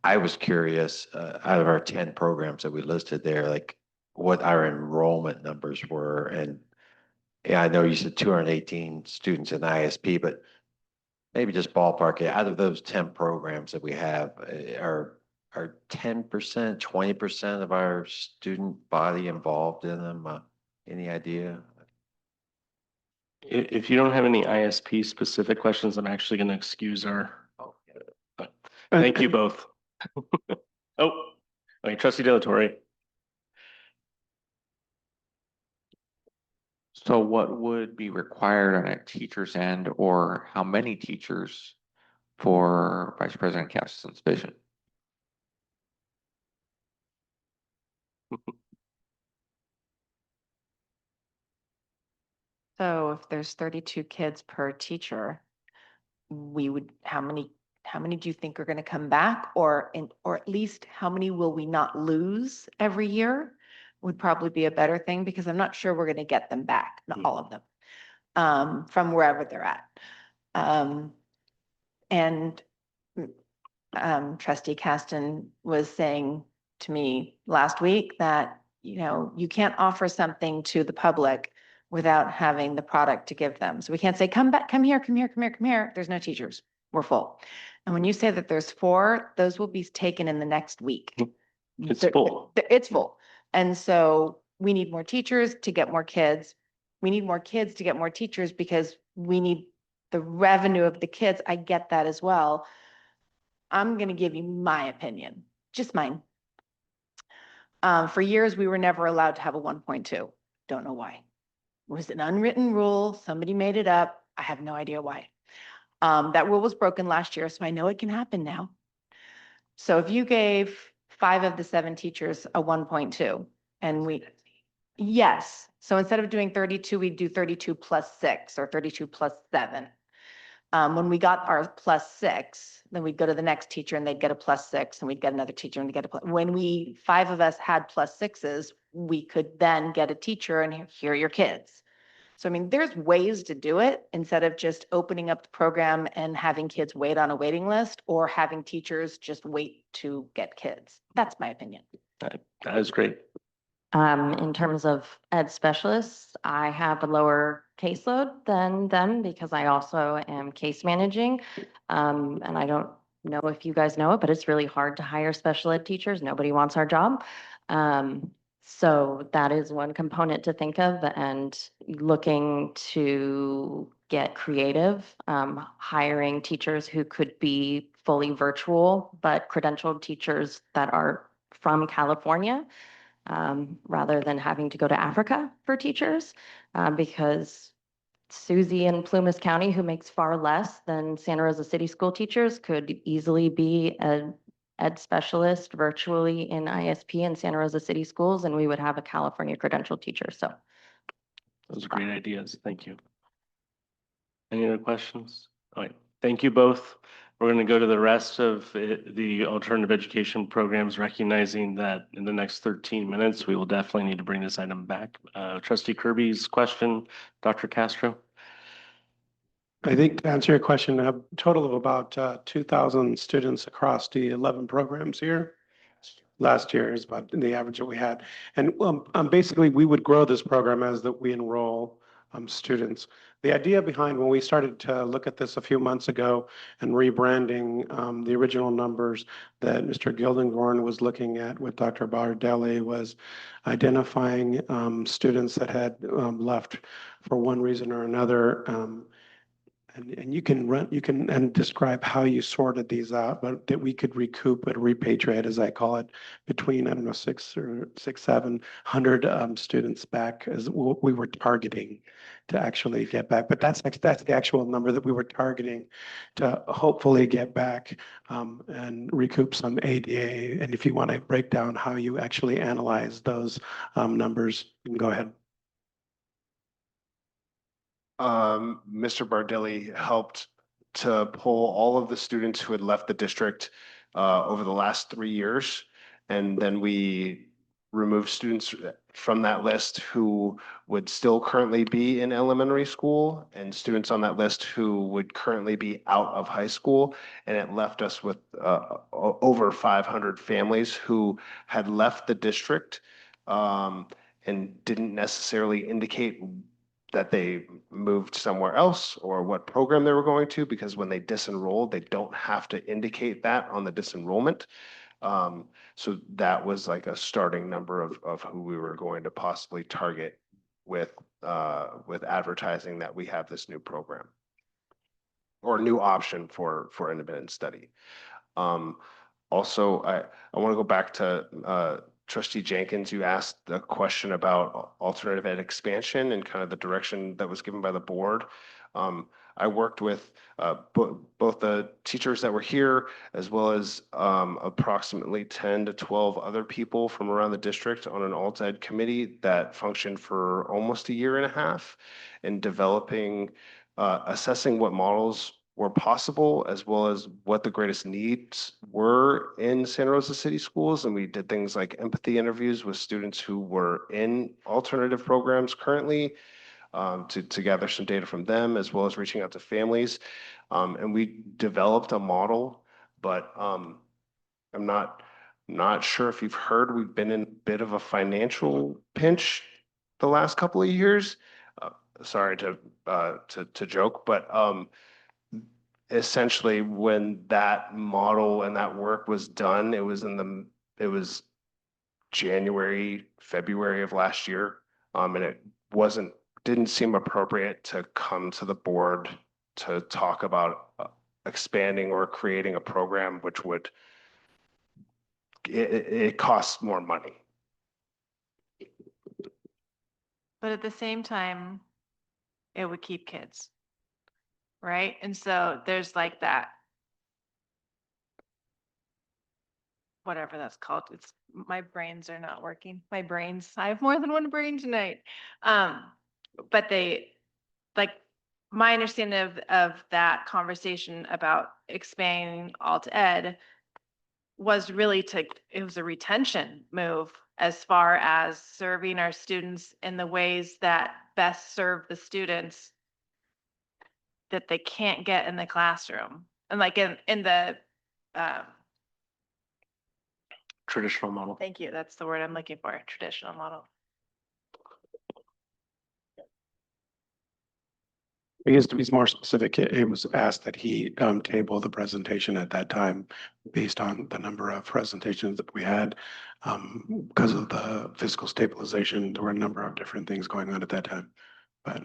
I was curious, out of our 10 programs that we listed there, like what our enrollment numbers were. And yeah, I know you said 218 students in ISP, but maybe just ballpark it. Out of those 10 programs that we have, are 10%, 20% of our student body involved in them? Any idea? If you don't have any ISP specific questions, I'm actually going to excuse our. Thank you both. Oh, okay, Trustee Delatorre. So what would be required on a teacher's end, or how many teachers for Vice President Caston's vision? So if there's 32 kids per teacher, we would, how many do you think are going to come back, or at least how many will we not lose every year? Would probably be a better thing, because I'm not sure we're going to get them back, not all of them, from wherever they're at. And Trustee Caston was saying to me last week that, you know, you can't offer something to the public without having the product to give them. So we can't say, come back, come here, come here, come here, come here. There's no teachers. We're full. And when you say that there's 4, those will be taken in the next week. It's They're- full. It's full. And so we need more teachers to get more kids. We need more kids to get more teachers because we need the revenue of the kids. I get that as well. I'm going to give you my opinion, just mine. For years, we were never allowed to have a 1.2. Don't know why. It was an unwritten rule. Somebody made it up. I have no idea why. That rule was broken last year, so I know it can happen now. So if you gave 5 of the 7 teachers a 1.2 and yes. So instead of doing 32, we'd do 32 plus 6 or 32 plus 7. When we got our plus 6, then we'd go to the next teacher and they'd get a plus 6 and we'd get another teacher and they'd get a plus. When 5 of us had plus 6s, we could then get a teacher and here are your kids. So, I mean, there's ways to do it instead of just opening up the program and having kids wait on a waiting list or having teachers just wait to get kids. That's my opinion. That is great. In terms of ed specialists, I have a lower caseload than them because I also am case managing. And I don't know if you guys know it, but it's really hard to hire special ed teachers. Nobody wants our job. So that is one component to think of, and looking to get creative, hiring teachers who could be fully virtual, but credentialed teachers that are from California. Rather than having to go to Africa for teachers, because Susie in Plumas County, who makes far less than Santa Rosa City school teachers, could easily be an ed specialist virtually in ISP in Santa Rosa City schools, and we would have a California credentialed teacher. So Those are great ideas. Thank you. Any other questions? All right. Thank you both. We're going to go to the rest of the alternative education programs, recognizing that in the next 13 minutes, we will definitely need to bring this item back. Trustee Kirby's question, Dr. Castro. I think to answer your question, a total of about 2,000 students across the 11 programs here. Last year is about the average that we had. And basically, we would grow this program as that we enroll students. The idea behind when we started to look at this a few months ago and rebranding the original numbers that Mr. Gildenborn was looking at with Dr. Bardelli was identifying students that had left for one reason or another. And you can describe how you sorted these out, but that we could recoup and repatriate, as I call it, between, I don't know, 700 students back as we were targeting to actually get back. But that's the actual number that we were targeting to hopefully get back and recoup some ADA. And if you want to break down how you actually analyze those numbers, you can go ahead. Mr. Bardelli helped to pull all of the students who had left the district over the last 3 years. And then we removed students from that list who would still currently be in elementary school and students on that list who would currently be out of high school. And it left us with over 500 families who had left the district and didn't necessarily indicate that they moved somewhere else or what program they were going to, because when they disenrolled, they don't have to indicate that on the disenrollment. So that was like a starting number of who we were going to possibly target with advertising that we have this new program or new option for independent study. Also, I want to go back to Trustee Jenkins. You asked a question about alternative ed expansion and kind of the direction that was given by the board. I worked with both the teachers that were here as well as approximately 10 to 12 other people from around the district on an alt ed committee that functioned for almost a year and a half in developing, assessing what models were possible, as well as what the greatest needs were in Santa Rosa City schools. And we did things like empathy interviews with students who were in alternative programs currently to gather some data from them, as well as reaching out to families. And we developed a model, but I'm not sure if you've heard, we've been in a bit of a financial pinch the last couple of years. Sorry to joke, but essentially when that model and that work was done, it was January, February of last year. And it didn't seem appropriate to come to the board to talk about expanding or creating a program which would, it costs more money. But at the same time, it would keep kids. Right? And so there's like that, whatever that's called. It's, my brains are not working. My brains, I have more than one brain tonight. But they, like, my understanding of that conversation about expanding alt ed was really it was a retention move as far as serving our students in the ways that best serve the students that they can't get in the classroom. And like in the, Traditional model. thank you, that's the word I'm looking for, traditional model. I guess to be more specific, it was asked that he table the presentation at that time based on the number of presentations that we had. Because of the fiscal stabilization, there were a number of different things going on at that time. But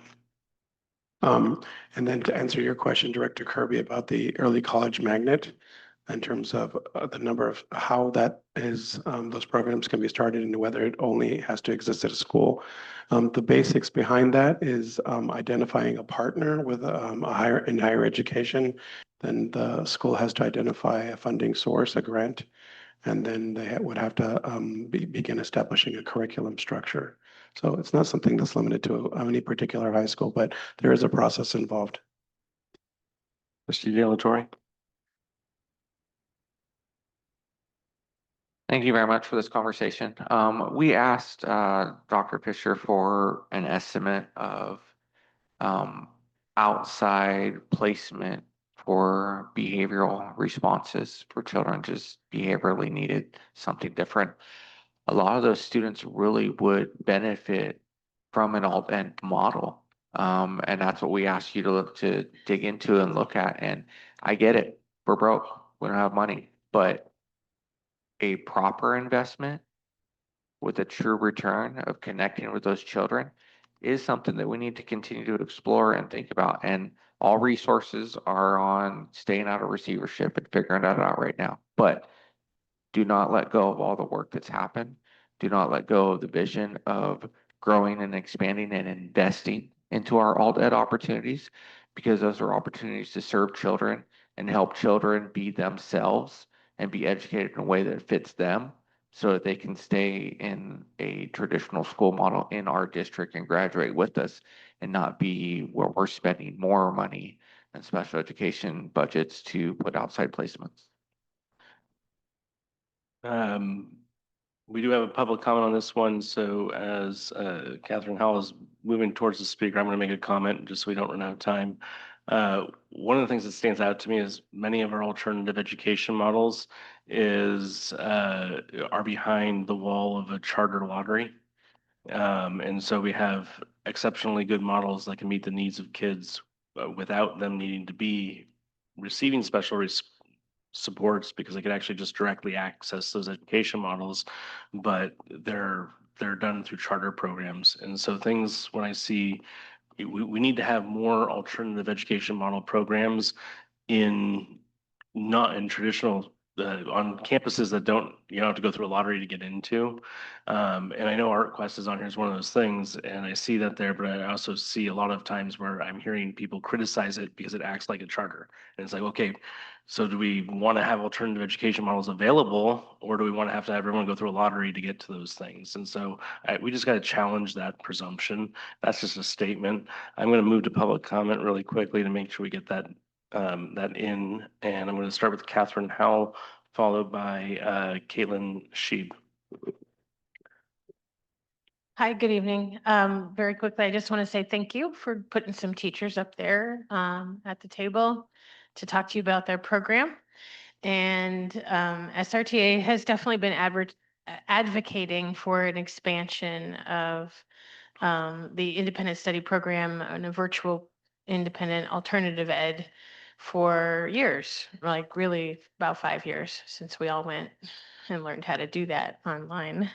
and then to answer your question, Director Kirby, about the early college magnet, in terms of the number of how that is, those programs can be started and whether it only has to exist at a school. The basics behind that is identifying a partner with in higher education. Then the school has to identify a funding source, a grant, and then they would have to begin establishing a curriculum structure. So it's not something that's limited to any particular high school, but there is a process involved. Mr. De La Torre. Thank you very much for this conversation. We asked Dr. Fisher for an estimate of outside placement for behavioral responses for children just behaviorally needed something different. A lot of those students really would benefit from an alt-ed model. And that's what we asked you to dig into and look at. And I get it, we're broke, we don't have money, but a proper investment with a true return of connecting with those children is something that we need to continue to explore and think about. And all resources are on staying out of receivership and figuring that out right now. But do not let go of all the work that's happened. Do not let go of the vision of growing and expanding and investing into our alt ed opportunities, because those are opportunities to serve children and help children be themselves and be educated in a way that fits them so that they can stay in a traditional school model in our district and graduate with us and not be where we're spending more money and special education budgets to put outside placements. We do have a public comment on this one. So as Catherine Howell is moving towards the speaker, I'm going to make a comment just so we don't run out of time. One of the things that stands out to me is many of our alternative education models are behind the wall of a charter lottery. And so we have exceptionally good models that can meet the needs of kids without them needing to be receiving special supports, because they could actually just directly access those education models, but they're done through charter programs. And so things, when I see, we need to have more alternative education model programs not in traditional on campuses that you don't have to go through a lottery to get into. And I know ArtQuest is on here as one of those things, and I see that there, but I also see a lot of times where I'm hearing people criticize it because it acts like a charter. And it's like, okay, so do we want to have alternative education models available, or do we want to have everyone go through a lottery to get to those things? And so we just got to challenge that presumption. That's just a statement. I'm going to move to public comment really quickly to make sure we get that in, and I'm going to start with Catherine Howell, followed by Caitlin Sheeb. Hi, good evening. Very quickly, I just want to say thank you for putting some teachers up there at the table to talk to you about their program. And SRTA has definitely been advocating for an expansion of the independent study program and a virtual independent alternative ed for years, like really about 5 years since we all went and learned how to do that online.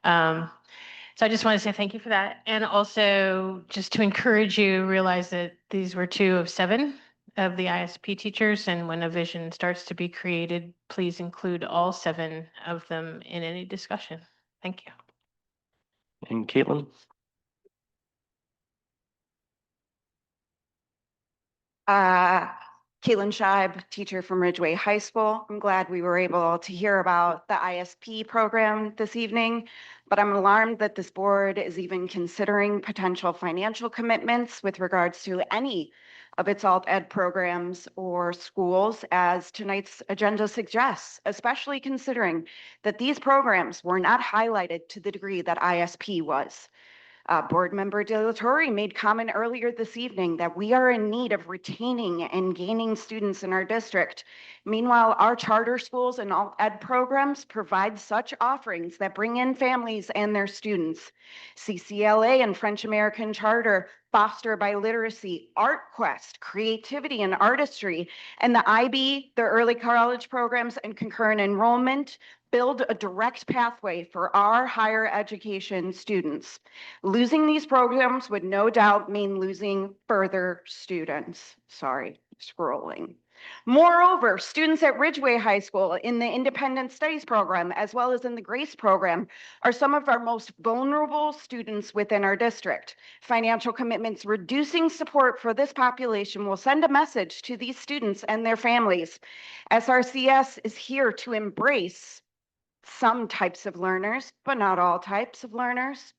So I just want to say thank you for that. And also just to encourage you, realize that these were 2 of 7 of the ISP teachers. And when a vision starts to be created, please include all 7 of them in any discussion. Thank you. And Caitlin? Caitlin Scheib, teacher from Ridgeway High School. I'm glad we were able to hear about the ISP program this evening, but I'm alarmed that this board is even considering potential financial commitments with regards to any of its alt ed programs or schools, as tonight's agenda suggests, especially considering that these programs were not highlighted to the degree that ISP was. Board Member De La Torre made comment earlier this evening that we are in need of retaining and gaining students in our district. Meanwhile, our charter schools and alt ed programs provide such offerings that bring in families and their students. CCLA and French American Charter foster biliteracy, Art Quest, creativity and artistry, and the IB, the early college programs and concurrent enrollment build a direct pathway for our higher education students. Losing these programs would no doubt mean losing further students. Sorry, scrolling. Moreover, students at Ridgeway High School in the Independent Studies program, as well as in the GRACE program, are some of our most vulnerable students within our district. Financial commitments reducing support for this population will send a message to these students and their families. SRCS is here to embrace some types of learners, but not all types of learners.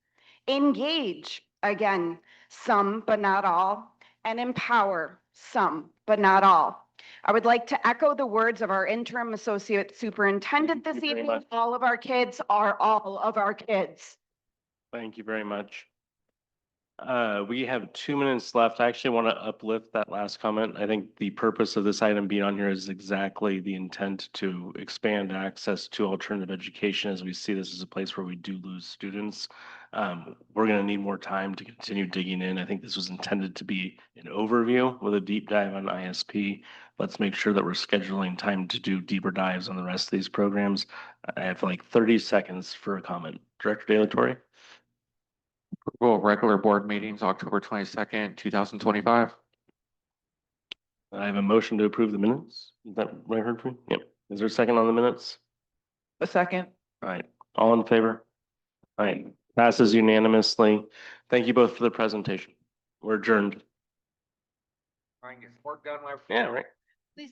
Engage, again, some, but not all, and empower some, but not all. I would like to echo the words of our interim associate superintendent this very evening. much. All of our kids are all of our kids. Thank you very much. We have 2 minutes left. I actually want to uplift that last comment. I think the purpose of this item being on here is exactly the intent to expand access to alternative education, as we see this as a place where we do lose students. We're going to need more time to continue digging in. I think this was intended to be an overview with a deep dive on ISP. Let's make sure that we're scheduling time to do deeper dives on the rest of these programs. I have like 30 seconds for a comment. Director De La Torre? Approval of regular board meetings, October 22nd, 2025. I have a motion to approve the minutes. Is that what I heard from you? Yep. Is there a second on the minutes? A second. All right. All in favor? All right. Passes unanimously. Thank you both for the presentation. We're adjourned. Trying to get work done. Yeah, right. Please.